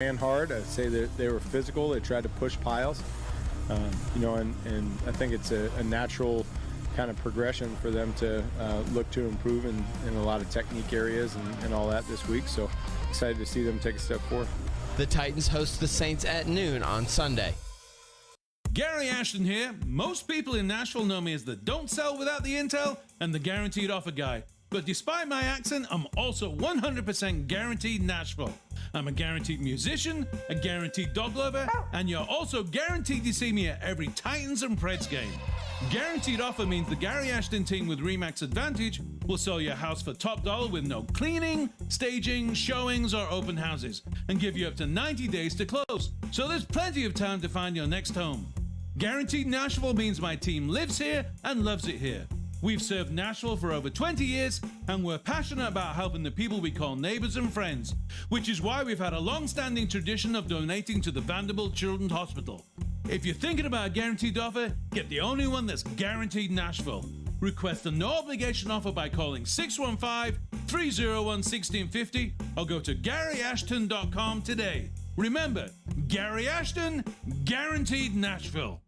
ran hard. I'd say that they were physical. They tried to push piles, and I think it's a natural kind of progression for them to look to improve in a lot of technique areas and all that this week. So excited to see them take a step forward. The Titans host the Saints at noon on Sunday. Gary Ashton here. Most people in Nashville know me as the don't sell without the intel and the guaranteed offer guy. But despite my accent, I'm also 100% guaranteed Nashville. I'm a guaranteed musician, a guaranteed dog lover, and you're also guaranteed to see me at every Titans and Preds game. Guaranteed offer means the Gary Ashton team with RE/MAX Advantage will sell your house for top dollar with no cleaning, staging, showings, or open houses, and give you up to 90 days to close. So there's plenty of time to find your next home. Guaranteed Nashville means my team lives here and loves it here. We've served Nashville for over 20 years, and we're passionate about helping the people we call neighbors and friends, which is why we've had a long-standing tradition of donating to the Vanderbilt Children's Hospital. If you're thinking about a guaranteed offer, get the only one that's guaranteed Nashville. Request a no-obligation offer by calling 615-301-1650 or go to GaryAshton.com today. Remember, Gary Ashton, guaranteed Nashville.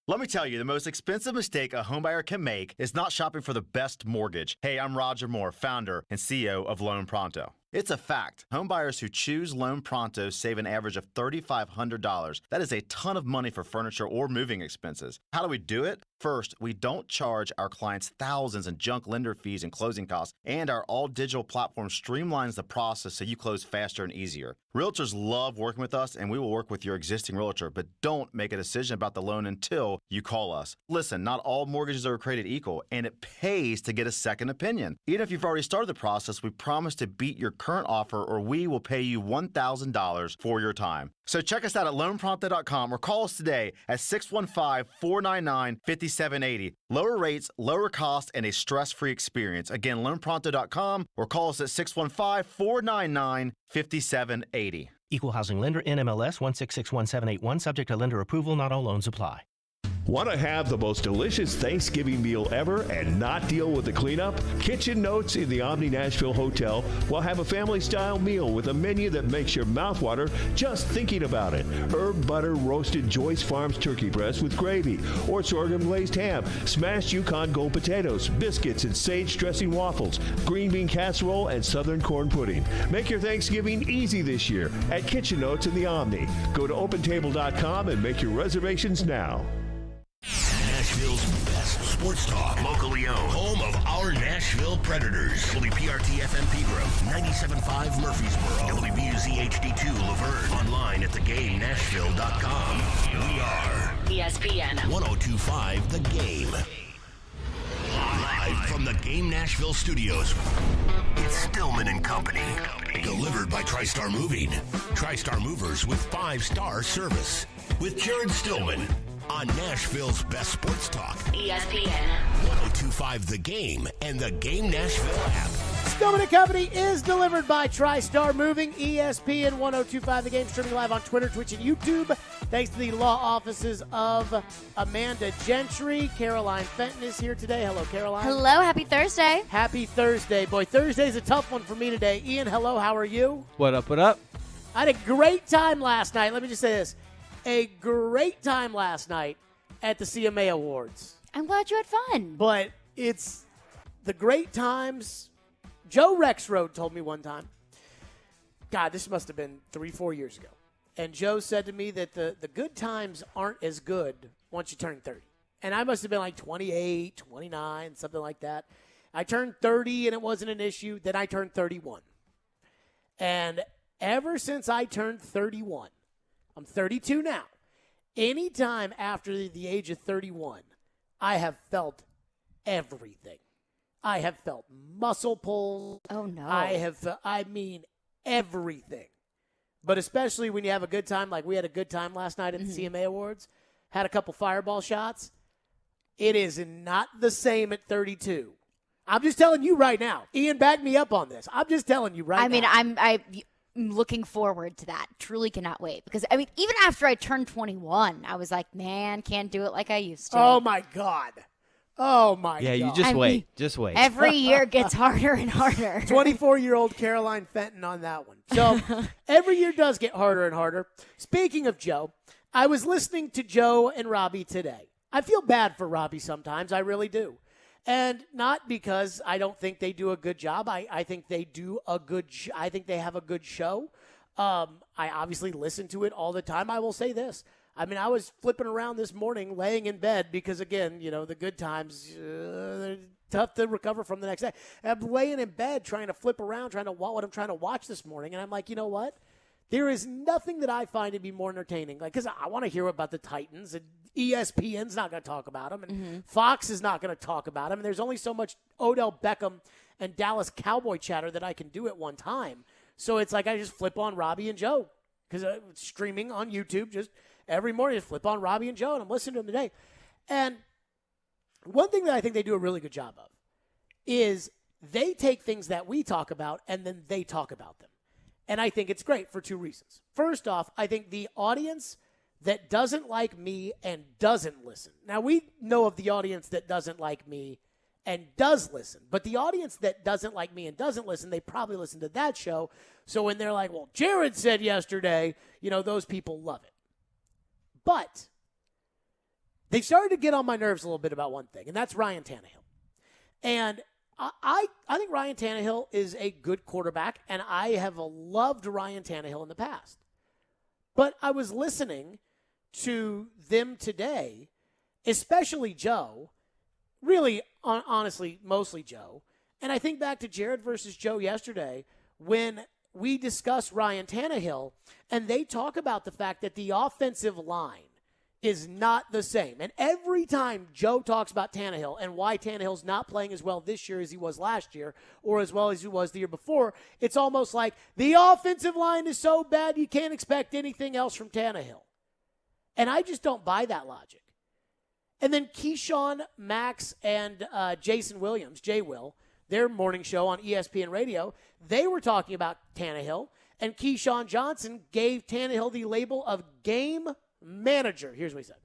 Let me tell you, the most expensive mistake a homebuyer can make is not shopping for the best mortgage. Hey, I'm Roger Moore, founder and CEO of Loan Pronto. It's a fact. Homebuyers who choose Loan Pronto save an average of $3,500. That is a ton of money for furniture or moving expenses. How do we do it? First, we don't charge our clients thousands in junk lender fees and closing costs, and our all-digital platform streamlines the process so you close faster and easier. Realtors love working with us, and we will work with your existing realtor, but don't make a decision about the loan until you call us. Listen, not all mortgages are created equal, and it pays to get a second opinion. Even if you've already started the process, we promise to beat your current offer, or we will pay you $1,000 for your time. So check us out at loanpronto.com or call us today at 615-499-5780. Lower rates, lower costs, and a stress-free experience. Again, loanpronto.com or call us at 615-499-5780. Equal housing lender, NMLS 1661781, subject to lender approval. Not all loans apply. Want to have the most delicious Thanksgiving meal ever and not deal with the cleanup? Kitchen Notes in the Omni Nashville Hotel will have a family-style meal with a menu that makes your mouth water just thinking about it. Herb butter roasted Joyce Farms turkey breast with gravy, or sorghum glazed ham, smashed Yukon Gold potatoes, biscuits and sage dressing waffles, green bean casserole, and southern corn pudding. Make your Thanksgiving easy this year at Kitchen Notes in the Omni. Go to OpenTable.com and make your reservations now. Nashville's best sports talk, locally owned, home of our Nashville Predators. WPRT-FM Pegram, 97.5 Murfreesboro, WBUZ HD2 Laverne, online at thegamenashville.com. We are ESPN 102.5 The Game. Live from the Game Nashville studios, it's Stillman and Company. Delivered by TriStar Moving. TriStar Movers with 5-star service. With Jared Stillman. On Nashville's best sports talk, ESPN 102.5 The Game and the Game Nashville app. Stillman & Company is delivered by TriStar Moving, ESPN 102.5 The Game, streaming live on Twitter, Twitch, and YouTube. Thanks to the law offices of Amanda Gentry. Caroline Fenton is here today. Hello, Caroline. Hello, happy Thursday. Happy Thursday. Boy, Thursday's a tough one for me today. Ian, hello, how are you? What up, what up? I had a great time last night. Let me just say this. A great time last night at the CMA Awards. I'm glad you had fun. But it's the great times. Joe Rexroad told me one time, God, this must have been 3-4 years ago. And Joe said to me that the good times aren't as good once you turn 30. And I must have been like 28, 29, something like that. I turned 30 and it wasn't an issue. Then I turned 31. And ever since I turned 31, I'm 32 now. Anytime after the age of 31, I have felt everything. I have felt muscle pulls. Oh, no. I mean everything. But especially when you have a good time, like we had a good time last night at the CMA Awards, had a couple fireball shots. It is not the same at 32. I'm just telling you right now. Ian, back me up on this. I'm just telling you right now. I mean, I'm looking forward to that. Truly cannot wait. Because, I mean, even after I turned 21, I was like, man, can't do it like I used to. Oh, my God. Oh, my God. Yeah, you just wait. Just wait. Every year gets harder and harder. 24-year-old Caroline Fenton on that one. So every year does get harder and harder. Speaking of Joe, I was listening to Joe and Robbie today. I feel bad for Robbie sometimes. I really do. And not because I don't think they do a good job. I think they do a good I think they have a good show. I obviously listen to it all the time. I will say this. I mean, I was flipping around this morning, laying in bed because, again, the good times, they're tough to recover from the next day. And I'm laying in bed trying to flip around, trying to what I'm trying to watch this morning. And I'm like, you know what? There is nothing that I find to be more entertaining. Because I want to hear about the Titans. And ESPN's not going to talk about them. And Fox is not going to talk about them. And there's only so much Odell Beckham and Dallas Cowboy chatter that I can do at one time. So it's like I just flip on Robbie and Joe. Because streaming on YouTube just – every morning, just flip on Robbie and Joe, and I'm listening to them today. And one thing that I think they do a really good job of is they take things that we talk about, and then they talk about them. And I think it's great for two reasons. First off, I think the audience that doesn't like me and doesn't listen. Now, we know of the audience that doesn't like me and does listen. But the audience that doesn't like me and doesn't listen, they probably listen to that show. So when they're like, well, Jared said yesterday, those people love it. But they've started to get on my nerves a little bit about one thing, and that's Ryan Tannehill. And I think Ryan Tannehill is a good quarterback, and I have loved Ryan Tannehill in the past. But I was listening to them today, especially Joe, really, honestly, mostly Joe. And I think back to Jared versus Joe yesterday when we discuss Ryan Tannehill, and they talk about the fact that the offensive line is not the same. And every time Joe talks about Tannehill and why Tannehill's not playing as well this year as he was last year or as well as he was the year before, it's almost like the offensive line is so bad you can't expect anything else from Tannehill. And I just don't buy that logic. And then Keyshawn, Max, and Jason Williams, J-Will, their morning show on ESPN Radio, they were talking about Tannehill, and Keyshawn Johnson gave Tannehill the label of game manager. Here's what he said.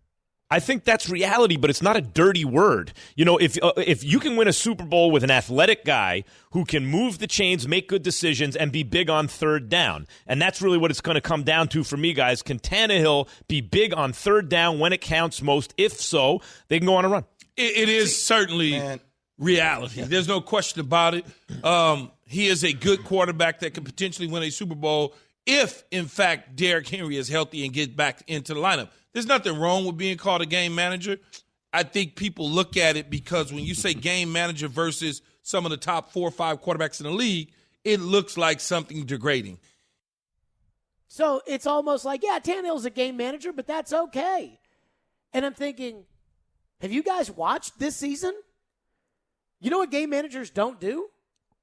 I think that's reality, but it's not a dirty word. If you can win a Super Bowl with an athletic guy who can move the chains, make good decisions, and be big on third down, and that's really what it's going to come down to for me, guys. Can Tannehill be big on third down when it counts most? If so, they can go on a run. It is certainly reality. There's no question about it. He is a good quarterback that could potentially win a Super Bowl if, in fact, Derrick Henry is healthy and gets back into the lineup. There's nothing wrong with being called a game manager. I think people look at it because when you say game manager versus some of the top 4 or 5 quarterbacks in the league, it looks like something degrading. So it's almost like, yeah, Tannehill's a game manager, but that's okay. And I'm thinking, have you guys watched this season? You know what game managers don't do?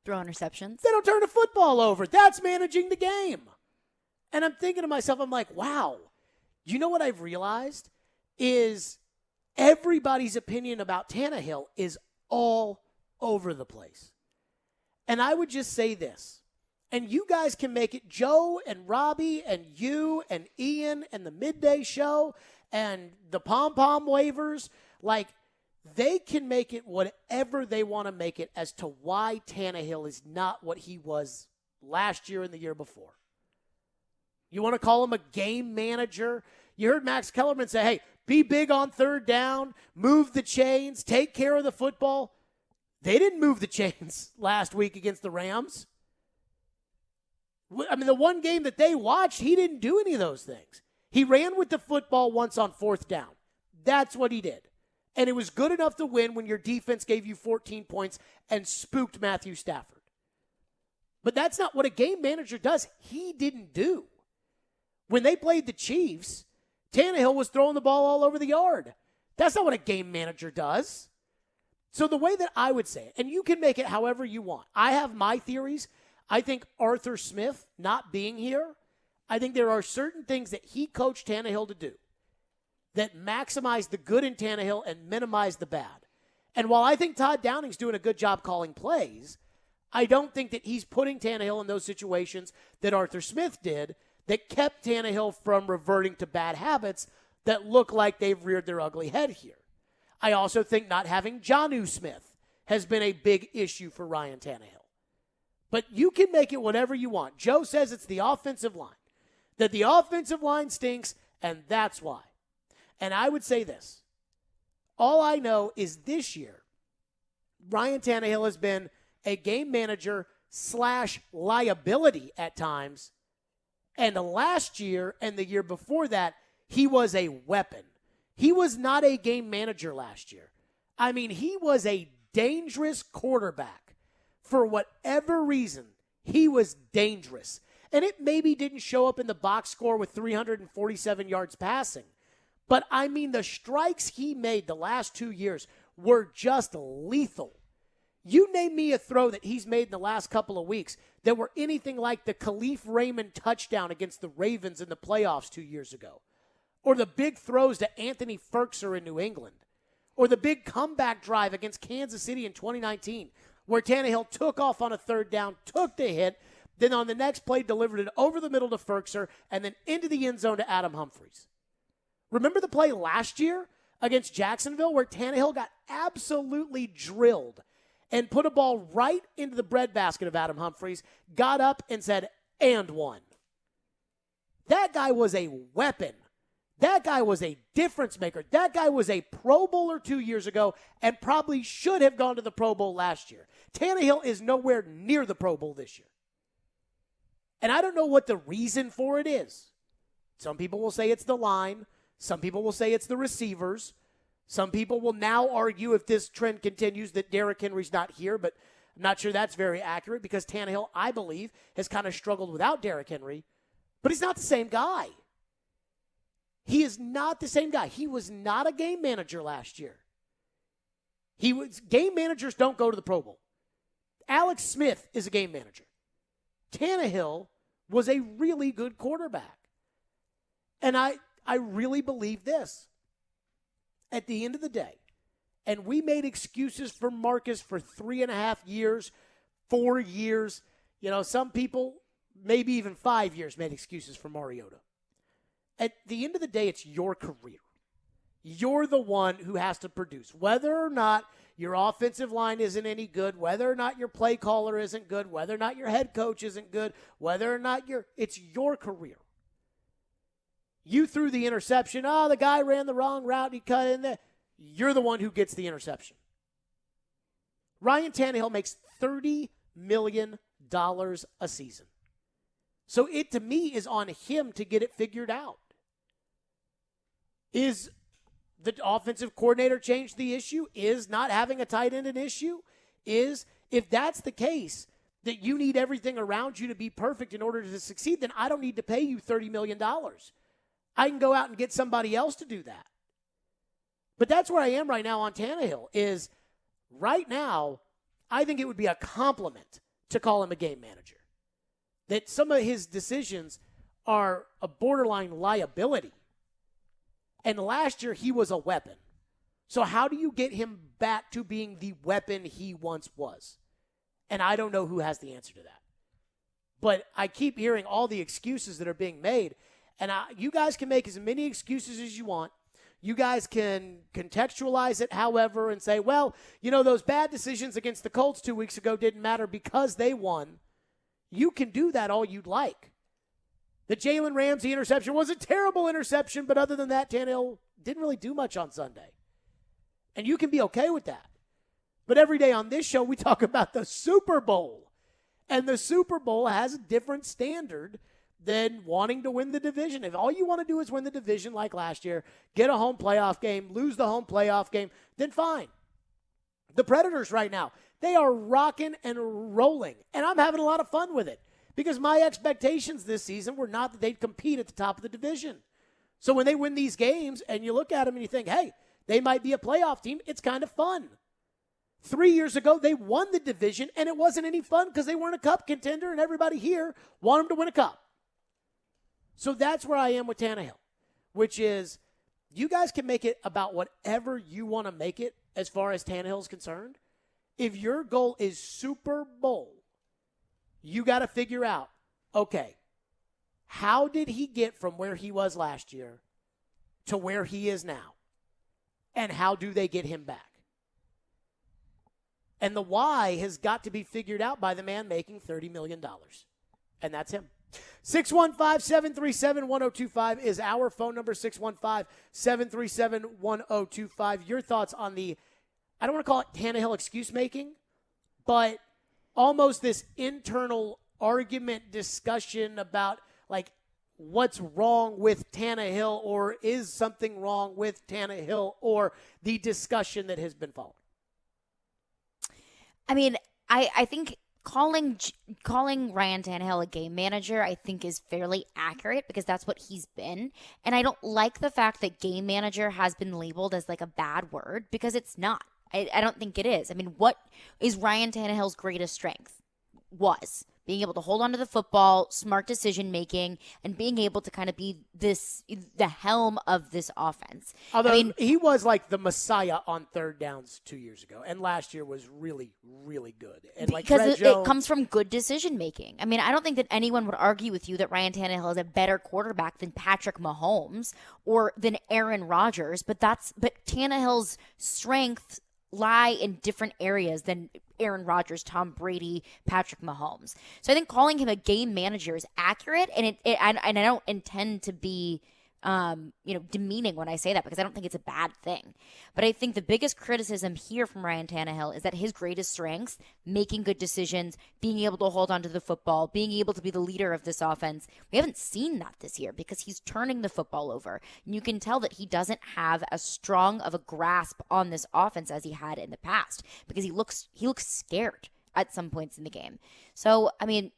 Throw interceptions. They don't turn the football over. That's managing the game. And I'm thinking to myself, I'm like, wow. You know what I've realized is everybody's opinion about Tannehill is all over the place. And I would just say this, and you guys can make it, Joe and Robbie and you and Ian and the Midday Show and the pom-pom waivers, like they can make it whatever they want to make it as to why Tannehill is not what he was last year and the year before. You want to call him a game manager? You heard Max Kellerman say, hey, be big on third down, move the chains, take care of the football. They didn't move the chains last week against the Rams. I mean, the one game that they watched, he didn't do any of those things. He ran with the football once on fourth down. That's what he did. And it was good enough to win when your defense gave you 14 points and spooked Matthew Stafford. But that's not what a game manager does. He didn't do. When they played the Chiefs, Tannehill was throwing the ball all over the yard. That's not what a game manager does. So the way that I would say it, and you can make it however you want. I have my theories. I think Arthur Smith not being here, I think there are certain things that he coached Tannehill to do that maximize the good in Tannehill and minimize the bad. And while I think Todd Downing's doing a good job calling plays, I don't think that he's putting Tannehill in those situations that Arthur Smith did that kept Tannehill from reverting to bad habits that look like they've reared their ugly head here. I also think not having Jonnu Smith has been a big issue for Ryan Tannehill. But you can make it whatever you want. Joe says it's the offensive line, that the offensive line stinks, and that's why. And I would say this. All I know is this year, Ryan Tannehill has been a game manager / liability at times. And last year and the year before that, he was a weapon. He was not a game manager last year. I mean, he was a dangerous quarterback. For whatever reason, he was dangerous. And it maybe didn't show up in the box score with 347 yards passing. But, I mean, the strikes he made the last 2 years were just lethal. You name me a throw that he's made in the last couple of weeks that were anything like the Khalif Raymond touchdown against the Ravens in the playoffs 2 years ago. Or the big throws to Anthony Ferkser in New England. Or the big comeback drive against Kansas City in 2019 where Tannehill took off on a third down, took the hit, then on the next play delivered it over the middle to Ferkser and then into the end zone to Adam Humphries. Remember the play last year against Jacksonville where Tannehill got absolutely drilled and put a ball right into the breadbasket of Adam Humphries, got up and said, and one. That guy was a weapon. That guy was a difference maker. That guy was a Pro Bowler 2 years ago and probably should have gone to the Pro Bowl last year. Tannehill is nowhere near the Pro Bowl this year. And I don't know what the reason for it is. Some people will say it's the line. Some people will say it's the receivers. Some people will now argue if this trend continues that Derrick Henry's not here, but I'm not sure that's very accurate because Tannehill, I believe, has kind of struggled without Derrick Henry, but he's not the same guy. He is not the same guy. He was not a game manager last year. Game managers don't go to the Pro Bowl. Alex Smith is a game manager. Tannehill was a really good quarterback. And I really believe this. At the end of the day, and we made excuses for Marcus for 3.5 years, 4 years. You know, some people, maybe even 5 years, made excuses for Mariota. At the end of the day, it's your career. You're the one who has to produce. Whether or not your offensive line isn't any good, whether or not your play caller isn't good, whether or not your head coach isn't good, whether or not it's your career. You threw the interception. Oh, the guy ran the wrong route. He cut in there. You're the one who gets the interception. Ryan Tannehill makes $30 million a season. So it, to me, is on him to get it figured out. Is the offensive coordinator change the issue? Is not having a tight end an issue? If that's the case, that you need everything around you to be perfect in order to succeed, then I don't need to pay you $30 million. I can go out and get somebody else to do that. But that's where I am right now on Tannehill, is right now, I think it would be a compliment to call him a game manager. That some of his decisions are a borderline liability. And last year, he was a weapon. So how do you get him back to being the weapon he once was? And I don't know who has the answer to that. But I keep hearing all the excuses that are being made. And you guys can make as many excuses as you want. You guys can contextualize it however and say, well, you know, those bad decisions against the Colts 2 weeks ago didn't matter because they won. You can do that all you'd like. The Jalen Ramsey interception was a terrible interception, but other than that, Tannehill didn't really do much on Sunday. And you can be okay with that. But every day on this show, we talk about the Super Bowl. And the Super Bowl has a different standard than wanting to win the division. If all you want to do is win the division like last year, get a home playoff game, lose the home playoff game, then fine. The Predators right now, they are rocking and rolling, and I'm having a lot of fun with it because my expectations this season were not that they'd compete at the top of the division. So when they win these games and you look at them and you think, hey, they might be a playoff team, it's kind of fun. 3 years ago, they won the division, and it wasn't any fun because they weren't a cup contender, and everybody here wanted them to win a cup. So that's where I am with Tannehill, which is you guys can make it about whatever you want to make it as far as Tannehill is concerned. If your goal is Super Bowl, you got to figure out, okay, how did he get from where he was last year to where he is now? And how do they get him back? And the why has got to be figured out by the man making $30 million. And that's him. 615-737-1025 is our phone number, 615-737-1025. Your thoughts on the, I don't want to call it Tannehill excuse making, but almost this internal argument discussion about like what's wrong with Tannehill, or is something wrong with Tannehill, or the discussion that has been following. I mean, I think calling Ryan Tannehill a game manager, I think, is fairly accurate because that's what he's been. And I don't like the fact that game manager has been labeled as like a bad word, because it's not. I don't think it is. I mean, what is Ryan Tannehill's greatest strength? Was being able to hold on to the football, smart decision making, and being able to kind of be the helm of this offense. Although he was like the messiah on third downs 2 years ago, and last year was really, really good. And because it comes from good decision making. I mean, I don't think that anyone would argue with you that Ryan Tannehill is a better quarterback than Patrick Mahomes or than Aaron Rodgers, but Tannehill's strengths lie in different areas than Aaron Rodgers, Tom Brady, Patrick Mahomes. So I think calling him a game manager is accurate, and I don't intend to be demeaning when I say that, because I don't think it's a bad thing. But I think the biggest criticism here from Ryan Tannehill is that his greatest strengths, making good decisions, being able to hold on to the football, being able to be the leader of this offense, we haven't seen that this year because he's turning the football over. And you can tell that he doesn't have as strong of a grasp on this offense as he had in the past, because he looks scared at some points in the game. So, I mean,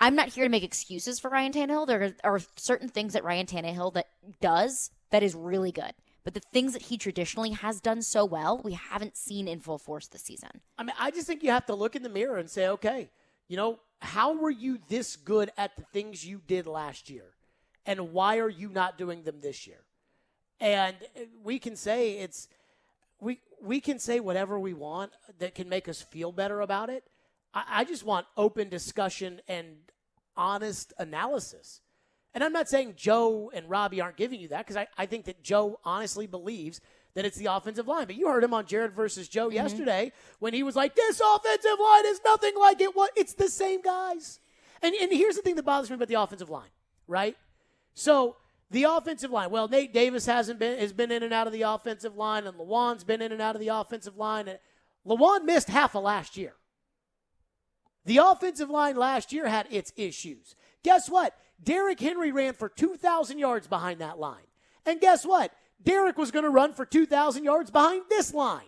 I'm not here to make excuses for Ryan Tannehill. There are certain things that Ryan Tannehill that is really good. But the things that he traditionally has done so well, we haven't seen in full force this season. I mean, I just think you have to look in the mirror and say, okay, how were you this good at the things you did last year? And why are you not doing them this year? And we can say we can say whatever we want that can make us feel better about it. I just want open discussion and honest analysis. And I'm not saying Joe and Robbie aren't giving you that, because I think that Joe honestly believes that it's the offensive line. But you heard him on Jared versus Joe yesterday when he was like, this offensive line is nothing like it was. It's the same guys. And here's the thing that bothers me about the offensive line, right? So the offensive line, well, Nate Davis has been in and out of the offensive line, and Lawan's been in and out of the offensive line. And Lawan missed half of last year. The offensive line last year had its issues. Guess what? Derrick Henry ran for 2,000 yards behind that line. And guess what? Derrick was going to run for 2,000 yards behind this line.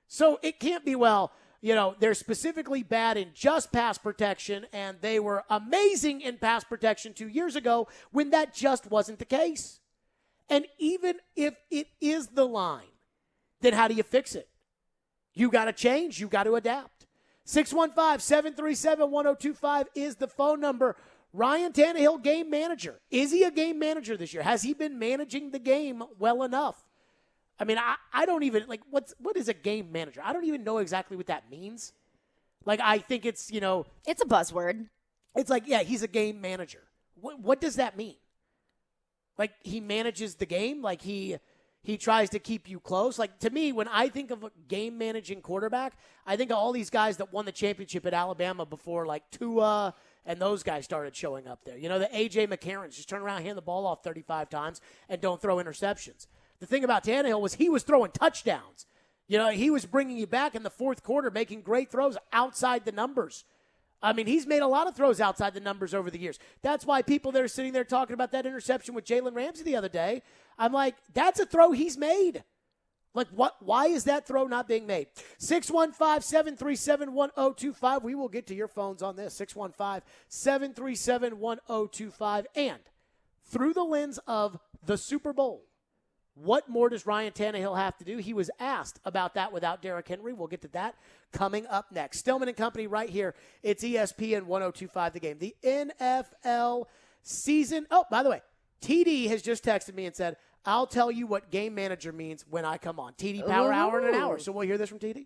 So it can't be, they're specifically bad in just pass protection, and they were amazing in pass protection 2 years ago when that just wasn't the case. And even if it is the line, then how do you fix it? You got to change. You got to adapt. 615-737-1025 is the phone number. Ryan Tannehill, game manager. Is he a game manager this year? Has he been managing the game well enough? I mean, I don't even, what is a game manager? I don't even know exactly what that means. I think it's, It's a buzzword. It's he's a game manager. What does that mean? He manages the game? He tries to keep you close. To me, when I think of a game-managing quarterback, I think of all these guys that won the championship at Alabama before, Tua and those guys started showing up there. The A.J. McCarrons just turn around, hand the ball off 35 times, and don't throw interceptions. The thing about Tannehill was he was throwing touchdowns. He was bringing you back in the fourth quarter, making great throws outside the numbers. I mean, he's made a lot of throws outside the numbers over the years. That's why people that are sitting there talking about that interception with Jalen Ramsey the other day, I'm like, that's a throw he's made. What? Why is that throw not being made? 615-737-1025. We will get to your phones on this. 615-737-1025. And through the lens of the Super Bowl, what more does Ryan Tannehill have to do? He was asked about that without Derrick Henry. We'll get to that coming up next. Stillman and Company right here. It's ESPN 1025 The Game. The NFL season. Oh, by the way, TD has just texted me and said, I'll tell you what game manager means when I come on. TD Power Hour in an hour. So we'll hear this from TD.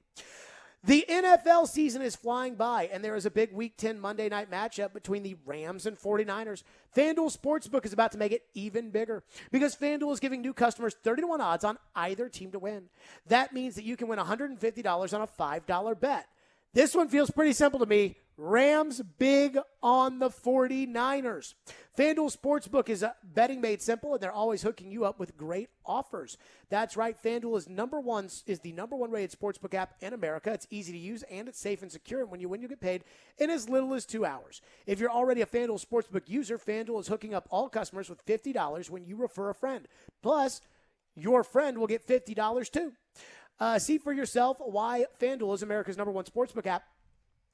The NFL season is flying by, and there is a big Week 10 Monday night matchup between the Rams and 49ers. FanDuel Sportsbook is about to make it even bigger because FanDuel is giving new customers 30-1 odds on either team to win. That means that you can win $150 on a $5 bet. This one feels pretty simple to me. Rams big on the 49ers. FanDuel Sportsbook is betting made simple, and they're always hooking you up with great offers. That's right. FanDuel is the number one rated sportsbook app in America. It's easy to use, and it's safe and secure. And when you win, you get paid in as little as 2 hours. If you're already a FanDuel Sportsbook user, FanDuel is hooking up all customers with $50 when you refer a friend. Plus, your friend will get $50 too. See for yourself why FanDuel is America's number one sportsbook app.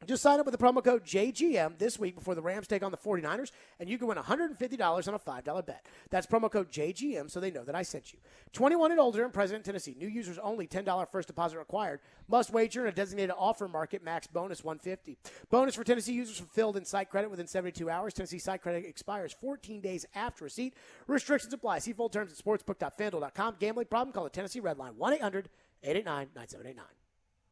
Just sign up with the promo code JGM this week before the Rams take on the 49ers, and you can win $150 on a $5 bet. That's promo code JGM so they know that I sent you. 21 and older in President, Tennessee. New users only. $10 first deposit required. Must wager in a designated offer market. Max bonus $150. Bonus for Tennessee users fulfilled in site credit within 72 hours. Tennessee site credit expires 14 days after receipt. Restrictions apply. See full terms at sportsbook.fanduel.com. Gambling problem? Call the Tennessee Red Line 1-800-889-9789.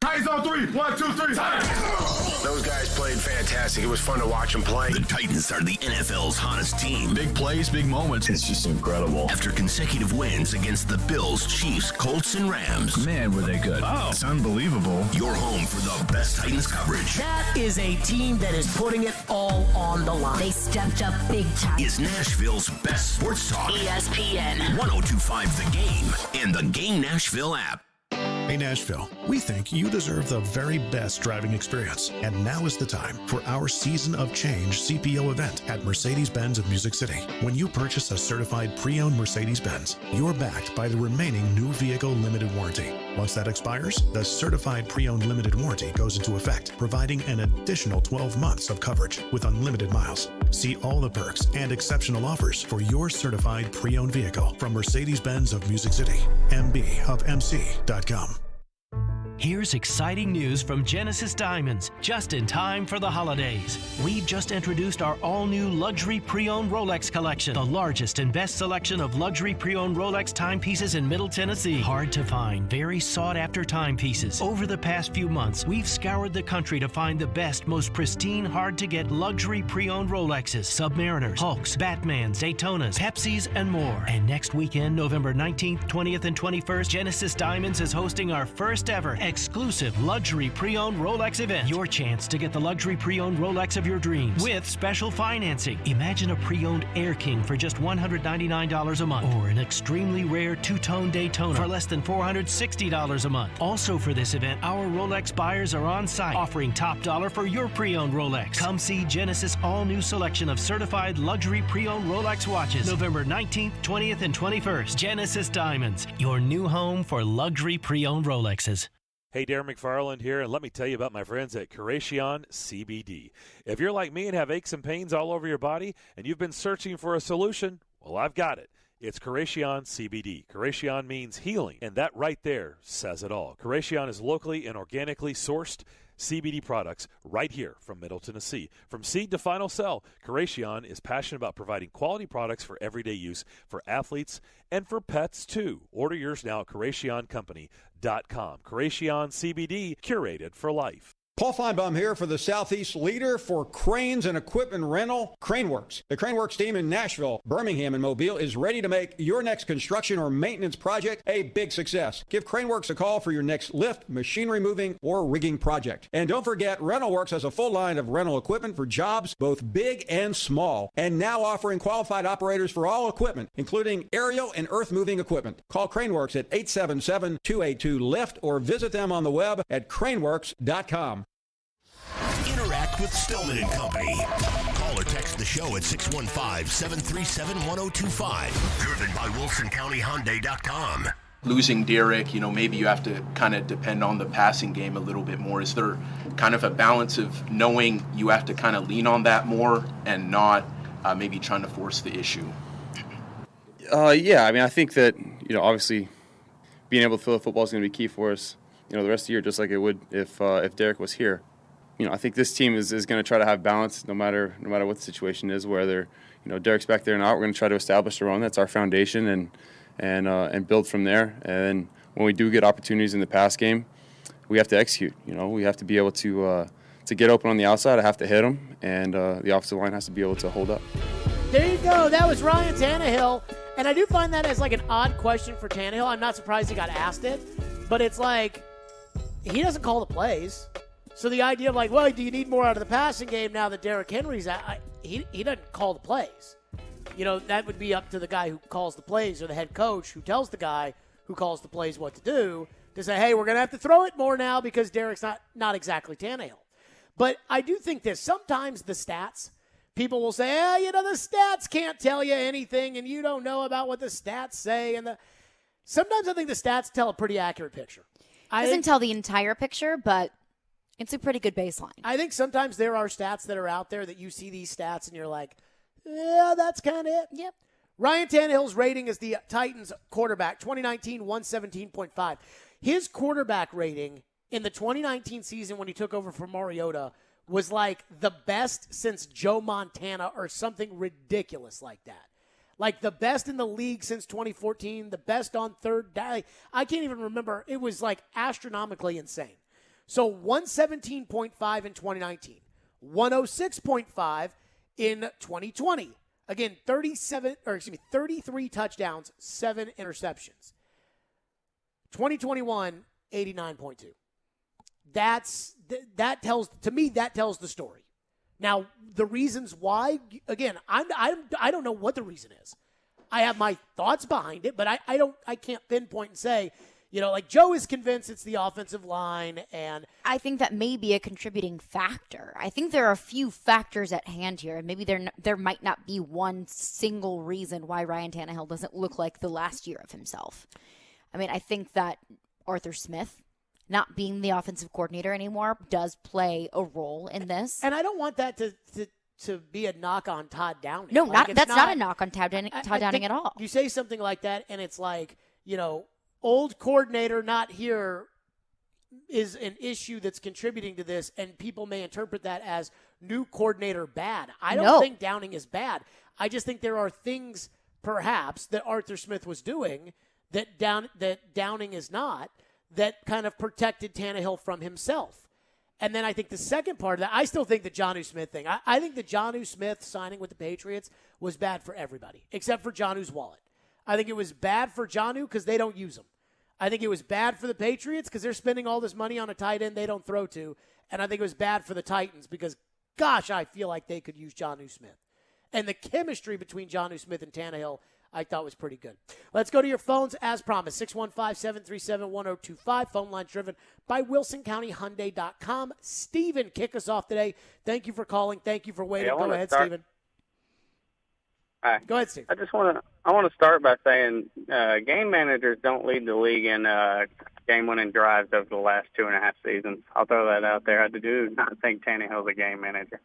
Titans on 3. 1, 2, 3. Titans! Those guys played fantastic. It was fun to watch them play. The Titans are the NFL's hottest team. Big plays, big moments. It's just incredible. After consecutive wins against the Bills, Chiefs, Colts, and Rams. Man, were they good. Oh. It's unbelievable. You're home for the best Titans coverage. That is a team that is putting it all on the line. They stepped up big time. Is Nashville's best sports talk. ESPN. 102.5 The Game and the Game Nashville app. Hey Nashville, we think you deserve the very best driving experience, and now is the time for our Season of Change CPO event at Mercedes-Benz of Music City. When you purchase a certified pre-owned Mercedes-Benz, you're backed by the remaining new vehicle limited warranty. Once that expires, the certified pre-owned limited warranty goes into effect, providing an additional 12 months of coverage with unlimited miles. See all the perks and exceptional offers for your certified pre-owned vehicle from Mercedes-Benz of Music City, mbofmc.com. Here's exciting news from Genesis Diamonds, just in time for the holidays. We've just introduced our all-new luxury pre-owned Rolex collection, the largest and best selection of luxury pre-owned Rolex timepieces in Middle Tennessee. Hard to find, very sought-after timepieces. Over the past few months, we've scoured the country to find the best, most pristine, hard-to-get luxury pre-owned Rolexes, Submariners, Hulks, Batmans, Daytonas, Pepsis, and more. And next weekend, November 19th, 20th, and 21st, Genesis Diamonds is hosting our first ever exclusive luxury pre-owned Rolex event. Your chance to get the luxury pre-owned Rolex of your dreams with special financing. Imagine a pre-owned Air King for just $199 a month, or an extremely rare two-tone Daytona for less than $460 a month. Also for this event, our Rolex buyers are on site offering top dollar for your pre-owned Rolex. Come see Genesis' all-new selection of certified luxury pre-owned Rolex watches November 19th, 20th, and 21st. Genesis Diamonds, your new home for luxury pre-owned Rolexes. Hey, Darren McFarland here, and let me tell you about my friends at Curation CBD. If you're like me and have aches and pains all over your body and you've been searching for a solution, well, I've got it. It's Curation CBD. Curation means healing, and that right there says it all. Curation is locally and organically sourced CBD products right here from Middle Tennessee. From seed to final sell, Curation is passionate about providing quality products for everyday use for athletes and for pets too. Order yours now at CurationCompany.com. Curation CBD, curated for life. Paul Feinbaum here for the Southeast leader for cranes and equipment rental, CraneWorks. The CraneWorks team in Nashville, Birmingham, and Mobile is ready to make your next construction or maintenance project a big success. Give CraneWorks a call for your next lift, machinery moving, or rigging project. And don't forget, RentalWorks has a full line of rental equipment for jobs both big and small, and now offering qualified operators for all equipment, including aerial and earth-moving equipment. Call CraneWorks at 877-282-LIFT or visit them on the web at craneworks.com. Interact with Stillman and Company. Call or text the show at 615-737-1025. Driven by WilsonCountyHyundai.com. Losing Derek, maybe you have to kind of depend on the passing game a little bit more. Is there kind of a balance of knowing you have to kind of lean on that more and not maybe trying to force the issue? Yeah, I think that, obviously being able to throw the football is going to be key for us, the rest of the year, just like it would if Derek was here. I think this team is going to try to have balance no matter what the situation is, whether, Derek's back there or not. We're going to try to establish our own. That's our foundation and build from there. And when we do get opportunities in the pass game, we have to execute. We have to be able to get open on the outside. I have to hit them, and the offensive line has to be able to hold up. There you go. That was Ryan Tannehill. And I do find that as like an odd question for Tannehill. I'm not surprised he got asked it, but it's like he doesn't call the plays. So the idea of like, well, do you need more out of the passing game now that Derrick Henry's out? He doesn't call the plays. That would be up to the guy who calls the plays or the head coach who tells the guy who calls the plays what to do to say, hey, we're going to have to throw it more now because Derrick's not exactly Tannehill. But I do think this. Sometimes the stats, people will say, the stats can't tell you anything and you don't know about what the stats say. Sometimes I think the stats tell a pretty accurate picture. It doesn't tell the entire picture, but it's a pretty good baseline. I think sometimes there are stats that are out there that you see these stats and you're like, yeah, that's kind of it. Yep. Ryan Tannehill's rating as the Titans quarterback, 2019, 117.5. His quarterback rating in the 2019 season when he took over for Mariota was like the best since Joe Montana or something ridiculous like that. Like the best in the league since 2014, the best on third down. I can't even remember. It was like astronomically insane. So 117.5 in 2019, 106.5 in 2020. Again, 33 touchdowns, 7 interceptions. 2021, 89.2. That tells the story. Now, the reasons why, again, I don't know what the reason is. I have my thoughts behind it, but I can't pinpoint and say, like Joe is convinced it's the offensive line, and I think that may be a contributing factor. I think there are a few factors at hand here, and maybe there might not be one single reason why Ryan Tannehill doesn't look like the last year of himself. I mean, I think that Arthur Smith not being the offensive coordinator anymore does play a role in this. And I don't want that to be a knock on Todd Downing. No, that's not a knock on Todd Downing at all. You say something like that, and it's like, old coordinator not here is an issue that's contributing to this, and people may interpret that as new coordinator bad. I don't think Downing is bad. I just think there are things, perhaps, that Arthur Smith was doing that Downing is not, that kind of protected Tannehill from himself. And then I think the second part of that, I still think the Jonnu Smith thing. I think the Jonnu Smith signing with the Patriots was bad for everybody, except for Jonnu's wallet. I think it was bad for Jonnu because they don't use him. I think it was bad for the Patriots because they're spending all this money on a tight end they don't throw to. And I think it was bad for the Titans because, gosh, I feel like they could use Jonnu Smith. And the chemistry between Jonnu Smith and Tannehill, I thought was pretty good. Let's go to your phones as promised. 615-737-1025. Phone line driven by WilsonCountyHyundai.com. Steven, kick us off today. Thank you for calling. Thank you for waiting. Go ahead, Steven. Hi. Go ahead, Steve. I want to start by saying game managers don't lead the league in game-winning drives over the last 2.5 seasons. I'll throw that out there. I do not think Tannehill's a game manager.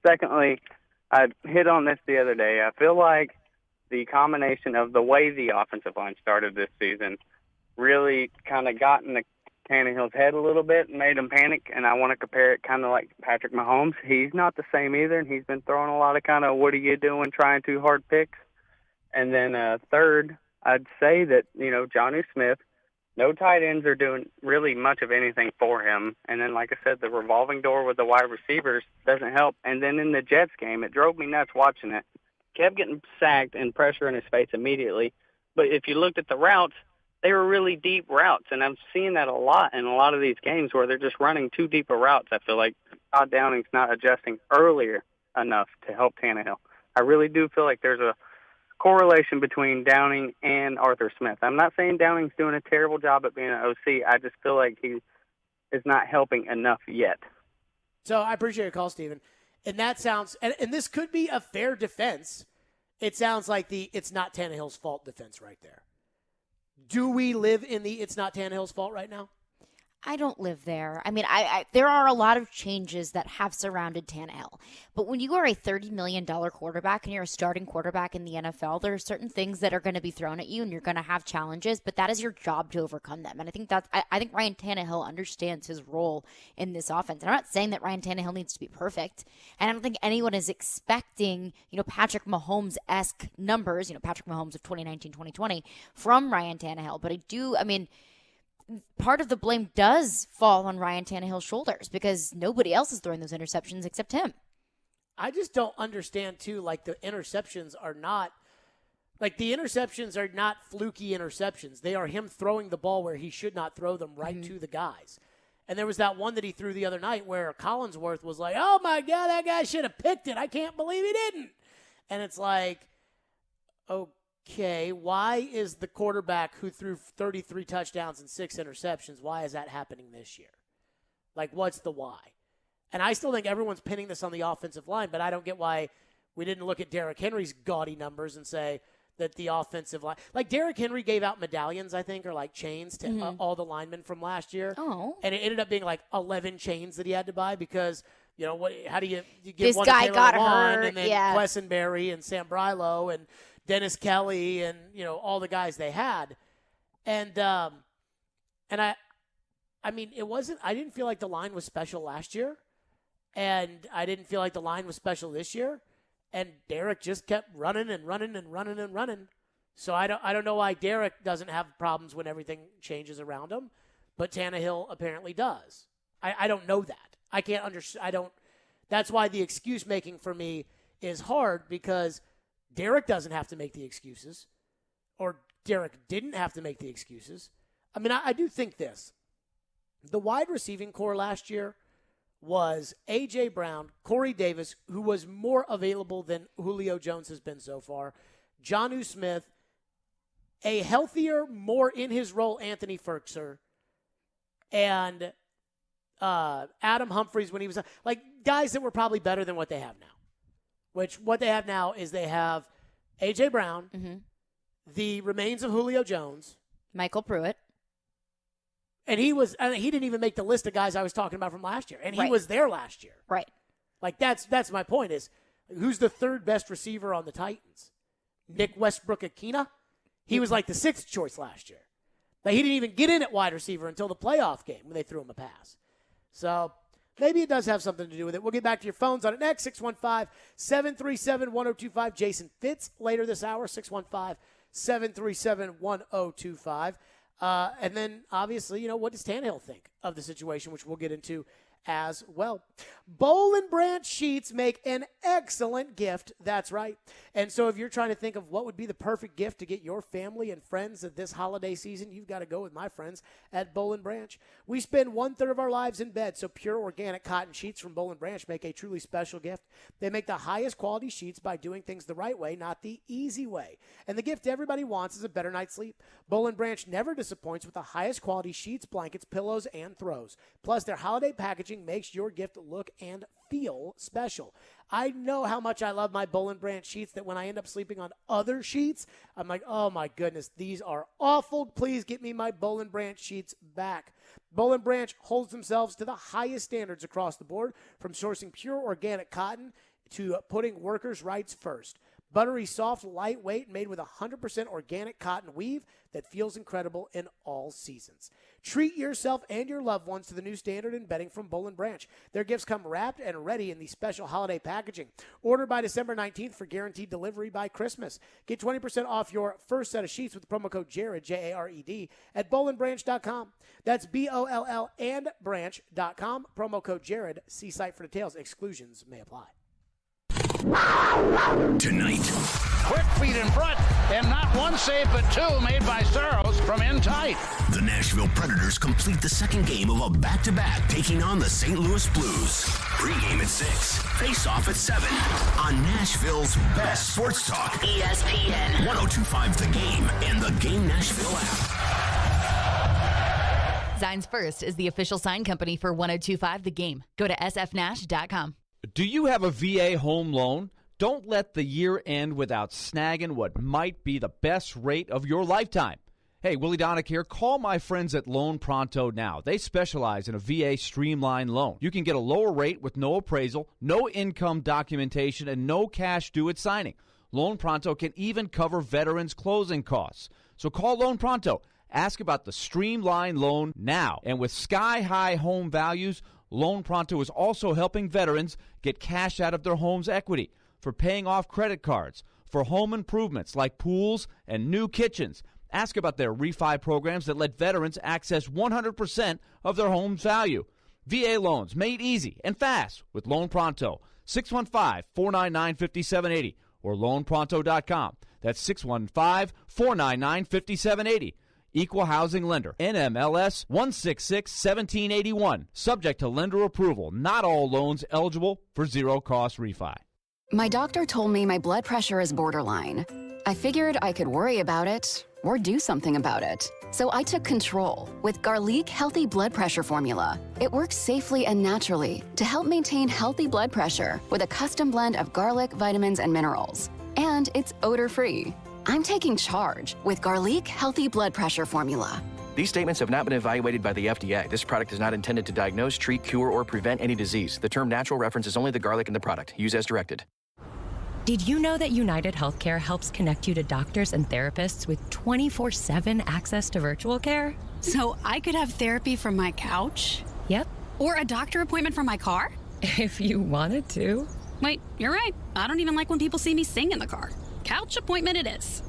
Secondly, I hit on this the other day. I feel like the combination of the way the offensive line started this season really kind of got in Tannehill's head a little bit and made him panic, and I want to compare it kind of like Patrick Mahomes. He's not the same either, and he's been throwing a lot of kind of what are you doing, trying too hard picks. And then third, I'd say that, Jonnu Smith, no tight ends are doing really much of anything for him. And then, like I said, the revolving door with the wide receivers doesn't help. And then in the Jets game, it drove me nuts watching it. Kept getting sacked and pressure in his face immediately. But if you looked at the routes, they were really deep routes. And I'm seeing that a lot in a lot of these games where they're just running too deep of routes. I feel like Todd Downing's not adjusting earlier enough to help Tannehill. I really do feel like there's a correlation between Downing and Arthur Smith. I'm not saying Downing's doing a terrible job at being an OC. I just feel like he is not helping enough yet. So I appreciate your call, Steven. And that sounds, and this could be a fair defense. It sounds like it's not Tannehill's fault defense right there. Do we live in the it's not Tannehill's fault right now? I don't live there. I mean, there are a lot of changes that have surrounded Tannehill. But when you are a $30 million quarterback and you're a starting quarterback in the NFL, there are certain things that are going to be thrown at you and you're going to have challenges, but that is your job to overcome them. And I think Ryan Tannehill understands his role in this offense. And I'm not saying that Ryan Tannehill needs to be perfect. And I don't think anyone is expecting, Patrick Mahomes-esque numbers, Patrick Mahomes of 2019, 2020 from Ryan Tannehill. But part of the blame does fall on Ryan Tannehill's shoulders because nobody else is throwing those interceptions except him. I just don't understand, too, like the interceptions are not fluky interceptions. They are him throwing the ball where he should not throw them right to the guys. And there was that one that he threw the other night where Collinsworth was like, oh, my God, that guy should have picked it. I can't believe he didn't. And it's like, okay, why is the quarterback who threw 33 touchdowns and 6 interceptions, why is that happening this year? Like, what's the why? And I still think everyone's pinning this on the offensive line, but I don't get why we didn't look at Derrick Henry's gaudy numbers and say that the offensive line, like Derrick Henry gave out medallions, I think, or like chains to all the linemen from last year. Oh. And it ended up being like 11 chains that he had to buy because, you know, how do you give this one guy to got Taylor Lewan hurt, and then Quessenberry and Sam Brilo and Dennis Kelly and, you know, all the guys they had. And I mean, I didn't feel like the line was special last year. And I didn't feel like the line was special this year. And Derrick just kept running and running and running and running. So I don't know why Derrick doesn't have problems when everything changes around him, but Tannehill apparently does. I don't know that. I can't understand. That's why the excuse making for me is hard because Derrick doesn't have to make the excuses, or Derrick didn't have to make the excuses. I mean, I do think this. The wide receiving core last year was A.J. Brown, Corey Davis, who was more available than Julio Jones has been so far, Jonnu Smith, a healthier, more in his role Anthony Ferkser, and Adam Humphries when he was like guys that were probably better than what they have now. Which what they have now is they have A.J. Brown, the remains of Julio Jones, Michael Pruitt. And he didn't even make the list of guys I was talking about from last year. And he was there last year. Right. Like, that's my point is, who's the third best receiver on the Titans? Nick Westbrook-Akina? He was like the 6th choice last year. Like, he didn't even get in at wide receiver until the playoff game when they threw him a pass. So maybe it does have something to do with it. We'll get back to your phones on it next. 615-737-1025. Jason Fitz later this hour, 615-737-1025. And then, obviously, you know, what does Tannehill think of the situation, which we'll get into as well. Boll and Branch sheets make an excellent gift. That's right. And so if you're trying to think of what would be the perfect gift to get your family and friends at this holiday season, you've got to go with my friends at Boll and Branch. We spend 1/3 of our lives in bed, so pure organic cotton sheets from Boll and Branch make a truly special gift. They make the highest quality sheets by doing things the right way, not the easy way. And the gift everybody wants is a better night's sleep. Boll and Branch never disappoints with the highest quality sheets, blankets, pillows, and throws. Plus, their holiday packaging makes your gift look and feel special. I know how much I love my Boll and Branch sheets that when I end up sleeping on other sheets, I'm like, oh my goodness, these are awful. Please get me my Boll and Branch sheets back. Boll and Branch holds themselves to the highest standards across the board, from sourcing pure organic cotton to putting workers' rights first. Buttery, soft, lightweight, made with 100% organic cotton weave that feels incredible in all seasons. Treat yourself and your loved ones to the new standard in bedding from Boll and Branch. Their gifts come wrapped and ready in the special holiday packaging. Order by December 19th for guaranteed delivery by Christmas. Get 20% off your first set of sheets with the promo code JARED, J-A-R-E-D, at bollandbranch.com. That's B-O-L-L and branch.com. Promo code JARED. See site for details. Exclusions may apply. Tonight. Quick feet in front, and not one save but two made by Saros from in tight. The Nashville Predators complete the second game of a back-to-back, taking on the St. Louis Blues. Pre-game at 6, face-off at 7 on Nashville's best sports talk. ESPN 1025 The Game and the Game Nashville app. Signs First is the official sign company for 1025 The Game. Go to sfnash.com. Do you have a VA home loan? Don't let the year end without snagging what might be the best rate of your lifetime. Hey, Willie Donick here. Call my friends at Loan Pronto now. They specialize in a VA streamlined loan. You can get a lower rate with no appraisal, no income documentation, and no cash due at signing. Loan Pronto can even cover veterans' closing costs. So call Loan Pronto. Ask about the streamlined loan now. And with sky-high home values, Loan Pronto is also helping veterans get cash out of their home's equity for paying off credit cards, for home improvements like pools and new kitchens. Ask about their refi programs that let veterans access 100% of their home's value. VA loans made easy and fast with Loan Pronto. 615-499-5780 or loanpronto.com. That's 615-499-5780. Equal housing lender. NMLS 166-1781. Subject to lender approval. Not all loans eligible for zero-cost refi. My doctor told me my blood pressure is borderline. I figured I could worry about it or do something about it. So I took control with Garlic Healthy Blood Pressure Formula. It works safely and naturally to help maintain healthy blood pressure with a custom blend of garlic, vitamins, and minerals. And it's odor-free. I'm taking charge with Garlic Healthy Blood Pressure Formula. These statements have not been evaluated by the FDA. This product is not intended to diagnose, treat, cure, or prevent any disease. The term natural references only the garlic in the product. Use as directed. Did you know that United Healthcare helps connect you to doctors and therapists with 24/7 access to virtual care? So I could have therapy from my couch? Yep. Or a doctor appointment from my car? If you wanted to. Wait, you're right. I don't even like when people see me sing in the car. Couch appointment it is.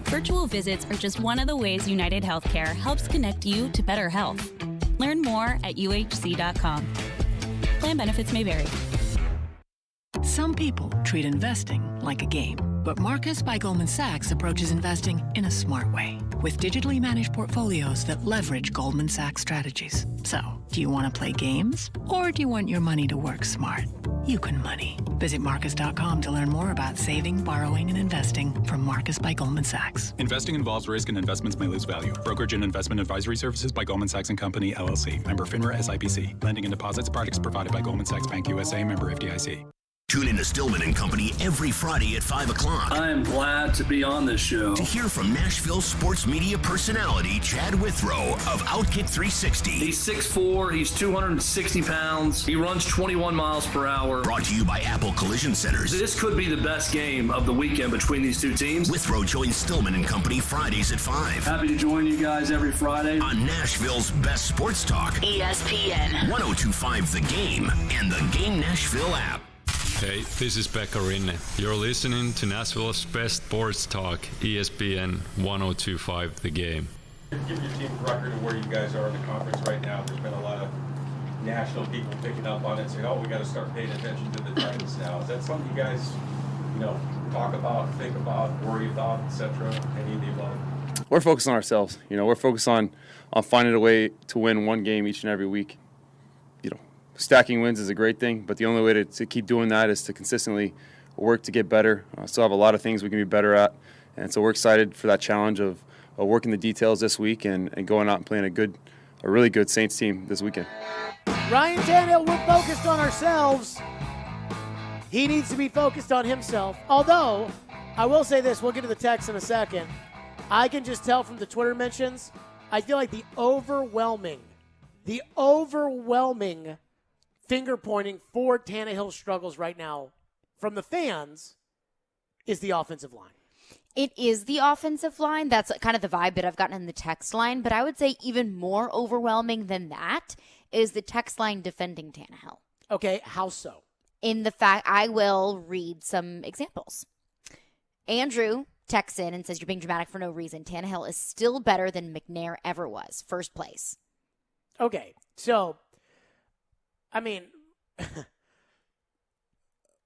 Virtual visits are just one of the ways United Healthcare helps connect you to better health. Learn more at uhc.com. Plan benefits may vary. Some people treat investing like a game, but Marcus by Goldman Sachs approaches investing in a smart way with digitally managed portfolios that leverage Goldman Sachs strategies. So, do you want to play games or do you want your money to work smart? You can money. Visit Marcus.com to learn more about saving, borrowing, and investing from Marcus by Goldman Sachs. Investing involves risk and investments may lose value. Brokerage and investment advisory services by Goldman Sachs & Company, LLC. Member FINRA SIPC. Lending and deposits products provided by Goldman Sachs Bank USA. Member FDIC. Tune in to Stillman and Company every Friday at 5 o'clock. I am glad to be on this show. To hear from Nashville sports media personality Chad Withrow of Outkick 360. He's 6'4", he's 260 pounds, he runs 21 miles per hour. Brought to you by Apple Collision Centers. This could be the best game of the weekend between these two teams. Withrow joins Stillman and Company Fridays at 5. Happy to join you guys every Friday. On Nashville's best sports talk. ESPN. 102.5 The Game and the Game Nashville app. Hey, this is Pekka Rinne. You're listening to Nashville's best sports talk, ESPN 102.5 The Game. Give your team a record of where you guys are in the conference right now. There's been a lot of national people picking up on it and saying, oh, we got to start paying attention to the Titans now. Is that something you guys, talk about, think about, worry about, etc.? Any of the above? We're focused on ourselves. We're focused on finding a way to win one game each and every week. Stacking wins is a great thing, but the only way to keep doing that is to consistently work to get better. Still have a lot of things we can be better at, and so we're excited for that challenge of working the details this week and going out and playing a really good Saints team this weekend. Ryan Tannehill, we're focused on ourselves. He needs to be focused on himself. Although, I will say this, we'll get to the text in a second. I can just tell from the Twitter mentions, I feel like the overwhelming finger-pointing for Tannehill's struggles right now from the fans is the offensive line. It is the offensive line. That's kind of the vibe that I've gotten in the text line. But I would say even more overwhelming than that is the text line defending Tannehill. Okay, how so? In the fact, I will read some examples. Andrew texts in and says, you're being dramatic for no reason. Tannehill is still better than McNair ever was. First place. Okay, so I mean,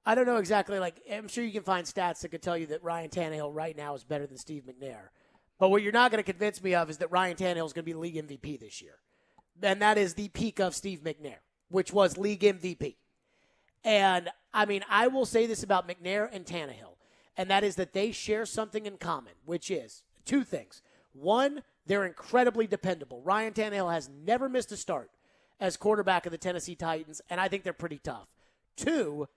I don't know exactly. I'm sure you can find stats that could tell you that Ryan Tannehill right now is better than Steve McNair. But what you're not going to convince me of is that Ryan Tannehill is going to be the league MVP this year. And that is the peak of Steve McNair, which was league MVP. And, I mean, I will say this about McNair and Tannehill, and that is that they share something in common, which is two things. One, they're incredibly dependable. Ryan Tannehill has never missed a start as quarterback of the Tennessee Titans, and I think they're pretty tough. Two,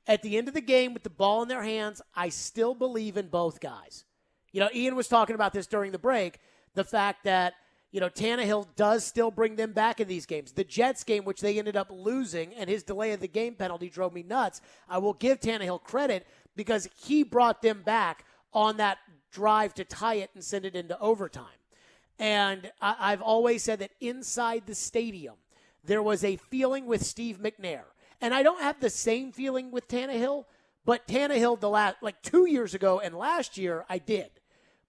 at the end of the game with the ball in their hands, I still believe in both guys. Ian was talking about this during the break, the fact that, Tannehill does still bring them back in these games. The Jets game, which they ended up losing, and his delay of the game penalty drove me nuts. I will give Tannehill credit because he brought them back on that drive to tie it and send it into overtime. And I've always said that inside the stadium, there was a feeling with Steve McNair. And I don't have the same feeling with Tannehill, but Tannehill 2 years ago and last year I did.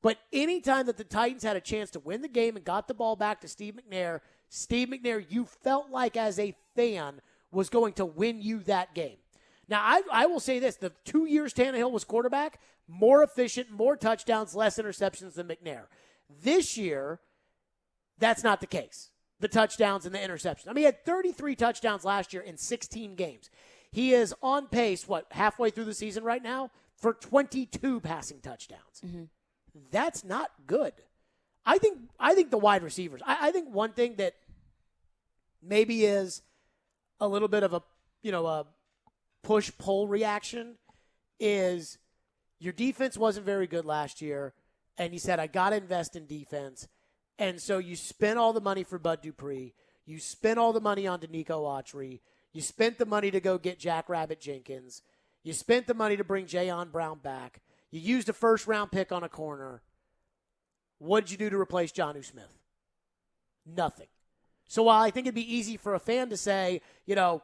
But anytime that the Titans had a chance to win the game and got the ball back to Steve McNair, you felt like as a fan was going to win you that game. Now, I will say this. The 2 years Tannehill was quarterback, more efficient, more touchdowns, less interceptions than McNair. This year, that's not the case. The touchdowns and the interceptions. I mean, he had 33 touchdowns last year in 16 games. He is on pace, halfway through the season right now, for 22 passing touchdowns. Mm-hmm. That's not good. I think the wide receivers. I think one thing that maybe is a little bit of a push-pull reaction is your defense wasn't very good last year, and you said, I got to invest in defense. And so you spent all the money for Bud Dupree. You spent all the money on Danico Autry. You spent the money to go get Jack Rabbit Jenkins. You spent the money to bring Jayon Brown back. You used a first-round pick on a corner. What did you do to replace Jonnu Smith? Nothing. So while I think it'd be easy for a fan to say, they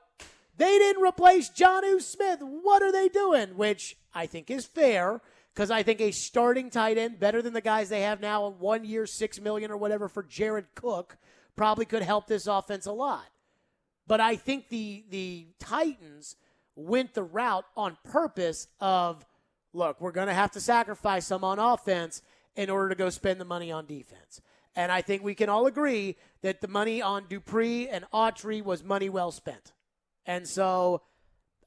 didn't replace Jonnu Smith, what are they doing? Which I think is fair, because I think a starting tight end, better than the guys they have now, 1 year, $6 million or whatever for Jared Cook, probably could help this offense a lot. But I think the Titans went the route on purpose of, look, we're going to have to sacrifice some on offense in order to go spend the money on defense. And I think we can all agree that the money on Dupree and Autry was money well spent. And so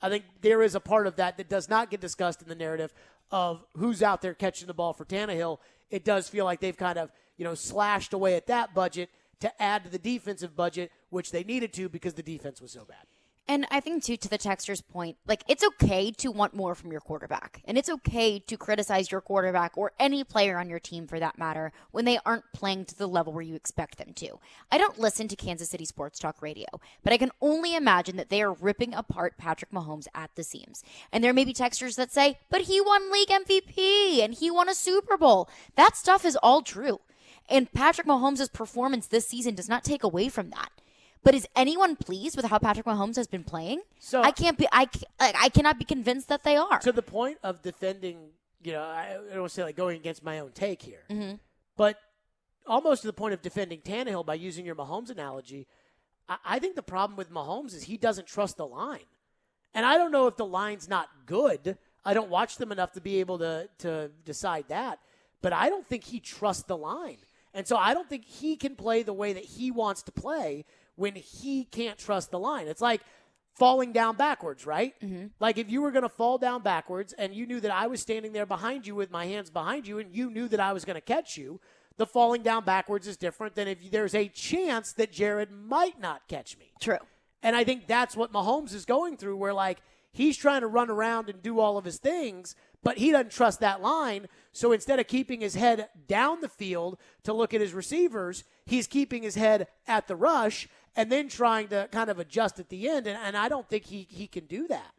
I think there is a part of that does not get discussed in the narrative of who's out there catching the ball for Tannehill. It does feel like they've kind of, slashed away at that budget to add to the defensive budget, which they needed to because the defense was so bad. And I think, too, to the texter's point, it's okay to want more from your quarterback. And it's okay to criticize your quarterback or any player on your team, for that matter, when they aren't playing to the level where you expect them to. I don't listen to Kansas City Sports Talk Radio, but I can only imagine that they are ripping apart Patrick Mahomes at the seams. And there may be texters that say, but he won league MVP and he won a Super Bowl. That stuff is all true. And Patrick Mahomes' performance this season does not take away from that. But is anyone pleased with how Patrick Mahomes has been playing? So I cannot be convinced that they are. To the point of defending, I don't want to say going against my own take here, mm-hmm. but almost to the point of defending Tannehill by using your Mahomes analogy, I think the problem with Mahomes is he doesn't trust the line. And I don't know if the line's not good. I don't watch them enough to be able to decide that. But I don't think he trusts the line. And so I don't think he can play the way that he wants to play when he can't trust the line. It's like falling down backwards, right? Mm-hmm. Like if you were going to fall down backwards and you knew that I was standing there behind you with my hands behind you and you knew that I was going to catch you, the falling down backwards is different than if there's a chance that Jared might not catch me. True. And I think that's what Mahomes is going through, where he's trying to run around and do all of his things, but he doesn't trust that line. So instead of keeping his head down the field to look at his receivers, he's keeping his head at the rush and then trying to kind of adjust at the end. And I don't think he can do that.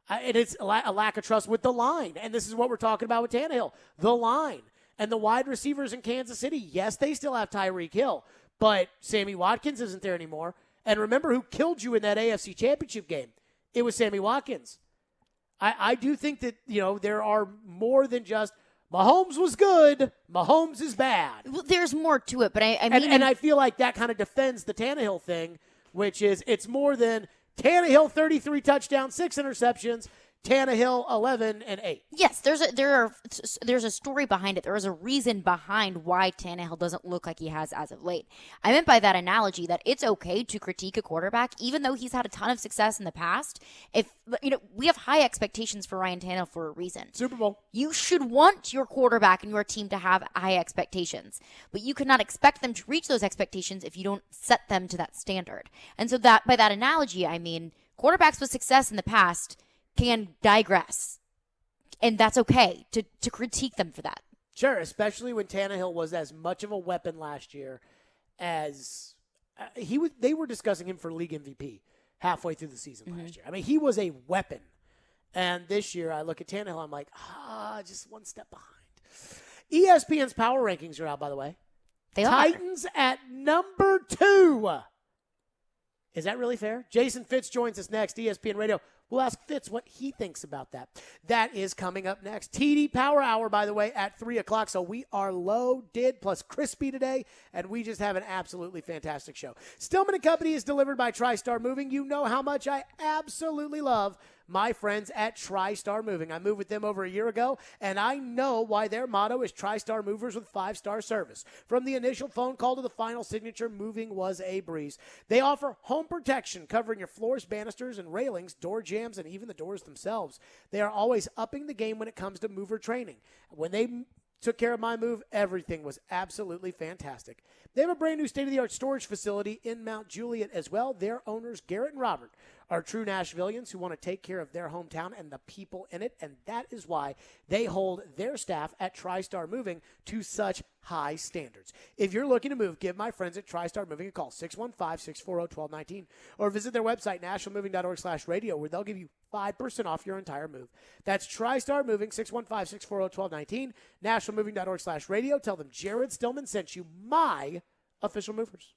And it's a lack of trust with the line. And this is what we're talking about with Tannehill, the line. And the wide receivers in Kansas City, yes, they still have Tyreek Hill, but Sammy Watkins isn't there anymore. And remember who killed you in that AFC Championship game? It was Sammy Watkins. I do think that, there are more than just Mahomes was good, Mahomes is bad. Well, there's more to it, but I mean... And I feel like that kind of defends the Tannehill thing, which is it's more than Tannehill 33 touchdowns, 6 interceptions, Tannehill 11 and 8. Yes, there's a story behind it. There is a reason behind why Tannehill doesn't look like he has as of late. I meant by that analogy that it's okay to critique a quarterback, even though he's had a ton of success in the past. If we have high expectations for Ryan Tannehill for a reason. Super Bowl. You should want your quarterback and your team to have high expectations, but you cannot expect them to reach those expectations if you don't set them to that standard. And so that by that analogy, I mean quarterbacks with success in the past can digress, and that's okay to critique them for that. Sure, especially when Tannehill was as much of a weapon last year as they were discussing him for league MVP halfway through the season last year. I mean, he was a weapon. And this year I look at Tannehill, I'm like, just one step behind. ESPN's power rankings are out, by the way. They Titans at number 2. Is that really fair? Jason Fitz joins us next, ESPN Radio. We'll ask Fitz what he thinks about that. That is coming up next. TD Power Hour, by the way, at 3 o'clock. So we are loaded plus crispy today, and we just have an absolutely fantastic show. Stillman & Company is delivered by TriStar Moving. You know how much I absolutely love my friends at TriStar Moving. I moved with them over a year ago, and I know why their motto is TriStar Movers with 5-star service. From the initial phone call to the final signature, moving was a breeze. They offer home protection, covering your floors, banisters, and railings, door jambs, and even the doors themselves. They are always upping the game when it comes to mover training. When they took care of my move, everything was absolutely fantastic. They have a brand new state-of-the-art storage facility in Mount Juliet as well. Their owners, Garrett and Robert, are true Nashvillians who want to take care of their hometown and the people in it, and that is why they hold their staff at TriStar Moving to such high standards. If you're looking to move, give my friends at TriStar Moving a call, 615-640-1219, or visit their website, nationalmoving.org/radio, where they'll give you 5% off your entire move. That's TriStar Moving, 615-640-1219, nationalmoving.org/radio. Tell them Jared Stillman sent you, my official movers.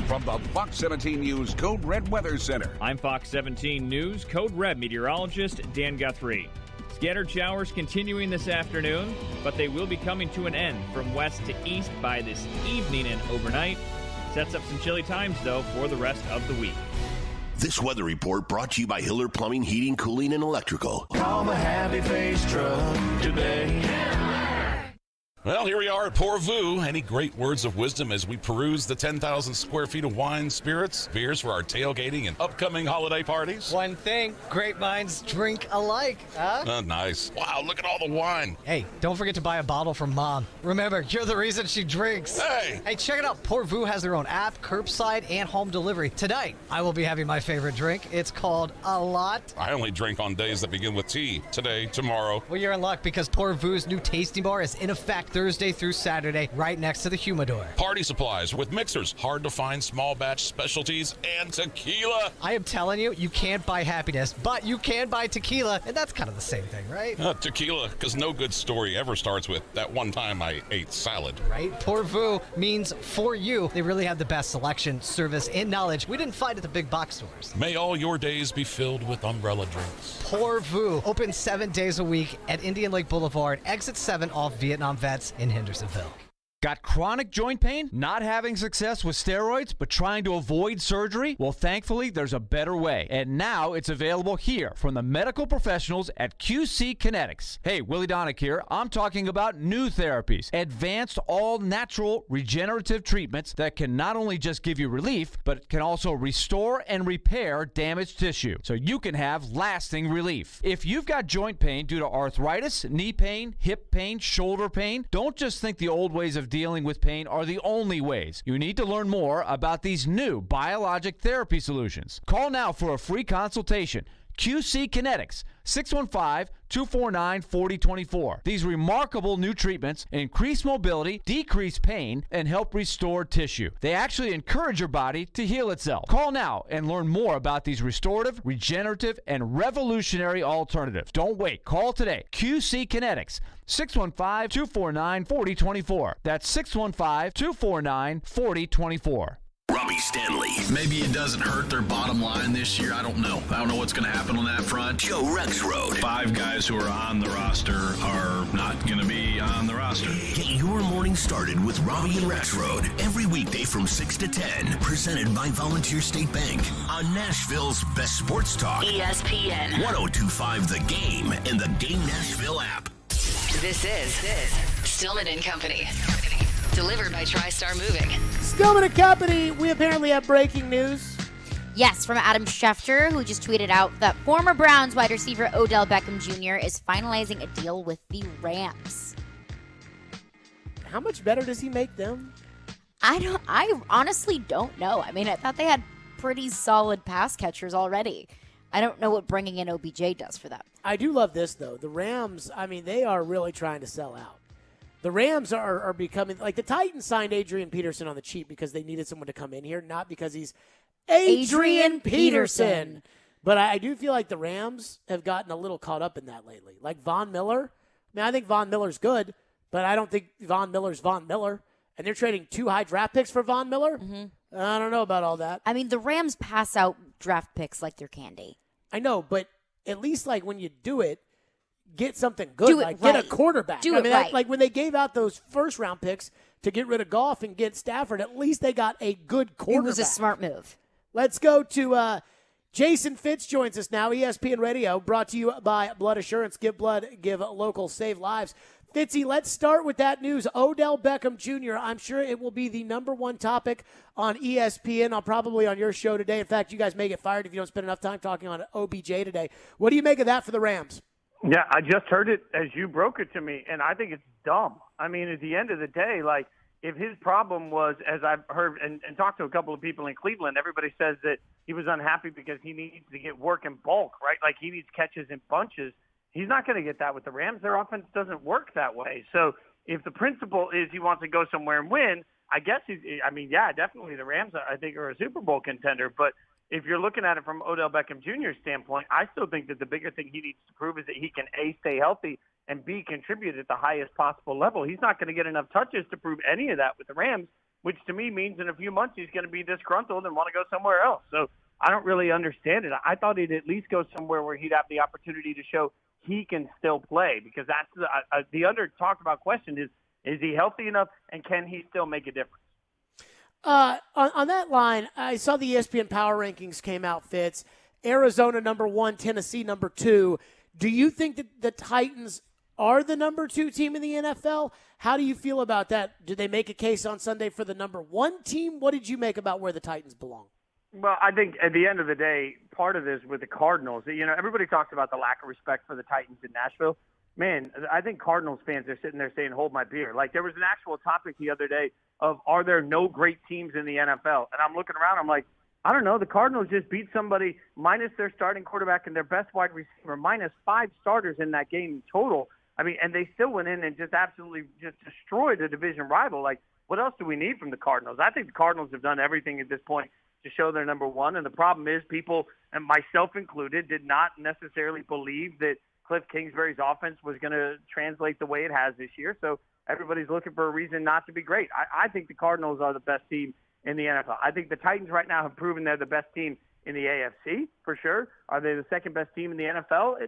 From the Fox 17 News Code Red Weather Center. I'm Fox 17 News Code Red meteorologist Dan Guthrie. Scattered showers continuing this afternoon, but they will be coming to an end from west to east by this evening and overnight. Sets up some chilly times, though, for the rest of the week. This weather report brought to you by Hiller Plumbing, Heating, Cooling, and Electrical. Call the Happy Face Truck today. Well, here we are at Pourvu. Any great words of wisdom as we peruse the 10,000 square feet of wine, spirits, beers for our tailgating and upcoming holiday parties? One thing, great minds drink alike, huh? Nice. Wow, look at all the wine. Hey, don't forget to buy a bottle from Mom. Remember, you're the reason she drinks. Hey! Hey, check it out. Pourvu has their own app, curbside, and home delivery. Tonight, I will be having my favorite drink. It's called A Lot. I only drink on days that begin with T. Today, tomorrow. Well, you're in luck because Pourvu's new tasting bar is in effect Thursday through Saturday, right next to the humidor. Party supplies with mixers, hard to find small batch specialties, and tequila. I am telling you, you can't buy happiness, but you can buy tequila, and that's kind of the same thing, right? Tequila, because no good story ever starts with that one time I ate salad. Right? Pourvu means for you. They really have the best selection, service, and knowledge we didn't find at the big box stores. May all your days be filled with umbrella drinks. Pourvu, open 7 days a week at Indian Lake Boulevard, exit 7 off Vietnam Vets in Hendersonville. Got chronic joint pain? Not having success with steroids, but trying to avoid surgery? Well, thankfully, there's a better way. And now it's available here from the medical professionals at QC Kinetics. Hey, Willie Donick here. I'm talking about new therapies. Advanced, all-natural, regenerative treatments that can not only just give you relief, but can also restore and repair damaged tissue so you can have lasting relief. If you've got joint pain due to arthritis, knee pain, hip pain, shoulder pain, don't just think the old ways of dealing with pain are the only ways. You need to learn more about these new biologic therapy solutions. Call now for a free consultation. QC Kinetics, 615-249-4024. These remarkable new treatments increase mobility, decrease pain, and help restore tissue. They actually encourage your body to heal itself. Call now and learn more about these restorative, regenerative, and revolutionary alternatives. Don't wait. Call today. QC Kinetics, 615-249-4024. That's 615-249-4024. Robbie Stanley. Maybe it doesn't hurt their bottom line this year. I don't know. I don't know what's going to happen on that front. Joe Rexrode. 5 guys who are on the roster are not going to be on the roster. Get your morning started with Robbie and Rexrode every weekday from 6 to 10. Presented by Volunteer State Bank on Nashville's best sports talk. ESPN 102.5 The Game and the Game Nashville app. This is Stillman & Company. Delivered by TriStar Moving. Stillman & Company, we apparently have breaking news. Yes, from Adam Schefter, who just tweeted out that former Browns wide receiver Odell Beckham Jr. is finalizing a deal with the Rams. How much better does he make them? I honestly don't know. I mean, I thought they had pretty solid pass catchers already. I don't know what bringing in OBJ does for them. I do love this, though. The Rams, I mean, they are really trying to sell out. The Rams are becoming, like the Titans signed Adrian Peterson on the cheap because they needed someone to come in here, not because he's Adrian Peterson. But I do feel like the Rams have gotten a little caught up in that lately. Like Von Miller. I mean, I think Von Miller's good, but I don't think Von Miller's Von Miller. And they're trading 2 high draft picks for Von Miller? Mm-hmm. I don't know about all that. I mean, the Rams pass out draft picks like they're candy. I know, but at least like when you do it, get something good. Do it like right. Get a quarterback. Do it right. Like when they gave out those first-round picks to get rid of Goff and get Stafford, at least they got a good quarterback. It was a smart move. Let's go to Jason Fitz joins us now, ESPN Radio, brought to you by Blood Assurance. Give blood, give local, save lives. Fitzy, let's start with that news. Odell Beckham Jr., I'm sure it will be the number one topic on ESPN, probably on your show today. In fact, you guys may get fired if you don't spend enough time talking on OBJ today. What do you make of that for the Rams? Yeah, I just heard it as you broke it to me, and I think it's dumb. I mean, at the end of the day, like, if his problem was, as I've heard and talked to a couple of people in Cleveland, everybody says that he was unhappy because he needs to get work in bulk, right? Like he needs catches in bunches. He's not going to get that with the Rams. Their offense doesn't work that way. So if the principle is he wants to go somewhere and win, I guess definitely the Rams, I think, are a Super Bowl contender. But if you're looking at it from Odell Beckham Jr.'s standpoint, I still think that the bigger thing he needs to prove is that he can, A, stay healthy, and B, contribute at the highest possible level. He's not going to get enough touches to prove any of that with the Rams, which to me means in a few months he's going to be disgruntled and want to go somewhere else. So I don't really understand it. I thought he'd at least go somewhere where he'd have the opportunity to show he can still play, because that's the under-talked about question is he healthy enough and can he still make a difference? On that line, I saw the ESPN Power Rankings came out, Fitz. Arizona number 1, Tennessee number 2. Do you think that the Titans are the number 2 team in the NFL? How do you feel about that? Did they make a case on Sunday for the number 1 team? What did you make about where the Titans belong? Well, I think at the end of the day, part of this with the Cardinals, everybody talks about the lack of respect for the Titans in Nashville. Man, I think Cardinals fans are sitting there saying, hold my beer. Like, there was an actual topic the other day of, are there no great teams in the NFL? And I'm looking around, I'm like, I don't know. The Cardinals just beat somebody minus their starting quarterback and their best wide receiver, minus 5 starters in that game total. I mean, and they still went in and just absolutely just destroyed a division rival. Like, what else do we need from the Cardinals? I think the Cardinals have done everything at this point to show they're number 1. And the problem is people, and myself included, did not necessarily believe that Cliff Kingsbury's offense was going to translate the way it has this year. So everybody's looking for a reason not to be great. I think the Cardinals are the best team in the NFL. I think the Titans right now have proven they're the best team in the AFC, for sure. Are they the second best team in the NFL?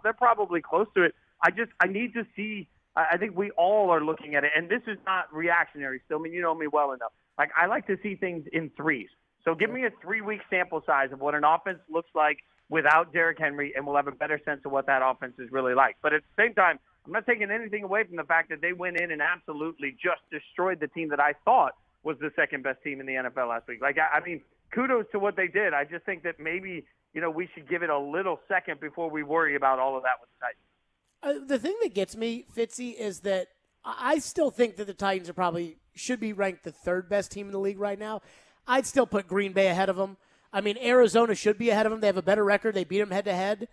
They're probably close to it. I need to see. I think we all are looking at it, and this is not reactionary still. I mean, you know me well enough. Like, I like to see things in threes. So give me a 3-week sample size of what an offense looks like without Derrick Henry, and we'll have a better sense of what that offense is really like. But at the same time, I'm not taking anything away from the fact that they went in and absolutely just destroyed the team that I thought was the second best team in the NFL last week. Like, I mean, kudos to what they did. I just think that maybe, we should give it a little second before we worry about all of that with the Titans. The thing that gets me, Fitzy, is that I still think that the Titans should be ranked the 3rd best team in the league right now. I'd still put Green Bay ahead of them. I mean, Arizona should be ahead of them. They have a better record. They beat them head-to-head.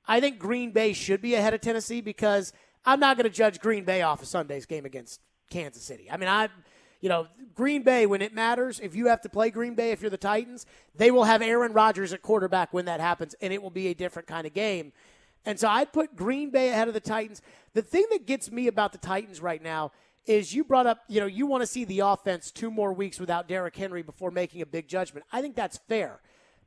I think Green Bay should be ahead of Tennessee because I'm not going to judge Green Bay off of Sunday's game against Kansas City. I mean, Green Bay, when it matters, if you have to play Green Bay, if you're the Titans, they will have Aaron Rodgers at quarterback when that happens, and it will be a different kind of game. And so I'd put Green Bay ahead of the Titans. The thing that gets me about the Titans right now is you brought up, you want to see the offense 2 more weeks without Derrick Henry before making a big judgment. I think that's fair.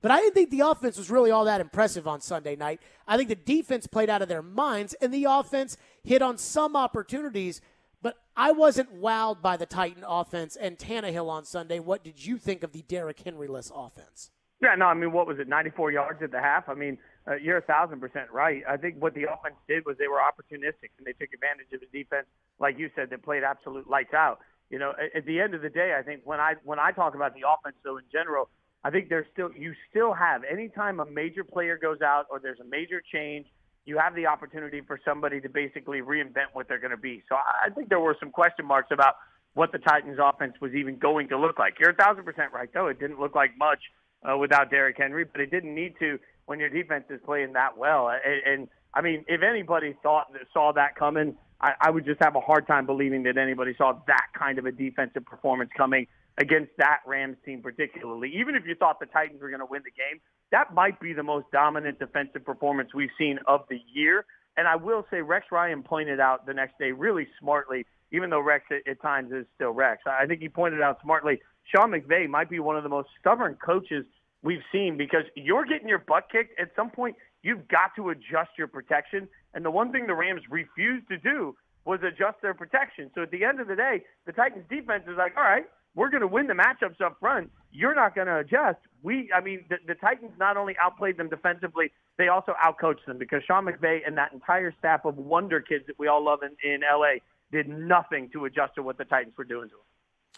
But I didn't think the offense was really all that impressive on Sunday night. I think the defense played out of their minds, and the offense hit on some opportunities. But I wasn't wowed by the Titan offense and Tannehill on Sunday. What did you think of the Derrick Henry-less offense? Yeah, no, I mean, what was it, 94 yards at the half? I mean, you're 1,000% right. I think what the offense did was they were opportunistic, and they took advantage of the defense, like you said, that played absolute lights out. At the end of the day, I think when I talk about the offense, though, in general, I think you still have, anytime a major player goes out or there's a major change, you have the opportunity for somebody to basically reinvent what they're going to be. So I think there were some question marks about what the Titans offense was even going to look like. You're 1,000% right, though. It didn't look like much without Derrick Henry, but it didn't need to when your defense is playing that well. And I mean, if anybody saw that coming, I would just have a hard time believing that anybody saw that kind of a defensive performance coming against that Rams team particularly. Even if you thought the Titans were going to win the game, that might be the most dominant defensive performance we've seen of the year. And I will say Rex Ryan pointed out the next day really smartly, even though Rex at times is still Rex. I think he pointed out smartly, Sean McVay might be one of the most stubborn coaches we've seen, because you're getting your butt kicked. At some point, you've got to adjust your protection. And the one thing the Rams refused to do was adjust their protection. So at the end of the day, the Titans defense is like, all right, we're going to win the matchups up front. You're not going to adjust. The Titans not only outplayed them defensively, they also outcoached them, because Sean McVay and that entire staff of wonder kids that we all love in L.A. did nothing to adjust to what the Titans were doing to them.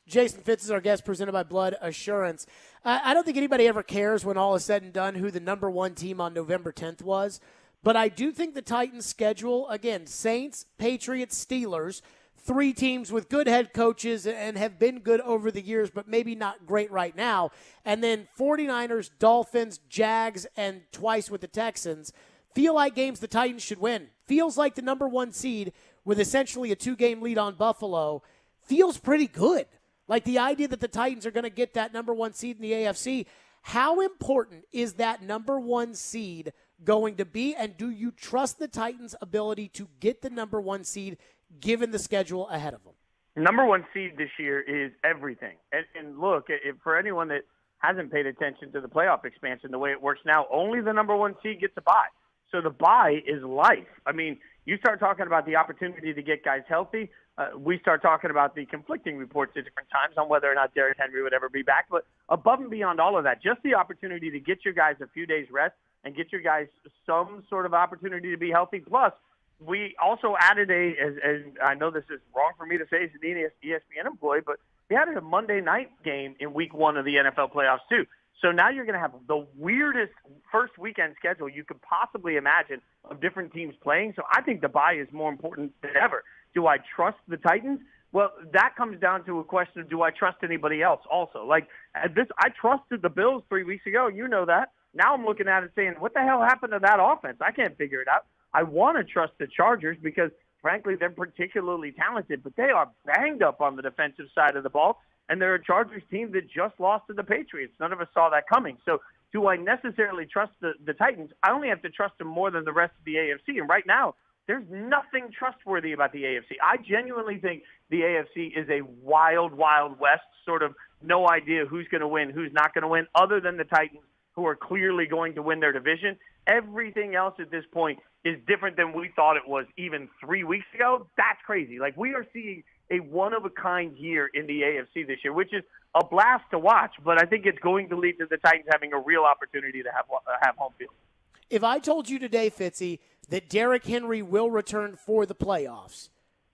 Jason Fitz is our guest, presented by Blood Assurance. I don't think anybody ever cares when all is said and done who the number one team on November 10th was. But I do think the Titans' schedule, again, Saints, Patriots, Steelers, three teams with good head coaches and have been good over the years, but maybe not great right now. And then 49ers, Dolphins, Jags, and twice with the Texans feel like games the Titans should win. Feels like the number one seed with essentially a 2-game lead on Buffalo feels pretty good. Like the idea that the Titans are going to get that number one seed in the AFC. How important is that number one seed going to be? And do you trust the Titans' ability to get the number one seed given the schedule ahead of them? Number one seed this year is everything. And look, for anyone that hasn't paid attention to the playoff expansion, the way it works now, only the number one seed gets a bye. So the bye is life. I mean, you start talking about the opportunity to get guys healthy. We start talking about the conflicting reports at different times on whether or not Derrick Henry would ever be back. But above and beyond all of that, just the opportunity to get your guys a few days rest and get your guys some sort of opportunity to be healthy. Plus, we also added and I know this is wrong for me to say as an ESPN employee, but we added a Monday night game in week 1 of the NFL playoffs too. So now you're going to have the weirdest first weekend schedule you could possibly imagine of different teams playing. So I think the bye is more important than ever. Do I trust the Titans? Well, that comes down to a question of, do I trust anybody else also? Like I trusted the Bills 3 weeks ago. You know that. Now I'm looking at it saying, what the hell happened to that offense? I can't figure it out. I want to trust the Chargers because, frankly, they're particularly talented, but they are banged up on the defensive side of the ball. And they're a Chargers team that just lost to the Patriots. None of us saw that coming. So do I necessarily trust the Titans? I only have to trust them more than the rest of the AFC. And right now, there's nothing trustworthy about the AFC. I genuinely think the AFC is a wild, wild west, sort of no idea who's going to win, who's not going to win, other than the Titans, who are clearly going to win their division. Everything else at this point is different than we thought it was even 3 weeks ago. That's crazy. Like, we are seeing a one-of-a-kind year in the AFC this year, which is a blast to watch, but I think it's going to lead to the Titans having a real opportunity to have home field. If I told you today, Fitzy, that Derrick Henry will return for the playoffs,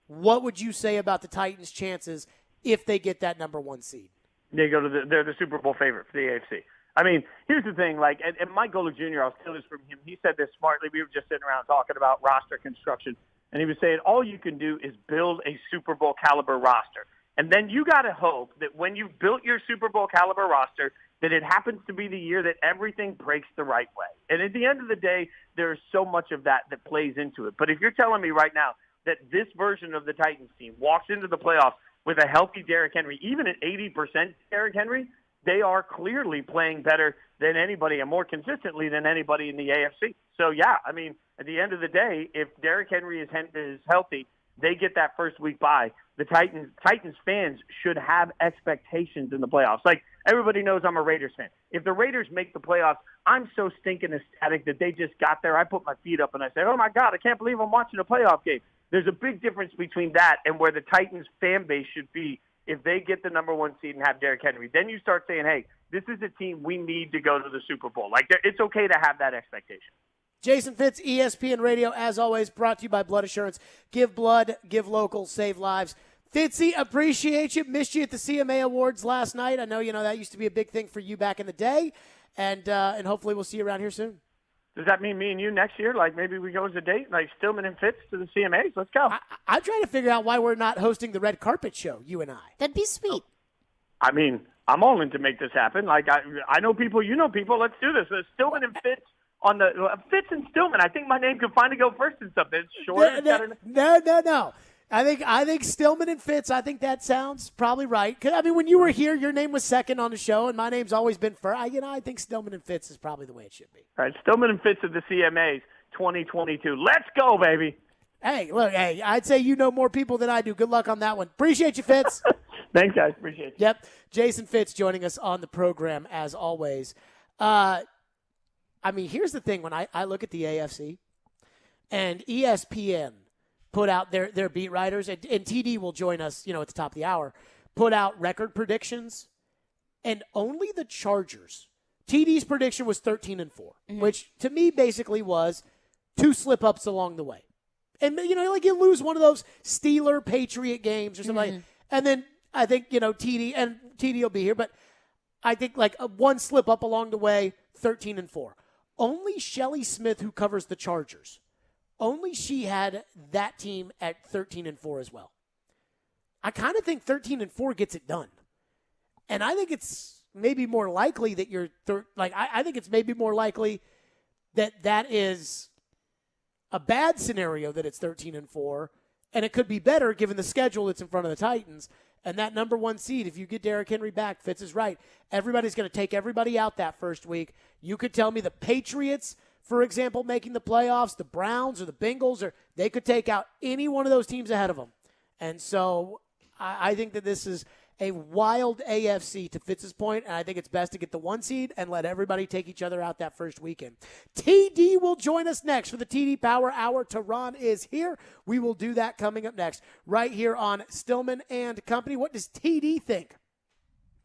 what would you say about the Titans' chances if they get that number one seed? They're the Super Bowl favorite for the AFC. I mean, here's the thing, and Mike Golick Jr., I'll steal this from him. He said this smartly. We were just sitting around talking about roster construction, and he was saying all you can do is build a Super Bowl caliber roster. And then you got to hope that when you've built your Super Bowl caliber roster, that it happens to be the year that everything breaks the right way. And at the end of the day, there's so much of that plays into it. But if you're telling me right now that this version of the Titans team walks into the playoffs with a healthy Derrick Henry, even at 80% Derrick Henry, they are clearly playing better than anybody and more consistently than anybody in the AFC. So, yeah, I mean, at the end of the day, if Derrick Henry is healthy, they get that first week bye. The Titans fans should have expectations in the playoffs. Like, everybody knows I'm a Raiders fan. If the Raiders make the playoffs, I'm so stinking ecstatic that they just got there. I put my feet up and I said, oh, my God, I can't believe I'm watching a playoff game. There's a big difference between that and where the Titans fan base should be if they get the number one seed and have Derrick Henry. Then you start saying, hey, this is a team we need to go to the Super Bowl. Like, it's okay to have that expectation. Jason Fitz, ESPN Radio, as always, brought to you by Blood Assurance. Give blood, give local, save lives. Fitzy, appreciate you. Missed you at the CMA Awards last night. I know that used to be a big thing for you back in the day, and hopefully we'll see you around here soon. Does that mean me and you next year? Like, maybe we go as a date, like Stillman and Fitz to the CMAs? Let's go. I'm trying to figure out why we're not hosting the red carpet show, you and I. That'd be sweet. I mean, I'm all in to make this happen. Like, I know people, you know people. Let's do this. Stillman and Fitz on the Fitz and Stillman. I think my name could finally go first in something. It's short. No. I think Stillman and Fitz, I think that sounds probably right. Because, I mean, when you were here, your name was second on the show, and my name's always been first. I think Stillman and Fitz is probably the way it should be. All right, Stillman and Fitz of the CMAs 2022. Let's go, baby. Hey, look, I'd say you know more people than I do. Good luck on that one. Appreciate you, Fitz. Thanks, guys. Appreciate it. Yep. Jason Fitz joining us on the program, as always. I mean, here's the thing. When I look at the AFC, and ESPN put out their beat writers, and TD will join us, at the top of the hour, put out record predictions, and only the Chargers. TD's prediction was 13-4, which to me basically was 2 slip-ups along the way. And, you lose one of those Steeler-Patriot games or something like that. And then I think, TD will be here, but I think like one slip-up along the way, 13-4. Only Shelley Smith, who covers the Chargers, only she had that team at 13-4 as well. I kind of think 13-4 gets it done. And I think it's maybe more likely that you're I think it's maybe more likely that is a bad scenario that it's 13-4, and it could be better given the schedule that's in front of the Titans. And that number 1 seed, if you get Derrick Henry back, Fitz is right. Everybody's going to take everybody out that first week. You could tell me the Patriots, for example, making the playoffs, the Browns or the Bengals, or they could take out any one of those teams ahead of them. And so I think that this is a wild AFC to Fitz's point, and I think it's best to get the 1 seed and let everybody take each other out that first weekend. TD will join us next for the TD Power Hour. Tehran is here. We will do that coming up next right here on Stillman and Company. What does TD think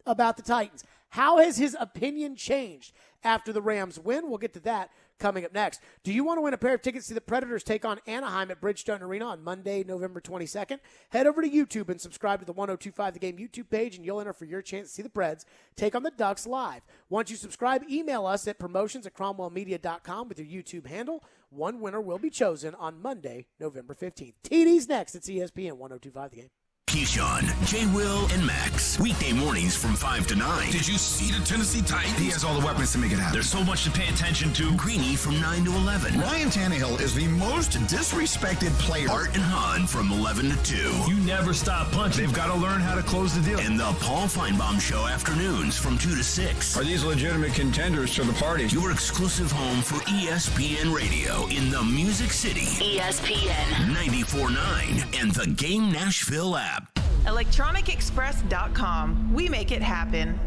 about the Titans? How has his opinion changed after the Rams win? We'll get to that coming up next. Do you want to win a pair of tickets to the Predators take on Anaheim at Bridgestone Arena on Monday, November 22nd? Head over to YouTube and subscribe to the 1025 The Game YouTube page, and you'll enter for your chance to see the Preds take on the Ducks live. Once you subscribe, email us at promotions@cromwellmedia.com with your YouTube handle. One winner will be chosen on Monday, November 15th. TD's next. It's ESPN 1025 The Game. Keyshawn, J. Will, and Max. Weekday mornings from 5 to 9. Did you see the Tennessee Titans? He has all the weapons to make it happen. There's so much to pay attention to. Greeny from 9 to 11. Ryan Tannehill is the most disrespected player. Art and Hahn from 11 to 2. You never stop punching. They've got to learn how to close the deal. And the Paul Feinbaum Show afternoons from 2 to 6. Are these legitimate contenders to the party? Your exclusive home for ESPN Radio in the Music City. ESPN 94.9 and the Game Nashville app. ElectronicExpress.com. We make it happen.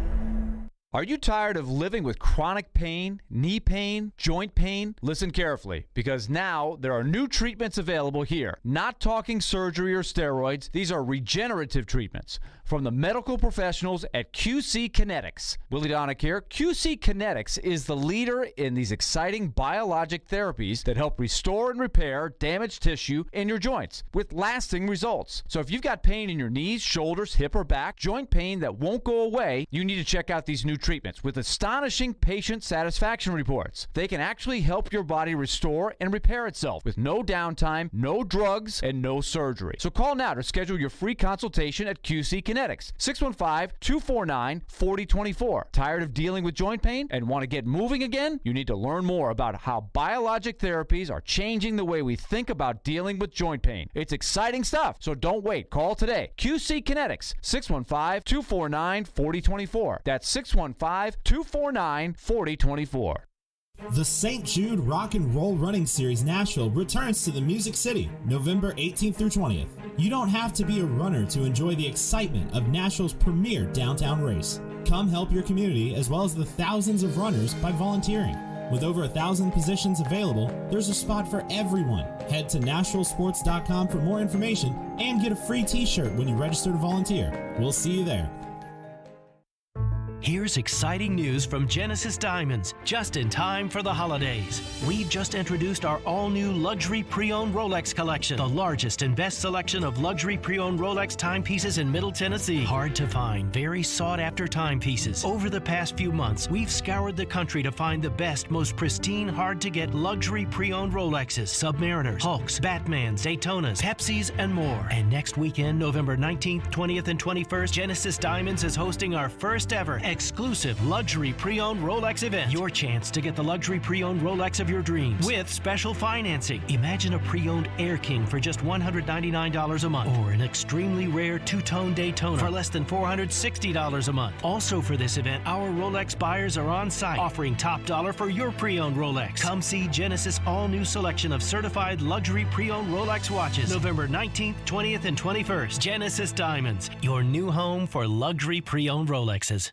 Are you tired of living with chronic pain, knee pain, joint pain? Listen carefully, because now there are new treatments available here. Not talking surgery or steroids. These are regenerative treatments from the medical professionals at QC Kinetics. Willie Donick here. QC Kinetics is the leader in these exciting biologic therapies that help restore and repair damaged tissue in your joints with lasting results. So if you've got pain in your knees, shoulders, hip, or back, joint pain that won't go away, you need to check out these new treatments with astonishing patient satisfaction reports. They can actually help your body restore and repair itself with no downtime, no drugs, and no surgery. So call now to schedule your free consultation at QC Kinetics. 615-249-4024. Tired of dealing with joint pain and want to get moving again? You need to learn more about how biologic therapies are changing the way we think about dealing with joint pain. It's exciting stuff, so don't wait. Call today. QC Kinetics, 615-249-4024. That's 615-249-4024. The St. Jude Rock and Roll Running Series Nashville returns to the Music City, November 18th through 20th. You don't have to be a runner to enjoy the excitement of Nashville's premier downtown race. Come help your community as well as the thousands of runners by volunteering. With over 1,000 positions available, there's a spot for everyone. Head to NashvilleSports.com for more information and get a free t-shirt when you register to volunteer. We'll see you there. Here's exciting news from Genesis Diamonds, just in time for the holidays. We've just introduced our all-new luxury pre-owned Rolex collection, the largest and best selection of luxury pre-owned Rolex timepieces in Middle Tennessee. Hard to find, very sought-after timepieces. Over the past few months, we've scoured the country to find the best, most pristine, hard-to-get luxury pre-owned Rolexes, Submariners, Hulks, Batmans, Daytonas, Pepsis, and more. And next weekend, November 19th, 20th, and 21st, Genesis Diamonds is hosting our first ever exclusive luxury pre-owned Rolex event. Your chance to get the luxury pre-owned Rolex of your dreams with special financing. Imagine a pre-owned Air King for just $199 a month, or an extremely rare two-tone Daytona for less than $460 a month. Also for this event, our Rolex buyers are on site offering top dollar for your pre-owned Rolex. Come see Genesis all-new selection of certified luxury pre-owned Rolex watches November 19th, 20th, and 21st. Genesis Diamonds, your new home for luxury pre-owned Rolexes.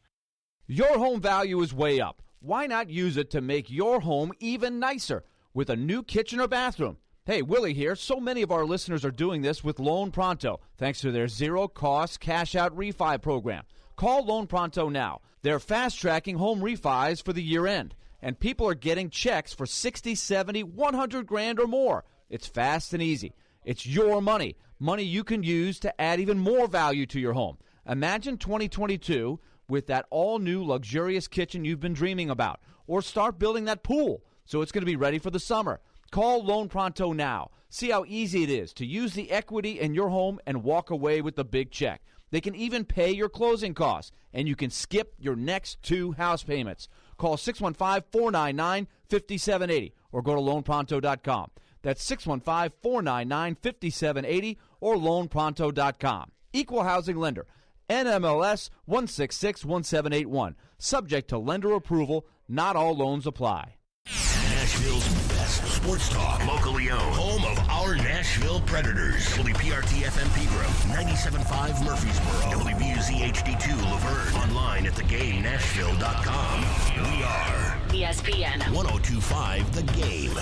Your home value is way up. Why not use it to make your home even nicer with a new kitchen or bathroom? Hey, Willie here. So many of our listeners are doing this with Loan Pronto, thanks to their zero-cost cash-out refi program. Call Loan Pronto now. They're fast-tracking home refis for the year-end, and people are getting checks for 60, 70, 100 grand or more. It's fast and easy. It's your money, money you can use to add even more value to your home. Imagine 2022 with that all-new luxurious kitchen you've been dreaming about, or start building that pool so it's going to be ready for the summer. Call Loan Pronto now. See how easy it is to use the equity in your home and walk away with the big check. They can even pay your closing costs, and you can skip your next 2 house payments. Call 615-499-5780 or go to loanpronto.com. That's 615-499-5780 or loanpronto.com. Equal housing lender. NMLS 1661781. Subject to lender approval. Not all loans apply. Nashville's best sports talk. Locally owned. Home of our Nashville Predators. WPRT-FM Pegram. 97.5 Murfreesboro. WBUZ HD2 Laverne. Online at thegamenashville.com. We are ESPN 102.5 The Game.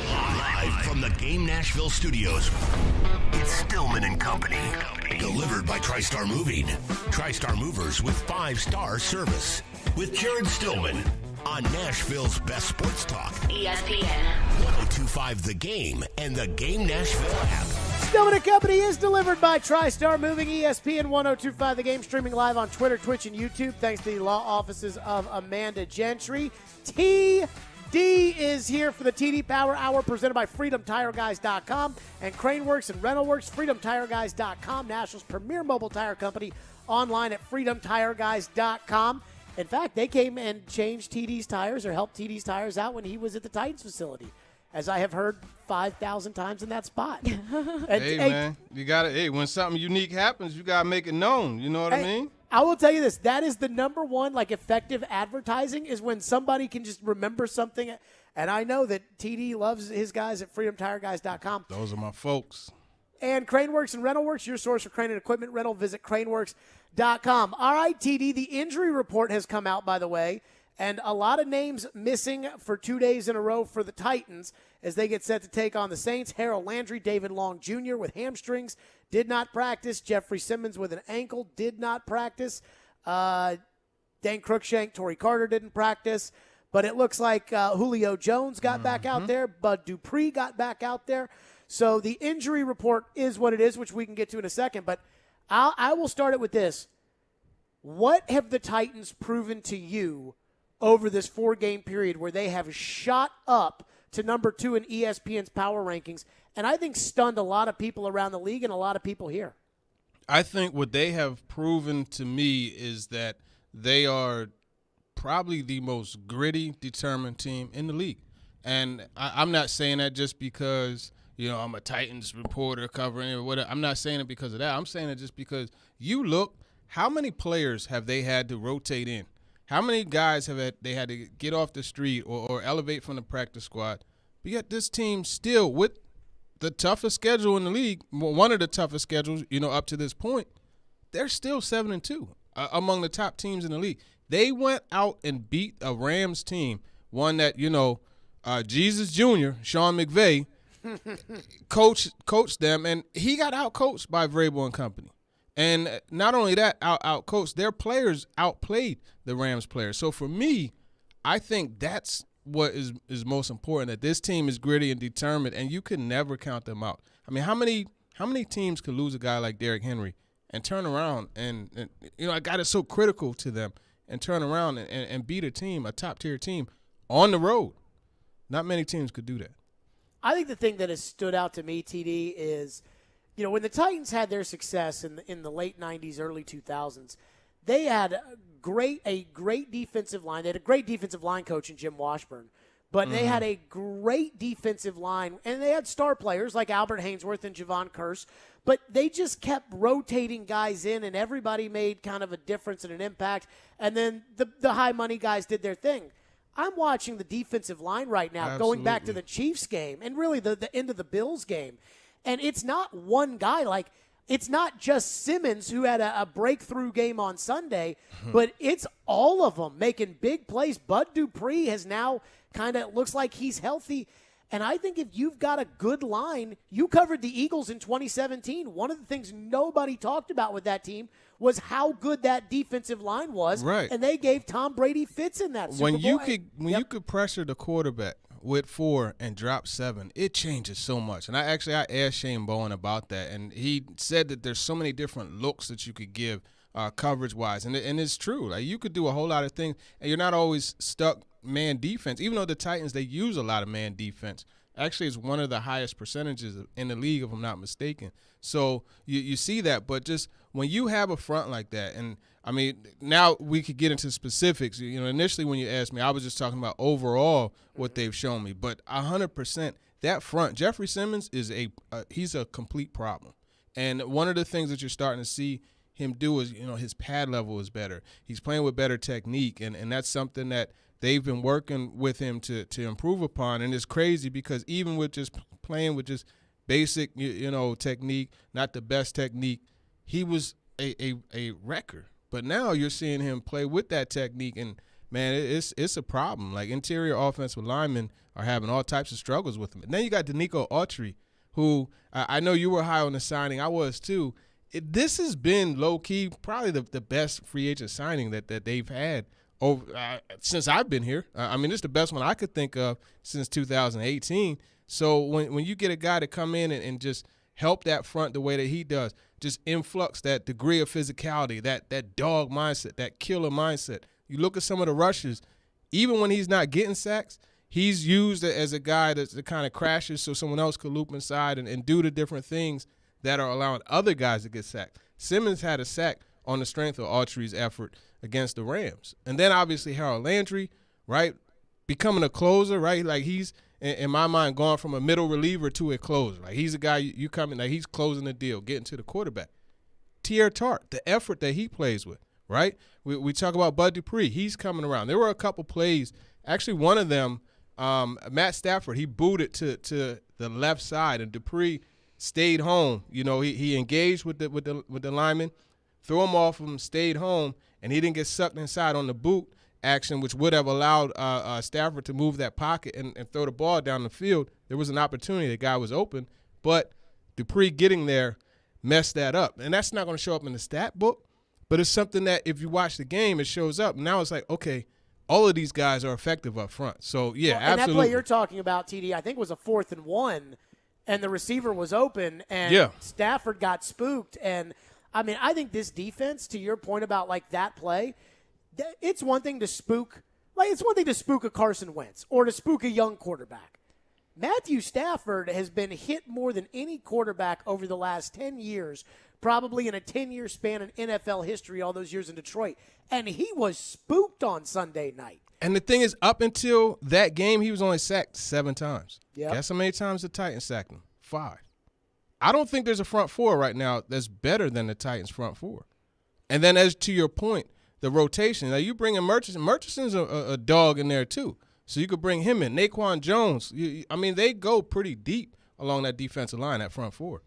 Live from the Game Nashville studios, it's Stillman and Company. Delivered by TriStar Moving. TriStar Movers with 5-star service. With Jared Stillman on Nashville's best sports talk. ESPN 102.5 The Game and the Game Nashville app. Stillman and Company is delivered by TriStar Moving. ESPN 102.5 The Game, streaming live on Twitter, Twitch, and YouTube. Thanks to the law offices of Amanda Gentry. TD is here for the TD Power Hour, presented by FreedomTireGuys.com and Craneworks and RentalWorks. FreedomTireGuys.com, Nashville's premier mobile tire company, online at FreedomTireGuys.com. In fact, they came and changed TD's tires or helped TD's tires out when he was at the Titans facility, as I have heard 5,000 times in that spot. Man, you got to, when something unique happens, you got to make it known. You know what I mean? I will tell you this. That is the number one, effective advertising is when somebody can just remember something. And I know that TD loves his guys at FreedomTireGuys.com. Those are my folks. And Craneworks and RentalWorks, your source for crane and equipment rental. Visit Craneworks.com. All right, TD, the injury report has come out, by the way, and a lot of names missing for 2 days in a row for the Titans as they get set to take on the Saints. Harold Landry, David Long Jr. with hamstrings, did not practice. Jeffrey Simmons with an ankle, did not practice. Dan Cruikshank, Torrey Carter didn't practice. But it looks like Julio Jones got back out there. Bud Dupree got back out there. So the injury report is what it is, which we can get to in a second. But I will start it with this. What have the Titans proven to you over this 4-game period where they have shot up to number 2 in ESPN's power rankings, and I think stunned a lot of people around the league and a lot of people here? I think what they have proven to me is that they are probably the most gritty, determined team in the league. And I'm not saying that just because, I'm a Titans reporter covering it or whatever. I'm not saying it because of that. I'm saying it just because you look, how many players have they had to rotate in? How many guys they had to get off the street or elevate from the practice squad? But yet this team still, with the toughest schedule in the league, one of the toughest schedules, up to this point, they're still 7-2 among the top teams in the league. They went out and beat a Rams team, one that, Jesus Jr., Sean McVay, coached them, and he got out-coached by Vrabel and company. And not only that, out-coached, their players outplayed the Rams players. So for me, I think that's what is most important, that this team is gritty and determined, and you can never count them out. I mean, how many teams could lose a guy like Derrick Henry and turn around and a guy that's so critical to them and turn around and beat a team, a top-tier team, on the road? Not many teams could do that. I think the thing that has stood out to me, TD, is when the Titans had their success in the late 90s, early 2000s, they had a great defensive line. They had a great defensive line coach in Jim Washburn, but they had a great defensive line, and they had star players like Albert Hainsworth and Javon Curse, but they just kept rotating guys in, and everybody made kind of a difference and an impact, and then the high-money guys did their thing. I'm watching the defensive line right now, going back to the Chiefs game and really the end of the Bills game. And it's not one guy. it's not just Simmons who had a breakthrough game on Sunday, but it's all of them making big plays. Bud Dupree has now kind of looks like he's healthy. And I think if you've got a good line, you covered the Eagles in 2017. One of the things nobody talked about with that team was how good that defensive line was. Right. And they gave Tom Brady fits in that Super Bowl. You could pressure the quarterback with 4 and drop 7, it changes so much. And I asked Shane Bowen about that, and he said that there's so many different looks that you could give coverage-wise. And it's true. Like, you could do a whole lot of things, and you're not always stuck man defense. Even though the Titans, they use a lot of man defense. Actually, it's one of the highest percentages in the league, if I'm not mistaken. So you see that. But just when you have a front like that, and, I mean, now we could get into specifics. You know, initially when you asked me, I was just talking about overall what they've shown me. But 100%, that front, Jeffrey Simmons is he's a complete problem. And one of the things that you're starting to see him do is, you know, his pad level is better. He's playing with better technique, and that's something that they've been working with him to improve upon. And it's crazy because even with just playing with just basic, you know, technique, not the best technique, he was a wrecker. But now you're seeing him play with that technique, and, man, it's a problem. Like, interior offensive linemen are having all types of struggles with him. And then you got Danico Autry, who I know you were high on the signing. I was too. This has been low-key probably the best free agent signing that they've had since I've been here. I mean, it's the best one I could think of since 2018. So when you get a guy to come in and just help that front the way that he does, just influx that degree of physicality, that dog mindset, that killer mindset. You look at some of the rushers, even when he's not getting sacks, he's used as a guy that kind of crashes so someone else could loop inside and do the different things that are allowing other guys to get sacked. Simmons had a sack on the strength of Autry's effort against the Rams. And then obviously Harold Landry, right, becoming a closer, right? Like, he's, in my mind, gone from a middle reliever to a closer. Like, he's a guy you come in, like, he's closing the deal, getting to the quarterback. Tier Tart, the effort that he plays with, right? We talk about Bud Dupree. He's coming around. There were a couple plays. Actually, one of them, Matt Stafford, he booted to the left side, and Dupree stayed home. You know, he engaged with the lineman, threw him off him, stayed home, and he didn't get sucked inside on the boot action, which would have allowed Stafford to move that pocket and throw the ball down the field. There was an opportunity. The guy was open, but Dupree getting there messed that up. And that's not going to show up in the stat book, but it's something that if you watch the game, it shows up. Now it's like, okay, all of these guys are effective up front. So, yeah, absolutely. And that play you're talking about, TD, I think was a 4th and 1, and the receiver was open, and Stafford got spooked. And, I mean, I think this defense, to your point about, like, that play, it's one thing to spook. Like, it's one thing to spook a Carson Wentz or to spook a young quarterback. Matthew Stafford has been hit more than any quarterback over the last 10 years, probably in a 10-year span in NFL history, all those years in Detroit. And he was spooked on Sunday night. And the thing is, up until that game, he was only sacked 7 times. Yep. Guess how many times the Titans sacked him? 5. I don't think there's a front 4 right now that's better than the Titans' front 4. And then, as to your point, the rotation. Now, you bring in Murchison. Murchison's a dog in there, too. So you could bring him in. Naquan Jones. I mean, they go pretty deep along that defensive line, that front 4.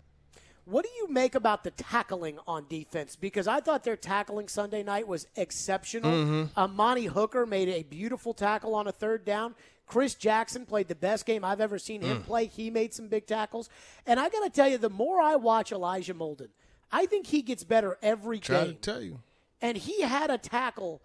What do you make about the tackling on defense? Because I thought their tackling Sunday night was exceptional. Mm-hmm. Monty Hooker made a beautiful tackle on a 3rd down. Chris Jackson played the best game I've ever seen him play. He made some big tackles. And I got to tell you, the more I watch Elijah Molden, I think he gets better every game. Trying to tell you. And he had a tackle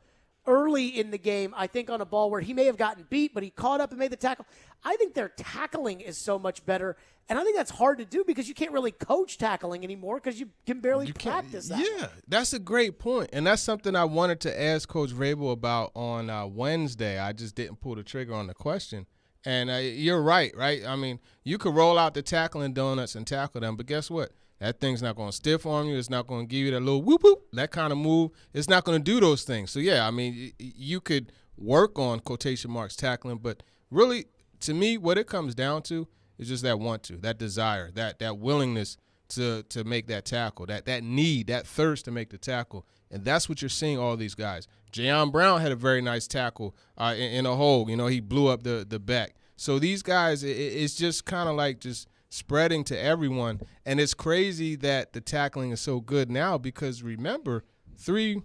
early in the game, I think, on a ball where he may have gotten beat, but he caught up and made the tackle. I think their tackling is so much better, and I think that's hard to do because you can't really coach tackling anymore because you can barely practice that. Yeah, that's a great point, and that's something I wanted to ask Coach Vrabel about on Wednesday. I just didn't pull the trigger on the question. And you're right? I mean, you could roll out the tackling donuts and tackle them, but guess what? That thing's not going to stiff arm you. It's not going to give you that little whoop-whoop, that kind of move. It's not going to do those things. So, yeah, I mean, you could work on quotation marks tackling, but really, to me, what it comes down to is just that want-to, that desire, that willingness to make that tackle, that need, that thirst to make the tackle. And that's what you're seeing all these guys. Jayon Brown had a very nice tackle in a hole. You know, he blew up the back. So these guys, it's just kind of like just spreading to everyone. And it's crazy that the tackling is so good now because remember 3-4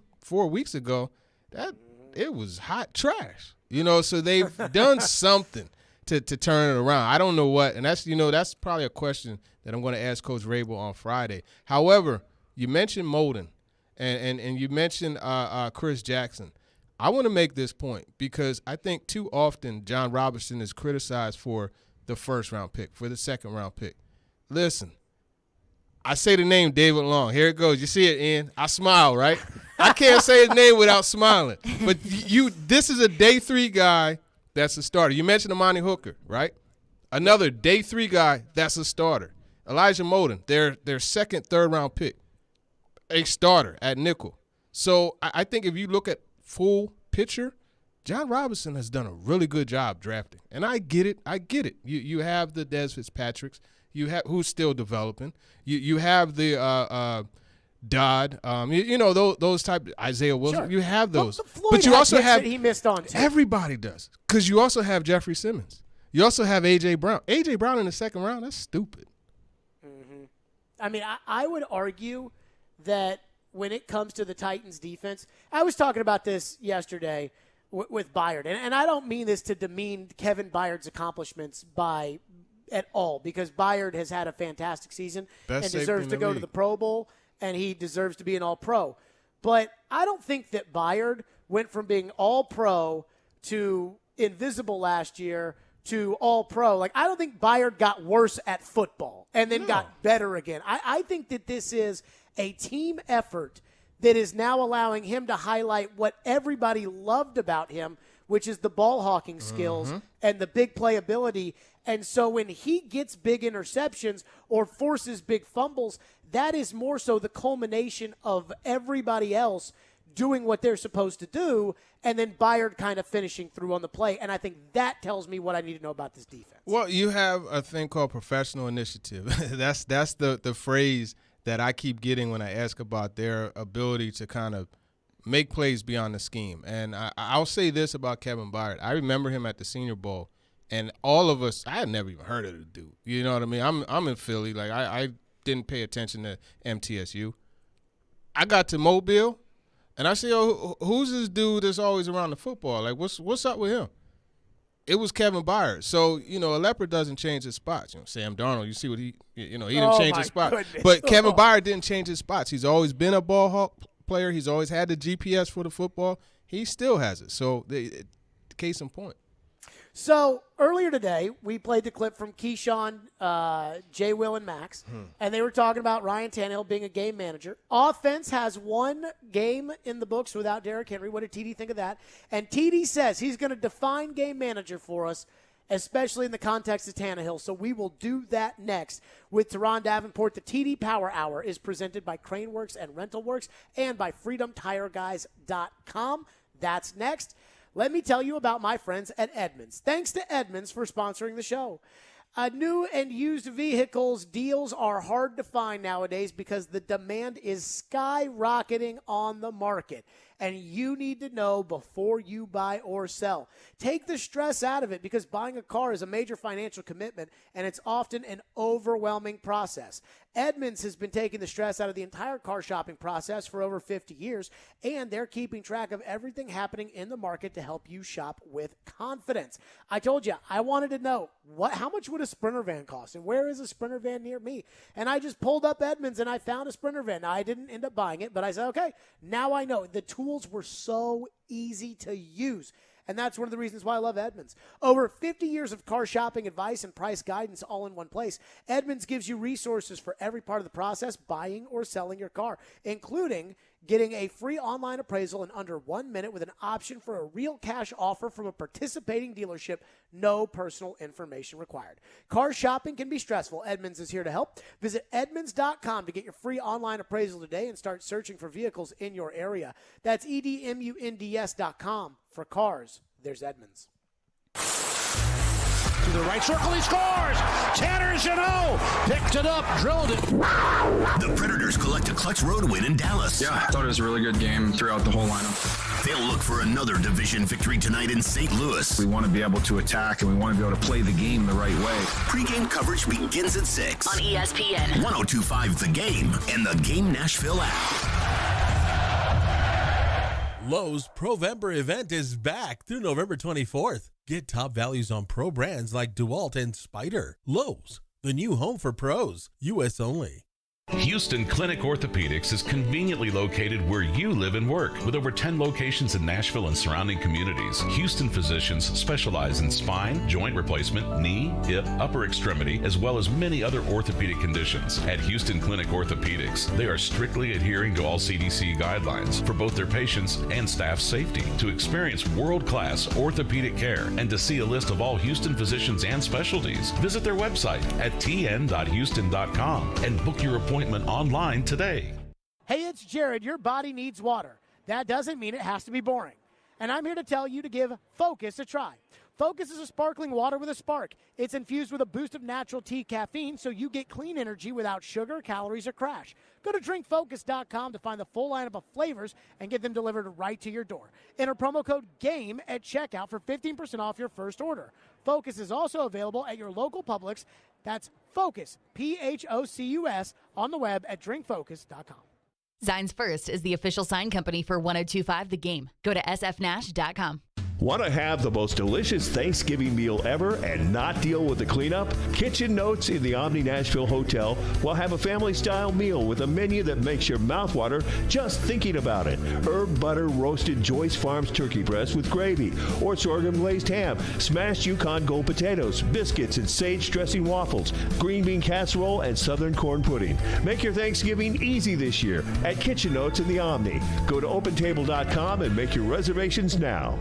weeks ago that it was hot trash. So they've done something to turn it around. I don't know what, and that's probably a question that I'm going to ask Coach Rabel on Friday. However, you mentioned Molden and you mentioned Chris Jackson. I want to make this point because I think too often John Robinson is criticized for the first-round pick, for the second-round pick. Listen, I say the name David Long. Here it goes. You see it, Ian? I smile, right? I can't say his name without smiling. But this is a day 3 guy that's a starter. You mentioned Amani Hooker, right? Another day 3 guy that's a starter. Elijah Molden, their second, third-round pick, a starter at nickel. So I think if you look at full picture, John Robinson has done a really good job drafting. And I get it. You have the Des Fitzpatricks. You have who's still developing. You have the Dodd. Those type Isaiah Wilson. Sure. You have those. But you also have he missed on too. Everybody does because you also have Jeffrey Simmons. You also have A.J. Brown. A.J. Brown in the second round. That's stupid. Mm-hmm. I mean, I would argue that when it comes to the Titans defense, I was talking about this yesterday with Byard, and I don't mean this to demean Kevin Byard's accomplishments at all, because Byard has had a fantastic season and deserves to go to the Pro Bowl, and he deserves to be an All-Pro. But I don't think that Byard went from being All-Pro to invisible last year to All-Pro. Like, I don't think Byard got worse at football and then got better again. I think that this is a team effort that is now allowing him to highlight what everybody loved about him, which is the ball hawking skills and the big playability. And so when he gets big interceptions or forces big fumbles, that is more so the culmination of everybody else doing what they're supposed to do, and then Byard kind of finishing through on the play. And I think that tells me what I need to know about this defense. Well, you have a thing called professional initiative. That's the phrase that I keep getting when I ask about their ability to kind of make plays beyond the scheme. And I'll say this about Kevin Byard. I remember him at the Senior Bowl, and all of us, I had never even heard of the dude. You know what I mean? I'm in Philly. Like, I didn't pay attention to MTSU. I got to Mobile, and I said, who's this dude that's always around the football? Like, what's up with him? It was Kevin Byard. So, a leopard doesn't change his spots. Sam Darnold, you see what he didn't change his spots. But Kevin Byard didn't change his spots. He's always been a ball hawk player. He's always had the GPS for the football. He still has it. So, case in point. So, earlier today, we played the clip from Keyshawn, Jay, Will, and Max, and they were talking about Ryan Tannehill being a game manager. Offense has one game in the books without Derrick Henry. What did TD think of that? And TD says he's going to define game manager for us, especially in the context of Tannehill. So we will do that next with Teron Davenport. The TD Power Hour is presented by Craneworks and RentalWorks and by FreedomTireGuys.com. That's next. Let me tell you about my friends at Edmunds. Thanks to Edmunds for sponsoring the show. New and used vehicles deals are hard to find nowadays because the demand is skyrocketing on the market, and you need to know before you buy or sell. Take the stress out of it, because buying a car is a major financial commitment, and it's often an overwhelming process. Edmunds has been taking the stress out of the entire car shopping process for over 50 years, and they're keeping track of everything happening in the market to help you shop with confidence. I told you, I wanted to know how much would a Sprinter van cost, and where is a Sprinter van near me? And I just pulled up Edmunds, and I found a Sprinter van. Now, I didn't end up buying it, but I said, okay, now I know. The tools were so easy to use. And that's one of the reasons why I love Edmunds. Over 50 years of car shopping advice and price guidance all in one place. Edmunds gives you resources for every part of the process, buying or selling your car, including getting a free online appraisal in under 1 minute with an option for a real cash offer from a participating dealership. No personal information required. Car shopping can be stressful. Edmunds is here to help. Visit Edmunds.com to get your free online appraisal today and start searching for vehicles in your area. That's EDMUNDS.com. For cars, there's Edmunds. To the right circle, he scores! Tanner Jeannot picked it up, drilled it. The Predators collect a clutch road win in Dallas. Yeah, I thought it was a really good game throughout the whole lineup. They'll look for another division victory tonight in St. Louis. We want to be able to attack, and we want to be able to play the game the right way. Pre-game coverage begins at 6 on ESPN, 102.5 The Game, and the Game Nashville app. Lowe's Provember event is back through November 24th. Get top values on pro brands like DeWalt and Spyder. Lowe's, the new home for pros, U.S. only. Houston Clinic Orthopedics is conveniently located where you live and work. With over 10 locations in Nashville and surrounding communities, Houston physicians specialize in spine, joint replacement, knee, hip, upper extremity, as well as many other orthopedic conditions. At Houston Clinic Orthopedics, they are strictly adhering to all CDC guidelines for both their patients and staff safety. To experience world-class orthopedic care and to see a list of all Houston physicians and specialties, visit their website at tn.houston.com and book your appointment online today. Hey, it's Jared. Your body needs water. That doesn't mean it has to be boring. And I'm here to tell you to give Focus a try. Focus is a sparkling water with a spark. It's infused with a boost of natural tea caffeine so you get clean energy without sugar, calories, or crash. Go to drinkfocus.com to find the full lineup of flavors and get them delivered right to your door. Enter promo code GAME at checkout for 15% off your first order. Focus is also available at your local Publix. That's Focus, P-H-O-C-U-S, on the web at drinkfocus.com. Zines First is the official sign company for 102.5 The Game. Go to sfnash.com. Want to have the most delicious Thanksgiving meal ever and not deal with the cleanup? Kitchen Notes in the Omni Nashville Hotel will have a family-style meal with a menu that makes your mouth water just thinking about it. Herb butter roasted Joyce Farms turkey breast with gravy, or sorghum glazed ham, smashed Yukon Gold potatoes, biscuits and sage dressing waffles, green bean casserole, and southern corn pudding. Make your Thanksgiving easy this year at Kitchen Notes in the Omni. Go to OpenTable.com and make your reservations now.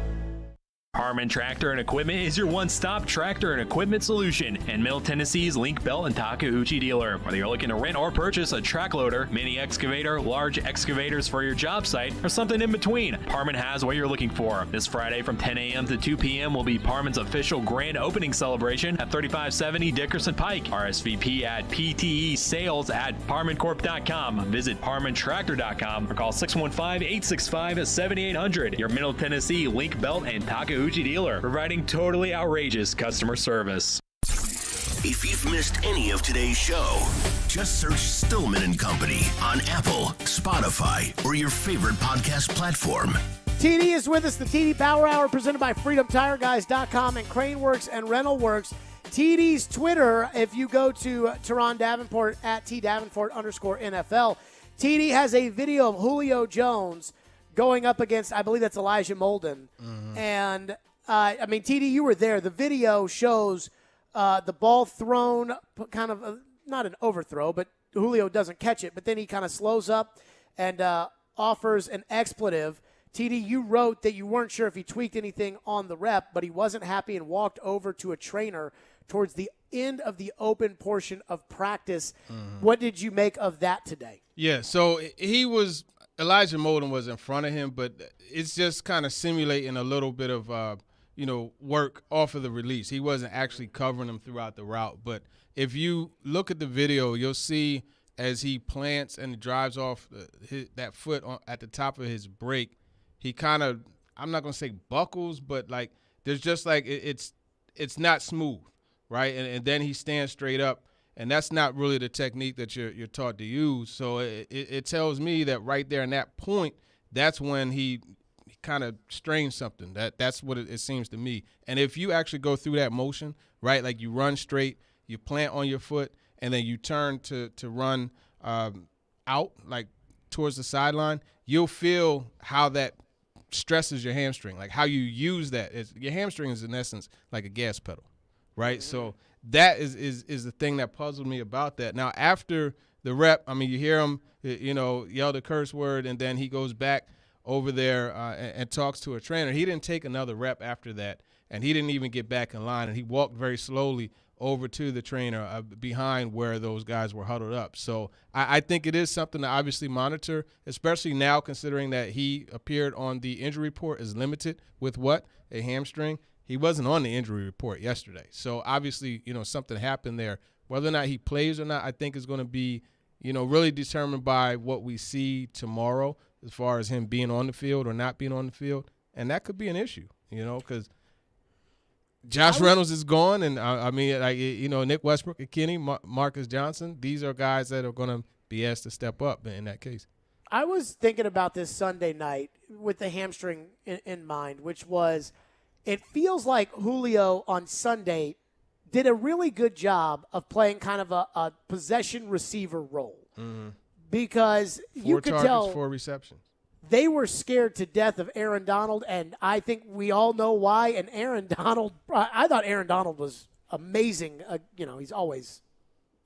Harmon Tractor and Equipment is your one-stop tractor and equipment solution and Middle Tennessee's Link Belt and Takeuchi dealer. Whether you're looking to rent or purchase a track loader, mini excavator, large excavators for your job site, or something in between, Harmon has what you're looking for. This Friday from 10 a.m. to 2 p.m. will be Harmon's official grand opening celebration at 3570 Dickerson Pike. RSVP at ptesales@harmoncorp.com. Visit harmontractor.com or call 615-865-7800. Your Middle Tennessee Link Belt and Takeuchi dealer, providing totally outrageous customer service. If you've missed any of today's show, just search Stillman and Company on Apple, Spotify, or your favorite podcast platform. TD is with us, the TD Power Hour presented by FreedomTireGuys.com and Craneworks and Rentalworks. TD's Twitter, if you go to Teron Davenport at @TDavenport_NFL, TD has a video of Julio Jones going up against, I believe that's Elijah Molden. Mm-hmm. And, I mean, TD, you were there. The video shows the ball thrown, kind of, not an overthrow, but Julio doesn't catch it. But then he kind of slows up and offers an expletive. TD, you wrote that you weren't sure if he tweaked anything on the rep, but he wasn't happy and walked over to a trainer towards the end of the open portion of practice. Mm-hmm. What did you make of that today? Yeah, so Elijah Molden was in front of him, but it's just kind of simulating a little bit of, work off of the release. He wasn't actually covering him throughout the route. But if you look at the video, you'll see as he plants and drives off that foot at the top of his break, he kind of, I'm not going to say buckles, but like there's just like it's not smooth, right? And then he stands straight up. And that's not really the technique that you're taught to use. So it tells me that right there in that point, that's when he kind of strains something. That's what it seems to me. And if you actually go through that motion, right, like you run straight, you plant on your foot, and then you turn to run out, like towards the sideline, you'll feel how that stresses your hamstring, like how you use that. Your hamstring is, in essence, like a gas pedal, right? Mm-hmm. So that is the thing that puzzled me about that. Now, after the rep, I mean, you hear him, yell the curse word, and then he goes back over there and talks to a trainer. He didn't take another rep after that, and he didn't even get back in line, and he walked very slowly over to the trainer behind where those guys were huddled up. So I think it is something to obviously monitor, especially now considering that he appeared on the injury report as limited with a hamstring. He wasn't on the injury report yesterday. So obviously, something happened there. Whether or not he plays or not, I think is going to be, really determined by what we see tomorrow. as far as him being on the field or not being on the field, and that could be an issue, because Josh Reynolds is gone, and Nick Westbrook and Kenny, Marcus Johnson, these are guys that are going to be asked to step up in that case. I was thinking about this Sunday night with the hamstring in mind, which was it feels like Julio on Sunday did a really good job of playing kind of a possession receiver role. Mm-hmm. Because you could tell 4 receptions. They were scared to death of Aaron Donald, and I think we all know why. And Aaron Donald, I thought Aaron Donald was amazing. He's always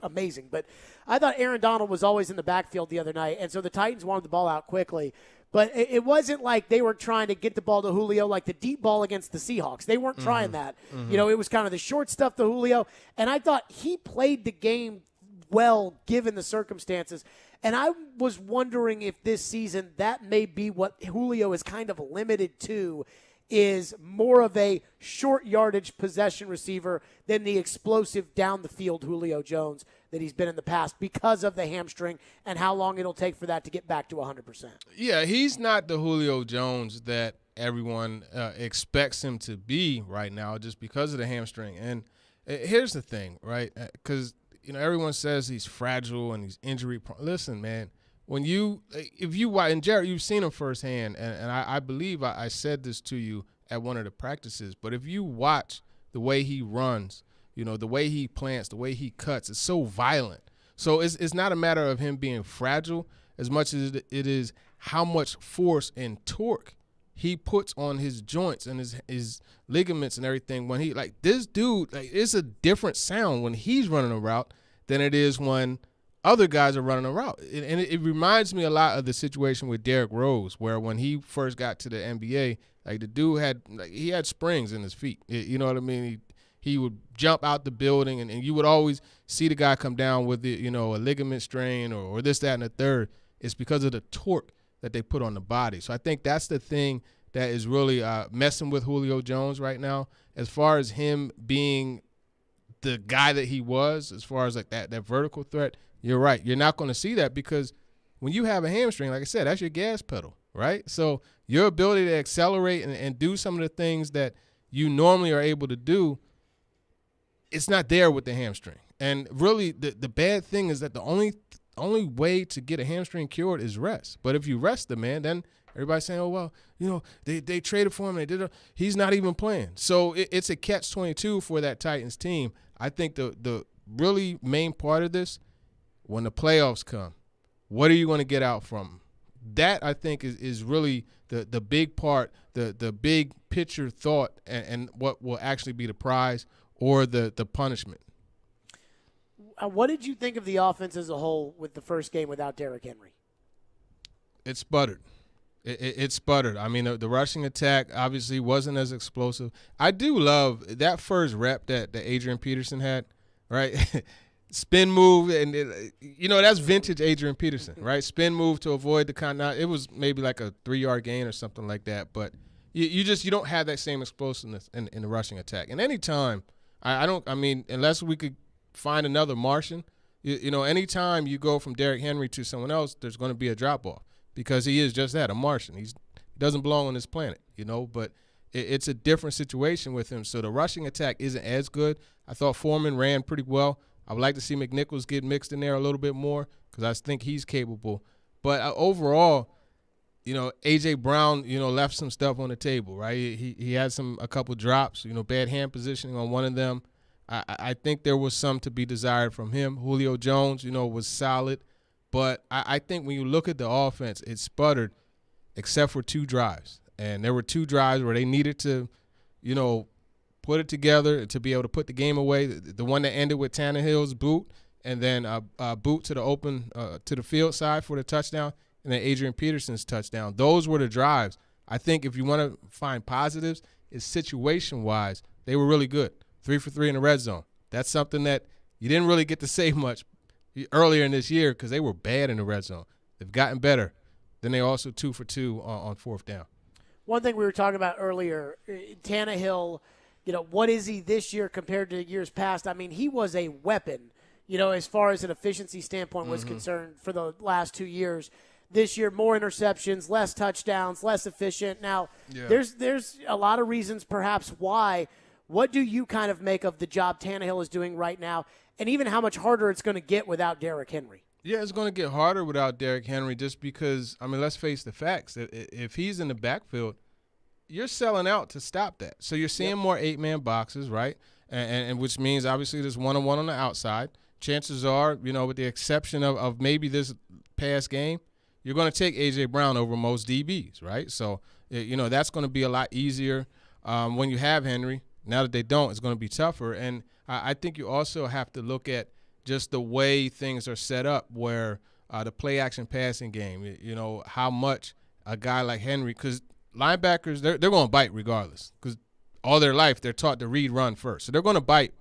amazing. But I thought Aaron Donald was always in the backfield the other night, and so the Titans wanted the ball out quickly. But it wasn't like they were trying to get the ball to Julio like the deep ball against the Seahawks. They weren't trying that. Mm-hmm. It was kind of the short stuff to Julio. And I thought he played the game well given the circumstances. And I was wondering if this season that may be what Julio is kind of limited to, is more of a short yardage possession receiver than the explosive down the field Julio Jones that he's been in the past because of the hamstring and how long it'll take for that to get back to 100%. Yeah, he's not the Julio Jones that everyone expects him to be right now just because of the hamstring. And here's the thing, right? Because everyone says he's fragile and he's injury prone. Listen, man, and Jared, you've seen him firsthand, and I believe I said this to you at one of the practices, but if you watch the way he runs, the way he plants, the way he cuts, it's so violent. So it's not a matter of him being fragile as much as it is how much force and torque he puts on his joints and his ligaments and everything. When this dude, it's a different sound when he's running a route than it is when other guys are running a route. And it reminds me a lot of the situation with Derrick Rose, where when he first got to the NBA, the dude had springs in his feet. You know what I mean? He would jump out the building, and you would always see the guy come down with a ligament strain or this, that, and the third. It's because of the torque that they put on the body. So I think that's the thing that is really messing with Julio Jones right now, as far as him being the guy that he was, as far as that vertical threat. You're right. You're not going to see that because when you have a hamstring, like I said, that's your gas pedal, right? So your ability to accelerate and do some of the things that you normally are able to do, it's not there with the hamstring. And really the bad thing is that the only way to get a hamstring cured is rest. But if you rest the man, then everybody's saying, oh, well, they traded for him. He's not even playing. So it's a catch-22 for that Titans team. I think the really main part of this, when the playoffs come, what are you going to get out from him? That, I think, is really the big part, the big picture thought, and what will actually be the prize or the punishment. What did you think of the offense as a whole with the first game without Derrick Henry? It sputtered. It sputtered. I mean, the rushing attack obviously wasn't as explosive. I do love that first rep that Adrian Peterson had, right? Spin move, and that's vintage Adrian Peterson, right? Spin move to avoid the contact. It was maybe like a 3-yard gain or something like that, but you don't have that same explosiveness in the rushing attack. And anytime, unless we could find another Martian, anytime you go from Derrick Henry to someone else, there's going to be a drop-off because he is just that, a Martian. He doesn't belong on this planet, but it's a different situation with him. So the rushing attack isn't as good. I thought Foreman ran pretty well. I would like to see McNichols get mixed in there a little bit more because I think he's capable. But overall, A.J. Brown, left some stuff on the table, right? He had a couple drops, bad hand positioning on one of them. I think there was some to be desired from him. Julio Jones, was solid. But I think when you look at the offense, it sputtered except for 2 drives. And there were 2 drives where they needed to, put it together to be able to put the game away. The one that ended with Tannehill's boot, and then a boot to the open to the field side for the touchdown, and then Adrian Peterson's touchdown. Those were the drives. I think if you want to find positives, it's situation-wise, they were really good. 3 for 3 in the red zone. That's something that you didn't really get to say much earlier in this year because they were bad in the red zone. They've gotten better. Then they also 2 for 2 on 4th down. One thing we were talking about earlier, Tannehill, what is he this year compared to years past? I mean, he was a weapon, as far as an efficiency standpoint was concerned for the last 2 years. this year, more interceptions, less touchdowns, less efficient. Now, there's a lot of reasons perhaps why. What do you kind of make of the job Tannehill is doing right now, and even how much harder it's going to get without Derrick Henry? Yeah, it's going to get harder without Derrick Henry just because, I mean, let's face the facts. If he's in the backfield, you're selling out to stop that. So you're seeing more 8-man boxes, right? And which means obviously there's one-on-one on the outside. Chances are, with the exception of maybe this past game, you're going to take A.J. Brown over most DBs, right? So, that's going to be a lot easier when you have Henry. Now that they don't, it's going to be tougher. And I think you also have to look at just the way things are set up where the play-action passing game, how much a guy like Henry – because linebackers, they're going to bite regardless because all their life they're taught to read, run first. So they're going to bite,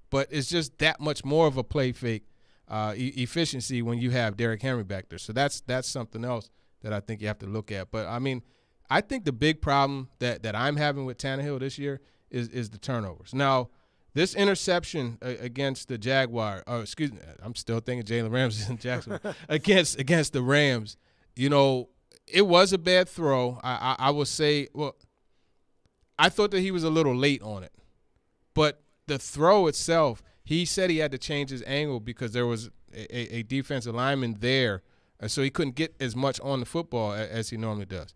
but it's just that much more of a play fake efficiency when you have Derrick Henry back there. So that's something else that I think you have to look at. But, I mean, I think the big problem that I'm having with Tannehill this year is the turnovers. Now, this interception against the Jaguar, I'm still thinking Jalen Ramsey's in Jacksonville, against the Rams, it was a bad throw. I will say, I thought that he was a little late on it. But the throw itself, he said he had to change his angle because there was a defensive lineman there, so he couldn't get as much on the football as he normally does.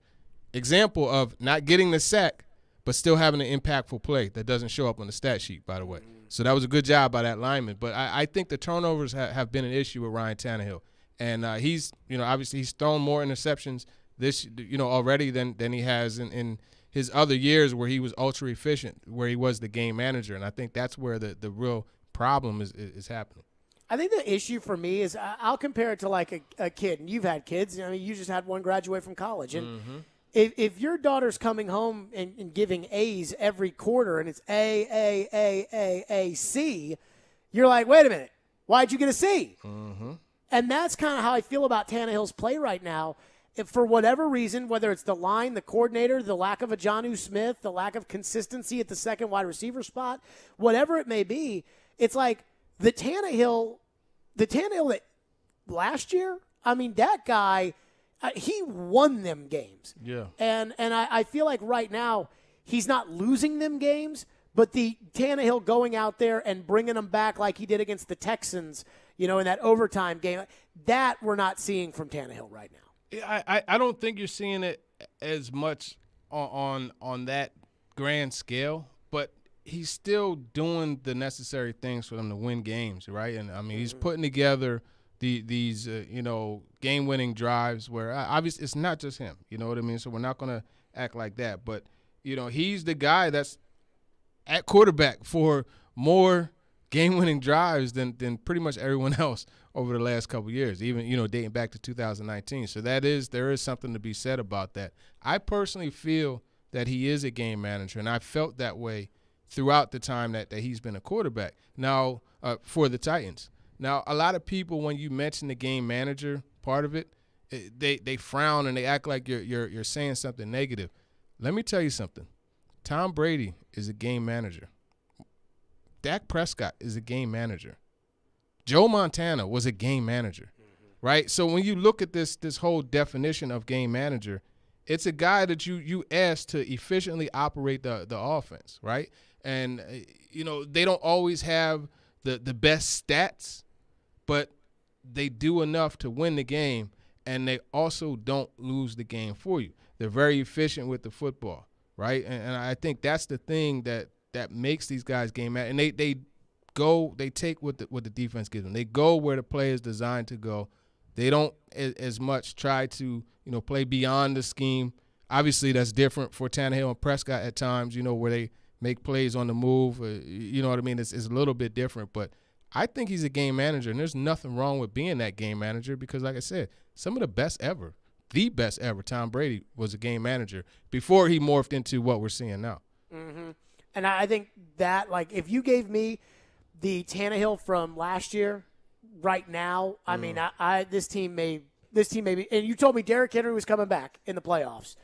Example of not getting the sack, but still having an impactful play that doesn't show up on the stat sheet, by the way. So that was a good job by that lineman. But I think the turnovers have been an issue with Ryan Tannehill. And he's, obviously he's thrown more interceptions this, already than he has in his other years where he was ultra efficient, where he was the game manager. And I think that's where the real problem is happening. I think the issue for me is I'll compare it to like a kid. And you've had kids. I mean, you just had one graduate from college. And if your daughter's coming home and giving A's every quarter and it's A, C, you're like, wait a minute, why'd you get a C? And that's kind of how I feel about Tannehill's play right now. If for whatever reason, whether it's the line, the coordinator, the lack of a Jonnu Smith, the lack of consistency at the second wide receiver spot, whatever it may be, it's like the Tannehill that last year, I mean, that guy – he won them games. Yeah. And I feel like right now he's not losing them games, but the Tannehill going out there and bringing them back like he did against the Texans, in that overtime game, that we're not seeing from Tannehill right now. I don't think you're seeing it as much on that grand scale, but he's still doing the necessary things for them to win games, right? And, I mean, he's putting together these game-winning drives where obviously it's not just him, you know what I mean? So we're not going to act like that. But, he's the guy that's at quarterback for more game-winning drives than pretty much everyone else over the last couple of years, even, dating back to 2019. So there is something to be said about that. I personally feel that he is a game manager, and I felt that way throughout the time that he's been a quarterback. Now, for the Titans. Now, a lot of people, when you mention the game manager part of it, they frown and they act like you're saying something negative. Let me tell you something. Tom Brady is a game manager. Dak Prescott is a game manager. Joe Montana was a game manager, right? So when you look at this whole definition of game manager, it's a guy that you ask to efficiently operate the offense, right? And, they don't always have the best stats, but they do enough to win the game, and they also don't lose the game for you. They're very efficient with the football, right? And I think that's the thing that makes these guys game mad. And they take what the defense gives them. They go where the play is designed to go. They don't as much try to play beyond the scheme. Obviously, that's different for Tannehill and Prescott at times, where they make plays on the move. You know what I mean? It's a little bit different, but I think he's a game manager, and there's nothing wrong with being that game manager because, like I said, some of the best ever, Tom Brady was a game manager before he morphed into what we're seeing now. Mm-hmm. And I think that, like, if you gave me the Tannehill from last year right now, I mean, this team may be – and you told me Derrick Henry was coming back in the playoffs.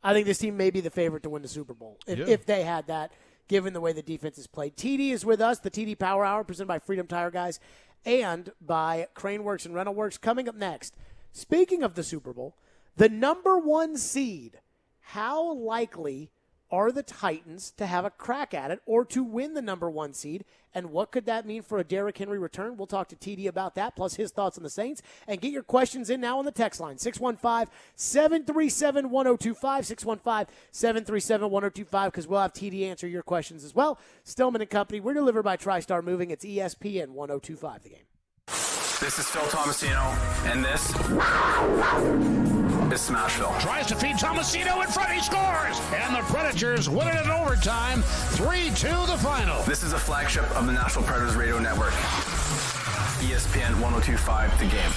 I think this team may be the favorite to win the Super Bowl if they had that, given the way the defense is played. TD is with us, the TD Power Hour, presented by Freedom Tire Guys and by Craneworks and Rentalworks. Coming up next, Speaking of the Super Bowl, the number 1 seed, how likely are the Titans to have a crack at it or to win the number 1 seed? And what could that mean for a Derrick Henry return? We'll talk to TD about that, plus his thoughts on the Saints. And get your questions in now on the text line, 615-737-1025, 615-737-1025, because we'll have TD answer your questions as well. Stillman and Company, we're delivered by TriStar Moving. It's ESPN 1025 The Game. This is Phil Tomasino, and this is Smashville. Tries to feed Tomasino in front, he scores! And the Predators win it in overtime, 3-2 the final. This is a flagship of the Nashville Predators Radio Network. ESPN 1025 The Game.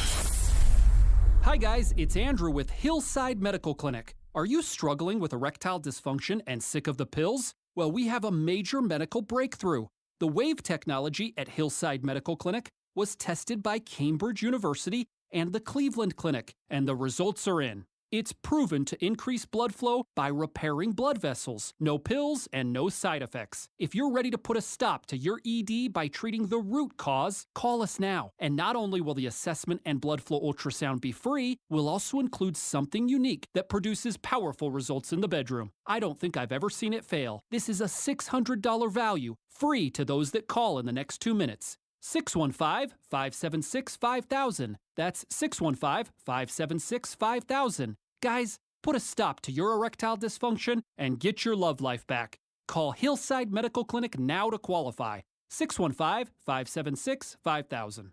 Hi guys, it's Andrew with Hillside Medical Clinic. Are you struggling with erectile dysfunction and sick of the pills? Well, we have a major medical breakthrough. The Wave technology at Hillside Medical Clinic was tested by Cambridge University and the Cleveland Clinic, and the results are in. It's proven to increase blood flow by repairing blood vessels. No pills and no side effects. If you're ready to put a stop to your ED by treating the root cause, call us now. And not only will the assessment and blood flow ultrasound be free, we'll also include something unique that produces powerful results in the bedroom. I don't think I've ever seen it fail. This is a $600 value, free to those that call in the next 2 minutes. 615-576-5000. That's 615-576-5000. Guys, put a stop to your erectile dysfunction and get your love life back. Call Hillside Medical Clinic now to qualify. 615-576-5000.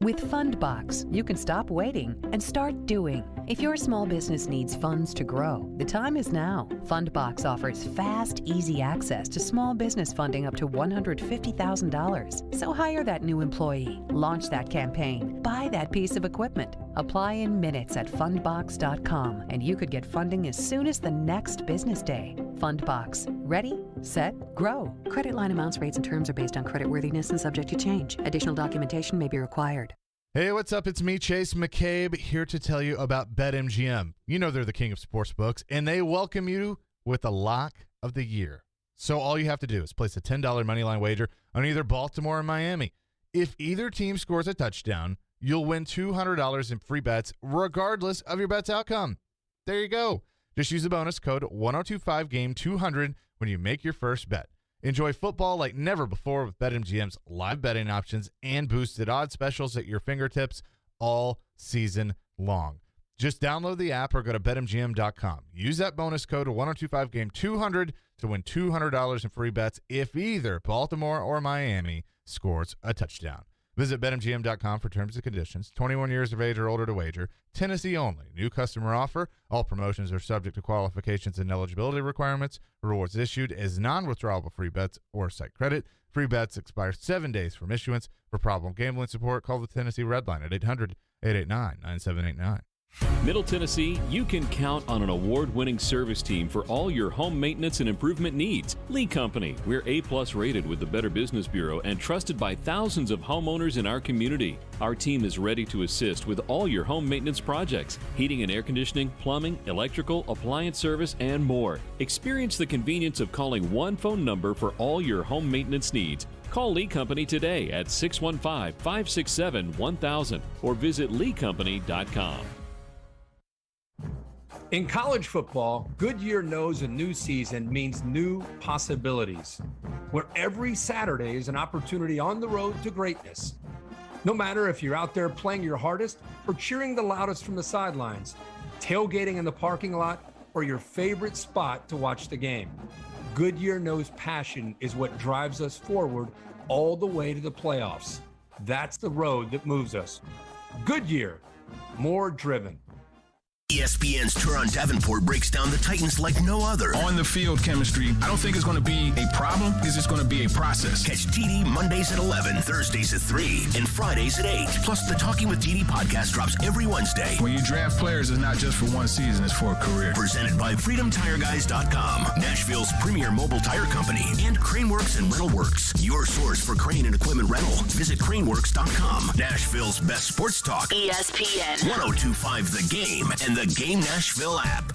With Fundbox, you can stop waiting and start doing. If your small business needs funds to grow, the time is now. Fundbox offers fast, easy access to small business funding up to $150,000. So hire that new employee, launch that campaign, buy that piece of equipment. Apply in minutes at fundbox.com, and you could get funding as soon as the next business day. Fundbox. Ready, set, grow. Credit line amounts, rates, and terms are based on creditworthiness and subject to change. Additional documentation may be required. Hey, what's up? It's me, Chase McCabe, here to tell you about BetMGM. You know they're the king of sportsbooks, and they welcome you with a lock of the year. So all you have to do is place a $10 moneyline wager on either Baltimore or Miami. If either team scores a touchdown, you'll win $200 in free bets, regardless of your bet's outcome. There you go. Just use the bonus code 1025GAME200 when you make your first bet. Enjoy football like never before with BetMGM's live betting options and boosted odds specials at your fingertips all season long. Just download the app or go to BetMGM.com. Use that bonus code 1025GAME200 to win $200 in free bets if either Baltimore or Miami scores a touchdown. Visit BetMGM.com for terms and conditions. 21 years of age or older to wager. Tennessee only. New customer offer. All promotions are subject to qualifications and eligibility requirements. Rewards issued as non-withdrawable free bets or site credit. Free bets expire 7 days from issuance. For problem gambling support, call the Tennessee Red Line at 800-889-9789. Middle Tennessee, you can count on an award-winning service team for all your home maintenance and improvement needs. Lee Company, we're A+ rated with the Better Business Bureau and trusted by thousands of homeowners in our community. Our team is ready to assist with all your home maintenance projects, heating and air conditioning, plumbing, electrical, appliance service, and more. Experience the convenience of calling one phone number for all your home maintenance needs. Call Lee Company today at 615-567-1000 or visit leecompany.com. In college football, Goodyear knows a new season means new possibilities, where every Saturday is an opportunity on the road to greatness. No matter if you're out there playing your hardest or cheering the loudest from the sidelines, tailgating in the parking lot, or your favorite spot to watch the game, Goodyear knows passion is what drives us forward all the way to the playoffs. That's the road that moves us. Goodyear, more driven. ESPN's Turon Davenport breaks down the Titans like no other. On the field chemistry, I don't think it's going to be a problem. It's just going to be a process. Catch TD Mondays at 11, Thursdays at 3, and Fridays at 8. Plus, the Talking with TD podcast drops every Wednesday. When you draft players, it's not just for one season, it's for a career. Presented by FreedomTireGuys.com, Nashville's premier mobile tire company, and Craneworks and Rental Works, your source for crane and equipment rental. Visit Craneworks.com. Nashville's best sports talk. ESPN 1025 The Game and the Game Nashville app.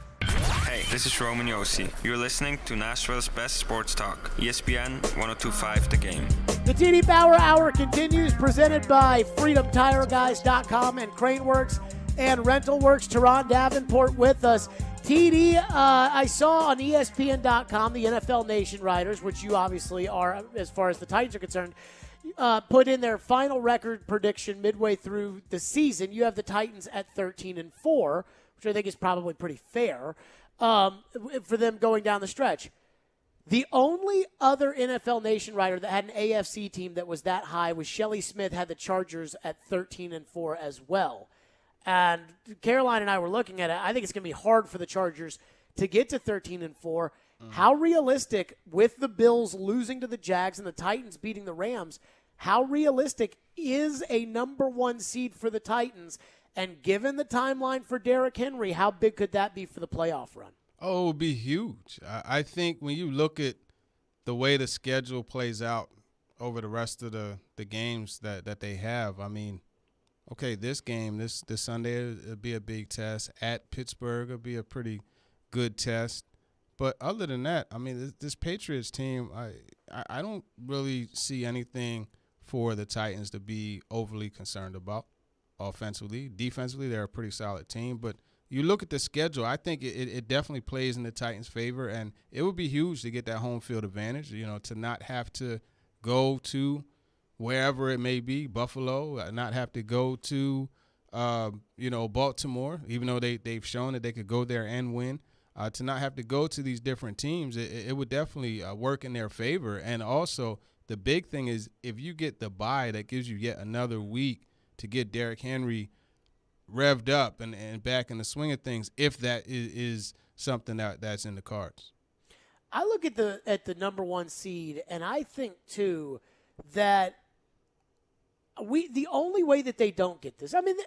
Hey, this is Roman Yossi. You're listening to Nashville's best sports talk, ESPN 1025 The Game. The TD Power Hour continues, presented by FreedomTireGuys.com and Craneworks. and Rental Works. Teron Davenport with us. TD, I saw on ESPN.com, the NFL Nation writers, which you obviously are as far as the Titans are concerned, put in their final record prediction midway through the season. You have the Titans at 13-4, which I think is probably pretty fair for them going down the stretch. The only other NFL Nation writer that had an AFC team that was that high was Shelley Smith, had the Chargers at 13-4 as well. And Caroline and I were looking at it. I think it's going to be hard for the Chargers to get to 13-4. How realistic, with the Bills losing to the Jags and the Titans beating the Rams, how realistic is a number 1 seed for the Titans? And given the timeline for Derrick Henry, how big could that be for the playoff run? Oh, it would be huge. I think when you look at the way the schedule plays out over the rest of the games that they have, I mean, okay, this game, this Sunday, it'll be a big test. At Pittsburgh, it'll be a pretty good test. But other than that, I mean, this Patriots team, I don't really see anything for the Titans to be overly concerned about offensively. Defensively, they're a pretty solid team. But you look at the schedule, I think it definitely plays in the Titans' favor, and it would be huge to get that home field advantage, to not have to go to wherever it may be, Buffalo, not have to go to, Baltimore, even though they've shown that they could go there and win. To not have to go to these different teams, it would definitely work in their favor. And also, the big thing is if you get the bye, that gives you yet another week to get Derrick Henry revved up and back in the swing of things, if that is something that's in the cards. I look at the number 1 seed, and I think, too, that the only way that they don't get this, I mean,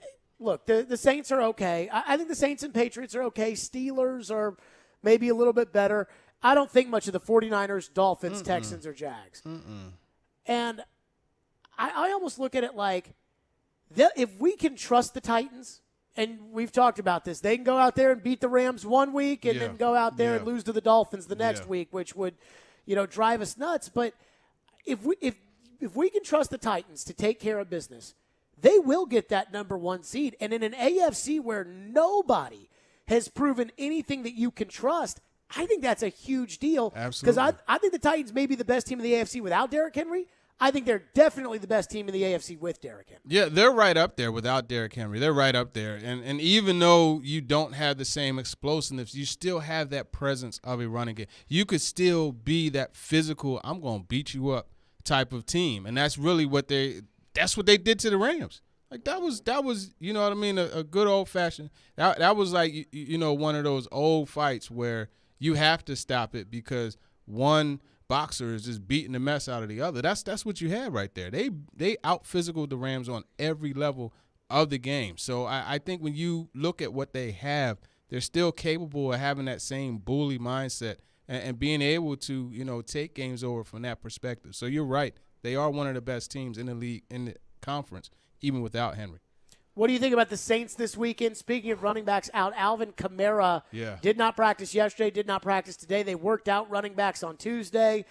look, the Saints are okay. I think the Saints and Patriots are okay. Steelers are maybe a little bit better. I don't think much of the 49ers, Dolphins, Texans, or Jags. And I almost look at it like, if we can trust the Titans, and we've talked about this, they can go out there and beat the Rams one week and then go out there and lose to the Dolphins the next week, which would, drive us nuts. But if we can trust the Titans to take care of business, they will get that number 1 seed. And in an AFC where nobody has proven anything that you can trust, I think that's a huge deal. Absolutely. Because I think the Titans may be the best team in the AFC without Derrick Henry. I think they're definitely the best team in the AFC with Derrick Henry. Yeah, they're right up there without Derrick Henry. They're right up there. And even though you don't have the same explosiveness, you still have that presence of a running game. You could still be that physical, I'm going to beat you up type of team. And that's really what they did to the Rams. Like that was you know what I mean, a good old-fashioned – that was like, one of those old fights where you have to stop it because one – boxer is just beating the mess out of the other. That's what you had right there. They out-physical the Rams on every level of the game. So I think when you look at what they have, they're still capable of having that same bully mindset and being able to, take games over from that perspective. So you're right. They are one of the best teams in the league, in the conference, even without Henry. What do you think about the Saints this weekend? Speaking of running backs out, Alvin Kamara did not practice yesterday, did not practice today. They worked out running backs on Tuesday.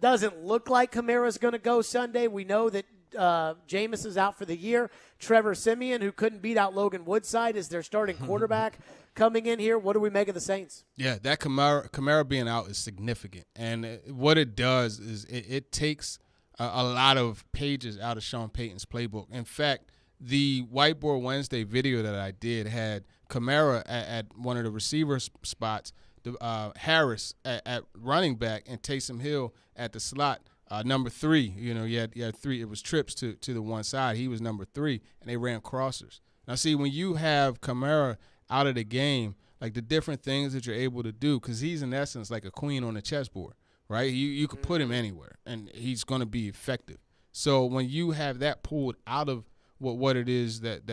Doesn't look like Kamara's going to go Sunday. We know that Jameis is out for the year. Trevor Siemian, who couldn't beat out Logan Woodside, is their starting quarterback coming in here. What do we make of the Saints? Yeah, that Kamara being out is significant. And what it does is it takes a lot of pages out of Sean Payton's playbook. In fact, the Whiteboard Wednesday video that I did had Kamara at one of the receiver spots, Harris at running back, and Taysom Hill at the slot, number 3. You had 3. It was trips to the one side. He was number 3, and they ran crossers. Now, see, when you have Kamara out of the game, like the different things that you're able to do, because he's in essence like a queen on the chessboard, right? You could put him anywhere, and he's going to be effective. So when you have that pulled out of what it is that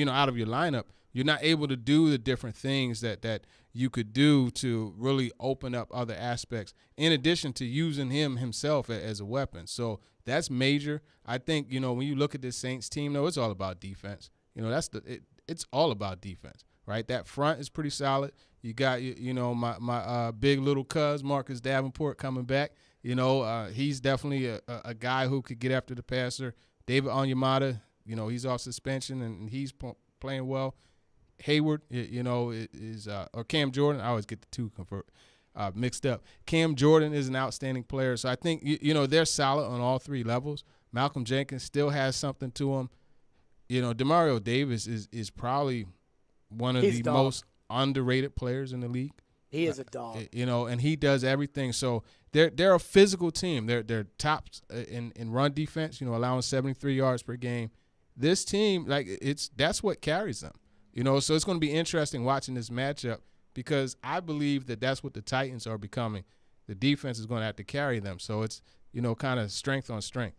out of your lineup, you're not able to do the different things that you could do to really open up other aspects, in addition to using himself as a weapon. So that's major. I think, when you look at this Saints team, though, it's all about defense. It's all about defense, right? That front is pretty solid. You got, my big little cuz, Marcus Davenport, coming back. He's definitely a guy who could get after the passer. David Onyemata, he's off suspension and he's playing well. Hayward, or Cam Jordan. I always get the two mixed up. Cam Jordan is an outstanding player. So I think, they're solid on all three levels. Malcolm Jenkins still has something to him. Demario Davis is probably one of the most underrated players in the league. He is a dog. And he does everything. So they're a physical team. They're tops in run defense, allowing 73 yards per game. This team, that's what carries them. So it's going to be interesting watching this matchup because I believe that's what the Titans are becoming. The defense is going to have to carry them. So it's, kind of strength on strength.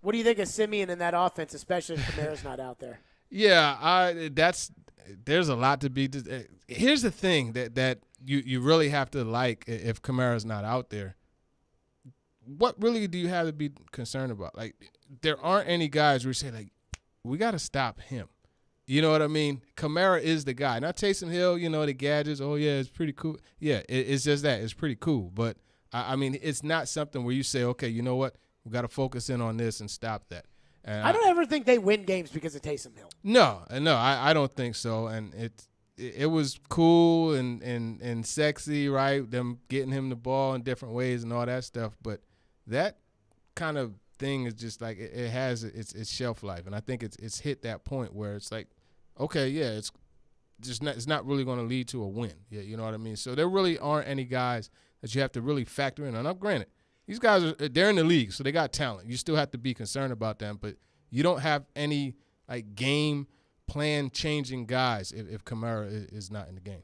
What do you think of Simeon in that offense, especially if Kamara's not out there? Yeah, there's a lot to be. Here's the thing that you really have to like if Kamara's not out there. What really do you have to be concerned about? There aren't any guys where you say, we got to stop him. You know what I mean? Kamara is the guy. Not Taysom Hill, the gadgets. Oh, yeah, it's pretty cool. Yeah, it's just that. It's pretty cool. But, it's not something where you say, okay, you know what? We got to focus in on this and stop that. And I don't ever think they win games because of Taysom Hill. No, I don't think so. And it was cool and sexy, right? Them getting him the ball in different ways and all that stuff. But that kind of thing is just it has its shelf life. And I think it's hit that point where it's okay, yeah, it's not really going to lead to a win. Yeah, you know what I mean? So there really aren't any guys that you have to really factor in. And I'm granted, these guys they're in the league, so they got talent. You still have to be concerned about them, but you don't have any game plan changing guys if Kamara is not in the game.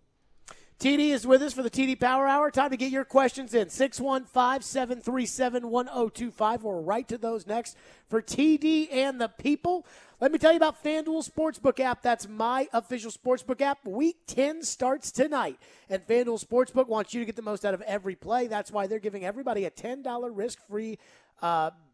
TD is with us for the TD Power Hour. Time to get your questions in. 615-737-1025. We're right to those next for TD and the people. Let me tell you about FanDuel Sportsbook app. That's my official sportsbook app. Week 10 starts tonight. And FanDuel Sportsbook wants you to get the most out of every play. That's why they're giving everybody a $10 risk-free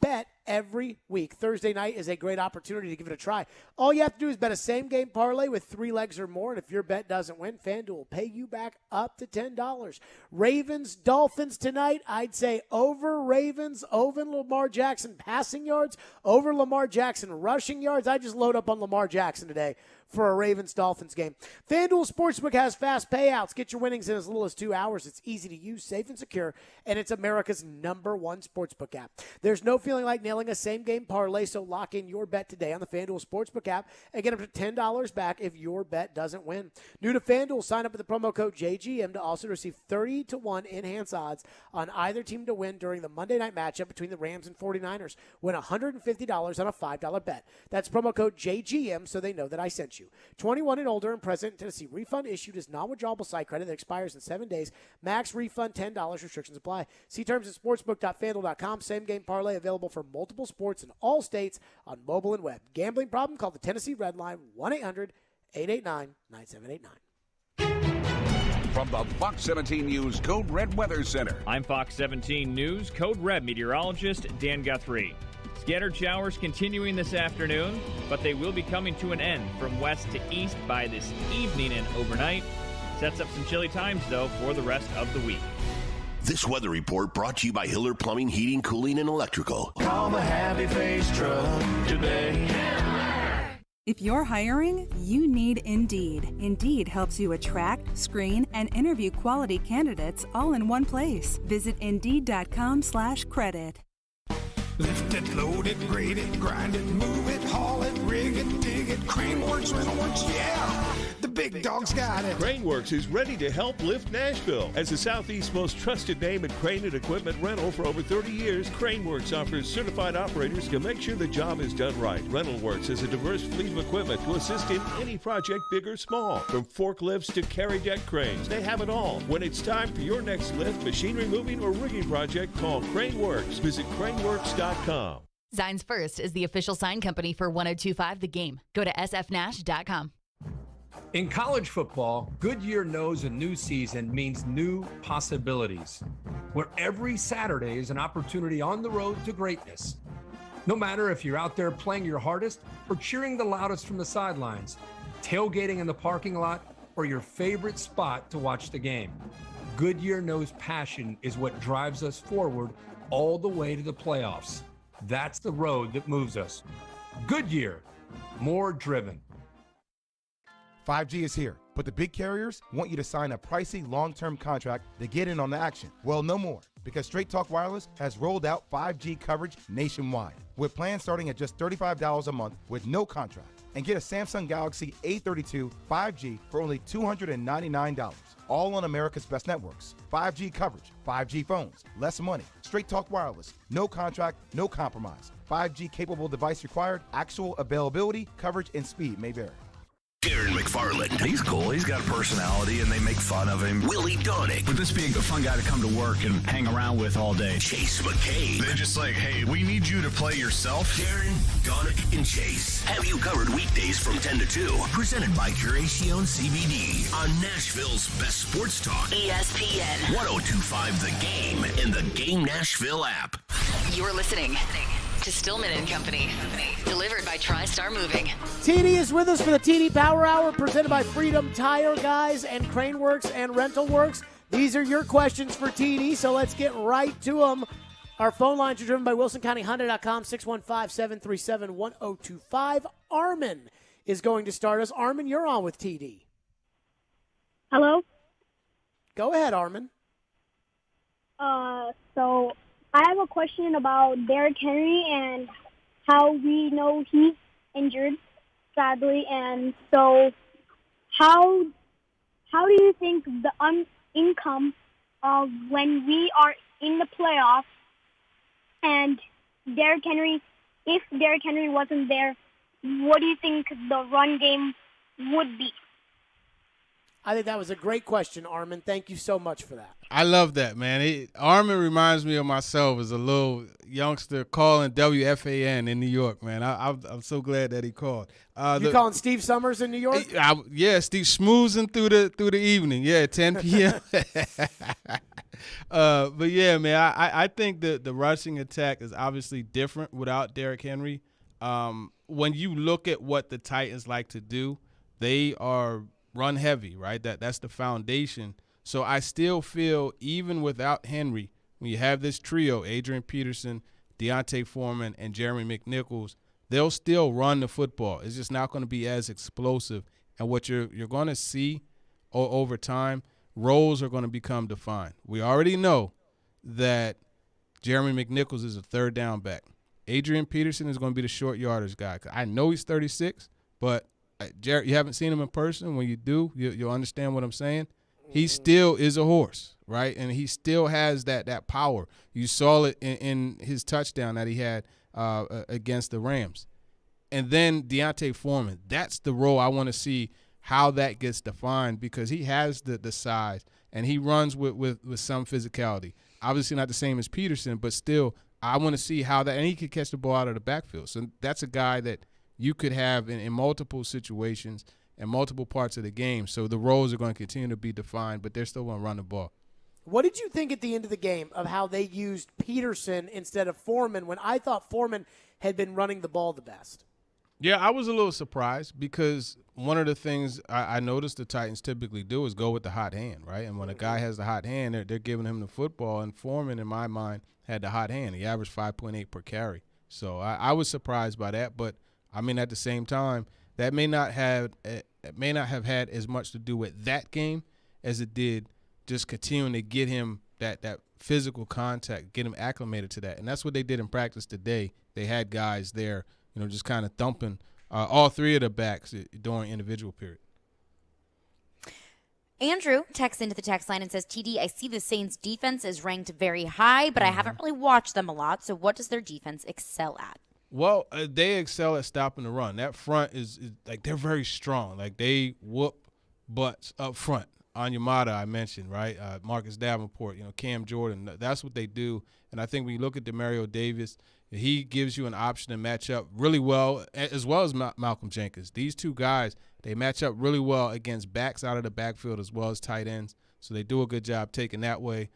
bet every week. Thursday night is a great opportunity to give it a try. All you have to do is bet a same-game parlay with 3 legs or more, and if your bet doesn't win, FanDuel will pay you back up to $10. Ravens, Dolphins tonight. I'd say over Ravens, over Lamar Jackson passing yards, over Lamar Jackson rushing yards. I just load up on Lamar Jackson today for a Ravens-Dolphins game. FanDuel Sportsbook has fast payouts. Get your winnings in as little as 2 hours. It's easy to use, safe and secure, and it's America's #1 sportsbook app. There's no feeling like nailing a same-game parlay, so lock in your bet today on the FanDuel Sportsbook app and get up to $10 back if your bet doesn't win. New to FanDuel, sign up with the promo code JGM to also receive 30-1 enhanced odds on either team to win during the Monday night matchup between the Rams and 49ers. Win $150 on a $5 bet. That's promo code JGM so they know that I sent you. 21 and older and present in Tennessee. Refund issued as non-withdrawable site credit that expires in 7 days. Max refund $10. Restrictions apply. See terms at sportsbook.fanduel.com. Same game parlay available for multiple sports in all states on mobile and web. Gambling problem? Call the Tennessee Red Line 1-800-889-9789. From the Fox 17 News Code Red Weather Center. I'm Fox 17 News Code Red meteorologist Dan Guthrie. Scattered showers continuing this afternoon, but they will be coming to an end from west to east by this evening and overnight. Sets up some chilly times, though, for the rest of the week. This weather report brought to you by Hiller Plumbing, Heating, Cooling, and Electrical. Call the Happy Face Truck today. If you're hiring, you need Indeed. Indeed helps you attract, screen, and interview quality candidates all in one place. Visit Indeed.com/credit. Lift it, load it, grade it, grind it, move it, haul it, rig it, dig it, Craneworks, Rentalworks, yeah! The big dog's got it. Craneworks is ready to help lift Nashville. As the Southeast's most trusted name in crane and equipment rental for over 30 years, Craneworks offers certified operators to make sure the job is done right. Rentalworks is a diverse fleet of equipment to assist in any project, big or small. From forklifts to carry deck cranes, they have it all. When it's time for your next lift, machinery moving, or rigging project, call Craneworks. Visit craneworks.com. Zines First is the official sign company for 1025 The Game. Go to sfnash.com. In college football, Goodyear knows a new season means new possibilities, where every Saturday is an opportunity on the road to greatness. No matter if you're out there playing your hardest or cheering the loudest from the sidelines, tailgating in the parking lot, or your favorite spot to watch the game, Goodyear knows passion is what drives us forward all the way to the playoffs. That's the road that moves us. Goodyear, more driven. 5G is here, but the big carriers want you to sign a pricey long-term contract to get in on the action. Well, no more, because Straight Talk Wireless has rolled out 5G coverage nationwide, with plans starting at just $35 a month with no contract. And get a Samsung Galaxy A32 5G for only $299, all on America's best networks. 5G coverage, 5G phones, less money. Straight Talk Wireless, no contract, no compromise. 5G capable device required, actual availability, coverage, and speed may vary. Darren McFarland. He's cool. He's got a personality, and they make fun of him. Willie Donick. Would this be a fun guy to come to work and hang around with all day? Chase McCabe. They're just like, hey, we need you to play yourself. Darren, Donick, and Chase have you covered weekdays from 10 to 2. Presented by Curacion CBD on Nashville's best sports talk. ESPN 1025 The Game and the Game Nashville app. You're listening to Stillman and Company, delivered by TriStar Moving. TD is with us for the TD Power Hour, presented by Freedom Tire Guys and Crane Works and Rental Works. These are your questions for TD, so let's get right to them. Our phone lines are driven by WilsonCountyHonda.com, 615-737-1025. Armin is going to start us. Armin, you're on with TD. Hello? Go ahead, Armin. So I have a question about Derrick Henry and how we know he's injured, sadly. And so how do you think the income of when we are in the playoffs and Derrick Henry, if Derrick Henry wasn't there, what do you think the run game would be? I think that was a great question, Armin. Thank you so much for that. I love that, man. Armin reminds me of myself as a little youngster calling WFAN in New York, man. I'm so glad that he called. You calling Steve Summers in New York? Yeah, Steve schmoozing through the evening. Yeah, 10 p.m. But yeah, man, I think the rushing attack is obviously different without Derrick Henry. When you look at what the Titans like to do, they are run heavy, right? That's the foundation. So I still feel even without Henry, when you have this trio, Adrian Peterson, Deontay Foreman, and Jeremy McNichols, they'll still run the football. It's just not going to be as explosive. And what you're going to see over time, roles are going to become defined. We already know that Jeremy McNichols is a third down back. Adrian Peterson is going to be the short yardage guy. I know he's 36, but Jared, you haven't seen him in person. When you do, you'll understand what I'm saying. He still is a horse, right? And he still has that power. You saw it in his touchdown that he had against the Rams. And then Deontay Foreman, that's the role I want to see how that gets defined, because he has the size and he runs with some physicality. Obviously not the same as Peterson, but still I want to see how that – and he could catch the ball out of the backfield. So that's a guy that you could have in multiple situations and multiple parts of the game. So the roles are going to continue to be defined, but they're still going to run the ball. What did you think at the end of the game of how they used Peterson instead of Foreman when I thought Foreman had been running the ball the best? Yeah, I was a little surprised because one of the things I noticed the Titans typically do is go with the hot hand, right? And when a guy has the hot hand, they're giving him the football. And Foreman, in my mind, had the hot hand. He averaged 5.8 per carry. So I was surprised by that. But, I mean, at the same time, that may not have had as much to do with that game as it did just continuing to get him that physical contact, get him acclimated to that. And that's what they did in practice today. They had guys there, just kind of thumping all three of the backs during individual period. Andrew texts into the text line and says, TD, I see the Saints defense is ranked very high, but I haven't really watched them a lot. So what does their defense excel at? Well, they excel at stopping the run. That front is like they're very strong. Like they whoop butts up front. Onyemata, I mentioned, right? Marcus Davenport, Cam Jordan. That's what they do. And I think when you look at Demario Davis, he gives you an option to match up really well, as well as Malcolm Jenkins. These two guys, they match up really well against backs out of the backfield as well as tight ends. So they do a good job taking that away.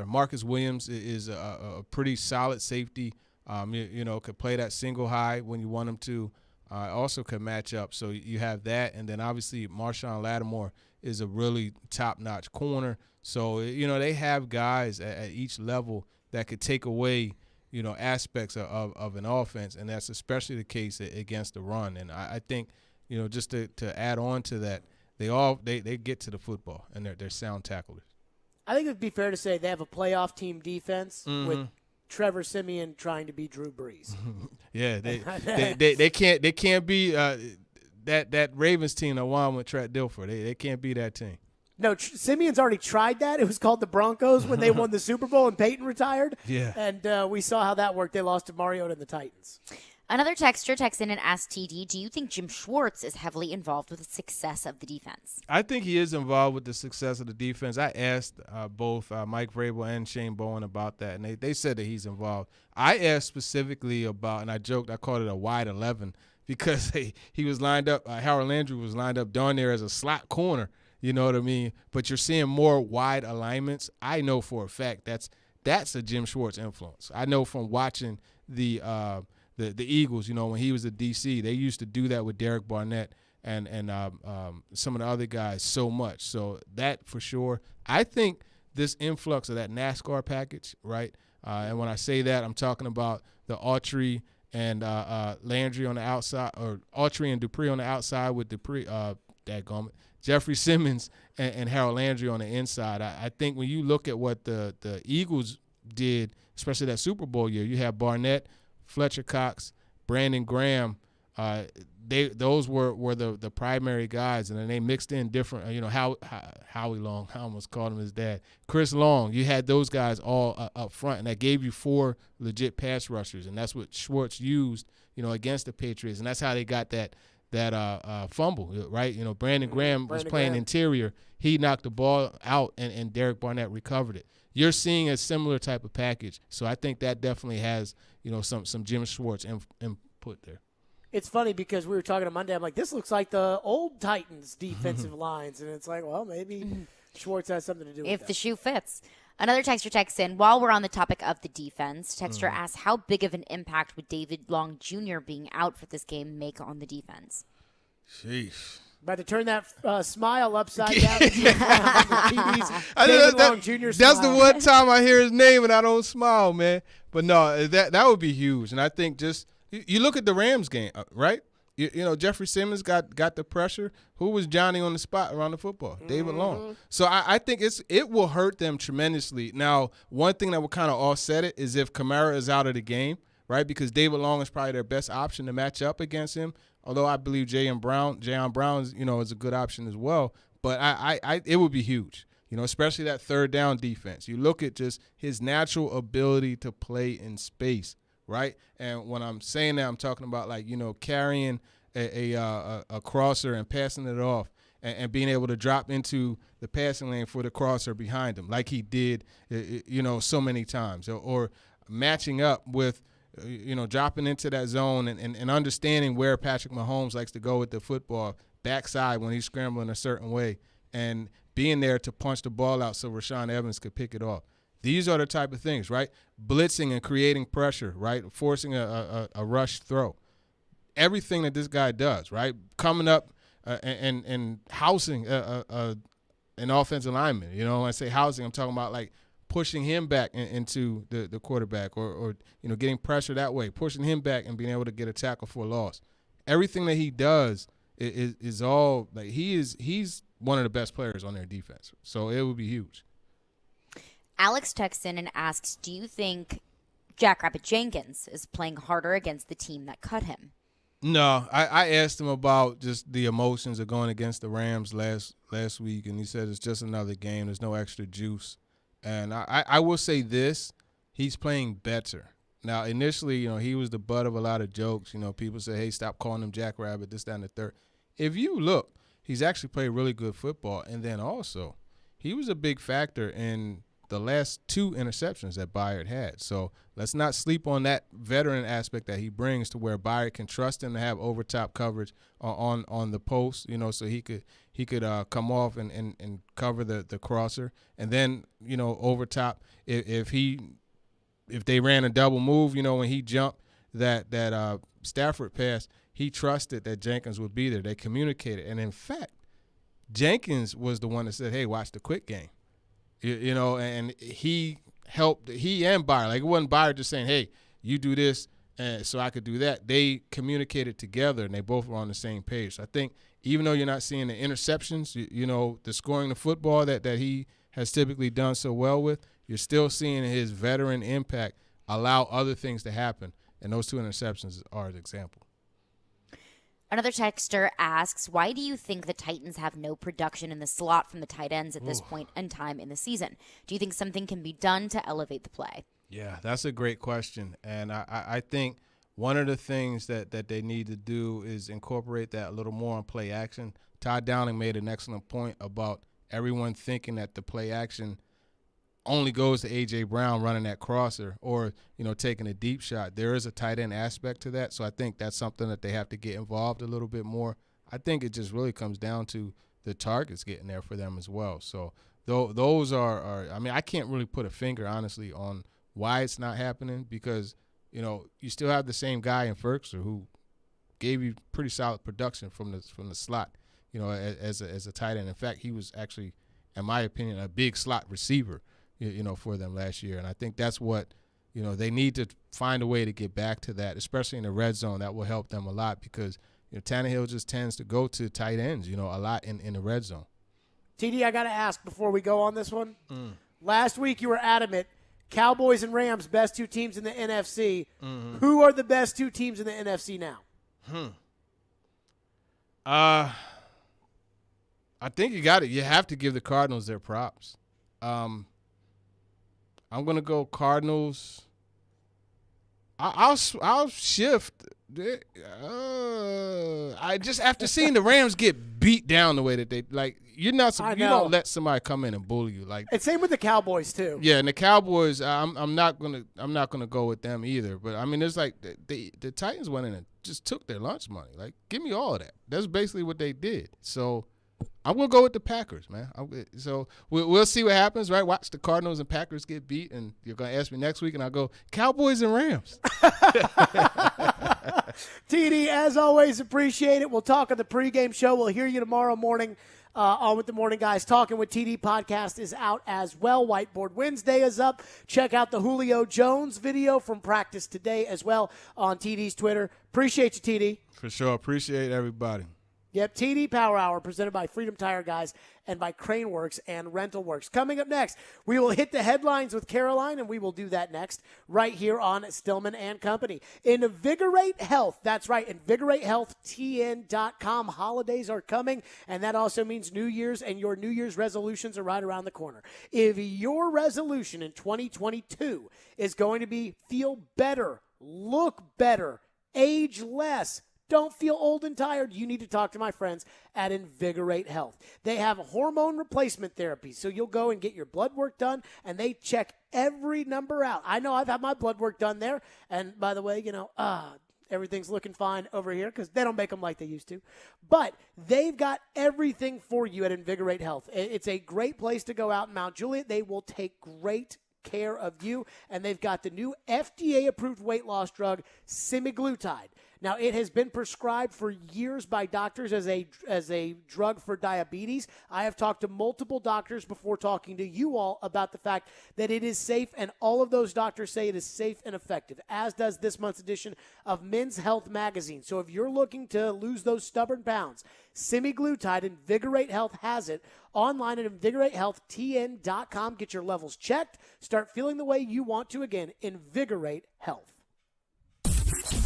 Marcus Williams is a pretty solid safety. Could play that single high when you want him to. Also could match up. So you have that. And then obviously Marshawn Lattimore is a really top-notch corner. So, they have guys at each level that could take away, aspects of an offense, and that's especially the case against the run. And I think, just to add on to that, they get to the football, and they're sound tacklers. I think it would be fair to say they have a playoff team defense Mm-hmm. with Trevor Siemian trying to be Drew Brees. Yeah, they can't be that Ravens team that won with Trent Dilfer. They can't be that team. No, Simeon's already tried that. It was called the Broncos when they won the Super Bowl and Peyton retired. Yeah. And we saw how that worked. They lost to Mariota and the Titans. Another texter texts in and asks TD, do you think Jim Schwartz is heavily involved with the success of the defense? I think he is involved with the success of the defense. I asked both Mike Vrabel and Shane Bowen about that, and they said that he's involved. I asked specifically about, and I joked, I called it a wide 11 because he was lined up, Harold Landry was lined up down there as a slot corner, you know what I mean? But you're seeing more wide alignments. I know for a fact that's a Jim Schwartz influence. I know from watching the Eagles, when he was at D.C., they used to do that with Derek Barnett and some of the other guys so much. So that for sure. I think this influx of that NASCAR package, right? And when I say that, I'm talking about the Autry and Landry on the outside, or Autry and Dupree on the outside with Dupree, Jeffrey Simmons and Harold Landry on the inside. I think when you look at what the Eagles did, especially that Super Bowl year, you have Barnett, Fletcher Cox, Brandon Graham, those were the primary guys, and then they mixed in different, Howie Long, I almost called him his dad, Chris Long. You had those guys all up front, and that gave you 4 legit pass rushers, and that's what Schwartz used, against the Patriots, and that's how they got that fumble, right? Brandon Graham was playing interior. He knocked the ball out, and Derek Barnett recovered it. You're seeing a similar type of package, so I think that definitely has some Jim Schwartz input there. It's funny because we were talking on Monday. I'm like, this looks like the old Titans defensive lines, and it's like, well, maybe Schwartz has something to do with if that. the shoe fits. Another texter texts in, while we're on the topic of the defense, texter asks, how big of an impact would David Long Jr. being out for this game make on the defense? Sheesh. About to turn that smile upside down. David Long Jr. That's smile. the one time I hear his name and I don't smile, man. But no, that would be huge. And I think just you look at the Rams game, right? Jeffrey Simmons got the pressure. Who was Johnny on the spot around the football? David Long. So I think it will hurt them tremendously. Now, one thing that will kind of offset it is if Kamara is out of the game, right? Because David Long is probably their best option to match up against him. Although I believe Jayon Brown, is a good option as well. But it would be huge, especially that third down defense. You look at just his natural ability to play in space, right? And when I'm saying that, I'm talking about carrying a crosser and passing it off and being able to drop into the passing lane for the crosser behind him, like he did, so many times, or matching up with. Dropping into that zone and understanding where Patrick Mahomes likes to go with the football, backside when he's scrambling a certain way, and being there to punch the ball out so Rashaan Evans could pick it off. These are the type of things, right? Blitzing and creating pressure, right? Forcing a rush throw. Everything that this guy does, right? Coming up and housing an offensive lineman. When I say housing, I'm talking about pushing him back into the quarterback or getting pressure that way, pushing him back and being able to get a tackle for a loss. Everything that he does is all he's one of the best players on their defense. So it would be huge. Alex texts in and asks, do you think Jackrabbit Jenkins is playing harder against the team that cut him? No, I asked him about just the emotions of going against the Rams last week, and he said it's just another game. There's no extra juice. And I will say this, he's playing better. Now, initially, he was the butt of a lot of jokes. People say, hey, stop calling him Jackrabbit, this, that, and the third. If you look, he's actually played really good football. And then also, he was a big factor in the last 2 interceptions that Byard had. So let's not sleep on that veteran aspect that he brings to where Byard can trust him to have over-top coverage on the post, so he could come off and cover the crosser. And then, over top, if they ran a double move, when he jumped that Stafford pass, he trusted that Jenkins would be there. They communicated. And, in fact, Jenkins was the one that said, hey, watch the quick game. And he helped, he and Byard. It wasn't Byard just saying, hey, you do this And so I could do that. They communicated together, and they both were on the same page. So I think even though you're not seeing the interceptions, the scoring the football that he has typically done so well with, you're still seeing his veteran impact allow other things to happen. And those 2 interceptions are an example. Another texter asks, why do you think the Titans have no production in the slot from the tight ends at this point in time in the season? Do you think something can be done to elevate the play? Yeah, that's a great question. And I think one of the things that they need to do is incorporate that a little more on play action. Todd Downing made an excellent point about everyone thinking that the play action only goes to A.J. Brown running that crosser or, taking a deep shot. There is a tight end aspect to that, so I think that's something that they have to get involved a little bit more. I think it just really comes down to the targets getting there for them as well. So those are I can't really put a finger, honestly, on why it's not happening because, you still have the same guy in Ferguson who gave you pretty solid production from the slot, as a tight end. In fact, he was actually, in my opinion, a big slot receiver, for them last year. And I think that's what, they need to find a way to get back to that, especially in the red zone. That will help them a lot because, Tannehill just tends to go to tight ends, a lot in the red zone. TD, I got to ask before we go on this one. Last week you were adamant, Cowboys and Rams, best 2 teams in the NFC. Mm-hmm. Who are the best 2 teams in the NFC now? I think you have to give the Cardinals their props. I'm going to go Cardinals. I'll shift. I just after seeing the Rams get beat down the way that they you don't let somebody come in and bully you And same with the Cowboys too. Yeah, and the Cowboys, I'm not gonna go with them either. But it's like the Titans went in and just took their lunch money. Give me all of that. That's basically what they did. So I'm gonna go with the Packers, man. So we'll see what happens, right? Watch the Cardinals and Packers get beat, and you're gonna ask me next week, and I'll go Cowboys and Rams. TD, as always, appreciate it. We'll talk on the pregame show. We'll hear you tomorrow morning on with the Morning Guys. Talking with TD podcast is out as well. Whiteboard Wednesday is up. Check out the Julio Jones video from practice today as well on TD's Twitter. Appreciate you, TD. For sure. Appreciate everybody. Yep, TD Power Hour presented by Freedom Tire Guys and by Crane Works and Rental Works. Coming up next, we will hit the headlines with Caroline, and we will do that next right here on Stillman and Company. Invigorate Health, that's right, InvigorateHealthTN.com. Holidays are coming, and that also means New Year's, and your New Year's resolutions are right around the corner. If your resolution in 2022 is going to be feel better, look better, age less, don't feel old and tired, you need to talk to my friends at Invigorate Health. They have hormone replacement therapy, so you'll go and get your blood work done, and they check every number out. I know I've had my blood work done there, and by the way, everything's looking fine over here because they don't make them like they used to. But they've got everything for you at Invigorate Health. It's a great place to go out in Mount Juliet. They will take great care of you, and they've got the new FDA-approved weight loss drug, semaglutide. Now, it has been prescribed for years by doctors as a drug for diabetes. I have talked to multiple doctors before talking to you all about the fact that it is safe, and all of those doctors say it is safe and effective, as does this month's edition of Men's Health Magazine. So if you're looking to lose those stubborn pounds, semaglutide, Invigorate Health has it online at InvigorateHealthTN.com. Get your levels checked. Start feeling the way you want to again. Invigorate Health.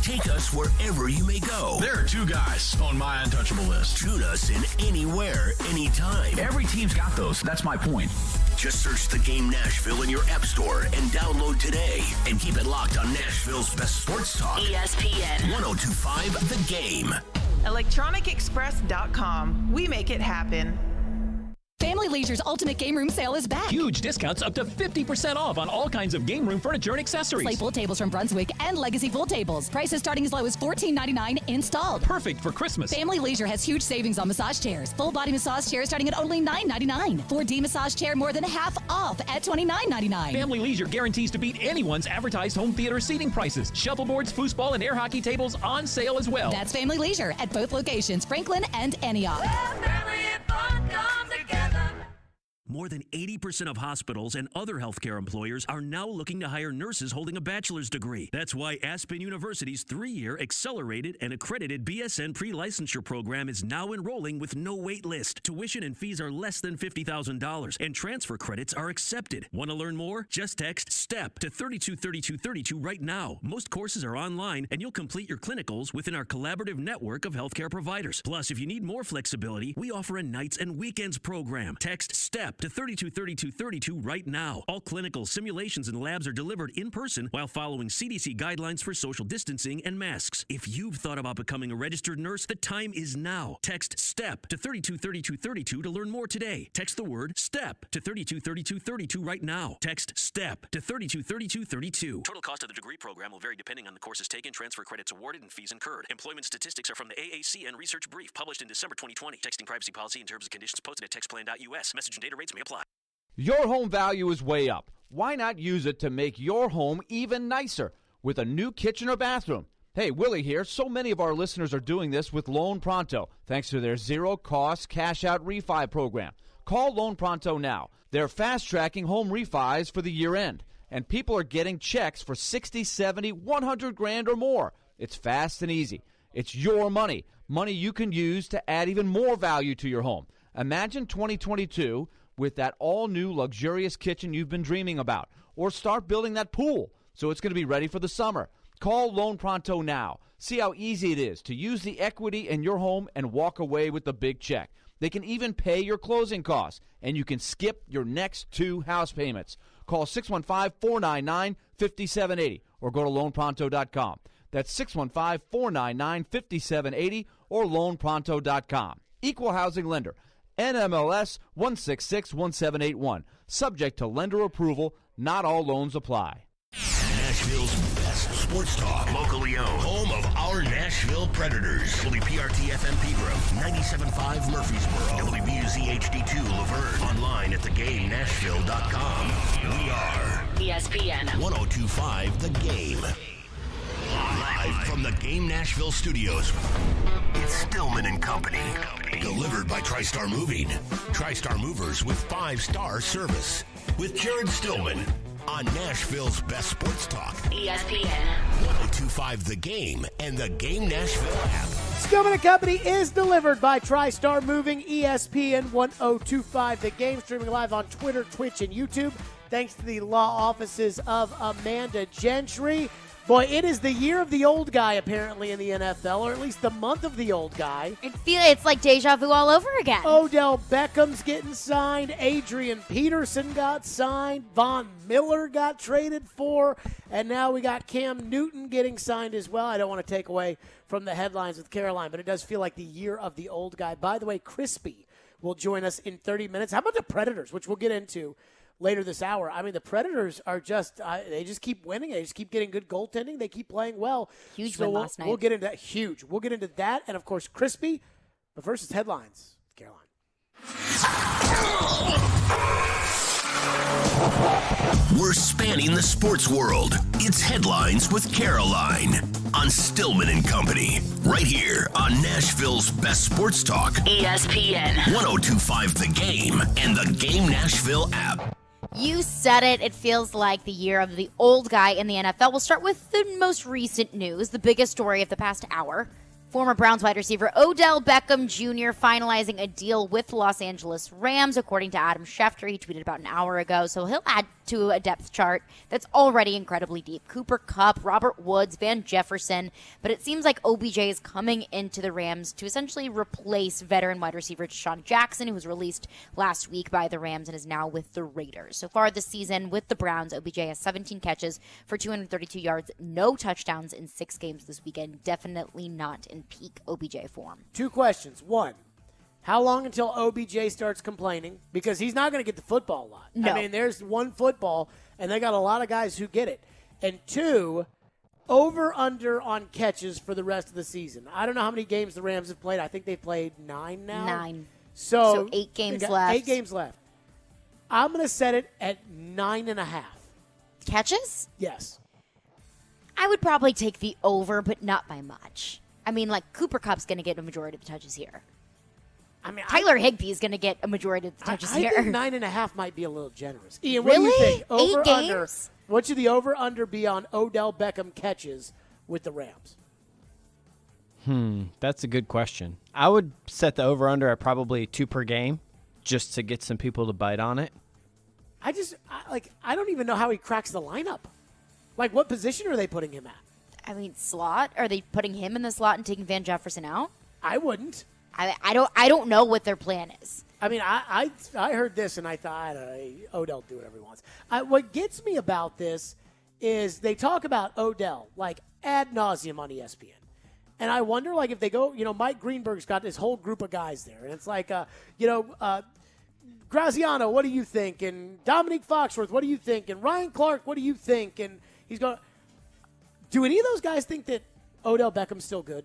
Take us wherever you may go. There are 2 guys on my untouchable list. Tune us in anywhere, anytime. Every team's got those. That's my point. Just search the game Nashville in your app store and download today. And keep it locked on Nashville's best sports talk. ESPN 102.5 The Game. ElectronicExpress.com. We make it happen. Family Leisure's Ultimate Game Room Sale is back. Huge discounts up to 50% off on all kinds of game room furniture and accessories. Slate pool tables from Brunswick and Legacy pool tables. Prices starting as low as $14.99 installed. Perfect for Christmas. Family Leisure has huge savings on massage chairs. Full body massage chairs starting at only $9.99. 4D massage chair more than half off at $29.99. Family Leisure guarantees to beat anyone's advertised home theater seating prices. Shuffleboards, foosball, and air hockey tables on sale as well. That's Family Leisure at both locations, Franklin and Antioch. More than 80% of hospitals and other healthcare employers are now looking to hire nurses holding a bachelor's degree. That's why Aspen University's 3-year accelerated and accredited BSN pre-licensure program is now enrolling with no wait list. Tuition and fees are less than $50,000, and transfer credits are accepted. Want to learn more? Just text STEP to 323232 right now. Most courses are online, and you'll complete your clinicals within our collaborative network of healthcare providers. Plus, if you need more flexibility, we offer a nights and weekends program. Text STEP to 323232 right now. All clinical simulations and labs are delivered in person while following CDC guidelines for social distancing and masks. If you've thought about becoming a registered nurse, the time is now. Text STEP to 323232 to learn more today. Text the word STEP to 323232 right now. Text STEP to 323232. Total cost of the degree program will vary depending on the courses taken, transfer credits awarded, and fees incurred. Employment statistics are from the AACN Research Brief, published in December 2020. Texting privacy policy and terms and conditions posted at textplan.us. Message and data rates may apply. Your home value is way up. Why not use it to make your home even nicer with a new kitchen or bathroom? Hey, Willie here. So many of our listeners are doing this with Loan Pronto, thanks to their zero-cost cash-out refi program. Call Loan Pronto now. They're fast-tracking home refis for the year-end, and people are getting checks for $60, $70, $100 grand or more. It's fast and easy. It's your money, money you can use to add even more value to your home. Imagine 2022 with that all-new luxurious kitchen you've been dreaming about, or start building that pool so it's going to be ready for the summer. Call Loan Pronto now. See how easy it is to use the equity in your home and walk away with the big check. They can even pay your closing costs, and you can skip your next 2 house payments. Call 615-499-5780 or go to loanpronto.com. That's 615-499-5780 or loanpronto.com. Equal housing lender. NMLS 1661781. Subject to lender approval. Not all loans apply. Nashville's best sports talk. Locally owned. Home of our Nashville Predators. WPRT-FM Pegram. 97.5 Murfreesboro. WBUZ HD2 Laverne. Online at thegamenashville.com. We are ESPN 102.5 The Game. Live from the Game Nashville studios, it's Stillman and Company. Delivered by TriStar Moving. TriStar Movers with 5-star service. With Jared Stillman on Nashville's best sports talk. ESPN 102.5 The Game and the Game Nashville app. Stillman and Company is delivered by TriStar Moving. ESPN 102.5 The Game, streaming live on Twitter, Twitch, and YouTube. Thanks to the law offices of Amanda Gentry. Boy, it is the year of the old guy, apparently, in the NFL, or at least the month of the old guy. It's like deja vu all over again. Odell Beckham's getting signed. Adrian Peterson got signed. Von Miller got traded for. And now we got Cam Newton getting signed as well. I don't want to take away from the headlines with Caroline, but it does feel like the year of the old guy. By the way, Crispy will join us in 30 minutes. How about the Predators, which we'll get into later this hour? I mean, the Predators are just they just keep winning. They just keep getting good goaltending. They keep playing well. Huge win last night. We'll get into that. Huge. We'll get into that. And, of course, Crispy. But first, it's headlines. Caroline. We're spanning the sports world. It's Headlines with Caroline on Stillman and Company. Right here on Nashville's best sports talk. ESPN 102.5 The Game and the Game Nashville app. You said it. It feels like the year of the old guy in the NFL. We'll start with the most recent news, the biggest story of the past hour. Former Browns wide receiver Odell Beckham Jr. finalizing a deal with the Los Angeles Rams, according to Adam Schefter. He tweeted about an hour ago. So he'll add to a depth chart that's already incredibly deep. Cooper Kupp, Robert Woods, Van Jefferson. But it seems like OBJ is coming into the Rams to essentially replace veteran wide receiver Deshaun Jackson, who was released last week by the Rams and is now with the Raiders. So far this season with the Browns, OBJ has 17 catches for 232 yards, no touchdowns in 6 games this weekend. Definitely not in peak OBJ form. 2 questions. 1, how long until OBJ starts complaining? Because he's not going to get the football a lot. No. I mean, there's one football, and they got a lot of guys who get it. And 2, over-under on catches for the rest of the season. I don't know how many games the Rams have played. I think they've played 9 now. 9. So 8 games left. 8 games left. I'm going to set it at 9.5. Catches? Yes. I would probably take the over, but not by much. I mean, like, Cooper Kupp's going to get a majority of the touches here. I mean, Tyler Higbee is going to get a majority of the touches I here. think 9.5 might be a little generous. Ian, what do you think? Over, 8 under, games? what should the over-under be on Odell Beckham catches with the Rams? That's a good question. I would set the over-under at probably 2 per game just to get some people to bite on it. I don't even know how he cracks the lineup. Like, what position are they putting him at? I mean, slot? Are they putting him in the slot and taking Van Jefferson out? I wouldn't. I don't know what their plan is. I mean, I heard this and I thought, Odell do whatever he wants. What gets me about this is they talk about Odell like ad nauseum on ESPN. And I wonder, like, if they go, Mike Greenberg's got this whole group of guys there. And it's like, Graziano, what do you think? And Dominique Foxworth, what do you think? And Ryan Clark, what do you think? And he's going, do any of those guys think that Odell Beckham's still good?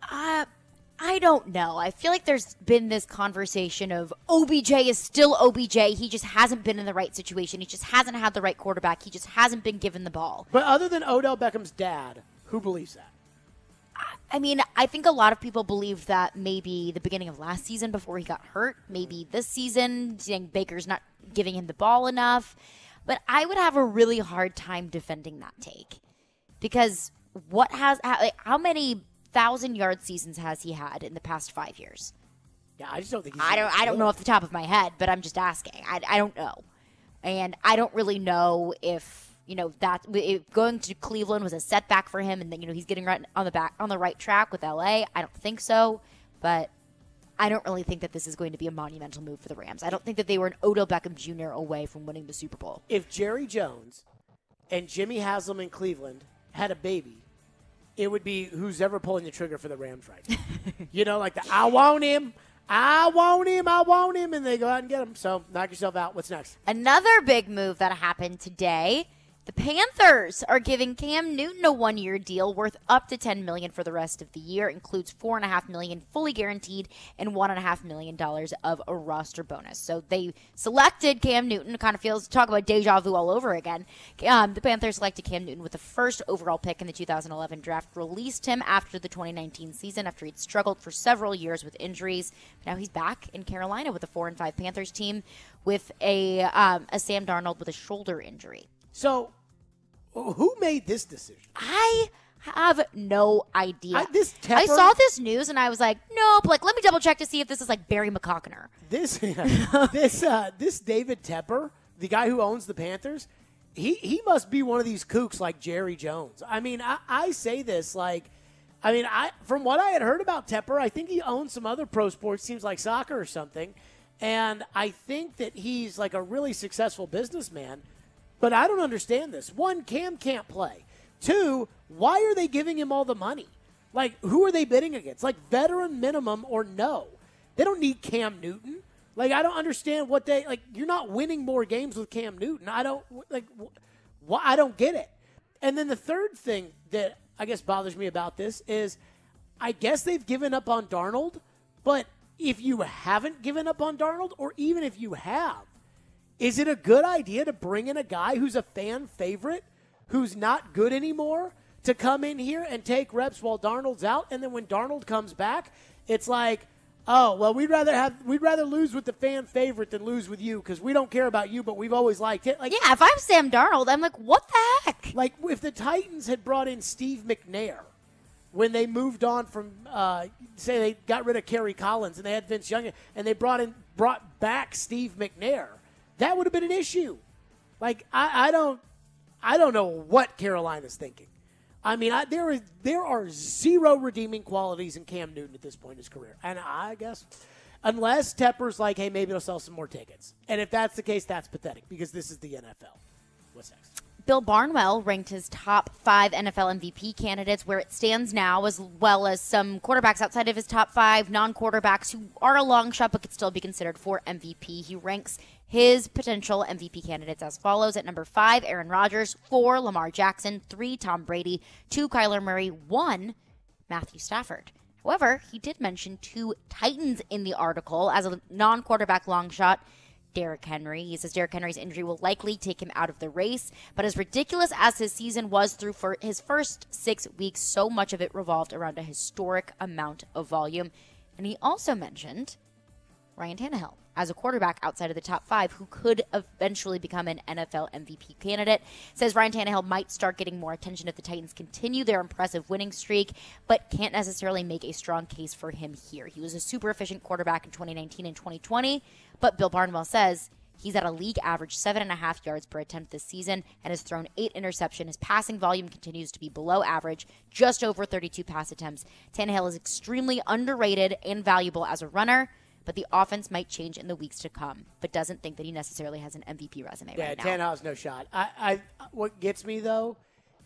I don't know. I feel like there's been this conversation of OBJ is still OBJ. He just hasn't been in the right situation. He just hasn't had the right quarterback. He just hasn't been given the ball. But other than Odell Beckham's dad, who believes that? I mean, I think a lot of people believe that maybe the beginning of last season before he got hurt, maybe this season, saying Baker's not giving him the ball enough. But I would have a really hard time defending that take. Because how many 1,000-yard seasons has he had in the past 5 years? Yeah, I just don't think I don't know off the top of my head, but I'm just asking. I don't know. And I don't really know if going to Cleveland was a setback for him, and then he's getting right on the right track with LA. I don't think so, but I don't really think that this is going to be a monumental move for the Rams. I don't think that they were an Odell Beckham Jr. away from winning the Super Bowl. If Jerry Jones and Jimmy Haslam in Cleveland had a baby, it would be who's ever pulling the trigger for the Rams right now. Like I want him, and they go out and get him. So knock yourself out. What's next? Another big move that happened today. The Panthers are giving Cam Newton a 1-year deal worth up to $10 million for the rest of the year. Includes $4.5 million fully guaranteed and $1.5 million of a roster bonus. So they selected Cam Newton. It kind of feels, talk about deja vu all over again. The Panthers selected Cam Newton with the first overall pick in the 2011 draft. Released him after the 2019 season after he'd struggled for several years with injuries. But now he's back in Carolina with a 4-5 Panthers team with a Sam Darnold with a shoulder injury. So, who made this decision? I have no idea. I saw this news and I was like, nope. Like, let me double check to see if this is like Barry McCockner. This David Tepper, the guy who owns the Panthers, he must be one of these kooks like Jerry Jones. I mean, I say this from what I had heard about Tepper, I think he owns some other pro sports teams like soccer or something, and I think that he's like a really successful businessman. But I don't understand this. One, Cam can't play. Two, why are they giving him all the money? Like, who are they bidding against? Like, veteran minimum or no? They don't need Cam Newton. Like, I don't understand what you're not winning more games with Cam Newton. I don't get it. And then the third thing that I guess bothers me about this is I guess they've given up on Darnold, but if you haven't given up on Darnold, or even if you have, is it a good idea to bring in a guy who's a fan favorite, who's not good anymore, to come in here and take reps while Darnold's out? And then when Darnold comes back, it's like, oh, well, we'd rather lose with the fan favorite than lose with you because we don't care about you, but we've always liked it. Like, yeah, if I'm Sam Darnold, I'm like, what the heck? Like, if the Titans had brought in Steve McNair when they moved on from, say they got rid of Kerry Collins and they had Vince Young, and they brought back Steve McNair, that would have been an issue. Like, I don't know what Carolina's thinking. I mean, there are zero redeeming qualities in Cam Newton at this point in his career. And I guess unless Tepper's like, hey, maybe it'll sell some more tickets. And if that's the case, that's pathetic because this is the NFL. What's next? Bill Barnwell ranked his top 5 NFL MVP candidates where it stands now, as well as some quarterbacks outside of his top 5, non-quarterbacks who are a long shot but could still be considered for MVP. He ranks his potential MVP candidates as follows. At number 5, Aaron Rodgers. 4, Lamar Jackson. 3, Tom Brady. 2, Kyler Murray. 1, Matthew Stafford. However, he did mention 2 Titans in the article as a non-quarterback long shot. Derrick Henry. He says Derrick Henry's injury will likely take him out of the race, but as ridiculous as his season was through for his first 6 weeks, so much of it revolved around a historic amount of volume. And he also mentioned Ryan Tannehill as a quarterback outside of the top 5 who could eventually become an NFL MVP candidate. Says Ryan Tannehill might start getting more attention if the Titans continue their impressive winning streak, but can't necessarily make a strong case for him here. He was a super efficient quarterback in 2019 and 2020, but Bill Barnwell says he's at a league average 7.5 yards per attempt this season and has thrown 8 interceptions. His passing volume continues to be below average, just over 32 pass attempts. Tannehill is extremely underrated and valuable as a runner, but the offense might change in the weeks to come, but doesn't think that he necessarily has an MVP resume right now. Yeah, Tannehill's no shot. What gets me, though,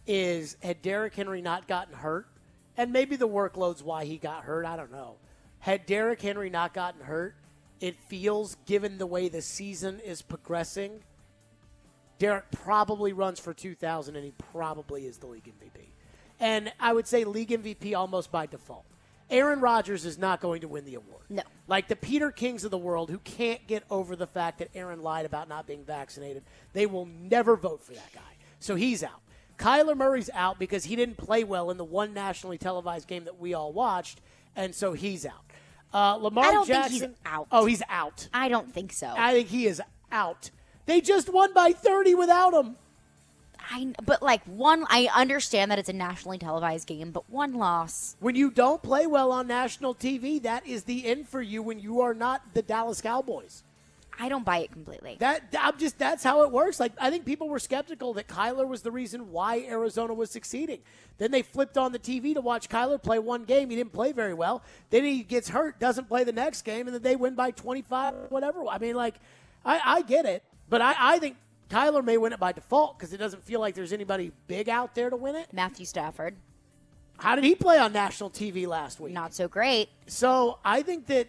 is had Derrick Henry not gotten hurt, and maybe the workload's why he got hurt, I don't know. Had Derrick Henry not gotten hurt, it feels, given the way the season is progressing, Derrick probably runs for 2,000, and he probably is the league MVP. And I would say league MVP almost by default. Aaron Rodgers is not going to win the award. No. Like the Peter Kings of the world who can't get over the fact that Aaron lied about not being vaccinated, they will never vote for that guy. So he's out. Kyler Murray's out because he didn't play well in the one nationally televised game that we all watched, and so he's out. Lamar I don't Jackson, think he's out. Oh, he's out. I don't think so. I think he is out. They just won by 30 without him. I understand that it's a nationally televised game, but one loss. When you don't play well on national TV, that is the end for you when you are not the Dallas Cowboys. I don't buy it completely. That's how it works. Like, I think people were skeptical that Kyler was the reason why Arizona was succeeding. Then they flipped on the TV to watch Kyler play one game. He didn't play very well. Then he gets hurt, doesn't play the next game, and then they win by 25, whatever. I mean, I get it, but I think Kyler may win it by default because it doesn't feel like there's anybody big out there to win it. Matthew Stafford. How did he play on national TV last week? Not so great. So I think that,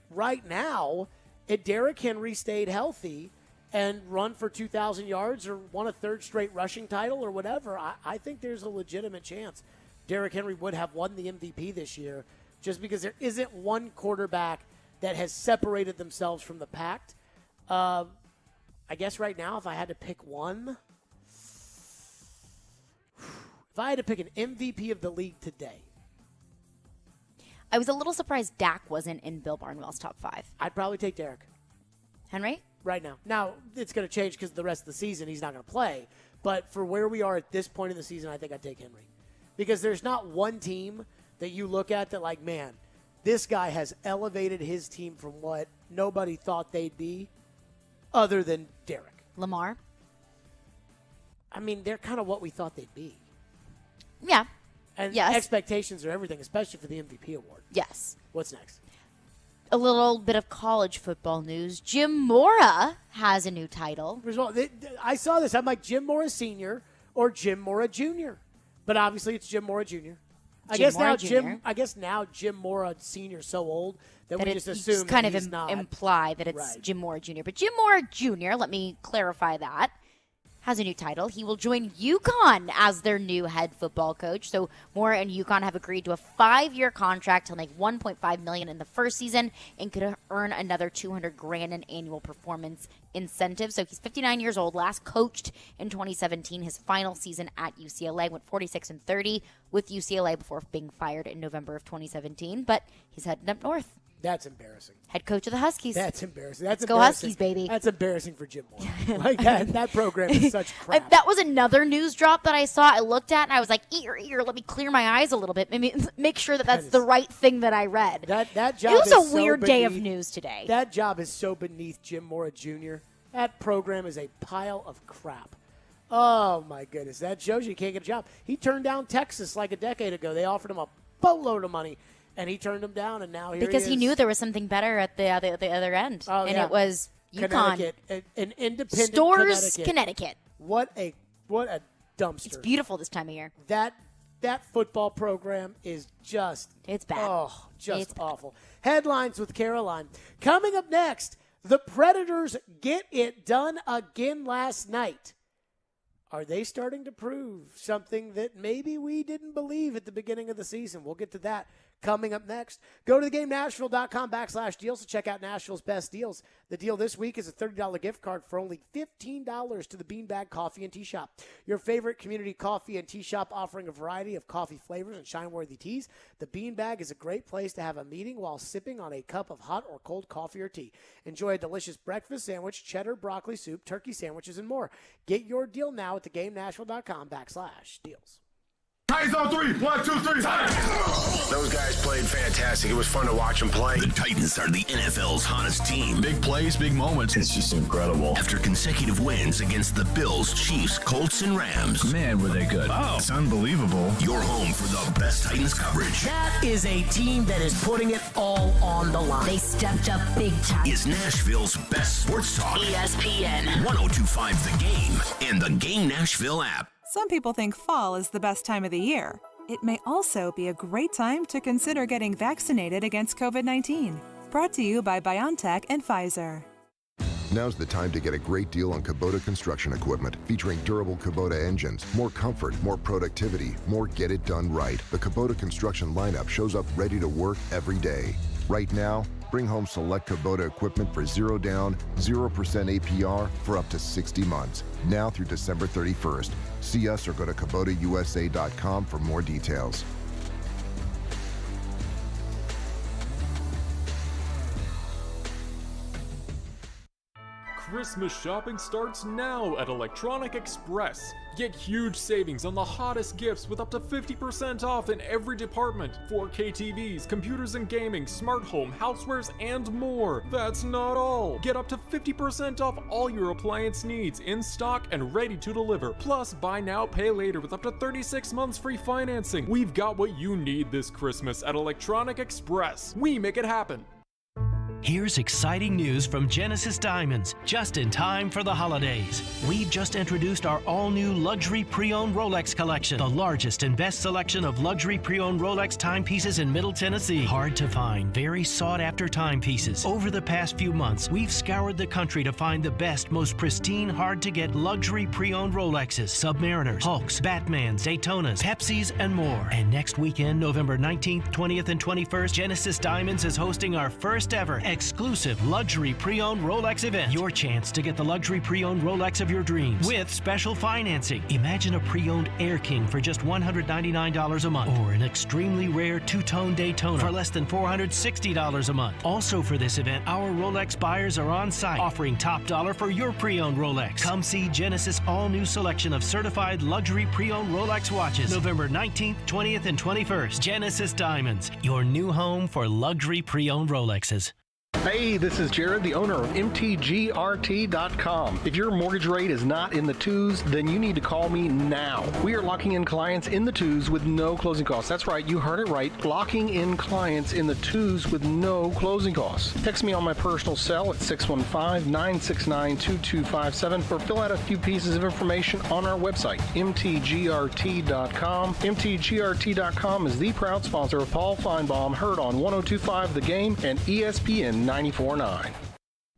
right now, if Derrick Henry stayed healthy and run for 2,000 yards or won a third straight rushing title or whatever, I think there's a legitimate chance Derrick Henry would have won the MVP this year just because there isn't one quarterback that has separated themselves from the pack. I guess right now, if I had to pick one, if I had to pick an MVP of the league today, I was a little surprised Dak wasn't in Bill Barnwell's top 5. I'd probably take Derrick Henry? Right now. Now, it's going to change because the rest of the season he's not going to play. But for where we are at this point in the season, I think I'd take Henry. Because there's not one team that you look at that, man, this guy has elevated his team from what nobody thought they'd be other than Derrick. Lamar? I mean, they're kind of what we thought they'd be. Yeah. And yes. Expectations are everything, especially for the MVP award. Yes. What's next? A little bit of college football news. Jim Mora has a new title. First of all, I saw this. I'm like, Jim Mora Sr. or Jim Mora Jr. But obviously it's Jim Mora Jr. I guess now Jim Mora Sr. is so old that we just assume kind he's of not. imply that it's Right. Jim Mora Jr. But Jim Mora Jr., let me clarify that, has a new title. He will join UConn as their new head football coach. So Mora and UConn have agreed to a 5-year contract to make $1.5 million in the first season and could earn another $200,000 in annual performance incentives. So he's 59 years old. Last coached in 2017. His final season at UCLA went 46-30 with UCLA before being fired in November of 2017. But he's heading up north. That's embarrassing. Head coach of the Huskies. That's embarrassing. Let's go Huskies, baby. That's embarrassing for Jim Mora. That program is such crap. That was another news drop that I saw. I looked at and I was like, ear, let me clear my eyes a little bit. Maybe make sure that's the right thing that I read. That job it was is a weird day of beneath- news today. That job is so beneath Jim Mora Jr. That program is a pile of crap. Oh, my goodness. That shows you can't get a job. He turned down Texas like a decade ago. They offered him a boatload of money. And he turned him down, and now here he is. Because he knew there was something better at the other end. Oh, and yeah. it was UConn. Connecticut, an independent Stores, Connecticut. What a dumpster. It's beautiful this time of year. That football program is it's bad. Oh, it's awful. Headlines with Caroline. Coming up next, the Predators get it done again last night. Are they starting to prove something that maybe we didn't believe at the beginning of the season? We'll get to that coming up next. Go to theGameNashville.com/deals to check out Nashville's best deals. The deal this week is a $30 gift card for only $15 to the Beanbag Coffee and Tea Shop. Your favorite community coffee and tea shop offering a variety of coffee flavors and shine-worthy teas. The Beanbag is a great place to have a meeting while sipping on a cup of hot or cold coffee or tea. Enjoy a delicious breakfast sandwich, cheddar, broccoli soup, turkey sandwiches, and more. Get your deal now at theGameNashville.com/deals. Titans on 3. 1, 2, 3. Titans! Those guys played fantastic. It was fun to watch them play. The Titans are the NFL's hottest team. Big plays, big moments. It's just incredible. After consecutive wins against the Bills, Chiefs, Colts, and Rams. Man, were they good. Oh, it's unbelievable. You're home for the best Titans coverage. That is a team that is putting it all on the line. They stepped up big time. Is Nashville's best sports talk. ESPN. 102.5 The Game and the Game Nashville app. Some people think fall is the best time of the year. It may also be a great time to consider getting vaccinated against COVID-19. Brought to you by BioNTech and Pfizer. Now's the time to get a great deal on Kubota construction equipment, featuring durable Kubota engines, more comfort, more productivity, more get it done right. The Kubota construction lineup shows up ready to work every day. Right now, bring home select Kubota equipment for 0 down, 0% APR for up to 60 months. Now through December 31st. See us or go to KubotaUSA.com for more details. Christmas shopping starts now at Electronic Express. Get huge savings on the hottest gifts with up to 50% off in every department. 4K TVs, computers and gaming, smart home, housewares, and more. That's not all. Get up to 50% off all your appliance needs in stock and ready to deliver. Plus, buy now, pay later with up to 36 months free financing. We've got what you need this Christmas at Electronic Express. We make it happen. Here's exciting news from Genesis Diamonds, just in time for the holidays. We've just introduced our all-new luxury pre-owned Rolex collection, the largest and best selection of luxury pre-owned Rolex timepieces in Middle Tennessee. Hard to find, very sought-after timepieces. Over the past few months, we've scoured the country to find the best, most pristine, hard-to-get luxury pre-owned Rolexes, Submariners, Hulks, Batmans, Daytonas, Pepsis, and more. And next weekend, November 19th, 20th, and 21st, Genesis Diamonds is hosting our first ever exclusive luxury pre-owned Rolex event. Your chance to get the luxury pre-owned Rolex of your dreams with special financing. Imagine a pre-owned Air King for just $199 a month, or an extremely rare two-tone Daytona for less than $460 a month. Also for this event, our Rolex buyers are on site, offering top dollar for your pre-owned Rolex. Come see Genesis' all-new selection of certified luxury pre-owned Rolex watches, November 19th, 20th, and 21st. Genesis Diamonds, your new home for luxury pre-owned Rolexes. Hey, this is Jared, the owner of MTGRT.com. If your mortgage rate is not in the twos, then you need to call me now. We are locking in clients in the twos with no closing costs. That's right, you heard it right. Locking in clients in the twos with no closing costs. Text me on my personal cell at 615-969-2257 or fill out a few pieces of information on our website, MTGRT.com. MTGRT.com is the proud sponsor of Paul Feinbaum, heard on 102.5 The Game and ESPN 94.9.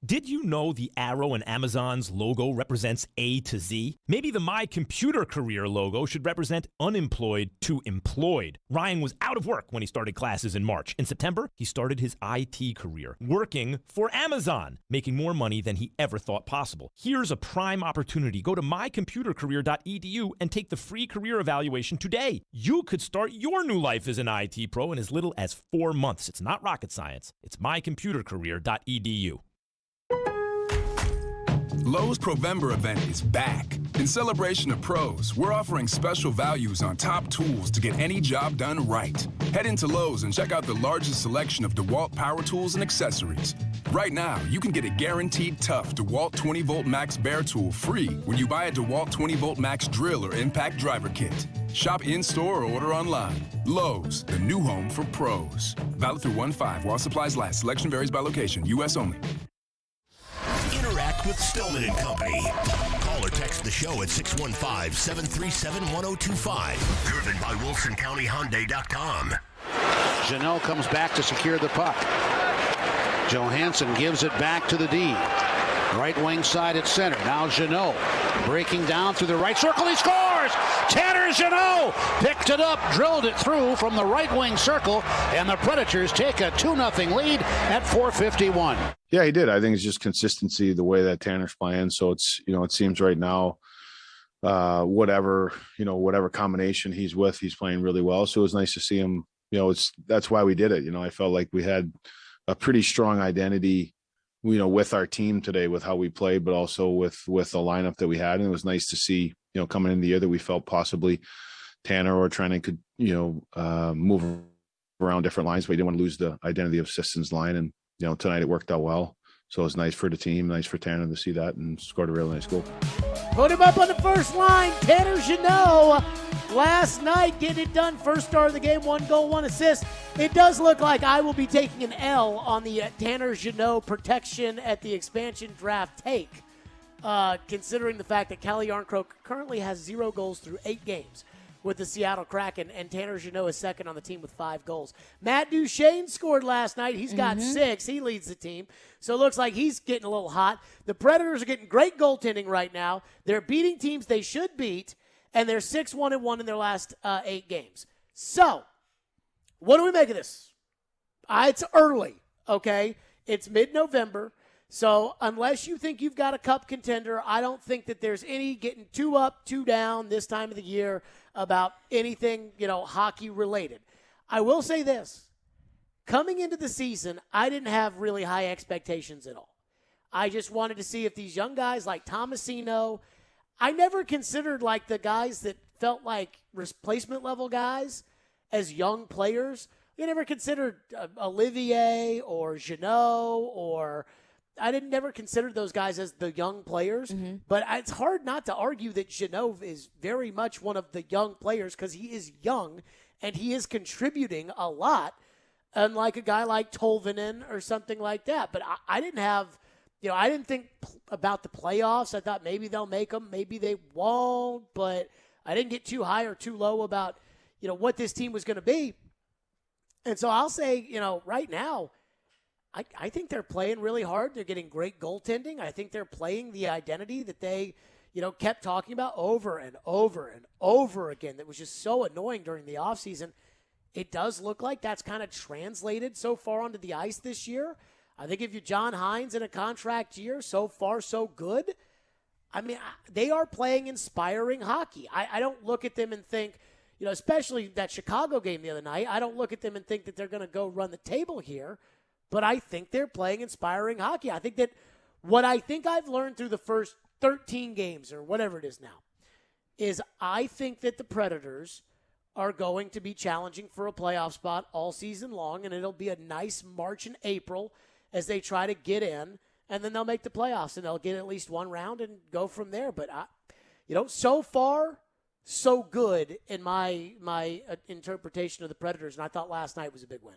Did you know the arrow in Amazon's logo represents A to Z? Maybe the My Computer Career logo should represent unemployed to employed. Ryan was out of work when he started classes in March. In September, he started his IT career, working for Amazon, making more money than he ever thought possible. Here's a prime opportunity. Go to mycomputercareer.edu and take the free career evaluation today. You could start your new life as an IT pro in as little as 4 months. It's not rocket science. It's mycomputercareer.edu. Lowe's Provember event is back. In celebration of pros, we're offering special values on top tools to get any job done right. Head into Lowe's and check out the largest selection of DeWalt power tools and accessories. Right now, you can get a guaranteed tough DeWalt 20-volt max bare tool free when you buy a DeWalt 20-volt max drill or impact driver kit. Shop in-store or order online. Lowe's, the new home for pros. Valid through 1/5 while supplies last. Selection varies by location. U.S. only. Interact with Stillman and Company. Call or text the show at 615-737-1025. Driven by WilsonCountyHyundai.com. Janelle comes back to secure the puck. Johansson gives it back to the D. Right wing side at center. Now Jeannot breaking down through the right circle. He scores! Tanner Jeannot picked it up, drilled it through from the right wing circle, and the Predators take a 2-0 lead at 4:51. Yeah, he did. I think it's just consistency, the way that Tanner's playing. So it's, it seems right now, whatever combination he's with, he's playing really well. So it was nice to see him. That's why we did it. I felt like we had a pretty strong identity, with our team today, with how we played, but also with the lineup that we had. And it was nice to see, coming into the year that we felt possibly Tanner or Trennan could, move around different lines, but we didn't want to lose the identity of Sisson's line. And, tonight it worked out well. So it was nice for the team, nice for Tanner to see that, and scored a really nice goal. Put him up on the first line, Tanner Jeannot. Last night, getting it done. First star of the game, 1 goal, 1 assist. It does look like I will be taking an L on the Tanner Jeannot protection at the expansion draft take, considering the fact that Calle Yarncroke currently has 0 goals through 8 games with the Seattle Kraken, and Tanner Jeannot is second on the team with 5 goals. Matt Duchene scored last night. He's got 6. He leads the team. So it looks like he's getting a little hot. The Predators are getting great goaltending right now. They're beating teams they should beat, and they're 6-1-1 in their last 8 games. So, what do we make of this? It's early, okay? It's mid-November. So unless you think you've got a cup contender, I don't think that there's any getting 2 up, 2 down this time of the year about anything, hockey related. I will say this. Coming into the season, I didn't have really high expectations at all. I just wanted to see if these young guys like Tomasino, I never considered like the guys that felt like replacement level guys as young players. I never considered Olivier or Jeannot, or I never considered those guys as the young players. But it's hard not to argue that Jeannot is very much one of the young players because he is young and he is contributing a lot, unlike a guy like Tolvanen or something like that. But I didn't have, I didn't think about the playoffs. I thought maybe they'll make them, maybe they won't. But I didn't get too high or too low about, what this team was going to be. And so I'll say, right now, I think they're playing really hard. They're getting great goaltending. I think they're playing the identity that they, kept talking about over and over and over again. That was just so annoying during the offseason. It does look like that's kind of translated so far onto the ice this year. I think if you're John Hines in a contract year, so far so good. I mean, they are playing inspiring hockey. I don't look at them and think, especially that Chicago game the other night, I don't look at them and think that they're going to go run the table here. But I think they're playing inspiring hockey. I think that what I think I've learned through the first 13 games or whatever it is now is I think that the Predators are going to be challenging for a playoff spot all season long, and it'll be a nice March and April as they try to get in, and then they'll make the playoffs, and they'll get at least one round and go from there. But, so far, so good in my interpretation of the Predators, and I thought last night was a big win.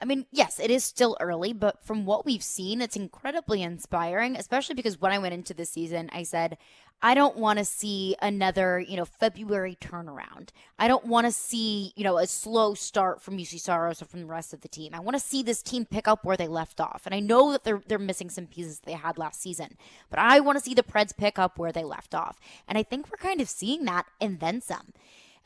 I mean, yes, it is still early, but from what we've seen, it's incredibly inspiring, especially because when I went into this season, I said, I don't want to see another, February turnaround. I don't want to see, a slow start from UC Saros or from the rest of the team. I want to see this team pick up where they left off. And I know that they're missing some pieces they had last season, but I want to see the Preds pick up where they left off. And I think we're kind of seeing that and then some.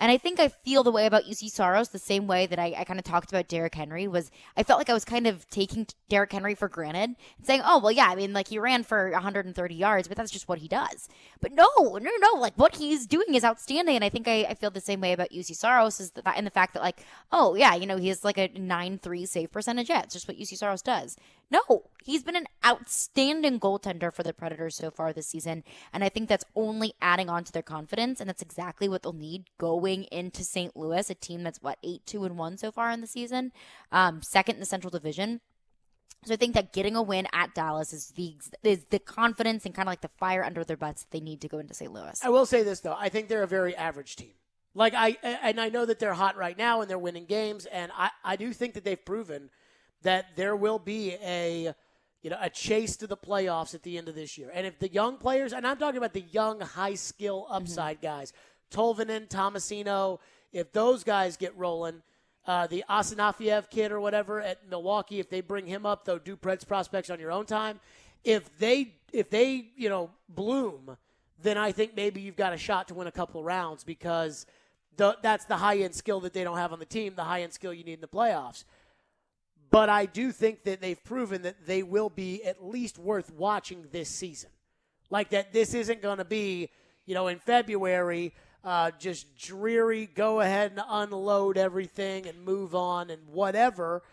And I think I feel the way about UC Saros the same way that I kind of talked about Derrick Henry was I felt like I was kind of taking Derrick Henry for granted and saying, oh, well, yeah, I mean, like he ran for 130 yards, but that's just what he does. But no, like what he's doing is outstanding. And I think I feel the same way about UC Saros is that, and the fact that like, oh, yeah, he has like a 9.3 save percentage. Yeah, it's just what UC Saros does. No, he's been an outstanding goaltender for the Predators so far this season, and I think that's only adding on to their confidence, and that's exactly what they'll need going into St. Louis, a team that's, 8-2-1 so far in the season, second in the Central Division. So I think that getting a win at Dallas is the confidence and kind of like the fire under their butts that they need to go into St. Louis. I will say this, though. I think they're a very average team. Like I know that they're hot right now and they're winning games, and I do think that they've proven that there will be a chase to the playoffs at the end of this year. And if the young players, and I'm talking about the young, high-skill upside guys, Tolvanen, Tomasino, if those guys get rolling, the Asanafiev kid or whatever at Milwaukee, if they bring him up, though, do Preds prospects on your own time. If they bloom, then I think maybe you've got a shot to win a couple of rounds because that's the high-end skill that they don't have on the team, the high-end skill you need in the playoffs. But I do think that they've proven that they will be at least worth watching this season. Like that this isn't going to be, in February, just dreary, go ahead and unload everything and move on and whatever.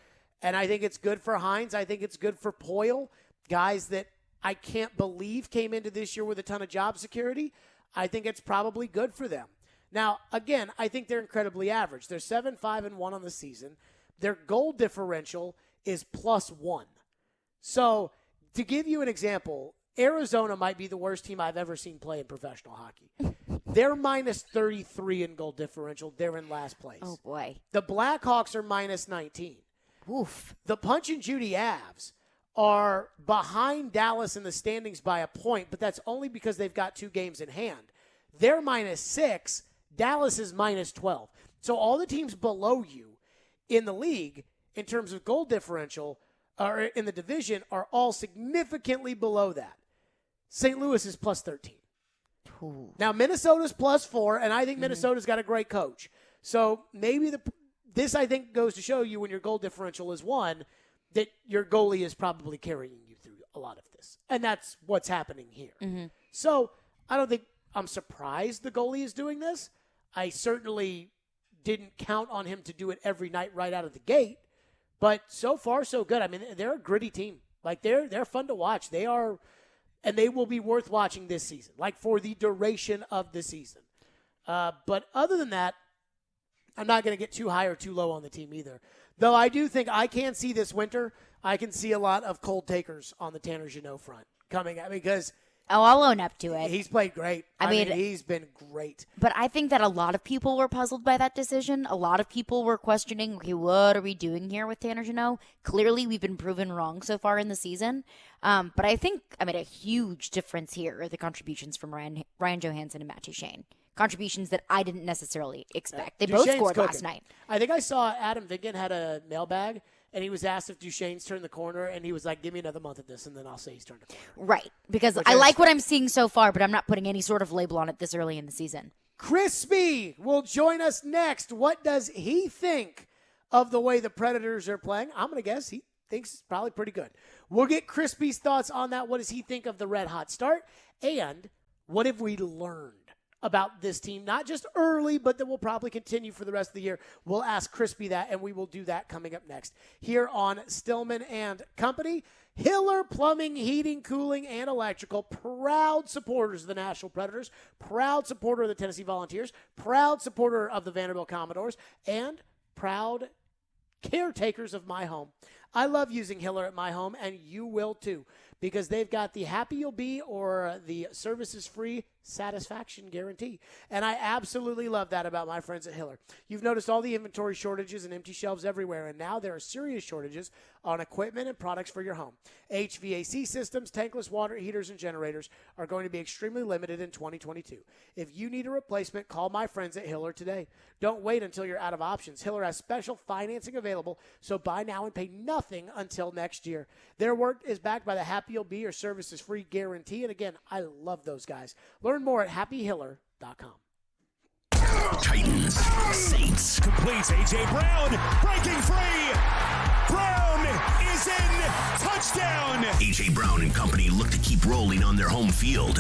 And I think it's good for Hines. I think it's good for Poyle, guys that I can't believe came into this year with a ton of job security. I think it's probably good for them. Now, again, I think they're incredibly average. They're 7-5-1 on the season. Their goal differential is +1. So, to give you an example, Arizona might be the worst team I've ever seen play in professional hockey. They're -33 in goal differential. They're in last place. Oh, boy. The Blackhawks are -19. Oof. The Punch and Judy Avs are behind Dallas in the standings by a point, but that's only because they've got 2 games in hand. They're -6. Dallas is -12. So all the teams below you in the league, in terms of goal differential, or in the division, are all significantly below that. St. Louis is +13. Ooh. Now, Minnesota's +4, and I think Minnesota's got a great coach. So maybe this, I think, goes to show you when your goal differential is 1, that your goalie is probably carrying you through a lot of this. And that's what's happening here. Mm-hmm. So I don't think I'm surprised the goalie is doing this. I certainly didn't count on him to do it every night right out of the gate. But so far, so good. I mean, they're a gritty team. Like, they're fun to watch. They are, and they will be worth watching this season, like for the duration of the season. But other than that, I'm not going to get too high or too low on the team either. Though I do think I can see this winter, I can see a lot of cold takers on the Tanner Jeannot front coming at me because I'll own up to it. He's played great. I mean, he's been great. But I think that a lot of people were puzzled by that decision. A lot of people were questioning, okay, what are we doing here with Tanner Jeannot? Clearly, we've been proven wrong so far in the season. But I think, a huge difference here are the contributions from Ryan Johansson and Matt Duchene. Contributions that I didn't necessarily expect. They both scored last night. I think I saw Adam Vingan had a mailbag, and he was asked if Duchene's turned the corner, and he was like, give me another month of this, and then I'll say he's turned the corner. Right, because I like what I'm seeing so far, but I'm not putting any sort of label on it this early in the season. Crispy will join us next. What does he think of the way the Predators are playing? I'm going to guess he thinks it's probably pretty good. We'll get Crispy's thoughts on that. What does he think of the red-hot start? And what have we learned about this team, not just early, but that will probably continue for the rest of the year? We'll ask Crispy that, and we will do that coming up next here on Stillman and Company. Hiller Plumbing, Heating, Cooling, and Electrical, proud supporters of the Nashville Predators, proud supporter of the Tennessee Volunteers, proud supporter of the Vanderbilt Commodores, and proud caretakers of my home. I love using Hiller at my home, and you will too, because they've got the happy you'll be or the services free satisfaction guarantee. And I absolutely love that about my friends at Hiller. You've noticed all the inventory shortages and empty shelves everywhere, and now there are serious shortages on equipment and products for your home. HVAC systems, tankless water heaters, and generators are going to be extremely limited in 2022. If you need a replacement, call my friends at Hiller today. Don't wait until you're out of options. Hiller has special financing available, so buy now and pay nothing until next year. Their work is backed by the Happy You'll Be or Services Free guarantee, and again, I love those guys. Learn more at happyhiller.com. Titans, Saints. Completes A.J. Brown, breaking free. Brown is in. Touchdown. A.J. Brown and company look to keep rolling on their home field.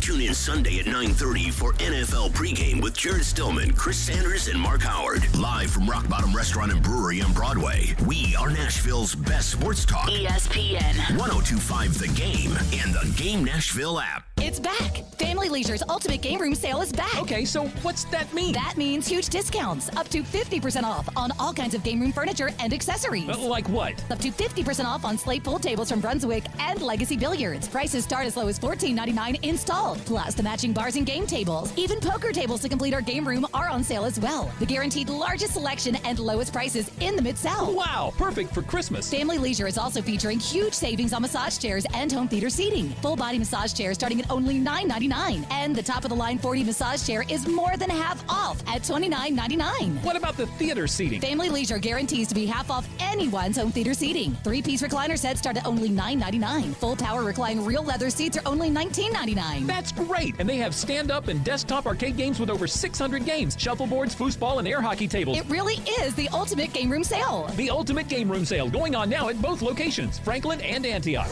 Tune in Sunday at 9:30 for NFL pregame with Jared Stillman, Chris Sanders, and Mark Howard. Live from Rock Bottom Restaurant and Brewery on Broadway. We are Nashville's best sports talk. ESPN 102.5 The Game and the Game Nashville app. It's back. Family Leisure's Ultimate Game Room Sale is back. Okay, so what's that mean? That means huge discounts. Up to 50% off on all kinds of game room furniture and accessories. Like what? Up to 50% off on slate pool tables from Brunswick and Legacy Billiards. Prices start as low as $14.99 installed. Plus the matching bars and game tables. Even poker tables to complete our game room are on sale as well. The guaranteed largest selection and lowest prices in the Mid-South. Wow, perfect for Christmas. Family Leisure is also featuring huge savings on massage chairs and home theater seating. Full body massage chairs starting at only $9.99. And the top of the line 40 massage chair is more than half off at $29.99. What about the theater seating? Family Leisure guarantees to be half off anyone's home theater seating. 3-piece recliner sets start at only $9.99. Full power recline real leather seats are only $19.99. That's great. And they have stand-up and desktop arcade games with over 600 games, shuffleboards, foosball, and air hockey tables. It really is the ultimate game room sale. The ultimate game room sale going on now at both locations, Franklin and Antioch.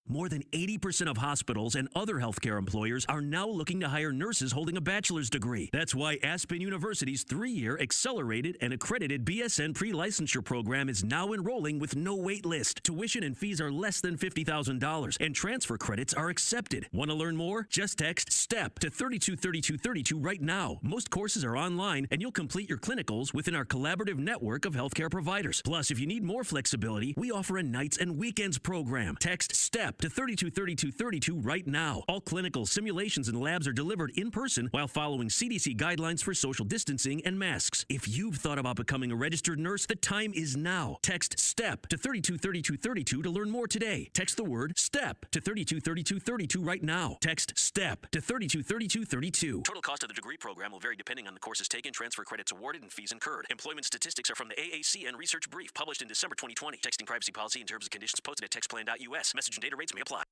More than 80% of hospitals and other healthcare employers are now looking to hire nurses holding a bachelor's degree. That's why Aspen University's 3-year accelerated and accredited BSN pre-licensure program is now enrolling with no wait list. Tuition and fees are less than $50,000 and transfer credits are accepted. Want to learn more? Just text STEP to 323232 right now. Most courses are online and you'll complete your clinicals within our collaborative network of healthcare providers. Plus, if you need more flexibility, we offer a nights and weekends program. Text STEP to 323232 right now. All clinical simulations and labs are delivered in person while following CDC guidelines for social distancing and masks. If you've thought about becoming a registered nurse, the time is now. Text STEP to 323232 to learn more today. Text the word STEP to 323232 right now. Text STEP to 323232. Total cost of the degree program will vary depending on the courses taken, transfer credits awarded, and fees incurred. Employment statistics are from the AAC and Research Brief, published in December 2020. Texting privacy policy and terms and conditions posted at textplan.us. Message and data rates may apply.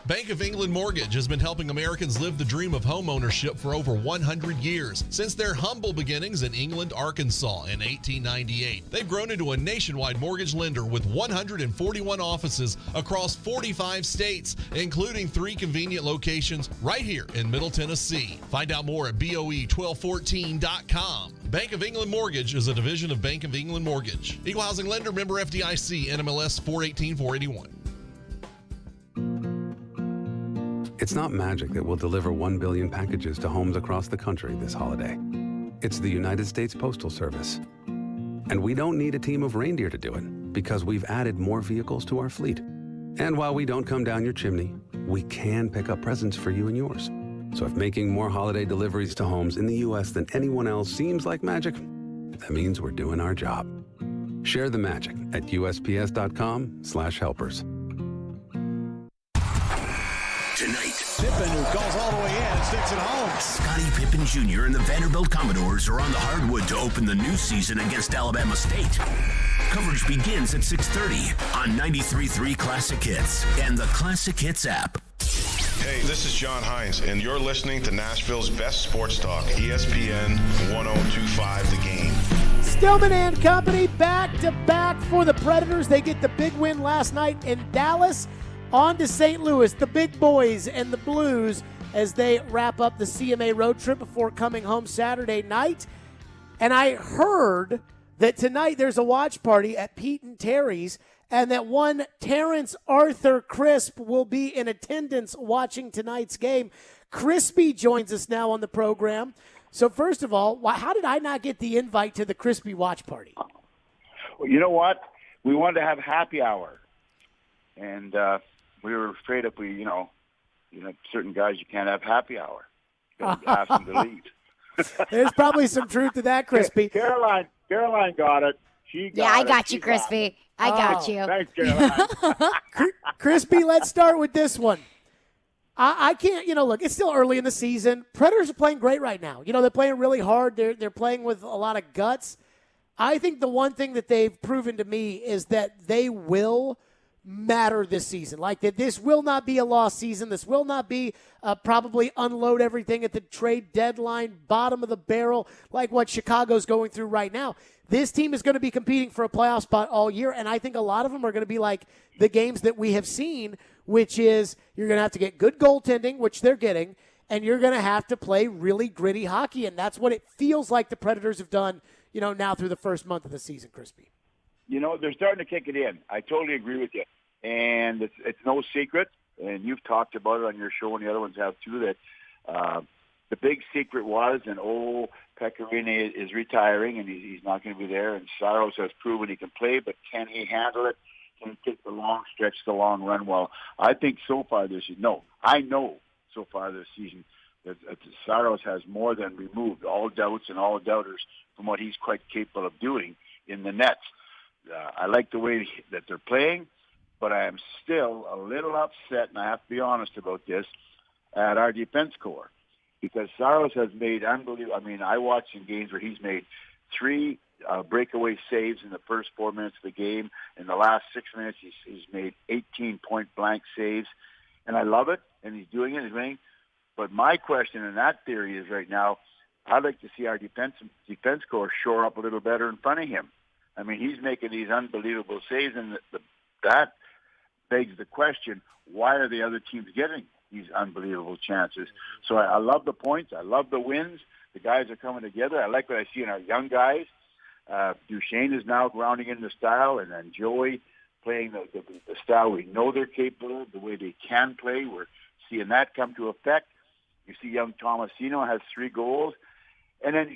Bank of England Mortgage has been helping Americans live the dream of homeownership for over 100 years. Since their humble beginnings in England, Arkansas in 1898, they've grown into a nationwide mortgage lender with 141 offices across 45 states, including 3 convenient locations right here in Middle Tennessee. Find out more at BOE1214.com. Bank of England Mortgage is a division of Bank of England Mortgage. Equal housing lender, member FDIC, NMLS 418-481. It's not magic that will deliver 1 billion packages to homes across the country this holiday. It's the United States Postal Service. And we don't need a team of reindeer to do it because we've added more vehicles to our fleet. And while we don't come down your chimney, we can pick up presents for you and yours. So if making more holiday deliveries to homes in the U.S. than anyone else seems like magic, that means we're doing our job. Share the magic at USPS.com/helpers. Tonight, Pippen, who goes all the way in, sticks it home. Scottie Pippen Jr. and the Vanderbilt Commodores are on the hardwood to open the new season against Alabama State. Coverage begins at 6:30 on 93.3 Classic Hits and the Classic Hits app. Hey, this is John Hines, and you're listening to Nashville's best sports talk, ESPN 1025 The Game. Stillman and company back-to-back for the Predators. They get the big win last night in Dallas. On to St. Louis, the big boys and the Blues as they wrap up the CMA road trip before coming home Saturday night. And I heard that tonight there's a watch party at Pete and Terry's, and that one Terrence Arthur Crisp will be in attendance watching tonight's game. Crispy joins us now on the program. So first of all, how did I not get the invite to the Crispy watch party? Well, you know what? We wanted to have happy hour. And we were afraid if we, certain guys you can't have happy hour. You got to ask them to leave. There's probably some truth to that, Crispy. Caroline got it. I got you, Crispy. I got you. Thanks, Caroline. Crispy, let's start with this one. I can't, look, it's still early in the season. Predators are playing great right now. They're playing really hard. They're playing with a lot of guts. I think the one thing that they've proven to me is that they will matter this season. Like that this will not be a lost season. This will not be probably unload everything at the trade deadline, bottom of the barrel, like what Chicago's going through right now. This team is going to be competing for a playoff spot all year, and I think a lot of them are going to be like the games that we have seen, which is you're going to have to get good goaltending, which they're getting, and you're going to have to play really gritty hockey, and that's what it feels like the Predators have done, now through the first month of the season, Crispy. They're starting to kick it in. I totally agree with you. And it's no secret, and you've talked about it on your show, and the other ones have too, that the big secret was, Pecorine is retiring, and he's not going to be there, and Saros has proven he can play, but can he handle it? Can he take the long stretch, the long run? Well, I think so far this season, I know so far this season that Saros has more than removed all doubts and all doubters from what he's quite capable of doing in the nets. I like the way that they're playing, but I am still a little upset, and I have to be honest about this, at our defense corps. Because Saros has made unbelievable. I mean, I watched some games where he's made 3 breakaway saves in the first 4 minutes of the game. In the last 6 minutes, he's made 18 point-blank saves. And I love it, and he's doing it. He's winning. But my question in that theory is right now, I'd like to see our defense corps shore up a little better in front of him. I mean, he's making these unbelievable saves, and that begs the question, why are the other teams getting these unbelievable chances? So I love the points. I love the wins. The guys are coming together. I like what I see in our young guys. Duchesne is now grounding into style, and then Joey playing the style we know they're capable of, the way they can play. We're seeing that come to effect. You see young Tomasino has 3 goals. And then,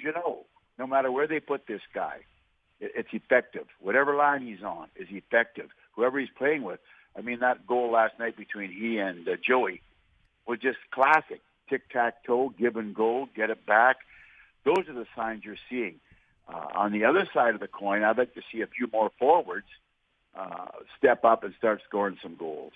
no matter where they put this guy, it's effective. Whatever line he's on is effective. Whoever he's playing with. I mean, that goal last night between he and Joey was just classic. Tic-tac-toe, give and go, get it back. Those are the signs you're seeing. On the other side of the coin, I'd like to see a few more forwards step up and start scoring some goals.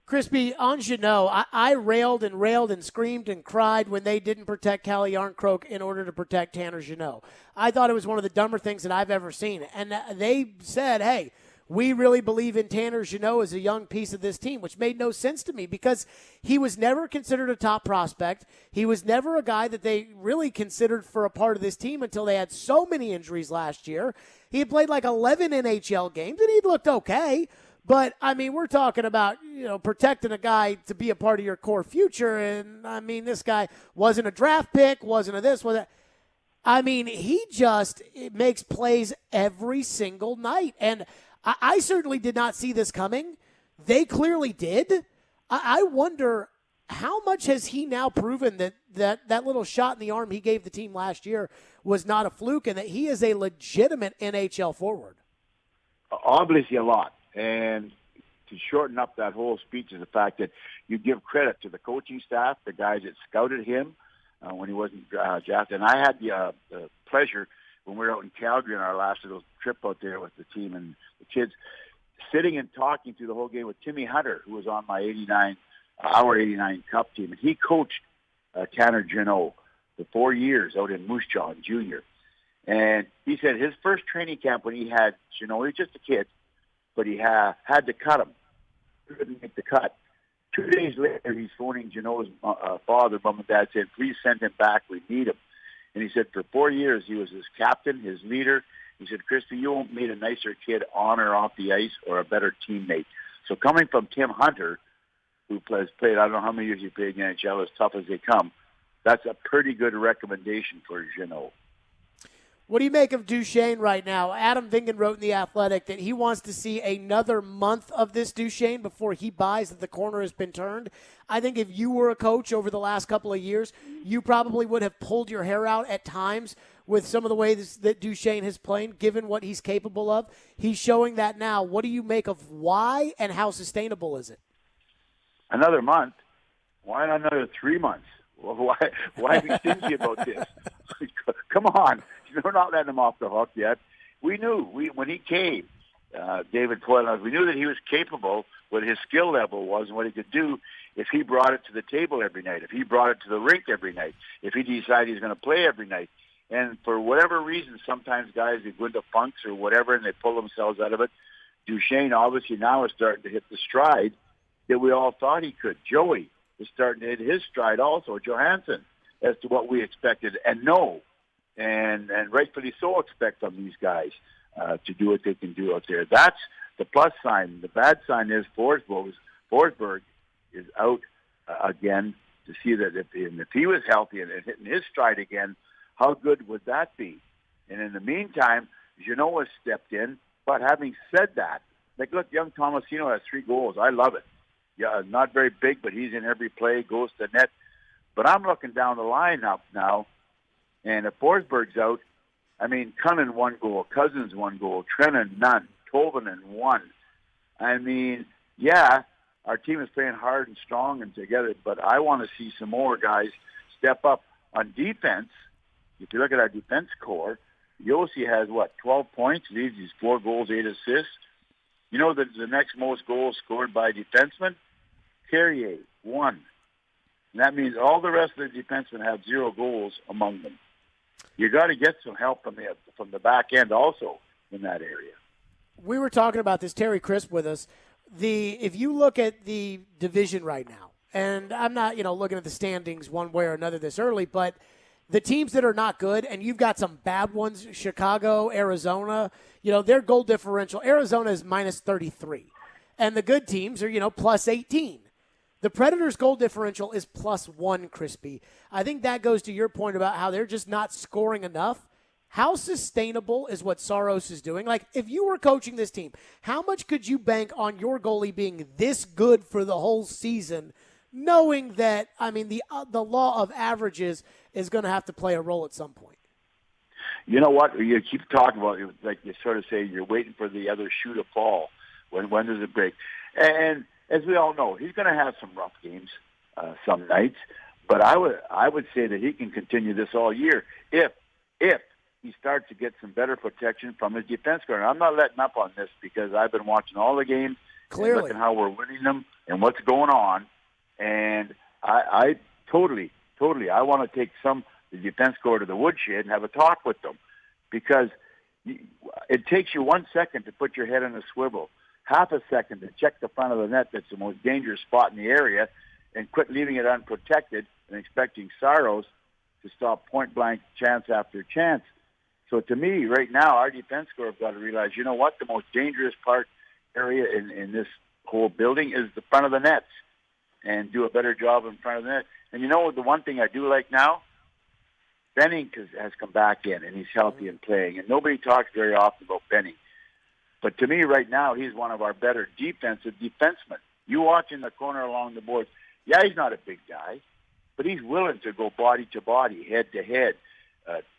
Crispy, on Jeannot, I railed and screamed and cried when they didn't protect Calle Yarncroke in order to protect Tanner Jeannot. I thought it was one of the dumber things that I've ever seen. And they said, hey, we really believe in Tanner Jeannot as a young piece of this team, which made no sense to me because he was never considered a top prospect. He was never a guy that they really considered for a part of this team until they had so many injuries last year. He had played like 11 NHL games, and he looked okay. But, I mean, we're talking about, protecting a guy to be a part of your core future. And, I mean, this guy wasn't a draft pick, wasn't a this, wasn't that. I mean, he just makes plays every single night. And I certainly did not see this coming. They clearly did. I wonder how much has he now proven that little shot in the arm he gave the team last year was not a fluke and that he is a legitimate NHL forward? Obviously a lot. And to shorten up that whole speech is the fact that you give credit to the coaching staff, the guys that scouted him when he wasn't drafted. And I had the pleasure when we were out in Calgary on our last little trip out there with the team and the kids, sitting and talking through the whole game with Timmy Hunter, who was on my 89 Cup team. And he coached Tanner Jeannot for 4 years out in Moose Jaw Junior. And he said his first training camp when he had Jeannot, he was just a kid, but he had to cut him. He couldn't make the cut. 2 days later, he's phoning Jeannot's father, mom and dad, saying, please send him back. We need him. And he said for 4 years, he was his captain, his leader. He said, Christy, you won't meet a nicer kid on or off the ice or a better teammate. So coming from Tim Hunter, who played, I don't know how many years he played in the NHL, as tough as they come, that's a pretty good recommendation for Jeannot. What do you make of Duchesne right now? Adam Vingan wrote in The Athletic that he wants to see another month of this Duchesne before he buys that the corner has been turned. I think if you were a coach over the last couple of years, you probably would have pulled your hair out at times with some of the ways that Duchesne has played, given what he's capable of. He's showing that now. What do you make of why and how sustainable is it? Another month? Why not another 3 months? Why be stingy about this? Come on. We're not letting him off the hook yet. We knew when he came, David Poyle, we knew that he was capable, what his skill level was and what he could do if he brought it to the table every night, if he brought it to the rink every night, if he decided he's going to play every night. And for whatever reason, sometimes guys, they go into funks or whatever and they pull themselves out of it. Duchesne obviously now is starting to hit the stride that we all thought he could. Joey is starting to hit his stride also, Johansson, as to what we expected and know. And rightfully so expect from these guys to do what they can do out there. That's the plus sign. The bad sign is Forsberg is out again, to see that if he was healthy and hitting his stride again, how good would that be? And in the meantime, Jeannot has stepped in. But having said that, like, look, young Tomasino has 3 goals. I love it. Yeah, not very big, but he's in every play, goes to net. But I'm looking down the lineup now, and if Forsberg's out, I mean, Cunnin 1 goal, Cousins 1 goal, Trennan none, Tolvanen 1. I mean, yeah, our team is playing hard and strong and together, but I want to see some more guys step up on defense. If you look at our defense core, Yossi has, 12 points, leads his 4 goals, 8 assists. You know the next most goals scored by defensemen? Carrier, 1. And that means all the rest of the defensemen have 0 goals among them. you got to get some help from the back end also in that area. We were talking about this, Terry Crisp with us. If you look at the division right now, and I'm not, looking at the standings one way or another this early, but the teams that are not good, and you've got some bad ones, Chicago, Arizona, their goal differential, Arizona is minus 33. And the good teams are, plus 18. The Predators' goal differential is plus 1, Crispy. I think that goes to your point about how they're just not scoring enough. How sustainable is what Saros is doing? Like, if you were coaching this team, how much could you bank on your goalie being this good for the whole season, knowing that, the law of averages is going to have to play a role at some point? You know what? You keep talking about it, like you sort of say you're waiting for the other shoe to fall. When does it break? And as we all know, he's going to have some rough games some nights. But I would say that he can continue this all year if he starts to get some better protection from his defense corner. I'm not letting up on this because I've been watching all the games, clearly looking how we're winning them and what's going on. And I totally, I want to take the defense corps to the woodshed and have a talk with them, because it takes you 1 second to put your head in a swivel, half a second to check the front of the net. That's the most dangerous spot in the area, and quit leaving it unprotected and expecting Saros to stop point-blank chance after chance. So to me, right now, our defense corps have got to realize, you know what, the most dangerous area in this whole building is the front of the nets, and do a better job in front of the net. And the one thing I do like now, Benning has come back in, and he's healthy and playing. And nobody talks very often about Benning. But to me right now, he's one of our better defensive defensemen. You watch in the corner along the boards, yeah, he's not a big guy, but he's willing to go body to body, head to head,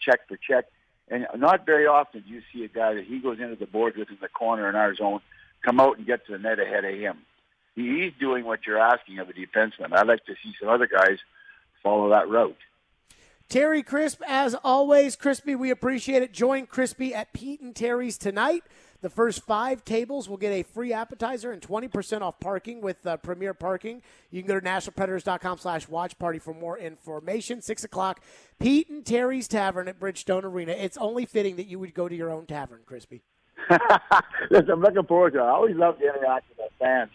check for check. And not very often do you see a guy that he goes into the boards with in the corner in our zone, come out and get to the net ahead of him. He's doing what you're asking of a defenseman. I'd like to see some other guys follow that route. Terry Crisp, as always. Crispy, we appreciate it. Join Crispy at Pete and Terry's tonight. The first 5 tables will get a free appetizer and 20% off parking with Premier Parking. You can go to nationalpredators.com/watch party for more information. 6 o'clock, Pete and Terry's Tavern at Bridgestone Arena. It's only fitting that you would go to your own tavern, Crispy. Listen, I'm looking forward to it. I always love the interaction with fans,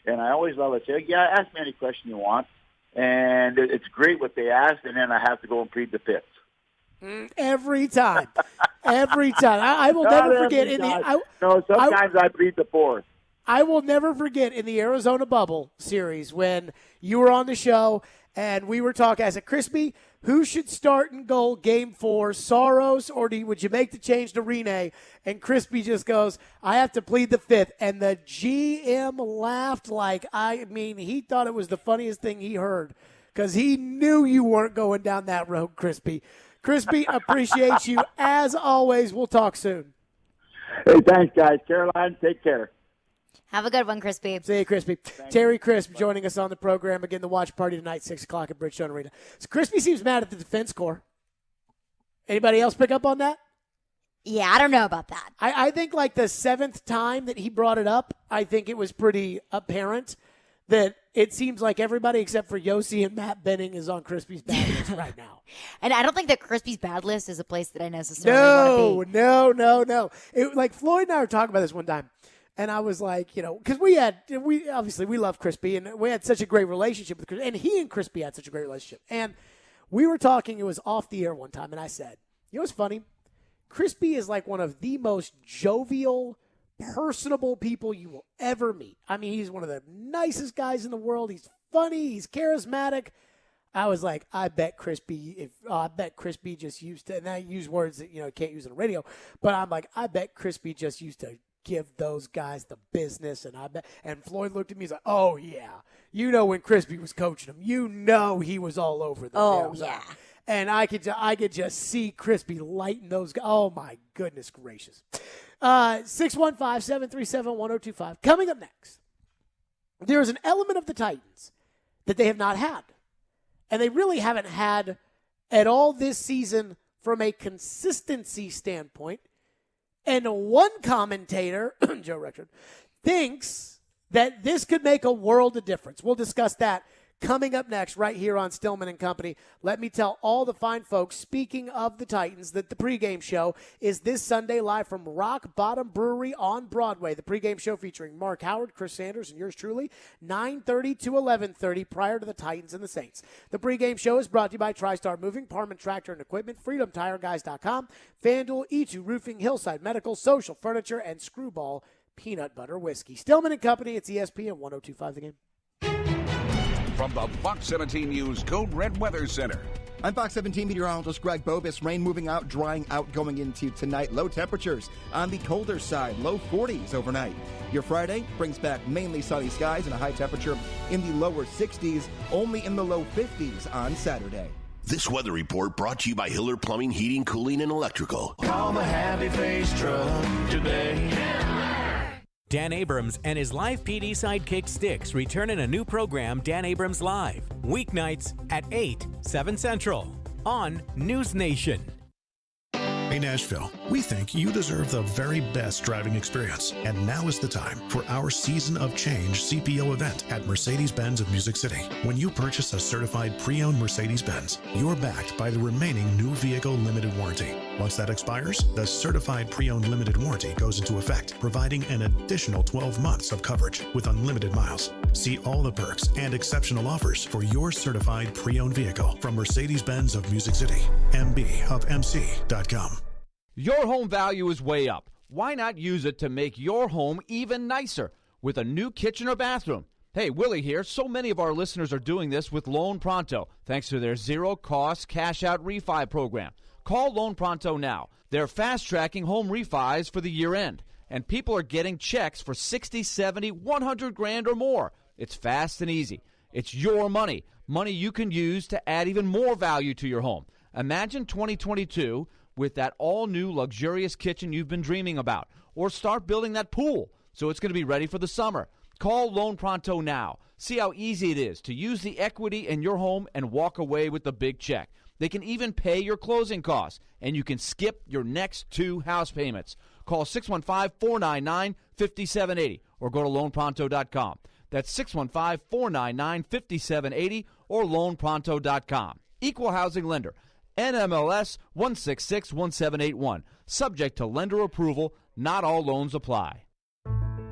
and I always love it. Say, yeah, ask me any question you want. And it's great what they ask, and then I have to go and plead the fifth. Every time. Every time. I will never forget. Sometimes I plead the fourth. I will never forget in the Arizona Bubble series when you were on the show and we were talking. I said, Crispy, who should start in goal game 4, Saros, or would you make the change to Rene? And Crispy just goes, I have to plead the fifth. And the GM laughed he thought it was the funniest thing he heard because he knew you weren't going down that road, Crispy. Crispy, appreciate you. As always, we'll talk soon. Hey, thanks, guys. Caroline, take care. Have a good one, Crispy. See you, Crispy. Terry Crisp joining us on the program. Again, the watch party tonight, 6 o'clock at Bridgestone Arena. So Crispy seems mad at the defense corps. Anybody else pick up on that? Yeah, I don't know about that. I think like the 7th time that he brought it up, I think it was pretty apparent that it seems like everybody except for Yossi and Matt Benning is on Crispy's bad list right now. And I don't think that Crispy's bad list is a place that I necessarily want to be. No. Like Floyd and I were talking about this one time. And I was like, because we love Crispy, and we had such a great relationship with Crispy, and he and Crispy had such a great relationship. And we were talking, it was off the air one time, and I said, what's funny? Crispy is like one of the most jovial, personable people you will ever meet. I mean, he's one of the nicest guys in the world. He's funny. He's charismatic. I was like, I bet Crispy just used to, and I use words that, can't use on the radio, but I'm like, I bet Crispy just used to give those guys the business, and Floyd looked at me, he's like, oh yeah, when Crispy was coaching him, he was all over them. Oh yeah. And I could just see Crispy lighting those guys. Oh my goodness gracious. 615-737-1025. Coming up next, there is an element of the Titans that they have not had, and they really haven't had at all this season from a consistency standpoint. And one commentator, Joe Rexford, thinks that this could make a world of difference. We'll discuss that Coming up next, right here on Stillman and Company, let me tell all the fine folks, speaking of the Titans, that the pregame show is this Sunday live from Rock Bottom Brewery on Broadway. The pregame show featuring Mark Howard, Chris Sanders, and yours truly, 9:30 to 11:30 prior to the Titans and the Saints. The pregame show is brought to you by TriStar Moving, Parman Tractor and Equipment, FreedomTireGuys.com, FanDuel, E2 Roofing, Hillside Medical, Social Furniture, and Screwball Peanut Butter Whiskey. Stillman and Company, it's ESPN 102.5 The Game. From the Fox 17 News Code Red Weather Center. I'm Fox 17 meteorologist Greg Bobus. Rain moving out, drying out going into tonight. Low temperatures on the colder side, low 40s overnight. Your Friday brings back mainly sunny skies and a high temperature in the lower 60s, only in the low 50s on Saturday. This weather report brought to you by Hiller Plumbing, Heating, Cooling, and Electrical. Call the Happy Face Truck today. Dan Abrams and his live PD sidekick Styx return in a new program, Dan Abrams Live, weeknights at 8, 7 Central on News Nation. Hey Nashville, we think you deserve the very best driving experience, and now is the time for our Season of Change CPO event at Mercedes-Benz of Music City. When you purchase a certified pre-owned Mercedes-Benz, you're backed by the remaining new vehicle limited warranty. Once that expires, the certified pre-owned limited warranty goes into effect, providing an additional 12 months of coverage with unlimited miles. See all the perks and exceptional offers for your certified pre-owned vehicle from Mercedes-Benz of Music City, mbofmc.com. Your home value is way up. Why not use it to make your home even nicer with a new kitchen or bathroom? Hey, Willie here. So many of our listeners are doing this with Loan Pronto, thanks to their zero-cost cash-out refi program. Call Loan Pronto now. They're fast-tracking home refis for the year-end, and people are getting checks for 60, 70, 100 grand or more. It's fast and easy. It's your money, money you can use to add even more value to your home. Imagine 2022 with that all-new luxurious kitchen you've been dreaming about, or start building that pool so it's going to be ready for the summer. Call Loan Pronto now. See how easy it is to use the equity in your home and walk away with the big check. They can even pay your closing costs, and you can skip your next 2 house payments. Call 615-499-5780 or go to loanpronto.com. That's 615-499-5780 or loanpronto.com. Equal housing lender. NMLS 1661781. Subject to lender approval. Not all loans apply.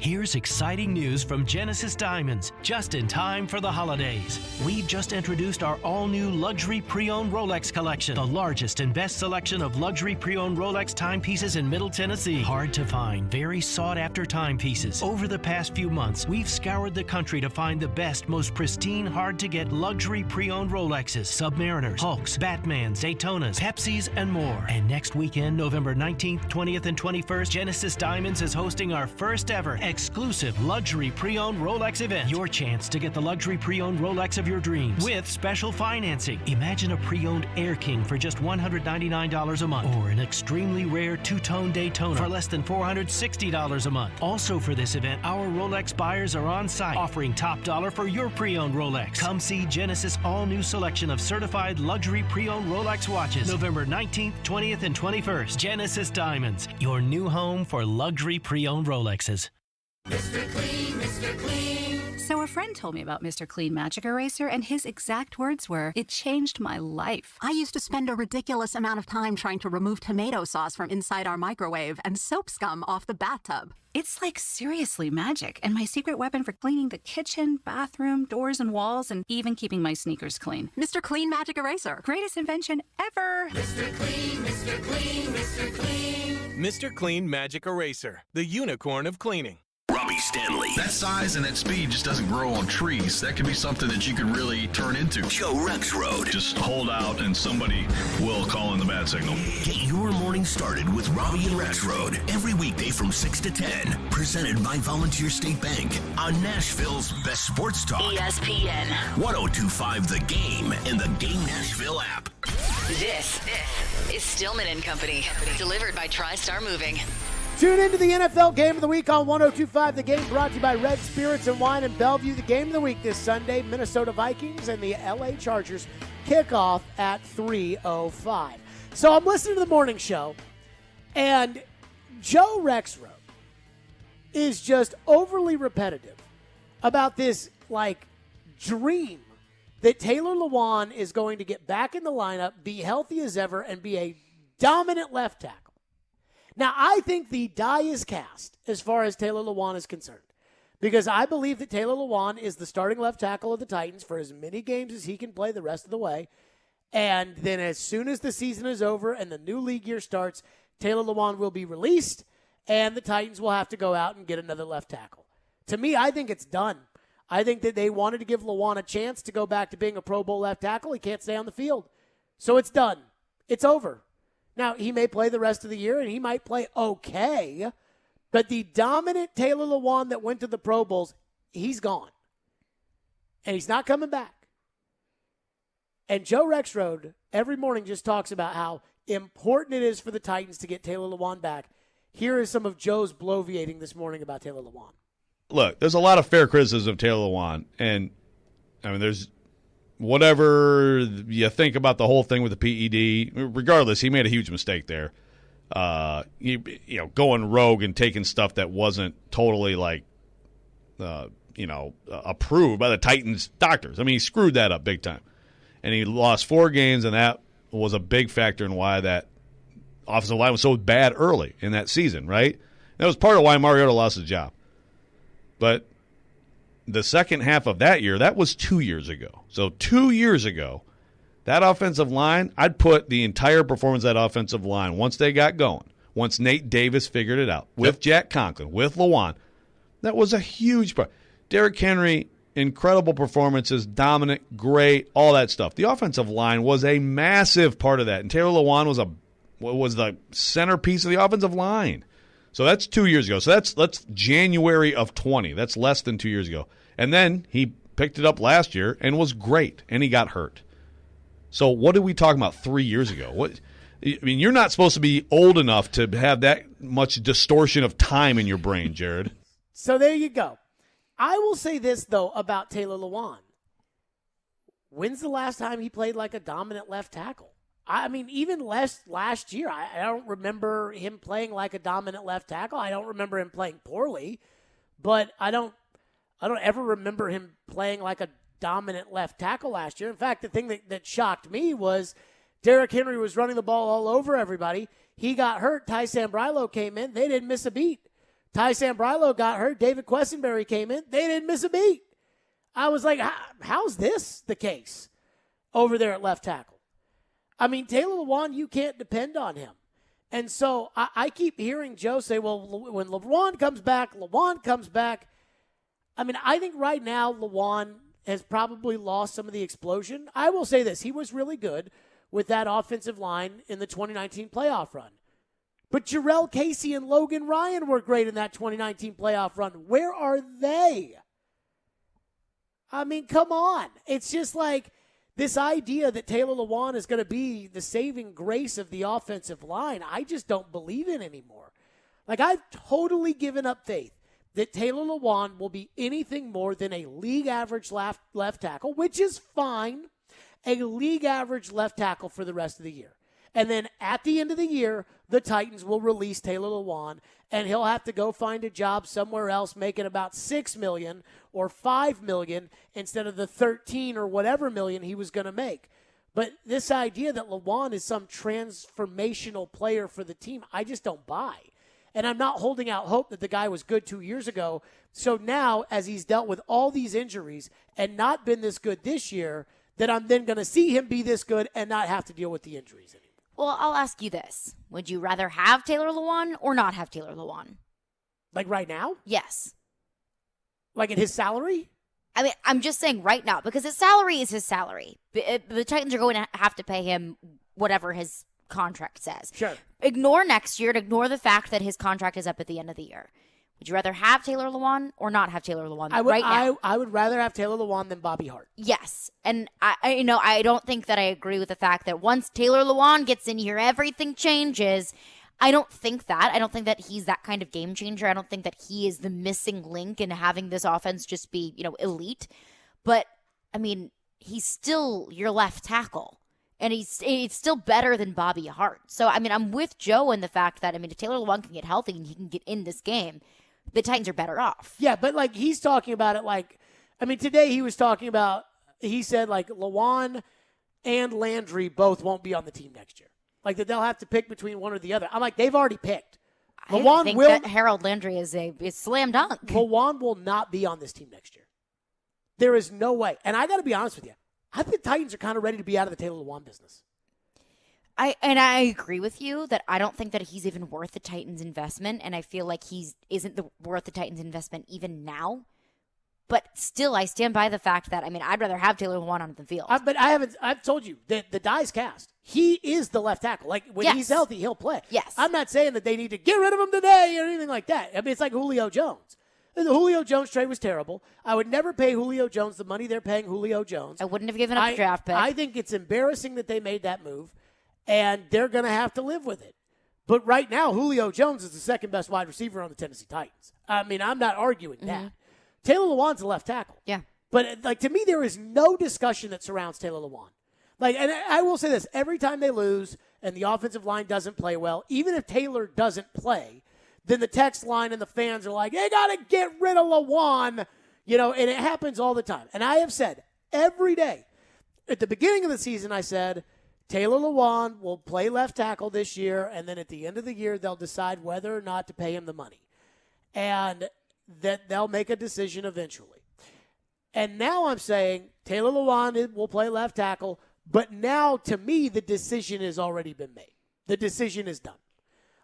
Here's exciting news from Genesis Diamonds, just in time for the holidays. We've just introduced our all-new luxury pre-owned Rolex collection, the largest and best selection of luxury pre-owned Rolex timepieces in Middle Tennessee. Hard to find, very sought-after timepieces. Over the past few months, we've scoured the country to find the best, most pristine, hard-to-get luxury pre-owned Rolexes, Submariners, Hulks, Batmans, Daytonas, Pepsis, and more. And next weekend, November 19th, 20th, and 21st, Genesis Diamonds is hosting our first ever exclusive luxury pre-owned Rolex event. Your chance to get the luxury pre-owned Rolex of your dreams with special financing. Imagine a pre-owned Air King for just $199 a month, or an extremely rare two-tone Daytona for less than $460 a month. Also for this event, our Rolex buyers are on site offering top dollar for your pre-owned Rolex. Come see Genesis all-new selection of certified luxury pre-owned Rolex watches November 19th, 20th, and 21st. Genesis Diamonds, your new home for luxury pre-owned Rolexes. Mr. Clean, Mr. Clean. So a friend told me about Mr. Clean Magic Eraser, and his exact words were, "It changed my life." I used to spend a ridiculous amount of time trying to remove tomato sauce from inside our microwave and soap scum off the bathtub. It's like seriously magic, and my secret weapon for cleaning the kitchen, bathroom, doors, and walls, and even keeping my sneakers clean. Mr. Clean Magic Eraser. Greatest invention ever. Mr. Clean, Mr. Clean, Mr. Clean. Mr. Clean Magic Eraser, the unicorn of cleaning. Robbie Stanley. That size and that speed just doesn't grow on trees. That could be something that you could really turn into. Joe Rexrode. Just hold out and somebody will call in the bad signal. Get your morning started with Robbie and Rexrode every weekday from 6 to 10. Presented by Volunteer State Bank on Nashville's best sports talk. ESPN 1025 The Game and the Game Nashville app. This is Stillman and Company, delivered by TriStar Moving. Tune into the NFL Game of the Week on 1025 The Game, brought to you by Red Spirits and Wine in Bellevue. The Game of the Week this Sunday, Minnesota Vikings and the LA Chargers kick off at 3:05. So I'm listening to the morning show, and Joe Rexrode is just overly repetitive about this, like, dream that Taylor Lewan is going to get back in the lineup, be healthy as ever, and be a dominant left tackle. Now, I think the die is cast as far as Taylor Lewan is concerned, because I believe that Taylor Lewan is the starting left tackle of the Titans for as many games as he can play the rest of the way. And then as soon as the season is over and the new league year starts, Taylor Lewan will be released, and the Titans will have to go out and get another left tackle. To me, I think it's done. I think that they wanted to give Lewan a chance to go back to being a Pro Bowl left tackle. He can't stay on the field. So it's done. It's over. Now, he may play the rest of the year, and he might play okay, but the dominant Taylor Lewan that went to the Pro Bowls, he's gone. And he's not coming back. And Joe Rexrode every morning just talks about how important it is for the Titans to get Taylor Lewan back. Here is some of Joe's bloviating this morning about Taylor Lewan. Look, there's a lot of fair criticism of Taylor Lewan, and I mean, there's whatever you think about the whole thing with the PED. Regardless, he made a huge mistake there. Going rogue and taking stuff that wasn't totally approved by the Titans doctors. I mean, he screwed that up big time, and he lost 4 games, and that was a big factor in why that offensive line was so bad early in that season. Right? That was part of why Mariota lost his job. But the second half of that year, that was 2 years ago. So 2 years ago, that offensive line, I'd put the entire performance of that offensive line, once they got going, once Nate Davis figured it out, with Jack Conklin, with Lewan, that was a huge part. Derrick Henry, incredible performances, dominant, great, all that stuff. The offensive line was a massive part of that, and Taylor Lewan was the centerpiece of the offensive line. So that's 2 years ago. So that's January of 20. That's less than 2 years ago. And then he picked it up last year and was great, and he got hurt. So what are we talking about 3 years ago? You're not supposed to be old enough to have that much distortion of time in your brain, Jared. So there you go. I will say this, though, about Taylor Lewan. When's the last time he played like a dominant left tackle? I mean, even last year, I don't remember him playing like a dominant left tackle. I don't remember him playing poorly, but I don't ever remember him playing like a dominant left tackle last year. In fact, the thing that shocked me was Derrick Henry was running the ball all over everybody. He got hurt. Ty Sambrailo came in. They didn't miss a beat. Ty Sambrailo got hurt. David Quessenberry came in. They didn't miss a beat. I was like, how's this the case over there at left tackle? I mean, Taylor Lewan, you can't depend on him. And so I keep hearing Joe say, well, when Lewan comes back. I mean, I think right now Lewan has probably lost some of the explosion. I will say this. He was really good with that offensive line in the 2019 playoff run. But Jarrell Casey and Logan Ryan were great in that 2019 playoff run. Where are they? I mean, come on. It's just like this idea that Taylor Lewan is going to be the saving grace of the offensive line, I just don't believe in anymore. Like, I've totally given up faith that Taylor Lewan will be anything more than a league average left tackle, which is fine, a league average left tackle for the rest of the year. And then at the end of the year, the Titans will release Taylor Lewan, and he'll have to go find a job somewhere else making about $6 million or $5 million instead of the $13 or whatever million he was going to make. But this idea that Lewan is some transformational player for the team, I just don't buy. And I'm not holding out hope that the guy was good 2 years ago. So now, as he's dealt with all these injuries and not been this good this year, that I'm then going to see him be this good and not have to deal with the injuries anymore. Well, I'll ask you this. Would you rather have Taylor Lewan or not have Taylor Lewan? Like right now? Yes. Like at his salary? I mean, I'm just saying right now, because his salary is his salary. The Titans are going to have to pay him whatever his contract says. Sure. Ignore next year and ignore the fact that his contract is up at the end of the year. Would you rather have Taylor Lewan or not have Taylor Lewan right now? I would rather have Taylor Lewan than Bobby Hart. Yes. And I don't think that I agree with the fact that once Taylor Lewan gets in here, everything changes. I don't think that. I don't think that he's that kind of game changer. I don't think that he is the missing link in having this offense just be, elite. But, I mean, he's still your left tackle. And it's still better than Bobby Hart. So, I mean, I'm with Joe in the fact that, if Taylor Lewan can get healthy and he can get in this game, the Titans are better off. Yeah, but, he's talking about it today he was talking about he said, like, Lawan and Landry both won't be on the team next year. Like, that they'll have to pick between one or the other. I'm like, they've already picked. I think that Harold Landry is slam dunk. Lawan will not be on this team next year. There is no way. And I got to be honest with you. I think the Titans are kind of ready to be out of the Taylor Lewan business. I agree with you that I don't think that he's even worth the Titans' investment, and I feel like he isn't worth the Titans' investment even now. But still, I stand by the fact that, I'd rather have Taylor Lewan on the field. But I've told you that the die's cast. He is the left tackle. Like, when he's healthy, he'll play. Yes. I'm not saying that they need to get rid of him today or anything like that. It's like Julio Jones. The Julio Jones trade was terrible. I would never pay Julio Jones the money they're paying Julio Jones. I wouldn't have given up a draft pick. I think it's embarrassing that they made that move, and they're going to have to live with it. But right now, Julio Jones is the second best wide receiver on the Tennessee Titans. I'm not arguing that. Taylor Lewan's a left tackle. Yeah. But, to me, there is no discussion that surrounds Taylor Lewan. And I will say this. Every time they lose and the offensive line doesn't play well, even if Taylor doesn't play, then the text line and the fans are like, they got to get rid of Lewan. And it happens all the time. And I have said every day, at the beginning of the season, I said, Taylor Lewan will play left tackle this year, and then at the end of the year, they'll decide whether or not to pay him the money. And that they'll make a decision eventually. And now I'm saying Taylor Lewan will play left tackle, but now, to me, the decision has already been made. The decision is done.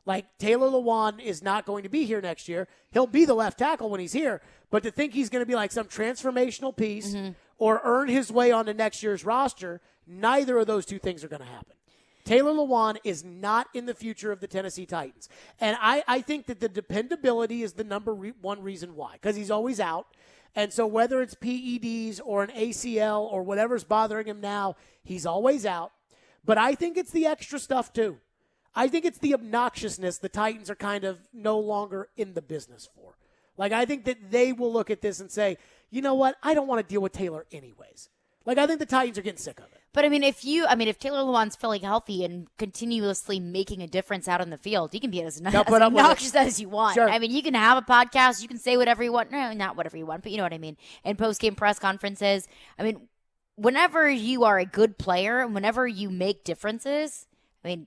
Like, Taylor Lewan is not going to be here next year. He'll be the left tackle when he's here, but to think he's going to be like some transformational piece or earn his way onto next year's roster, neither of those two things are going to happen. Taylor Lewan is not in the future of the Tennessee Titans. And I think that the dependability is the number one reason why, because he's always out. And so whether it's PEDs or an ACL or whatever's bothering him now, he's always out. But I think it's the extra stuff, too. I think it's the obnoxiousness the Titans are kind of no longer in the business for. Like, I think that they will look at this and say, you know what? I don't want to deal with Taylor anyways. Like, I think the Titans are getting sick of it. But, if Taylor Lewan's feeling healthy and continuously making a difference out on the field, you can be as obnoxious as you want. Sure. You can have a podcast. You can say whatever you want. No, not whatever you want, but you know what I mean. And post-game press conferences. Whenever you are a good player and whenever you make differences, you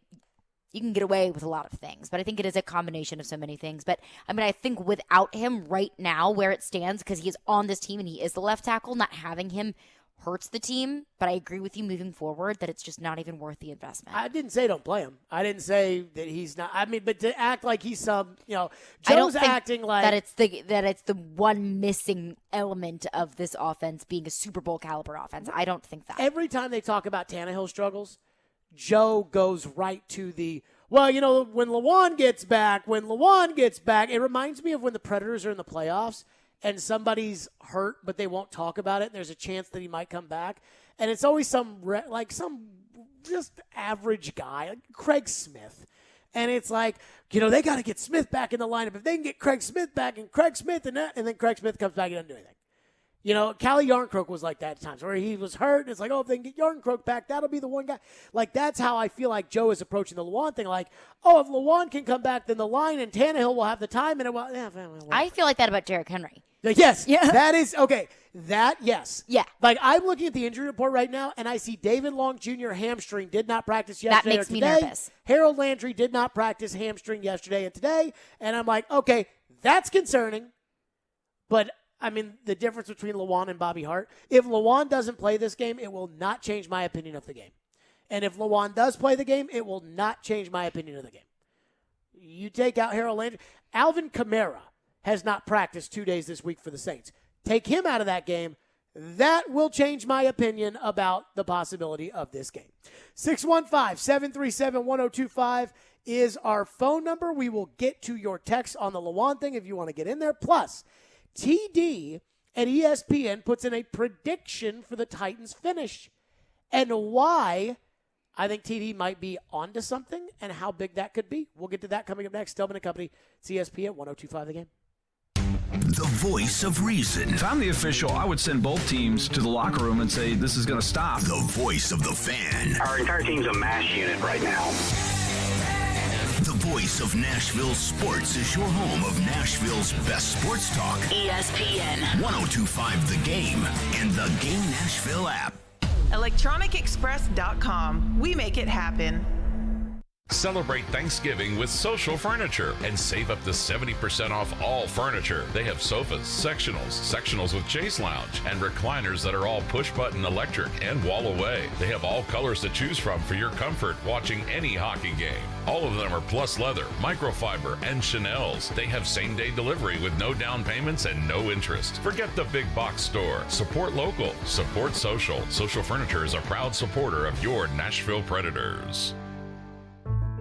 can get away with a lot of things. But I think it is a combination of so many things. But, I think without him right now where it stands, because he is on this team and he is the left tackle, not having him hurts the team, but I agree with you moving forward that it's just not even worth the investment. I didn't say don't play him. I didn't say that he's not. but to act like he's some, Joe's acting like that it's the one missing element of this offense being a Super Bowl caliber offense. I don't think that. Every time they talk about Tannehill struggles, Joe goes right to the, when Lewan gets back, it reminds me of when the Predators are in the playoffs and somebody's hurt, but they won't talk about it, and there's a chance that he might come back. And it's always some just average guy, like Craig Smith. And it's like, they got to get Smith back in the lineup. If they can get Craig Smith back and Craig Smith and then Craig Smith comes back and doesn't do anything. Callie Yarncroke was like that at times, where he was hurt, and it's like, if they can get Yarncroke back, that'll be the one guy. Like, that's how I feel like Joe is approaching the Lewan thing. Like, if Lewan can come back, then the line and Tannehill will have the time. And I feel like that about Derrick Henry. Yes. Yeah. That is, okay. Yes. Yeah. Like, I'm looking at the injury report right now, and I see David Long Jr. hamstring did not practice yesterday. That makes me nervous. Harold Landry did not practice hamstring yesterday and today. And I'm like, okay, that's concerning. But the difference between Lewan and Bobby Hart, if Lewan doesn't play this game, it will not change my opinion of the game. And if Lewan does play the game, it will not change my opinion of the game. You take out Harold Landry. Alvin Kamara has not practiced 2 days this week for the Saints. Take him out of that game. That will change my opinion about the possibility of this game. 615-737-1025 is our phone number. We will get to your text on the Lewan thing if you want to get in there. Plus, TD at ESPN puts in a prediction for the Titans finish and why I think TD might be onto something and how big that could be. We'll get to that coming up next. Stillman and Company. It's ESPN 102.5 The Game. The voice of reason. If I'm the official, I would send both teams to the locker room and say, this is going to stop. The voice of the fan. Our entire team's a mass unit right now. The voice voice of Nashville sports is your home of Nashville's best sports talk. ESPN 1025 The Game and the Game Nashville app. ElectronicExpress.com. We make it happen. Celebrate Thanksgiving with Social Furniture and save up to 70% off all furniture. They have sofas, sectionals with chase lounge, and recliners that are all push-button electric and wall away. They have all colors to choose from for your comfort watching any hockey game. All of them are plus leather, microfiber, and Chanel's. They have same-day delivery with no down payments and no interest. Forget the big box store. Support local. Support social. Social Furniture is a proud supporter of your Nashville Predators.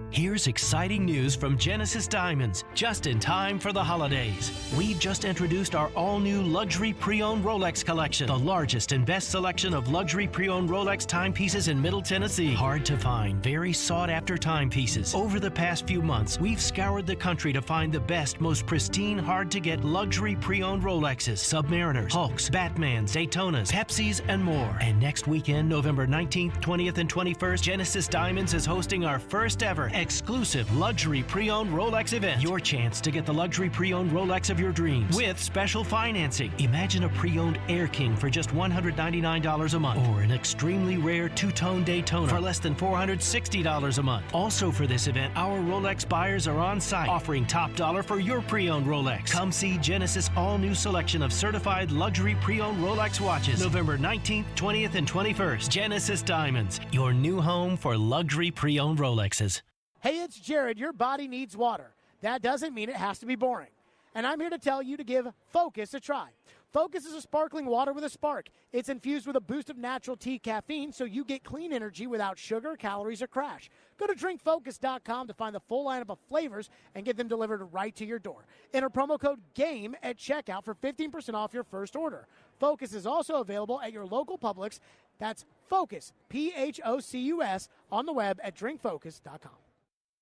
Here's exciting news from Genesis Diamonds, just in time for the holidays. We've just introduced our all-new luxury pre-owned Rolex collection, the largest and best selection of luxury pre-owned Rolex timepieces in Middle Tennessee. Hard to find, very sought-after timepieces. Over the past few months, we've scoured the country to find the best, most pristine, hard-to-get luxury pre-owned Rolexes, Submariners, Hulks, Batmans, Daytonas, Pepsis, and more. And next weekend, November 19th, 20th, and 21st, Genesis Diamonds is hosting our first ever exclusive luxury pre-owned Rolex event. Your chance to get the luxury pre-owned Rolex of your dreams with special financing. Imagine a pre-owned Air King for just $199 a month, or an extremely rare two-tone Daytona for less than $460 a month. Also for this event, our Rolex buyers are on site, offering top dollar for your pre-owned Rolex. Come see Genesis' all-new selection of certified luxury pre-owned Rolex watches, November 19th, 20th, and 21st. Genesis Diamonds, your new home for luxury pre-owned Rolexes. Hey, it's Jared. Your body needs water. That doesn't mean it has to be boring. And I'm here to tell you to give Focus a try. Focus is a sparkling water with a spark. It's infused with a boost of natural tea caffeine, so you get clean energy without sugar, calories, or crash. Go to drinkfocus.com to find the full lineup of flavors and get them delivered right to your door. Enter promo code GAME at checkout for 15% off your first order. Focus is also available at your local Publix. That's Focus, P-H-O-C-U-S, on the web at drinkfocus.com.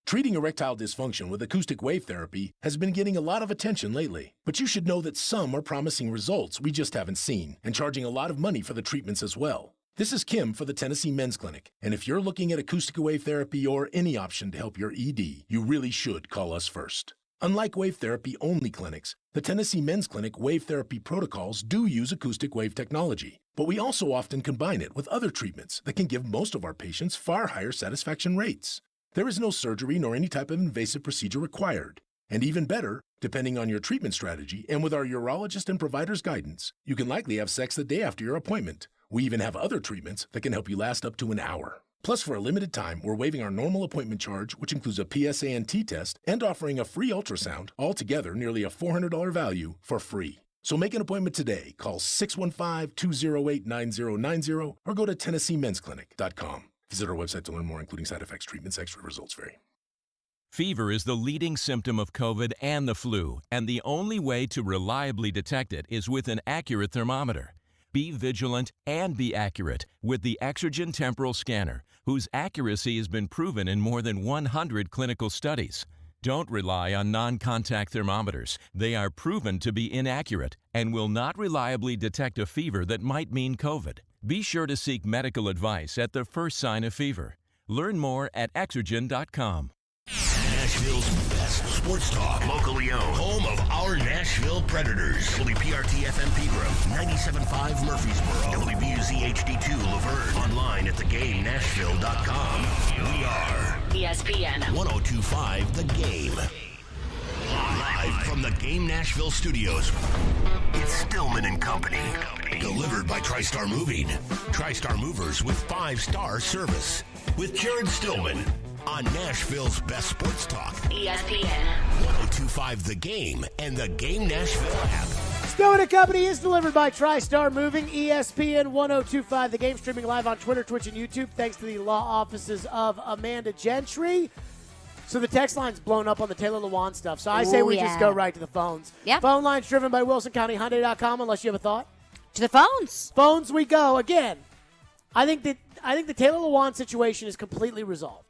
Treating erectile dysfunction with acoustic wave therapy has been getting a lot of attention lately. But you should know that some are promising results we just haven't seen and charging a lot of money for the treatments as well. This is Kim for the Tennessee Men's Clinic, and if you're looking at acoustic wave therapy or any option to help your ED, you really should call us first. Unlike wave therapy only clinics, the Tennessee Men's Clinic wave therapy protocols do use acoustic wave technology, but we also often combine it with other treatments that can give most of our patients far higher satisfaction rates. There is no surgery nor any type of invasive procedure required. And even better, depending on your treatment strategy and with our urologist and provider's guidance, you can likely have sex the day after your appointment. We even have other treatments that can help you last up to an hour. Plus, for a limited time, we're waiving our normal appointment charge, which includes a PSA and T test, and offering a free ultrasound, altogether nearly a $400 value, for free. So make an appointment today. Call 615-208-9090 or go to TennesseeMen'sClinic.com. Visit our website to learn more, including side effects, treatments, extra results vary. Fever is the leading symptom of COVID and the flu, and the only way to reliably detect it is with an accurate thermometer. Be vigilant and be accurate with the Exergen Temporal Scanner, whose accuracy has been proven in more than 100 clinical studies. Don't rely on non-contact thermometers. They are proven to be inaccurate and will not reliably detect a fever that might mean COVID. Be sure to seek medical advice at the first sign of fever. Learn more at Exergen.com. Nashville's best sports talk, locally owned, home of our Nashville Predators. WPRT-FM Pegram, 97.5 Murfreesboro, WBUZ HD2 Laverne, online at thegamenashville.com. We are ESPN 1025 The Game. Live from the Game Nashville studios, it's Stillman and Company. Delivered by TriStar Moving. TriStar Movers with 5-star service. With Jared Stillman on Nashville's best sports talk. ESPN 1025 The Game and the Game Nashville app. Stillman and Company is delivered by TriStar Moving. ESPN 1025 The Game, streaming live on Twitter, Twitch, and YouTube. Thanks to the law offices of Amanda Gentry. So the text line's blown up on the Taylor Lewan stuff. So I say we just go right to the phones. Yeah. Phone line's driven by WilsonCountyHyundai.com, unless you have a thought. To the phones. Phones we go. Again, I think the Taylor Lewan situation is completely resolved.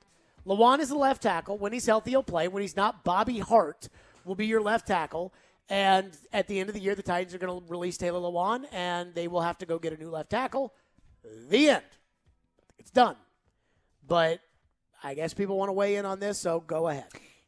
Lewan is the left tackle. When he's healthy, he'll play. When he's not, Bobby Hart will be your left tackle. And at the end of the year, the Titans are going to release Taylor Lewan, and they will have to go get a new left tackle. The end. It's done. But I guess people want to weigh in on this, so go ahead.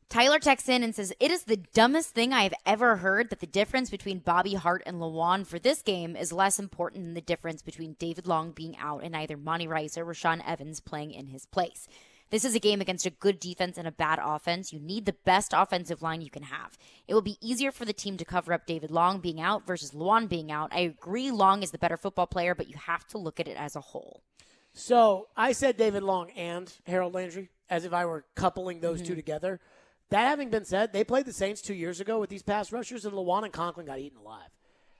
Tyler texts in and says, it is the dumbest thing I have ever heard that the difference between Bobby Hart and Lawan for this game is less important than the difference between David Long being out and either Monty Rice or Rashaan Evans playing in his place. This is a game against a good defense and a bad offense. You need the best offensive line you can have. It will be easier for the team to cover up David Long being out versus Lawan being out. I agree Long is the better football player, but you have to look at it as a whole. So I said David Long and Harold Landry as if I were coupling those two together. That having been said, they played the Saints 2 years ago with these pass rushers, and Lawan and Conklin got eaten alive.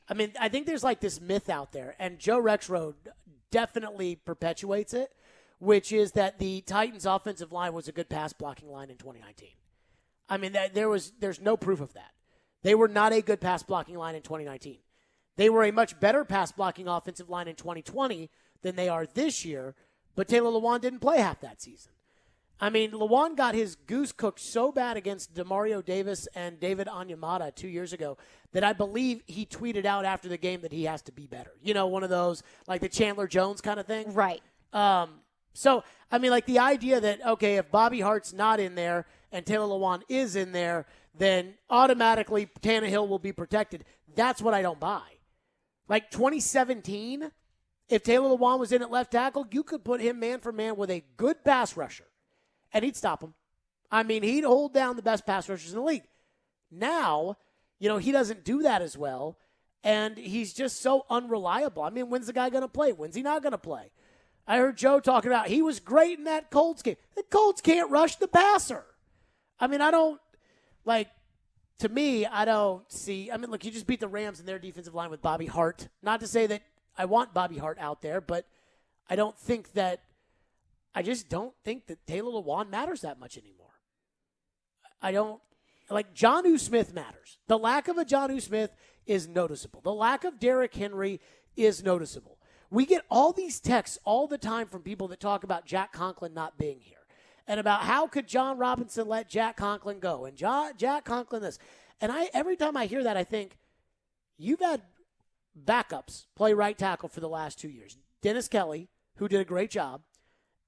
I mean, I think there's like this myth out there, and Joe Rexrode definitely perpetuates it, which is that the Titans' offensive line was a good pass blocking line in 2019. I mean, there's no proof of that. They were not a good pass blocking line in 2019. They were a much better pass blocking offensive line in 2020 than they are this year, but Taylor Lewan didn't play half that season. I mean, Lewan got his goose cooked so bad against Demario Davis and David Onyemata 2 years ago that I believe he tweeted out after the game that he has to be better. You know, one of those, like the Chandler Jones kind of thing. Right. So, I mean, like the idea that, okay, if Bobby Hart's not in there and Taylor Lewan is in there, then automatically Tannehill will be protected. That's what I don't buy. Like 2017, if Taylor Lewan was in at left tackle, you could put him man for man with a good pass rusher. And he'd stop him. I mean, he'd hold down the best pass rushers in the league. Now, you know, he doesn't do that as well, and he's just so unreliable. I mean, when's the guy going to play? When's he not going to play? I heard Joe talking about he was great in that Colts game. The Colts can't rush the passer. I mean, to me, I don't see. I mean, look, you just beat the Rams in their defensive line with Bobby Hart. Not to say that I want Bobby Hart out there, but I just don't think that Taylor Lewan matters that much anymore. Jonnu Smith matters. The lack of a Jonnu Smith is noticeable. The lack of Derrick Henry is noticeable. We get all these texts all the time from people that talk about Jack Conklin not being here and about how could John Robinson let Jack Conklin go and Jack Conklin this. And every time I hear that, I think you've had backups play right tackle for the last 2 years. Dennis Kelly, who did a great job,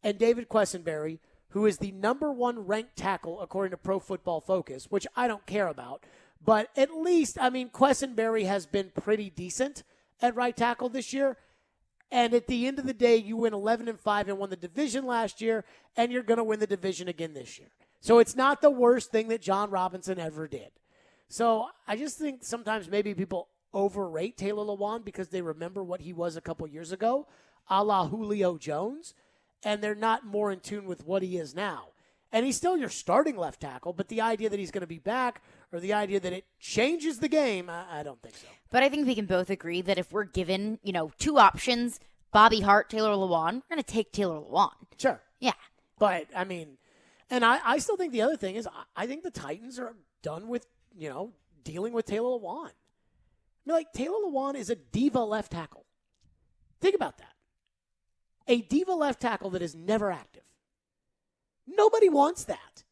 and David Quessenberry, who is the number one ranked tackle according to Pro Football Focus, which I don't care about. But at least, I mean, Quessenberry has been pretty decent at right tackle this year. And at the end of the day, you win 11-5 and won the division last year, and you're going to win the division again this year. So it's not the worst thing that John Robinson ever did. So I just think sometimes maybe people overrate Taylor Lewan because they remember what he was a couple years ago, a la Julio Jones, and they're not more in tune with what he is now. And he's still your starting left tackle, but the idea that he's going to be back or the idea that it changes the game, I don't think so. But I think we can both agree that if we're given, two options, Bobby Hart, Taylor Lewan, we're going to take Taylor Lewan. Sure. Yeah. But, I mean, and I still think the other thing is I think the Titans are done with, dealing with Taylor Lewan. I mean, like, Taylor Lewan is a diva left tackle. Think about that. A diva left tackle that is never active. Nobody wants that.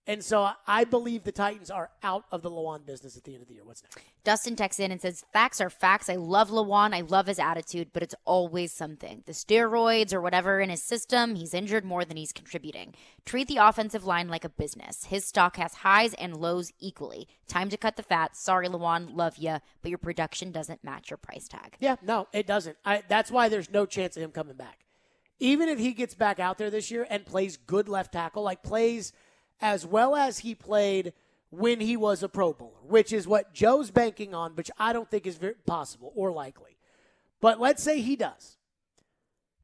And so I believe the Titans are out of the Lewan business at the end of the year. What's next? Dustin texts in and says, facts are facts. I love Lewan. I love his attitude, but it's always something. The steroids or whatever in his system, he's injured more than he's contributing. Treat the offensive line like a business. His stock has highs and lows equally. Time to cut the fat. Sorry, Lewan. Love ya, but your production doesn't match your price tag. Yeah, no, it doesn't. That's why there's no chance of him coming back. Even if he gets back out there this year and plays good left tackle, like plays as well as he played when he was a Pro Bowler, which is what Joe's banking on, which I don't think is very possible or likely. But let's say he does.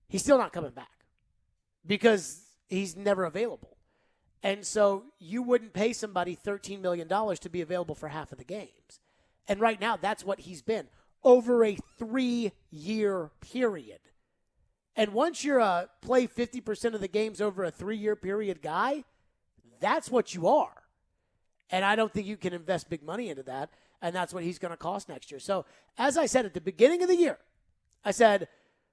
He's still not coming back because he's never available. And so you wouldn't pay somebody $13 million to be available for half of the games. And right now, that's what he's been over a 3-year period. And once you're a play 50% of the games over a 3-year period guy, that's what you are. And I don't think you can invest big money into that, and that's what he's going to cost next year. So, as I said at the beginning of the year, I said,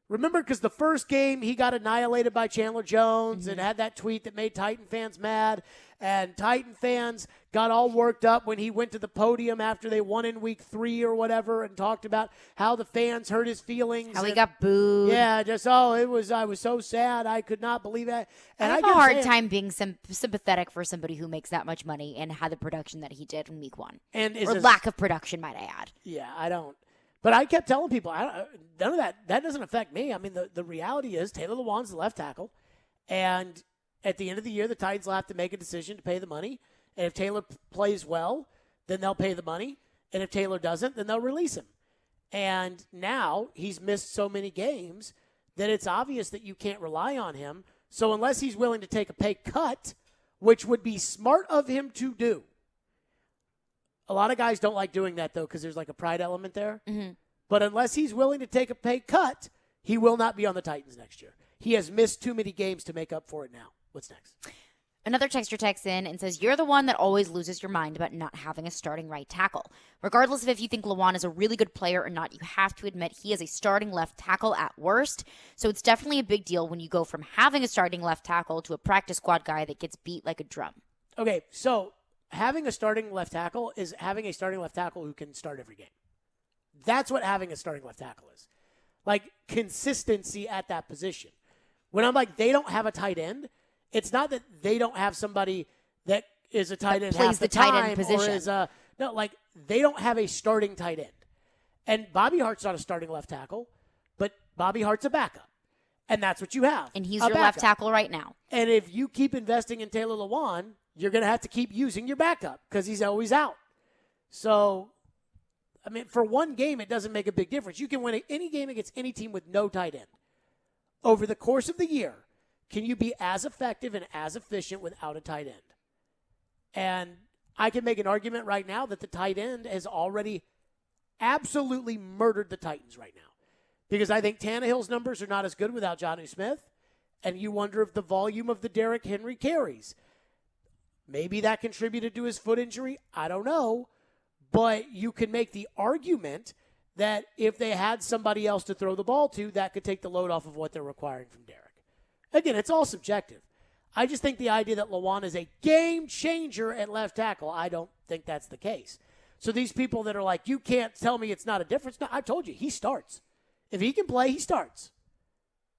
Remember, because the first game he got annihilated by Chandler Jones and had that tweet that made Titan fans mad. And Titan fans got all worked up when he went to the podium after they won in week 3 or whatever and talked about how the fans hurt his feelings. How he got booed. Yeah, I was so sad. I could not believe that. And I have a hard time being sympathetic for somebody who makes that much money and had the production that he did in week 1. Or lack of production, might I add. Yeah, I don't. But I kept telling people, none of that doesn't affect me. I mean, the reality is Taylor Lewan's the left tackle. And at the end of the year, the Titans will have to make a decision to pay the money. And if Taylor plays well, then they'll pay the money. And if Taylor doesn't, then they'll release him. And now he's missed so many games that it's obvious that you can't rely on him. So unless he's willing to take a pay cut, which would be smart of him to do. A lot of guys don't like doing that, though, because there's like a pride element there. Mm-hmm. But unless he's willing to take a pay cut, he will not be on the Titans next year. He has missed too many games to make up for it now. What's next? Another texter texts in and says, you're the one that always loses your mind about not having a starting right tackle. Regardless of if you think Lewan is a really good player or not, you have to admit he is a starting left tackle at worst. So it's definitely a big deal when you go from having a starting left tackle to a practice squad guy that gets beat like a drum. Okay, so having a starting left tackle is having a starting left tackle who can start every game. That's what having a starting left tackle is. Like, consistency at that position. When I'm like, they don't have a tight end, it's not that they don't have somebody that is a tight end plays half the tight time end position. Or is no, like, they don't have a starting tight end. And Bobby Hart's not a starting left tackle, but Bobby Hart's a backup. And that's what you have. And he's your left tackle right now. And if you keep investing in Taylor Lewan, you're going to have to keep using your backup because he's always out. So, I mean, for one game, it doesn't make a big difference. You can win any game against any team with no tight end. Over the course of the year, can you be as effective and as efficient without a tight end? And I can make an argument right now that the tight end has already absolutely murdered the Titans right now. Because I think Tannehill's numbers are not as good without Jonnu Smith. And you wonder if the volume of the Derrick Henry carries. Maybe that contributed to his foot injury. I don't know. But you can make the argument that if they had somebody else to throw the ball to, that could take the load off of what they're requiring from Derrick. Again, it's all subjective. I just think the idea that Lewan is a game changer at left tackle, I don't think that's the case. So these people that are like, you can't tell me it's not a difference. No, I told you, he starts. If he can play, he starts.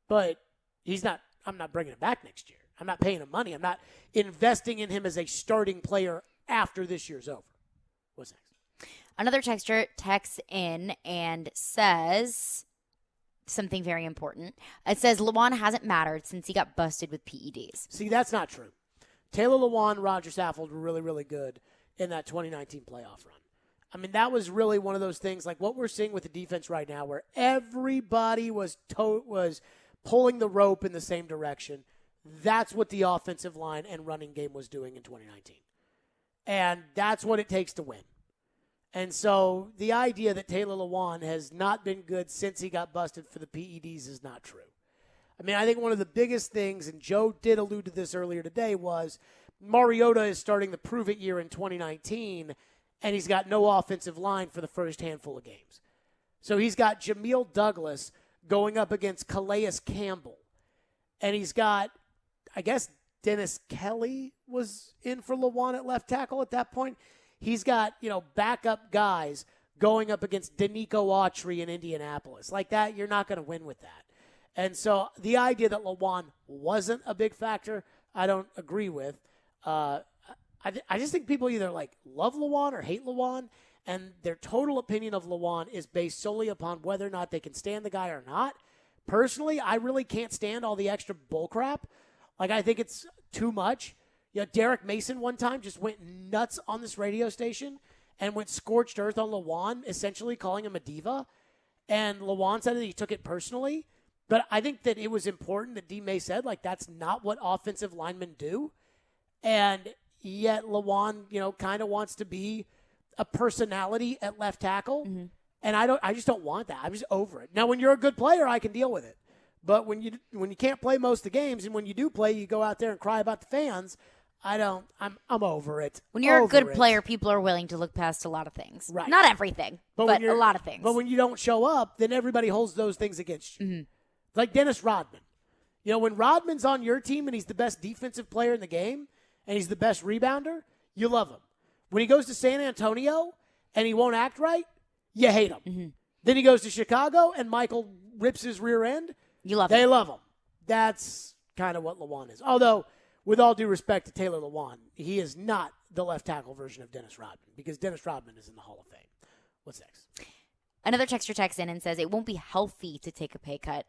But he's not. I'm not bringing him back next year. I'm not paying him money. I'm not investing in him as a starting player after this year's over. What's next? Another texter texts in and says something very important. It says Lewan hasn't mattered since he got busted with PEDs. See, that's not true. Taylor Lewan, Roger Saffold were really, really good in that 2019 playoff run. I mean, that was really one of those things like what we're seeing with the defense right now where everybody was pulling the rope in the same direction. That's what the offensive line and running game was doing in 2019. And that's what it takes to win. And so the idea that Taylor Lewan has not been good since he got busted for the PEDs is not true. I mean, I think one of the biggest things, and Joe did allude to this earlier today, was Mariota is starting the prove-it year in 2019, and he's got no offensive line for the first handful of games. So he's got Jameel Douglas going up against Calais Campbell. And he's got, I guess, Dennis Kelly was in for Lewan at left tackle at that point. He's got, backup guys going up against Danico Autry in Indianapolis. Like that, you're not going to win with that. And so the idea that Lewan wasn't a big factor, I don't agree with. I just think people either love Lewan or hate Lewan, and their total opinion of Lewan is based solely upon whether or not they can stand the guy or not. Personally, I really can't stand all the extra bullcrap. I think it's too much. Derek Mason one time just went nuts on this radio station and went scorched earth on Lewan, essentially calling him a diva. And Lewan said that he took it personally. But I think that it was important that D. May said, that's not what offensive linemen do. And yet Lewan, kind of wants to be a personality at left tackle. Mm-hmm. And I just don't want that. I'm just over it. Now, when you're a good player, I can deal with it. But when you can't play most of the games, and when you do play, you go out there and cry about the fans. I'm over it. When you're a good player, people are willing to look past a lot of things. Right. Not everything, but a lot of things. But when you don't show up, then everybody holds those things against you. Mm-hmm. Like Dennis Rodman. You know, when Rodman's on your team and he's the best defensive player in the game and he's the best rebounder, you love him. When he goes to San Antonio and he won't act right, you hate him. Mm-hmm. Then he goes to Chicago and Michael rips his rear end. They love him. That's kind of what Lewan is. Although, with all due respect to Taylor Lewan, he is not the left tackle version of Dennis Rodman because Dennis Rodman is in the Hall of Fame. What's next? Another texter texts in and says it won't be healthy to take a pay cut.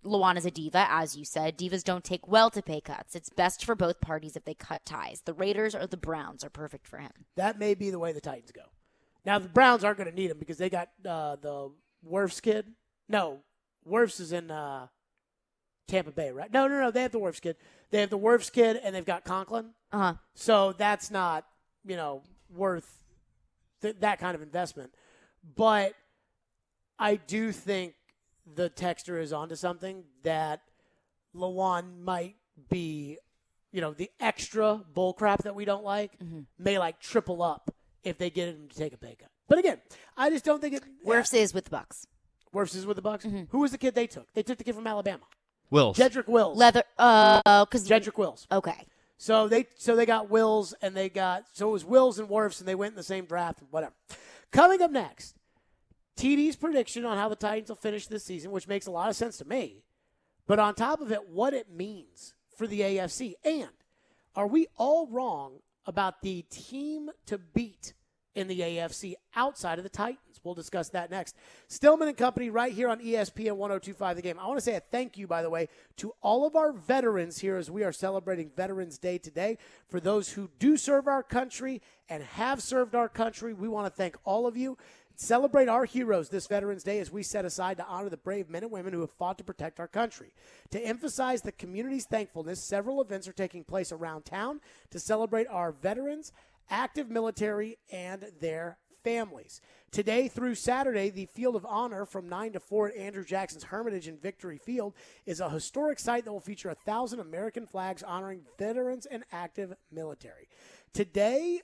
Lewan is a diva, as you said. Divas don't take well to pay cuts. It's best for both parties if they cut ties. The Raiders or the Browns are perfect for him. That may be the way the Titans go. Now, the Browns aren't going to need him because they got the Wirfs kid. No, Wirfs is in Tampa Bay, right? No. They have the Wirfs kid. They have the Wirfs kid, and they've got Conklin. Uh-huh. So that's not, worth that kind of investment. But I do think the texter is onto something that Lewan might be, the extra bullcrap that we don't like may triple up if they get him to take a pay cut. But again, I just don't think it. Wirfs is with the Bucs. Wirfs is with the Bucs. Who was the kid they took? They took the kid from Alabama. Wills. Jedrick Wills. Jedrick Wills. Okay. So they got Wills and it was Wills and Wirfs and they went in the same draft and whatever. Coming up next, TD's prediction on how the Titans will finish this season, which makes a lot of sense to me. But on top of it, what it means for the AFC. And are we all wrong about the team to beat in the AFC outside of the Titans? We'll discuss that next. Stillman and Company right here on ESPN 102.5 The Game. I want to say a thank you, by the way, to all of our veterans here as we are celebrating Veterans Day today. For those who do serve our country and have served our country, we want to thank all of you. Celebrate our heroes this Veterans Day as we set aside to honor the brave men and women who have fought to protect our country. To emphasize the community's thankfulness, several events are taking place around town to celebrate our veterans, active military, and their families. Today through Saturday, the Field of Honor from 9 to 4 at Andrew Jackson's Hermitage in Victory Field is a historic site that will feature 1,000 American flags honoring veterans and active military. Today,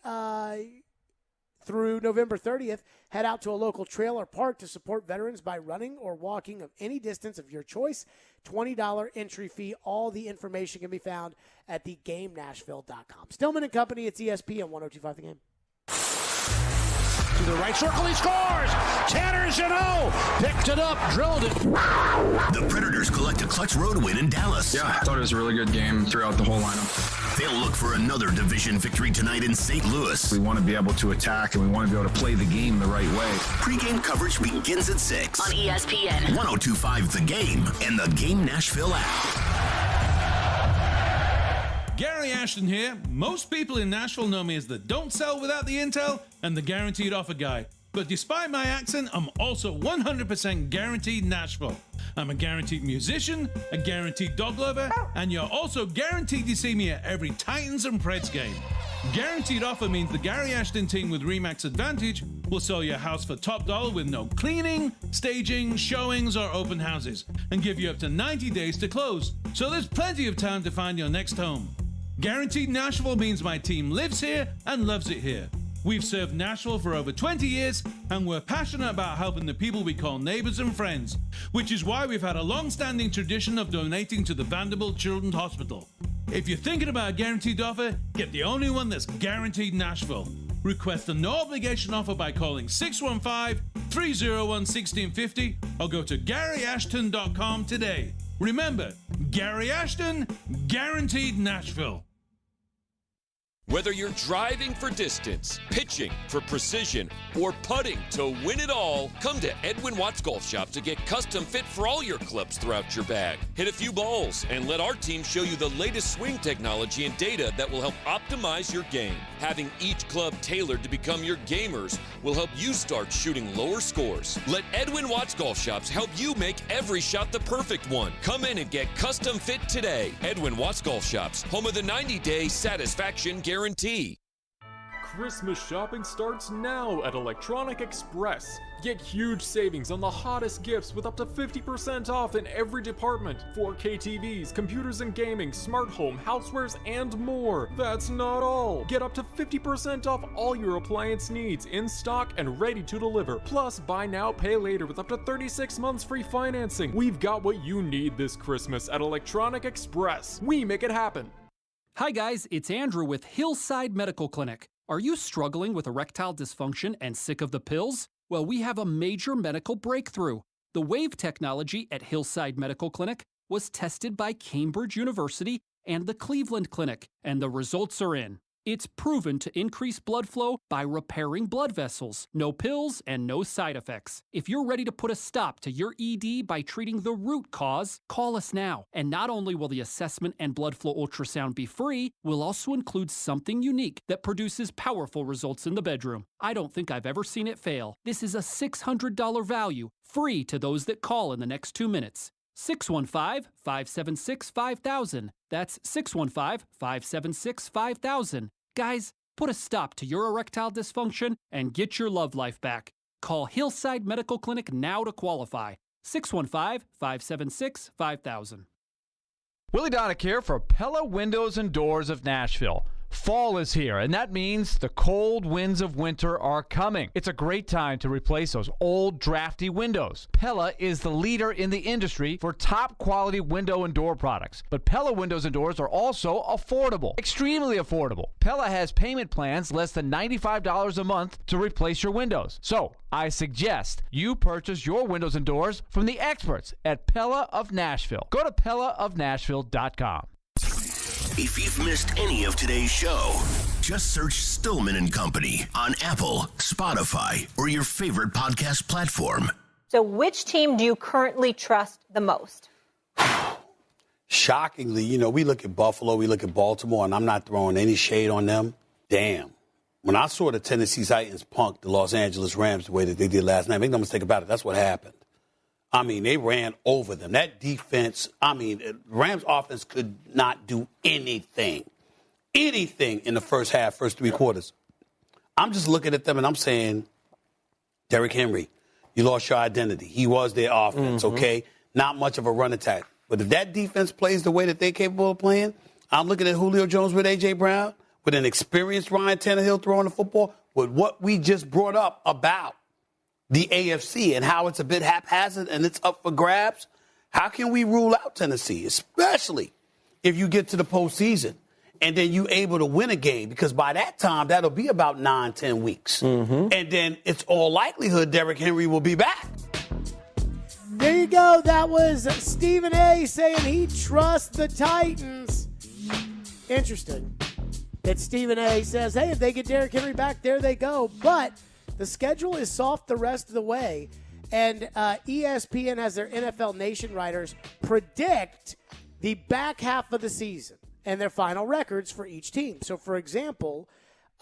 through November 30th, head out to a local trail or park to support veterans by running or walking of any distance of your choice. $20 entry fee. All the information can be found at thegamenashville.com. Stillman and Company, it's ESPN 102.5 The Game. To the right circle, he scores! Tanner Jeannot picked it up, drilled it. The Predators collect a clutch road win in Dallas. Yeah, I thought it was a really good game throughout the whole lineup. They'll look for another division victory tonight in St. Louis. We want to be able to attack, and we want to be able to play the game the right way. Pre-game coverage begins at 6 on ESPN 102.5 The Game and the Game Nashville app. Gary Ashton here. Most people in Nashville know me as the don't sell without the intel and the guaranteed offer guy. But despite my accent, I'm also 100% guaranteed Nashville. I'm a guaranteed musician, a guaranteed dog lover, and you're also guaranteed to see me at every Titans and Preds game. Guaranteed offer means the Gary Ashton team with RE/MAX Advantage will sell your house for top dollar with no cleaning, staging, showings, or open houses, and give you up to 90 days to close. So there's plenty of time to find your next home. Guaranteed Nashville means my team lives here and loves it here. We've served Nashville for over 20 years, and we're passionate about helping the people we call neighbors and friends, which is why we've had a long-standing tradition of donating to the Vanderbilt Children's Hospital. If you're thinking about a guaranteed offer, get the only one that's guaranteed Nashville. Request a no-obligation offer by calling 615-301-1650 or go to GaryAshton.com today. Remember, Gary Ashton, guaranteed Nashville. Whether you're driving for distance, pitching for precision, or putting to win it all, come to Edwin Watts Golf Shop to get custom fit for all your clubs throughout your bag. Hit a few balls and let our team show you the latest swing technology and data that will help optimize your game. Having each club tailored to become your gamers will help you start shooting lower scores. Let Edwin Watts Golf Shops help you make every shot the perfect one. Come in and get custom fit today. Edwin Watts Golf Shops, home of the 90-day satisfaction guarantee. Christmas shopping starts now at Electronic Express. Get huge savings on the hottest gifts with up to 50% off in every department. 4K TVs, computers and gaming, smart home, housewares, and more. That's not all. Get up to 50% off all your appliance needs in stock and ready to deliver. Plus, buy now, pay later with up to 36 months free financing. We've got what you need this Christmas at Electronic Express. We make it happen. Hi guys, it's Andrew with Hillside Medical Clinic. Are you struggling with erectile dysfunction and sick of the pills? Well, we have a major medical breakthrough. The Wave technology at Hillside Medical Clinic was tested by Cambridge University and the Cleveland Clinic, and the results are in. It's proven to increase blood flow by repairing blood vessels. No pills and no side effects. If you're ready to put a stop to your ED by treating the root cause, call us now. And not only will the assessment and blood flow ultrasound be free, we'll also include something unique that produces powerful results in the bedroom. I don't think I've ever seen it fail. This is a $600 value, free to those that call in the next 2 minutes. 615-576-5000. That's 615-576-5000. Guys, put a stop to your erectile dysfunction and get your love life back. Call Hillside Medical Clinic now to qualify. 615-576-5000. Willie Donick here for Pella Windows and Doors of Nashville. Fall is here, and that means the cold winds of winter are coming. It's a great time to replace those old, drafty windows. Pella is the leader in the industry for top-quality window and door products. But Pella Windows and Doors are also affordable, extremely affordable. Pella has payment plans less than $95 a month to replace your windows. So, I suggest you purchase your windows and doors from the experts at Pella of Nashville. Go to PellaofNashville.com. If you've missed any of today's show, just search Stillman and Company on Apple, Spotify, or your favorite podcast platform. So which team do you currently trust the most? Shockingly, we look at Buffalo, we look at Baltimore, and I'm not throwing any shade on them. Damn. When I saw the Tennessee Titans punk the Los Angeles Rams the way that they did last night, make no mistake about it, that's what happened. They ran over them. That defense, Rams offense could not do anything in the first half, first three quarters. I'm just looking at them and I'm saying, Derrick Henry, you lost your identity. He was their offense, okay? Not much of a run attack. But if that defense plays the way that they're capable of playing, I'm looking at Julio Jones with A.J. Brown, with an experienced Ryan Tannehill throwing the football, with what we just brought up about the AFC and how it's a bit haphazard and it's up for grabs. How can we rule out Tennessee, especially if you get to the postseason and then you're able to win a game? Because by that time, that'll be about 9-10 weeks. And then it's all likelihood Derrick Henry will be back. There you go. That was Stephen A. saying he trusts the Titans. Interesting that Stephen A. says, hey, if they get Derrick Henry back, there they go. But the schedule is soft the rest of the way, and ESPN has their NFL Nation writers predict the back half of the season and their final records for each team. So, for example,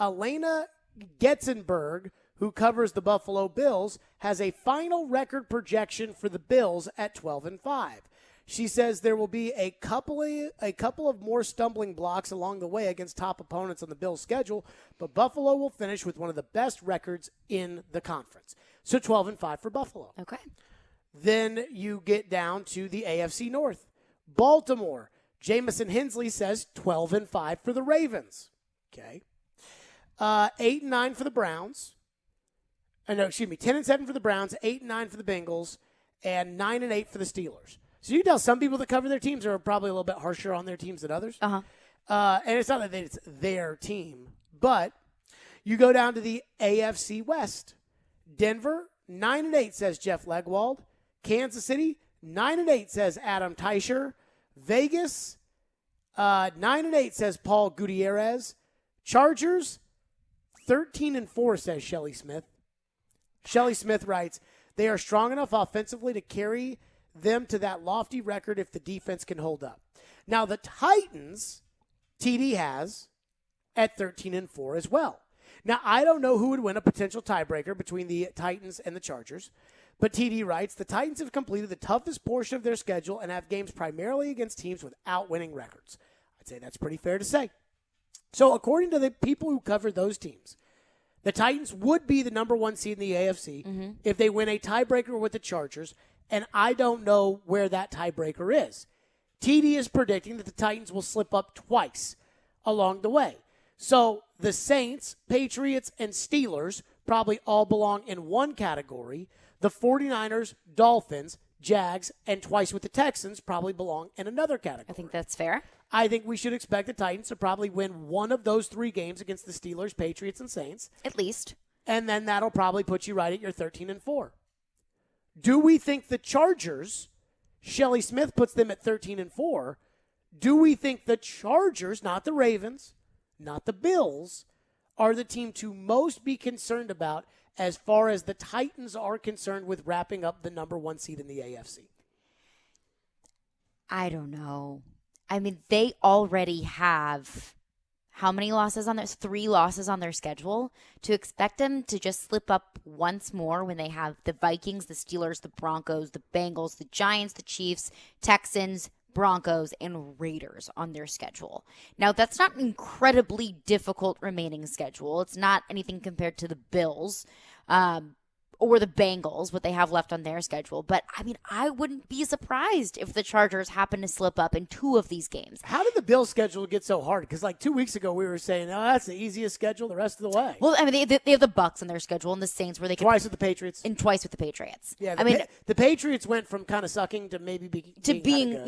Elena Getzenberg, who covers the Buffalo Bills, has a final record projection for the Bills at 12-5. She says there will be a couple of more stumbling blocks along the way against top opponents on the Bills' schedule, but Buffalo will finish with one of the best records in the conference. So 12-5 for Buffalo. Okay. Then you get down to the AFC North. Baltimore. Jamison Hensley says 12-5 for the Ravens. Okay. 8-9 for the Browns. 10-7 for the Browns, 8-9 for the Bengals, and 9-8 for the Steelers. So you tell some people that cover their teams are probably a little bit harsher on their teams than others. And it's not that it's their team, but you go down to the AFC West. Denver, 9-8 says Jeff Legwold. Kansas City, 9-8 says Adam Teicher. Vegas, 9-8 says Paul Gutierrez. Chargers, 13-4 says Shelley Smith. Shelley Smith writes, they are strong enough offensively to carry them to that lofty record if the defense can hold up. Now, the Titans, TD has at 13-4 as well. Now, I don't know who would win a potential tiebreaker between the Titans and the Chargers, but TD writes, the Titans have completed the toughest portion of their schedule and have games primarily against teams without winning records. I'd say that's pretty fair to say. So according to the people who covered those teams, the Titans would be the number 1 seed in the AFC if they win a tiebreaker with the Chargers, and I don't know where that tiebreaker is. TD is predicting that the Titans will slip up twice along the way. So the Saints, Patriots, and Steelers probably all belong in one category. The 49ers, Dolphins, Jags, and twice with the Texans probably belong in another category. I think that's fair. I think we should expect the Titans to probably win one of those 3 games against the Steelers, Patriots, and Saints. At least. And then that'll probably put you right at your 13-4. Do we think the Chargers, Shelley Smith puts them at 13-4, do we think the Chargers, not the Ravens, not the Bills, are the team to most be concerned about as far as the Titans are concerned with wrapping up the number 1 seed in the AFC? I don't know. I mean, they already have how many losses on their 3 losses on their schedule. To expect them to just slip up once more when they have the Vikings, the Steelers, the Broncos, the Bengals, the Giants, the Chiefs, Texans, Broncos, and Raiders on their schedule. Now, that's not an incredibly difficult remaining schedule. It's not anything compared to the Bills or the Bengals, what they have left on their schedule. But, I mean, I wouldn't be surprised if the Chargers happen to slip up in 2 of these games. How did the Bills' schedule get so hard? Because, 2 weeks ago, we were saying, oh, that's the easiest schedule the rest of the way. Well, I mean, they have the Bucs on their schedule and the Saints where they can... Twice with the Patriots. And twice with the Patriots. Yeah, the Patriots went from kind of sucking to maybe being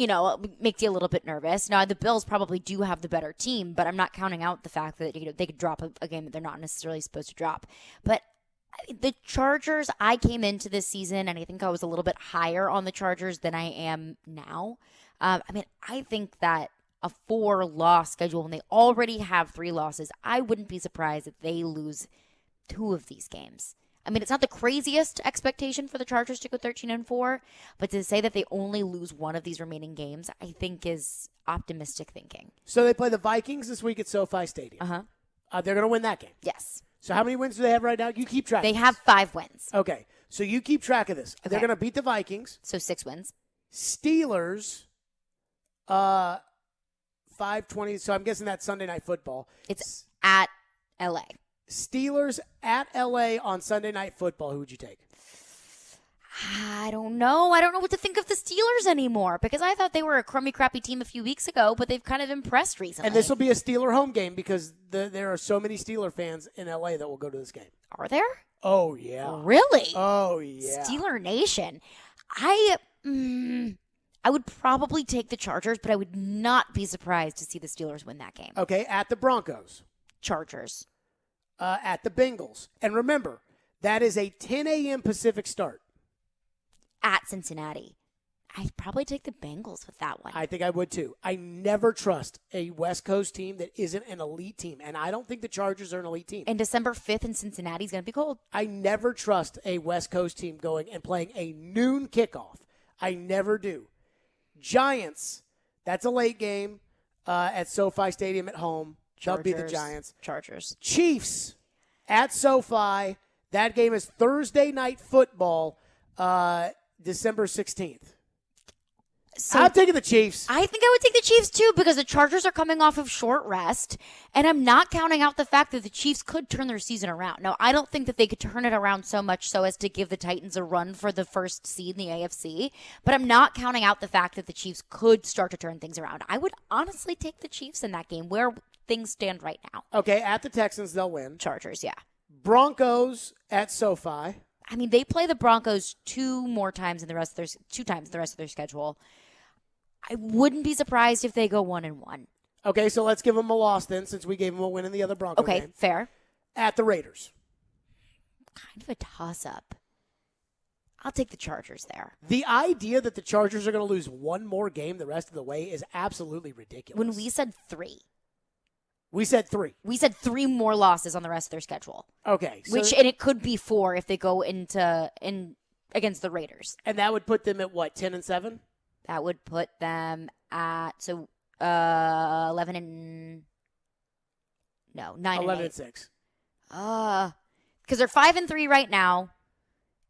makes you a little bit nervous. Now, the Bills probably do have the better team, but I'm not counting out the fact that they could drop a game that they're not necessarily supposed to drop. But the Chargers, I came into this season, and I think I was a little bit higher on the Chargers than I am now. I think that a 4-loss schedule, when they already have 3 losses, I wouldn't be surprised if they lose 2 of these games. I mean, it's not the craziest expectation for the Chargers to go 13-4, but to say that they only lose 1 of these remaining games, I think is optimistic thinking. So they play the Vikings this week at SoFi Stadium. They're going to win that game. Yes. So how many wins do they have right now? You keep track. They have 5 wins. Okay. So you keep track of this. Okay. They're going to beat the Vikings. So 6 wins. Steelers, 5-20. So I'm guessing that's Sunday Night Football. It's at L.A. Steelers at L.A. on Sunday Night Football. Who would you take? I don't know. I don't know what to think of the Steelers anymore because I thought they were a crummy, crappy team a few weeks ago, but they've kind of impressed recently. And this will be a Steeler home game because there are so many Steeler fans in L.A. that will go to this game. Are there? Oh, yeah. Really? Oh, yeah. Steeler Nation. I would probably take the Chargers, but I would not be surprised to see the Steelers win that game. Okay, at the Broncos. Chargers. At the Bengals. And remember, that is a 10 a.m. Pacific start. At Cincinnati. I'd probably take the Bengals with that one. I think I would too. I never trust a West Coast team that isn't an elite team, and I don't think the Chargers are an elite team. And December 5th in Cincinnati is going to be cold. I never trust a West Coast team going and playing a noon kickoff. I never do. Giants, that's a late game at SoFi Stadium at home. Chargers, they'll beat the Giants. Chargers. Chiefs at SoFi. That game is Thursday Night Football, December 16th. So I'm taking the Chiefs. I think I would take the Chiefs too because the Chargers are coming off of short rest, and I'm not counting out the fact that the Chiefs could turn their season around. Now, I don't think that they could turn it around so much so as to give the Titans a run for the first seed in the AFC, but I'm not counting out the fact that the Chiefs could start to turn things around. I would honestly take the Chiefs in that game where things stand right now. Okay, at the Texans, they'll win. Chargers, yeah. Broncos at SoFi. I mean, they play the Broncos 2 times in the rest of their schedule. I woun't be surprised if they go 1-1. Okay, so let's give them a loss then, since we gave them a win in the other Bronco game. Okay, fair. At the Raiders. Kind of a toss-up. I'll take the Chargers there. The idea that the Chargers are going to lose one more game the rest of the way is absolutely ridiculous. When we said 3. We said 3. We said 3 more losses on the rest of their schedule. Okay. So and it could be 4 if they go against the Raiders. And that would put them at what, 10-7? That would put them at 11 and 9 11-6. Because they're 5-3 right now,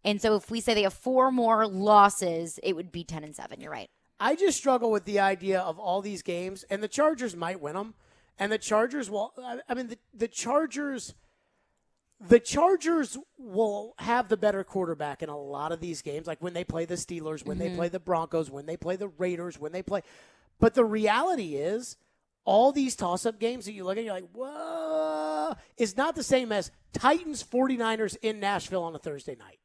and so if we say they have 4 more losses, it would be 10-7. You're right. I just struggle with the idea of all these games, and the Chargers might win them. And the Chargers will – I mean, the Chargers will have the better quarterback in a lot of these games, like when they play the Steelers, when they play the Broncos, when they play the Raiders, when they play – but the reality is all these toss-up games that you look at, you're like, whoa, is not the same as Titans 49ers in Nashville on a Thursday night.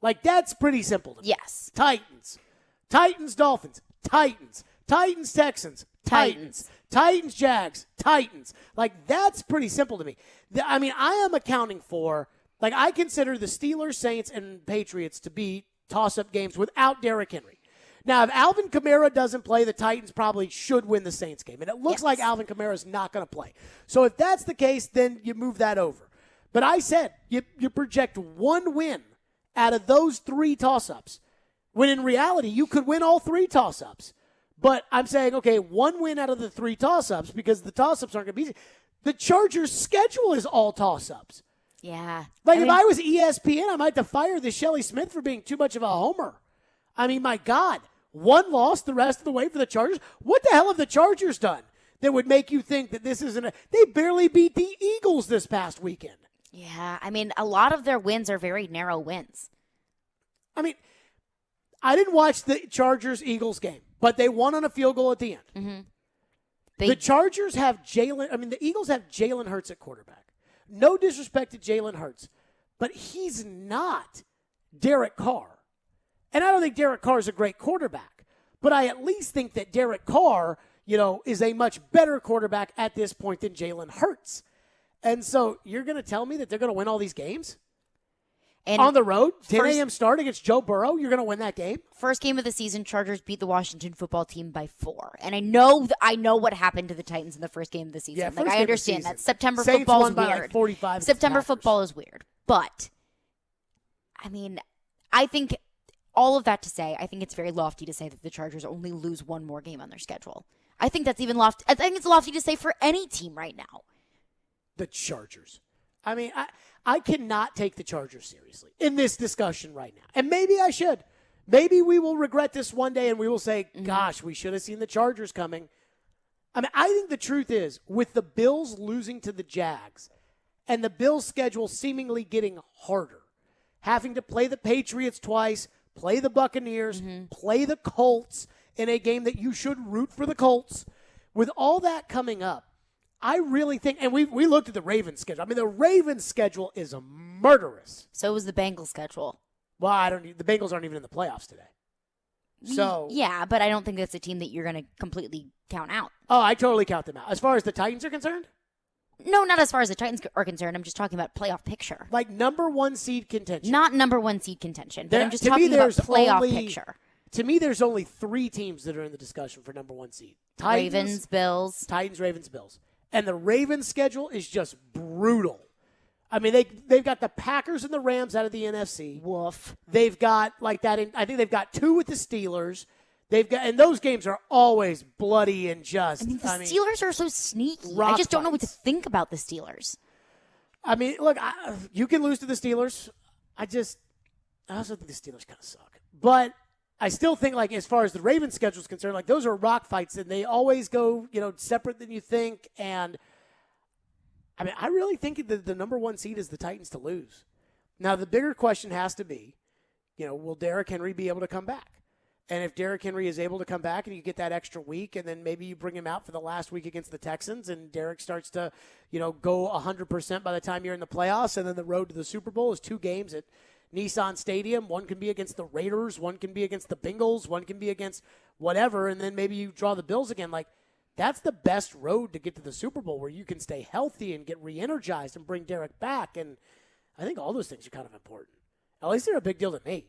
Like, that's pretty simple to me. Yes. Titans, Dolphins, Titans, Texans, Titans, Jags, Titans. Like, that's pretty simple to me. I mean, I am accounting for, like, I consider the Steelers, Saints, and Patriots to be toss-up games without Derrick Henry. Now, if Alvin Kamara doesn't play, the Titans probably should win the Saints game. And it looks like Alvin Kamara is not going to play. So if that's the case, then you move that over. But I said you project one win out of those 3 toss-ups, when in reality you could win all 3 toss-ups. But I'm saying, okay, 1 win out of the 3 toss-ups because the toss-ups aren't going to be easy. The Chargers' schedule is all toss-ups. Yeah. Like, if I was ESPN, I might have to fire this Shelley Smith for being too much of a homer. I mean, my God. 1 loss the rest of the way for the Chargers? What the hell have the Chargers done that would make you think that this isn't they barely beat the Eagles this past weekend. Yeah, I mean, a lot of their wins are very narrow wins. I mean, I didn't watch the Chargers-Eagles game, but they won on a field goal at the end. Mm-hmm. The Chargers have the Eagles have Jalen Hurts at quarterback. No disrespect to Jalen Hurts, but he's not Derek Carr. And I don't think Derek Carr is a great quarterback, but I at least think that Derek Carr, is a much better quarterback at this point than Jalen Hurts. And so you're going to tell me that they're going to win all these games? And on the road, 10 a.m. start against Joe Burrow, you're going to win that game? First game of the season, Chargers beat the Washington football team by 4. And I know what happened to the Titans in the first game of the season. Yeah, like, I understand that. September Saints football is won by weird. like 45. September football is weird. But, I mean, I think all of that to say, I think it's very lofty to say that the Chargers only lose 1 more game on their schedule. I think that's even lofty. I think it's lofty to say for any team right now. The Chargers. I mean, I cannot take the Chargers seriously in this discussion right now. And maybe I should. Maybe we will regret this one day and we will say, gosh, we should have seen the Chargers coming. I mean, I think the truth is, with the Bills losing to the Jags and the Bills' schedule seemingly getting harder, having to play the Patriots twice, play the Buccaneers, play the Colts in a game that you should root for the Colts, with all that coming up, I really think, and we looked at the Ravens schedule. I mean, the Ravens schedule is murderous. So was the Bengals schedule. Well, the Bengals aren't even in the playoffs today. So yeah, but I don't think that's a team that you're going to completely count out. Oh, I totally count them out. As far as the Titans are concerned? No, not as far as the Titans are concerned. I'm just talking about playoff picture. Like number 1 seed contention. Not number 1 seed contention, but I'm just talking about playoff picture. To me, there's only 3 teams that are in the discussion for number 1 seed. Titans, Ravens, Bills. Titans, Ravens, Bills. And the Ravens' schedule is just brutal. I mean, they've got the Packers and the Rams out of the NFC. Woof. They've got I think they've got 2 with the Steelers. And those games are always bloody and just. I mean, the Steelers are so sneaky. I just don't know what to think about the Steelers. I mean, look, you can lose to the Steelers. I also think the Steelers kind of suck. But I still think, like, as far as the Ravens schedule is concerned, like, those are rock fights, and they always go, separate than you think. And, I mean, I really think that the number 1 seed is the Titans to lose. Now, the bigger question has to be, will Derrick Henry be able to come back? And if Derrick Henry is able to come back and you get that extra week, and then maybe you bring him out for the last week against the Texans, and Derrick starts to, go 100% by the time you're in the playoffs, and then the road to the Super Bowl is 2 games at Nissan Stadium. One can be against the Raiders, one can be against the Bengals, one can be against whatever, and then maybe you draw the Bills again. Like, that's the best road to get to the Super Bowl, where you can stay healthy and get re-energized and bring Derrick back. And I think all those things are kind of important. At least they're a big deal to me.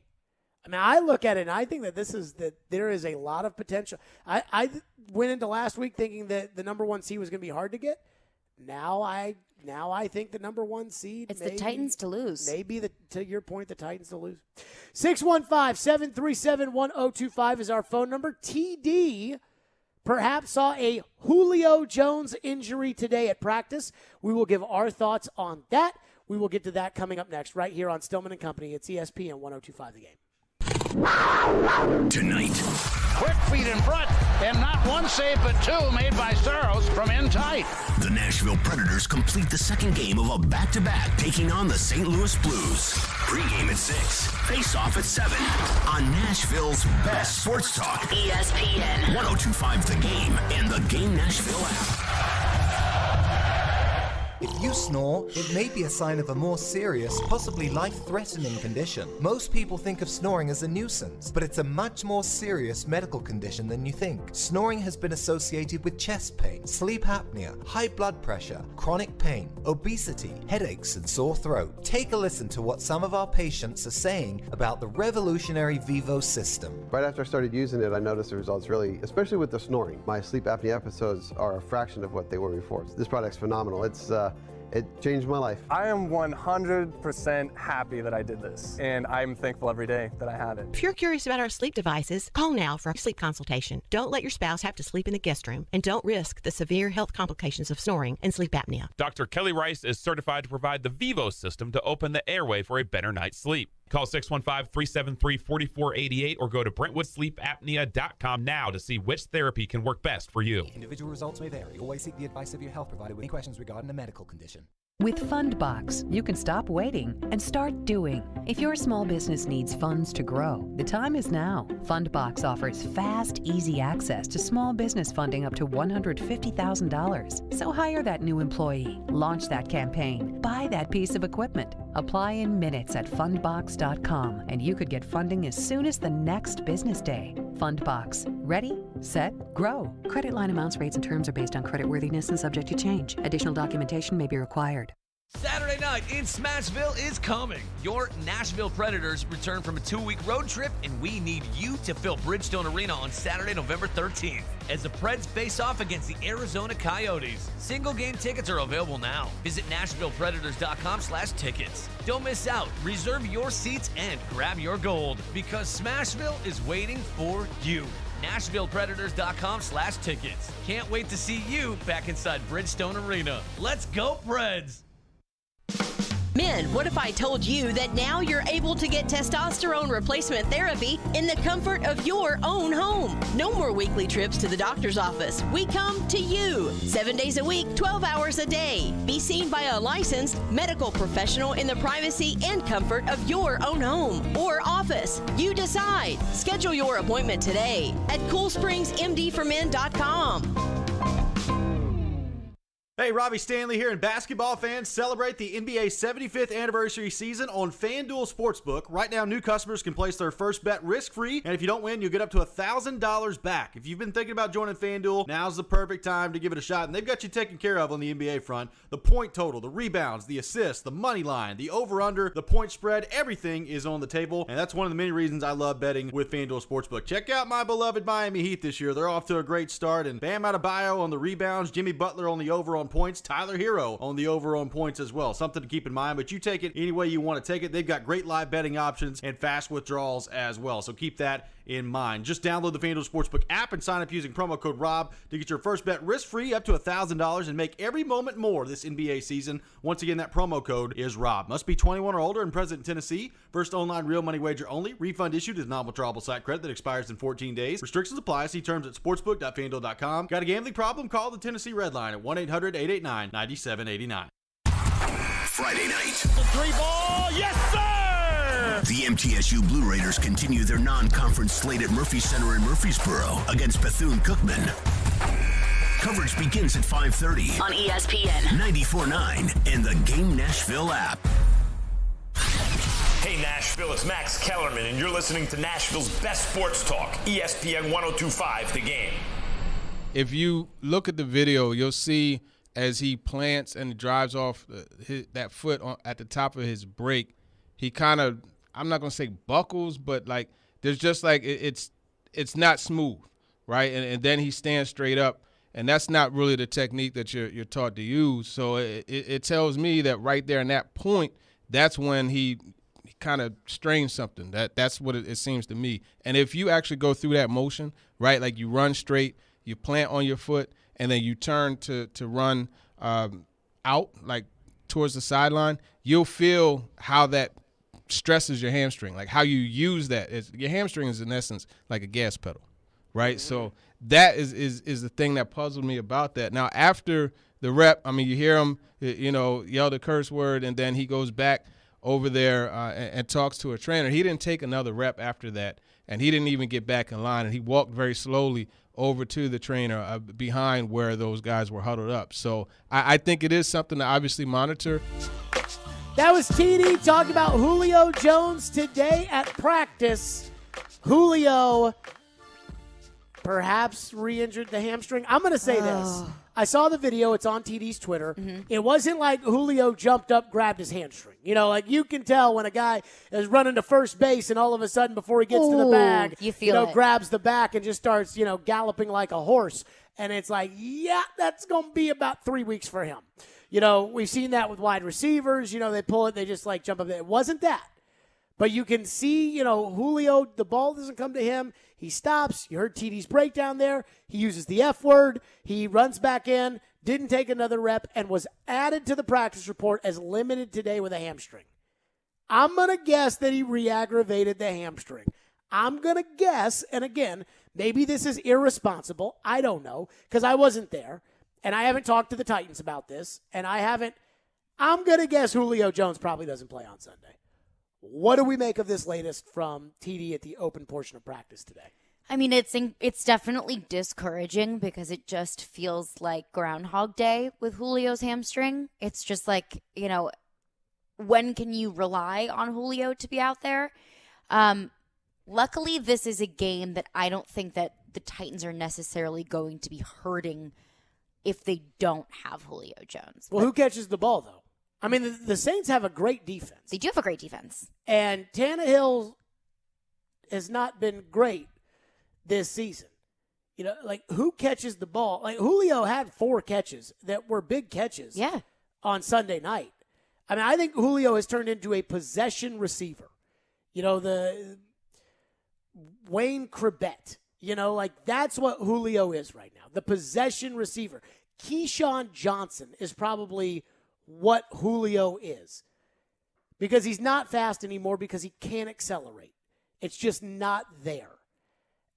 I mean, I look at it and I think that there is a lot of potential. I went into last week thinking that the number 1 seed was going to be hard to get. Now I think the number 1 seed. It's the Titans to lose. Maybe, to your point, the Titans to lose. 615-737-1025 is our phone number. TD perhaps saw a Julio Jones injury today at practice. We will give our thoughts on that. We will get to that coming up next right here on Stillman & Company. It's ESPN 1025 The Game. Tonight Quick feet in front, and not one save but two made by Saros from in tight. The Nashville Predators complete the second game of a back-to-back, taking on the St. Louis Blues. Pre-game at 6, face-off at 7 on Nashville's best sports talk. ESPN 102.5 The Game and the Game Nashville app. If you snore, it may be a sign of a more serious, possibly life-threatening condition. Most people think of snoring as a nuisance, but it's a much more serious medical condition than you think. Snoring has been associated with chest pain, sleep apnea, high blood pressure, chronic pain, obesity, headaches, and sore throat. Take a listen to what some of our patients are saying about the revolutionary Vivo system. Right after I started using it, I noticed the results really, especially with the snoring. My sleep apnea episodes are a fraction of what they were before. This product's phenomenal. It changed my life. I am 100% happy that I did this, and I'm thankful every day that I have it. If you're curious about our sleep devices, call now for a sleep consultation. Don't let your spouse have to sleep in the guest room, and don't risk the severe health complications of snoring and sleep apnea. Dr. Kelly Rice is certified to provide the Vivo system to open the airway for a better night's sleep. Call 615-373-4488 or go to BrentwoodSleepApnea.com now to see which therapy can work best for you. Individual results may vary. Always seek the advice of your health provider with any questions regarding a medical condition. With Fundbox, you can stop waiting and start doing. If your small business needs funds to grow, the time is now. Fundbox offers fast, easy access to small business funding up to $150,000. So hire that new employee, launch that campaign, buy that piece of equipment. Apply in minutes at fundbox.com, and you could get funding as soon as the next business day. Fundbox. Ready, set, grow. Credit line amounts, rates, and terms are based on creditworthiness and subject to change. Additional documentation may be required. Saturday night in Smashville is coming. Your Nashville Predators return from a 2-week road trip, and we need you to fill Bridgestone Arena on Saturday, November 13th, as the Preds face off against the Arizona Coyotes. Single game tickets are available now. Visit NashvillePredators.com/tickets. Don't miss out. Reserve your seats and grab your gold, because Smashville is waiting for you. NashvillePredators.com/tickets. Can't wait to see you back inside Bridgestone Arena. Let's go, Preds! Men, what if I told you that now you're able to get testosterone replacement therapy in the comfort of your own home? No more weekly trips to the doctor's office. We come to you 7 days a week, 12 hours a day. Be seen by a licensed medical professional in the privacy and comfort of your own home or office. You decide. Schedule your appointment today at CoolSpringsMDformen.com. Hey, Robbie Stanley here, and basketball fans celebrate the NBA's 75th anniversary season on FanDuel Sportsbook. Right now, new customers can place their first bet risk-free, and if you don't win, you'll get up to $1,000 back. If you've been thinking about joining FanDuel, now's the perfect time to give it a shot, and they've got you taken care of on the NBA front. The point total, the rebounds, the assists, the money line, the over-under, the point spread, everything is on the table, and that's one of the many reasons I love betting with FanDuel Sportsbook. Check out my beloved Miami Heat this year. They're off to a great start, and Bam Adebayo on the rebounds, Jimmy Butler on the over on points, Tyler Hero on the over on points as well. Something to keep in mind, but you take it any way you want to take it. They've got great live betting options and fast withdrawals as well, so keep that in mind. Just download the FanDuel Sportsbook app and sign up using promo code ROB to get your first bet risk-free up to $1,000 and make every moment more this NBA season. Once again, that promo code is ROB. Must be 21 or older and present in Tennessee. First online real money wager only. Refund issued is non-withdrawable site credit that expires in 14 days. Restrictions apply. See terms at sportsbook.fanduel.com. Got a gambling problem? Call the Tennessee Red Line at 1-800-889-9789. Friday night. The 3-ball, yes sir! The MTSU Blue Raiders continue their non-conference slate at Murphy Center in Murfreesboro against Bethune-Cookman. Coverage begins at 5:30 on ESPN 94.9 and the Game Nashville app. Hey Nashville, it's Max Kellerman, and you're listening to Nashville's best sports talk, ESPN 102.5 The Game. If you look at the video, you'll see as he plants and drives off that foot at the top of his brake, he kind of, I'm not going to say buckles, but like there's just like it's not smooth, right? And then he stands straight up, and that's not really the technique that you're taught to use. So it tells me that right there in that point, that's when he kind of strains something. That's what it seems to me. And if you actually go through that motion, right, like you run straight, you plant on your foot, and then you turn to run out, like towards the sideline, you'll feel how that stresses your hamstring, like how you use that. Your hamstring is, in essence, like a gas pedal, right? So that is the thing that puzzled me about that. Now, after the rep, I mean, you hear him, yell the curse word, and then he goes back over there and talks to a trainer. He didn't take another rep after that, and he didn't even get back in line, and he walked very slowly over to the trainer behind where those guys were huddled up. So I think it is something to obviously monitor. That was TD talking about Julio Jones today at practice. Julio perhaps re-injured the hamstring. I'm going to say this. I saw the video. It's on TD's Twitter. It wasn't like Julio jumped up, grabbed his hamstring. Like you can tell when a guy is running to first base and all of a sudden before he gets to the bag, you feel it. Grabs the back and just starts, galloping like a horse. And it's like, yeah, that's going to be about 3 weeks for him. We've seen that with wide receivers. They pull it, they just like jump up there. It wasn't that. But you can see, Julio, the ball doesn't come to him. He stops. You heard TD's breakdown there. He uses the F word. He runs back in, didn't take another rep, and was added to the practice report as limited today with a hamstring. I'm going to guess that he re-aggravated the hamstring. I'm going to guess, and again, maybe this is irresponsible. I don't know, because I wasn't there, and I haven't talked to the Titans about this, and I'm going to guess Julio Jones probably doesn't play on Sunday. What do we make of this latest from TD at the open portion of practice today? I mean, it's definitely discouraging because it just feels like Groundhog Day with Julio's hamstring. It's just like, when can you rely on Julio to be out there? Luckily, this is a game that I don't think that the Titans are necessarily going to be hurting if they don't have Julio Jones. Well, who catches the ball, though? I mean, the Saints have a great defense. They do have a great defense. And Tannehill has not been great this season. Who catches the ball? Like, Julio had 4 catches that were big catches on Sunday night. I mean, I think Julio has turned into a possession receiver. The Wayne Krebet. That's what Julio is right now, the possession receiver. Keyshawn Johnson is probably what Julio is, because he's not fast anymore because he can't accelerate. It's just not there.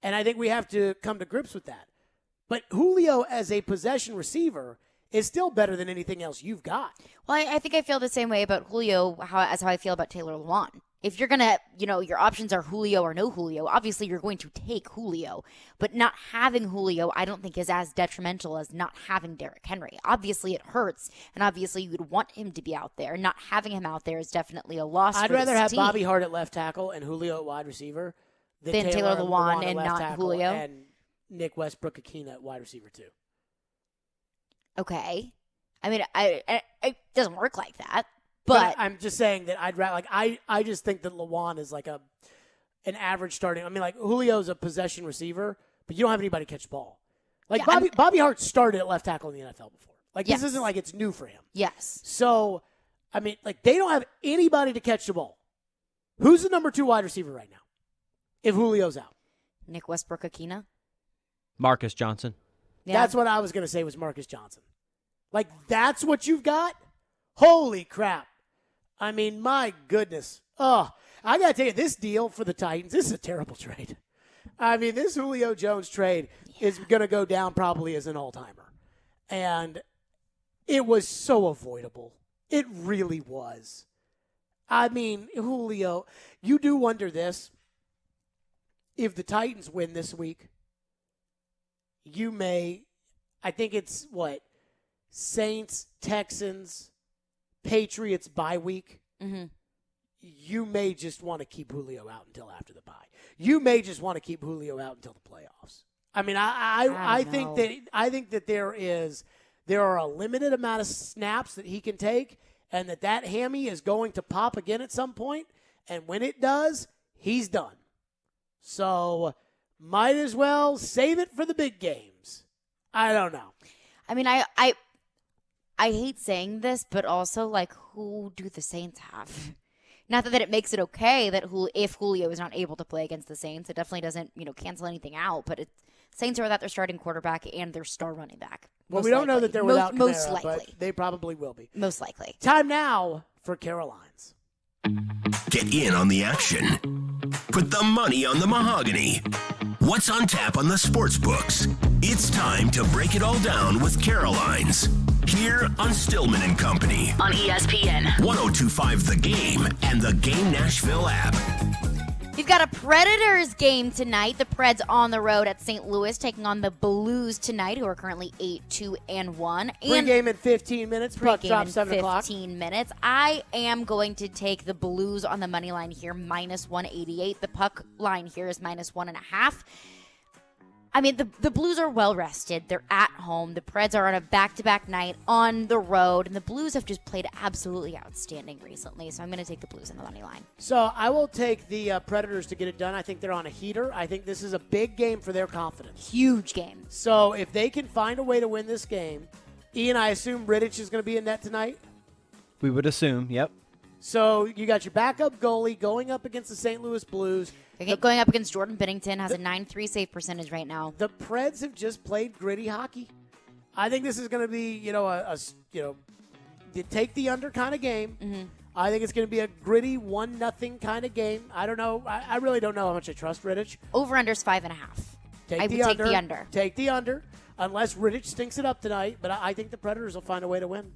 And I think we have to come to grips with that. But Julio as a possession receiver is still better than anything else you've got. Well, I think I feel the same way about Julio as how I feel about Taylor Lewan. If you're going to, your options are Julio or no Julio, obviously you're going to take Julio. But not having Julio, I don't think is as detrimental as not having Derrick Henry. Obviously it hurts, and obviously you would want him to be out there. Not having him out there is definitely a loss I'd for rather this have team. Bobby Hart at left tackle and Julio at wide receiver than Taylor Lewan and not Julio. And Nick Westbrook-Akina at wide receiver too. Okay. I mean, it doesn't work like that. But I'm just saying that I'd rather, I just think that Lewan is like an average starting. I mean, like, Julio's a possession receiver, but you don't have anybody catch the ball. Like, Bobby Hart started at left tackle in the NFL before. Like, this isn't like it's new for him. Yes. So, I mean, like, they don't have anybody to catch the ball. Who's the number 2 wide receiver right now if Julio's out? Nick Westbrook-Akina? Marcus Johnson. Yeah. That's what I was going to say was Marcus Johnson. Like, that's what you've got? Holy crap. I mean, my goodness. Oh, I got to tell you, this deal for the Titans, this is a terrible trade. I mean, this Julio Jones trade is going to go down probably as an all-timer. And it was so avoidable. It really was. I mean, Julio, you do wonder this. If the Titans win this week, you may, I think it's Saints, Texans, Patriots bye week. Mm-hmm. You may just want to keep Julio out until after the bye. You may just want to keep Julio out until the playoffs. I mean, I think that there are a limited amount of snaps that he can take, and that hammy is going to pop again at some point. And when it does, he's done. So might as well save it for the big games. I don't know. I mean, I hate saying this, but also, like, who do the Saints have? Not that it makes it okay that if Julio is not able to play against the Saints, it definitely doesn't, cancel anything out. But Saints are without their starting quarterback and their star running back. Well, we don't know that they're without Kamara, most likely. but they probably will be. Most likely. Time now for Carolines. Get in on the action. Put the money on the mahogany. What's on tap on the sports books? It's time to break it all down with Caroline's. Here on Stillman and Company. On ESPN. 102.5 The Game and the Game Nashville app. We've got a Predators game tonight. The Preds on the road at St. Louis taking on the Blues tonight, who are currently 8-2-1. Pre-game in 15 minutes. Puck drop 7 o'clock. 15 minutes. I am going to take the Blues on the money line here, minus 188. The puck line here is minus 1.5. I mean, the Blues are well-rested. They're at home. The Preds are on a back-to-back night on the road, and the Blues have just played absolutely outstanding recently, so I'm going to take the Blues on the money line. So I will take the Predators to get it done. I think they're on a heater. I think this is a big game for their confidence. Huge game. So if they can find a way to win this game, Ian, I assume Rittich is going to be in net tonight? We would assume, yep. So you got your backup goalie going up against the St. Louis Blues. Going up against Jordan Binnington, has a 9.3 save percentage right now. The Preds have just played gritty hockey. I think this is going to be, take the under kind of game. Mm-hmm. I think it's going to be a gritty 1-0 kind of game. I don't know. I really don't know how much I trust Rittich. Over-under's 5.5. I would take the under. Take the under, unless Rittich stinks it up tonight. But I think the Predators will find a way to win.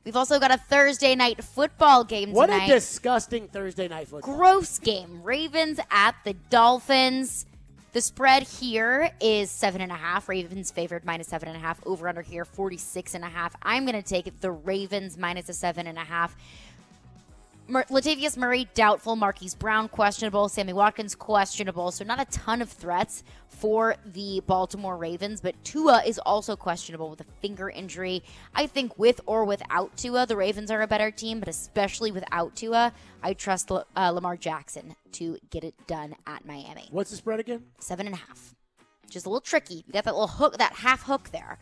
We've also got a Thursday night football game tonight. What a disgusting Thursday night football. Gross game. Ravens at the Dolphins. The spread here is 7.5. Ravens favored minus 7.5. Over under here 46.5. I'm going to take the Ravens minus a 7.5. Latavius Murray, doubtful. Marquise Brown, questionable. Sammy Watkins, questionable. So not a ton of threats for the Baltimore Ravens, but Tua is also questionable with a finger injury. I think with or without Tua, the Ravens are a better team, but especially without Tua, I trust Lamar Jackson to get it done at Miami. What's the spread again? 7.5. Just a little tricky. You got that little hook, that half hook there.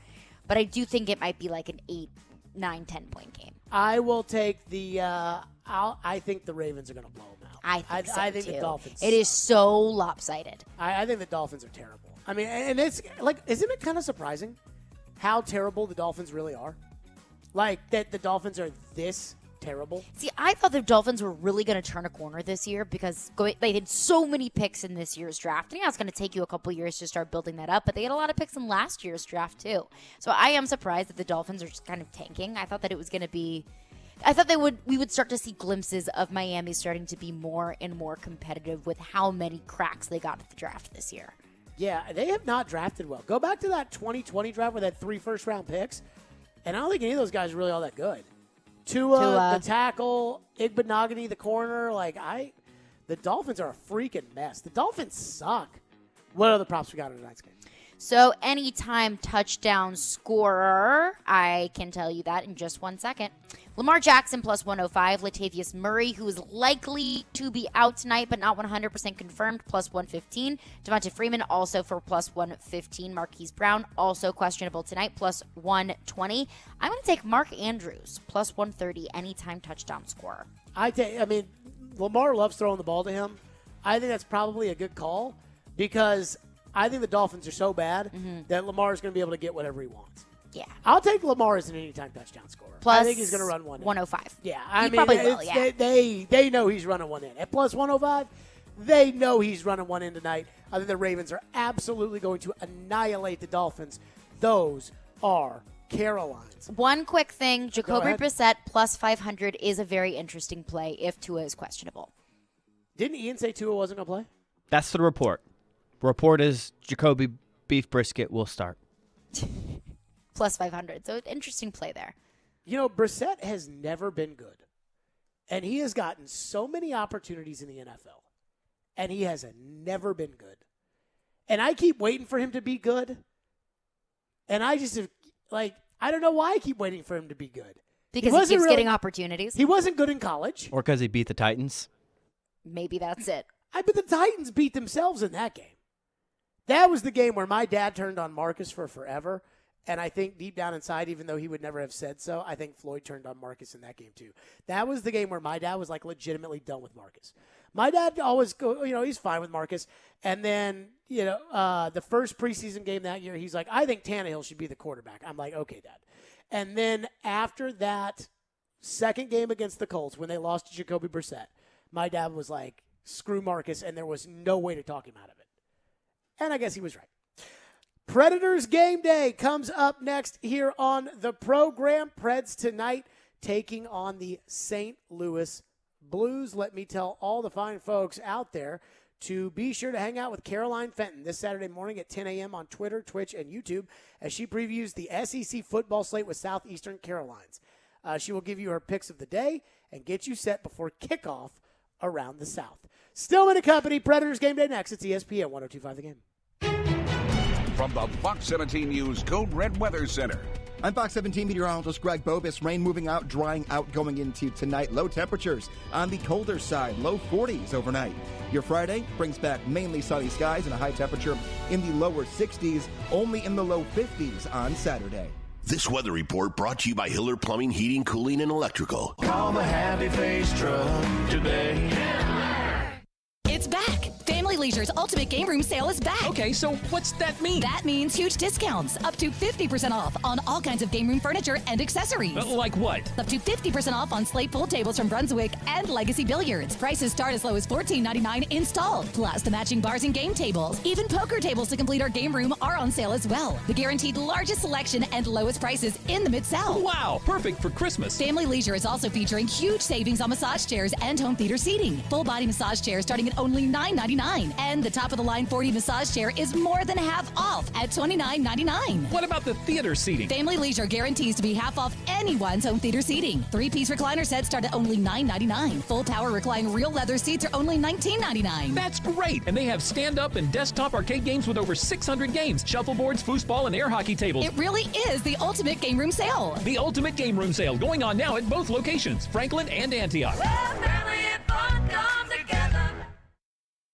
But I do think it might be like an 8, 9, 10-point game. I will take the I think the Ravens are going to blow them out. I think the Dolphins. It is so lopsided. I think the Dolphins are terrible. I mean, and it's like, isn't it kind of surprising how terrible the Dolphins really are? Like, that the Dolphins are this terrible? See, I thought the Dolphins were really going to turn a corner this year because they had so many picks in this year's draft. And yeah, it's going to take you a couple years to start building that up, but they had a lot of picks in last year's draft too. So I am surprised that the Dolphins are just kind of tanking. I thought that it was going to be... I thought we would start to see glimpses of Miami starting to be more and more competitive with how many cracks they got at the draft this year. Yeah, they have not drafted well. Go back to that 2020 draft where they had 3 first-round picks, and I don't think any of those guys are really all that good. Tua, the tackle, Igbenogany, the corner. The Dolphins are a freaking mess. The Dolphins suck. What other props we got in tonight's game? So anytime touchdown scorer, I can tell you that in just 1 second. Lamar Jackson plus 105. Latavius Murray, who is likely to be out tonight but not 100% confirmed, plus 115. Devonta Freeman also for plus 115. Marquise Brown also questionable tonight, plus 120. I'm going to take Mark Andrews plus 130 anytime touchdown scorer. Lamar loves throwing the ball to him. I think that's probably a good call because I think the Dolphins are so bad that Lamar is going to be able to get whatever he wants. Yeah. I'll take Lamar as an anytime touchdown scorer. Plus I think he's going to run one in. 105. Yeah. He probably will, yeah. They know he's running one in. At plus 105, they know he's running one in tonight. I think the Ravens are absolutely going to annihilate the Dolphins. Those are Carolines. One quick thing. Jacoby Brissett plus 500 is a very interesting play if Tua is questionable. Didn't Ian say Tua wasn't going to play? That's the report. Report is Jacoby Beef Brisket will start. Plus 500. So interesting play there. Brissett has never been good. And he has gotten so many opportunities in the NFL. And he has never been good. And I keep waiting for him to be good. And I just, I don't know why I keep waiting for him to be good. Because he keeps getting opportunities. He wasn't good in college. Or because he beat the Titans. Maybe that's it. But the Titans beat themselves in that game. That was the game where my dad turned on Marcus for forever. And I think deep down inside, even though he would never have said so, I think Floyd turned on Marcus in that game too. That was the game where my dad was legitimately done with Marcus. My dad always he's fine with Marcus. And then, the first preseason game that year, he's like, I think Tannehill should be the quarterback. I'm like, okay, Dad. And then after that second game against the Colts, when they lost to Jacoby Brissett, my dad was like, screw Marcus, and there was no way to talk him out of it. And I guess he was right. Predators game day comes up next here on the program. Preds tonight taking on the St. Louis Blues. Let me tell all the fine folks out there to be sure to hang out with Caroline Fenton this Saturday morning at 10 a.m. on Twitter, Twitch, and YouTube as she previews the SEC football slate with Southeastern Carolines. She will give you her picks of the day and get you set before kickoff around the South. Stillman and Company, Predators game day next. It's ESPN 102.5 The Game. From the Fox 17 News Code Red Weather Center. I'm Fox 17 meteorologist Greg Bobus. Rain moving out, drying out going into tonight. Low temperatures on the colder side, low 40s overnight. Your Friday brings back mainly sunny skies and a high temperature in the lower 60s, only in the low 50s on Saturday. This weather report brought to you by Hiller Plumbing, Heating, Cooling, and Electrical. Call the Happy Face Truck today. It's back. Family Leisure's Ultimate Game Room Sale is back. Okay, so what's that mean? That means huge discounts, up to 50% off on all kinds of game room furniture and accessories. Like what? Up to 50% off on slate pool tables from Brunswick and Legacy Billiards. Prices start as low as $14.99 installed, plus the matching bars and game tables. Even poker tables to complete our game room are on sale as well. The guaranteed largest selection and lowest prices in the Mid-South. Wow, perfect for Christmas. Family Leisure is also featuring huge savings on massage chairs and home theater seating. Full body massage chairs starting at only $9.99. And the top of the line 40 massage chair is more than half off at $29.99. What about the theater seating? Family Leisure guarantees to be half off anyone's home theater seating. 3-piece recliner sets start at only $9.99. Full power recline real leather seats are only $19.99. That's great. And they have stand-up and desktop arcade games with over 600 games, shuffleboards, foosball, and air hockey tables. It really is the Ultimate Game Room Sale. The Ultimate Game Room Sale going on now at both locations, Franklin and Antioch.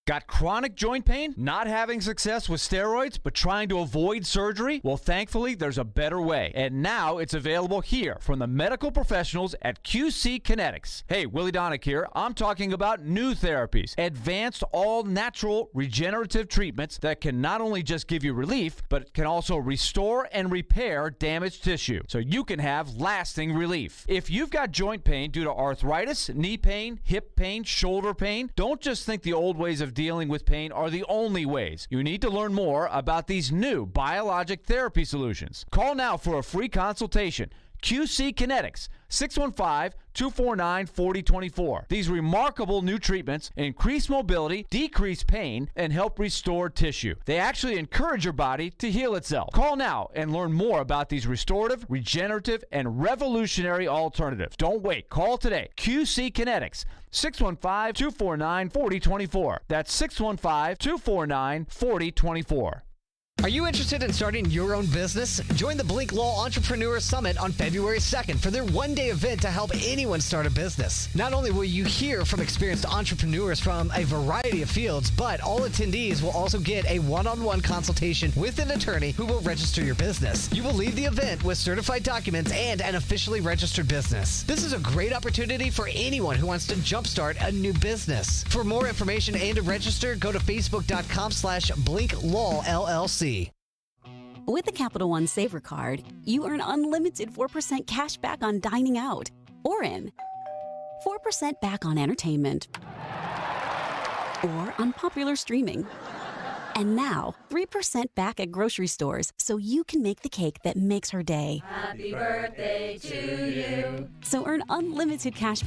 Got chronic joint pain? Not having success with steroids, but trying to avoid surgery? Well, thankfully, there's a better way. And now it's available here from the medical professionals at QC Kinetics. Hey, Willie Donick here. I'm talking about new therapies. Advanced, all-natural, regenerative treatments that can not only just give you relief, but can also restore and repair damaged tissue, so you can have lasting relief. If you've got joint pain due to arthritis, knee pain, hip pain, shoulder pain, don't just think the old ways of dealing with pain are the only ways. You need to learn more about these new biologic therapy solutions. Call now for a free consultation. QC Kinetics, 615-249-4024. These remarkable new treatments increase mobility, decrease pain, and help restore tissue. They actually encourage your body to heal itself. Call now and learn more about these restorative, regenerative, and revolutionary alternatives. Don't wait. Call today. QC Kinetics, 615-249-4024. That's 615-249-4024. Are you interested in starting your own business? Join the Blink Law Entrepreneur Summit on February 2nd for their one-day event to help anyone start a business. Not only will you hear from experienced entrepreneurs from a variety of fields, but all attendees will also get a one-on-one consultation with an attorney who will register your business. You will leave the event with certified documents and an officially registered business. This is a great opportunity for anyone who wants to jumpstart a new business. For more information and to register, go to facebook.com/BlinkLawLLC. With the Capital One Saver Card, you earn unlimited 4% cash back on dining out, or in 4% back on entertainment, or on popular streaming. And now, 3% back at grocery stores, so you can make the cake that makes her day. Happy birthday to you. So earn unlimited cash back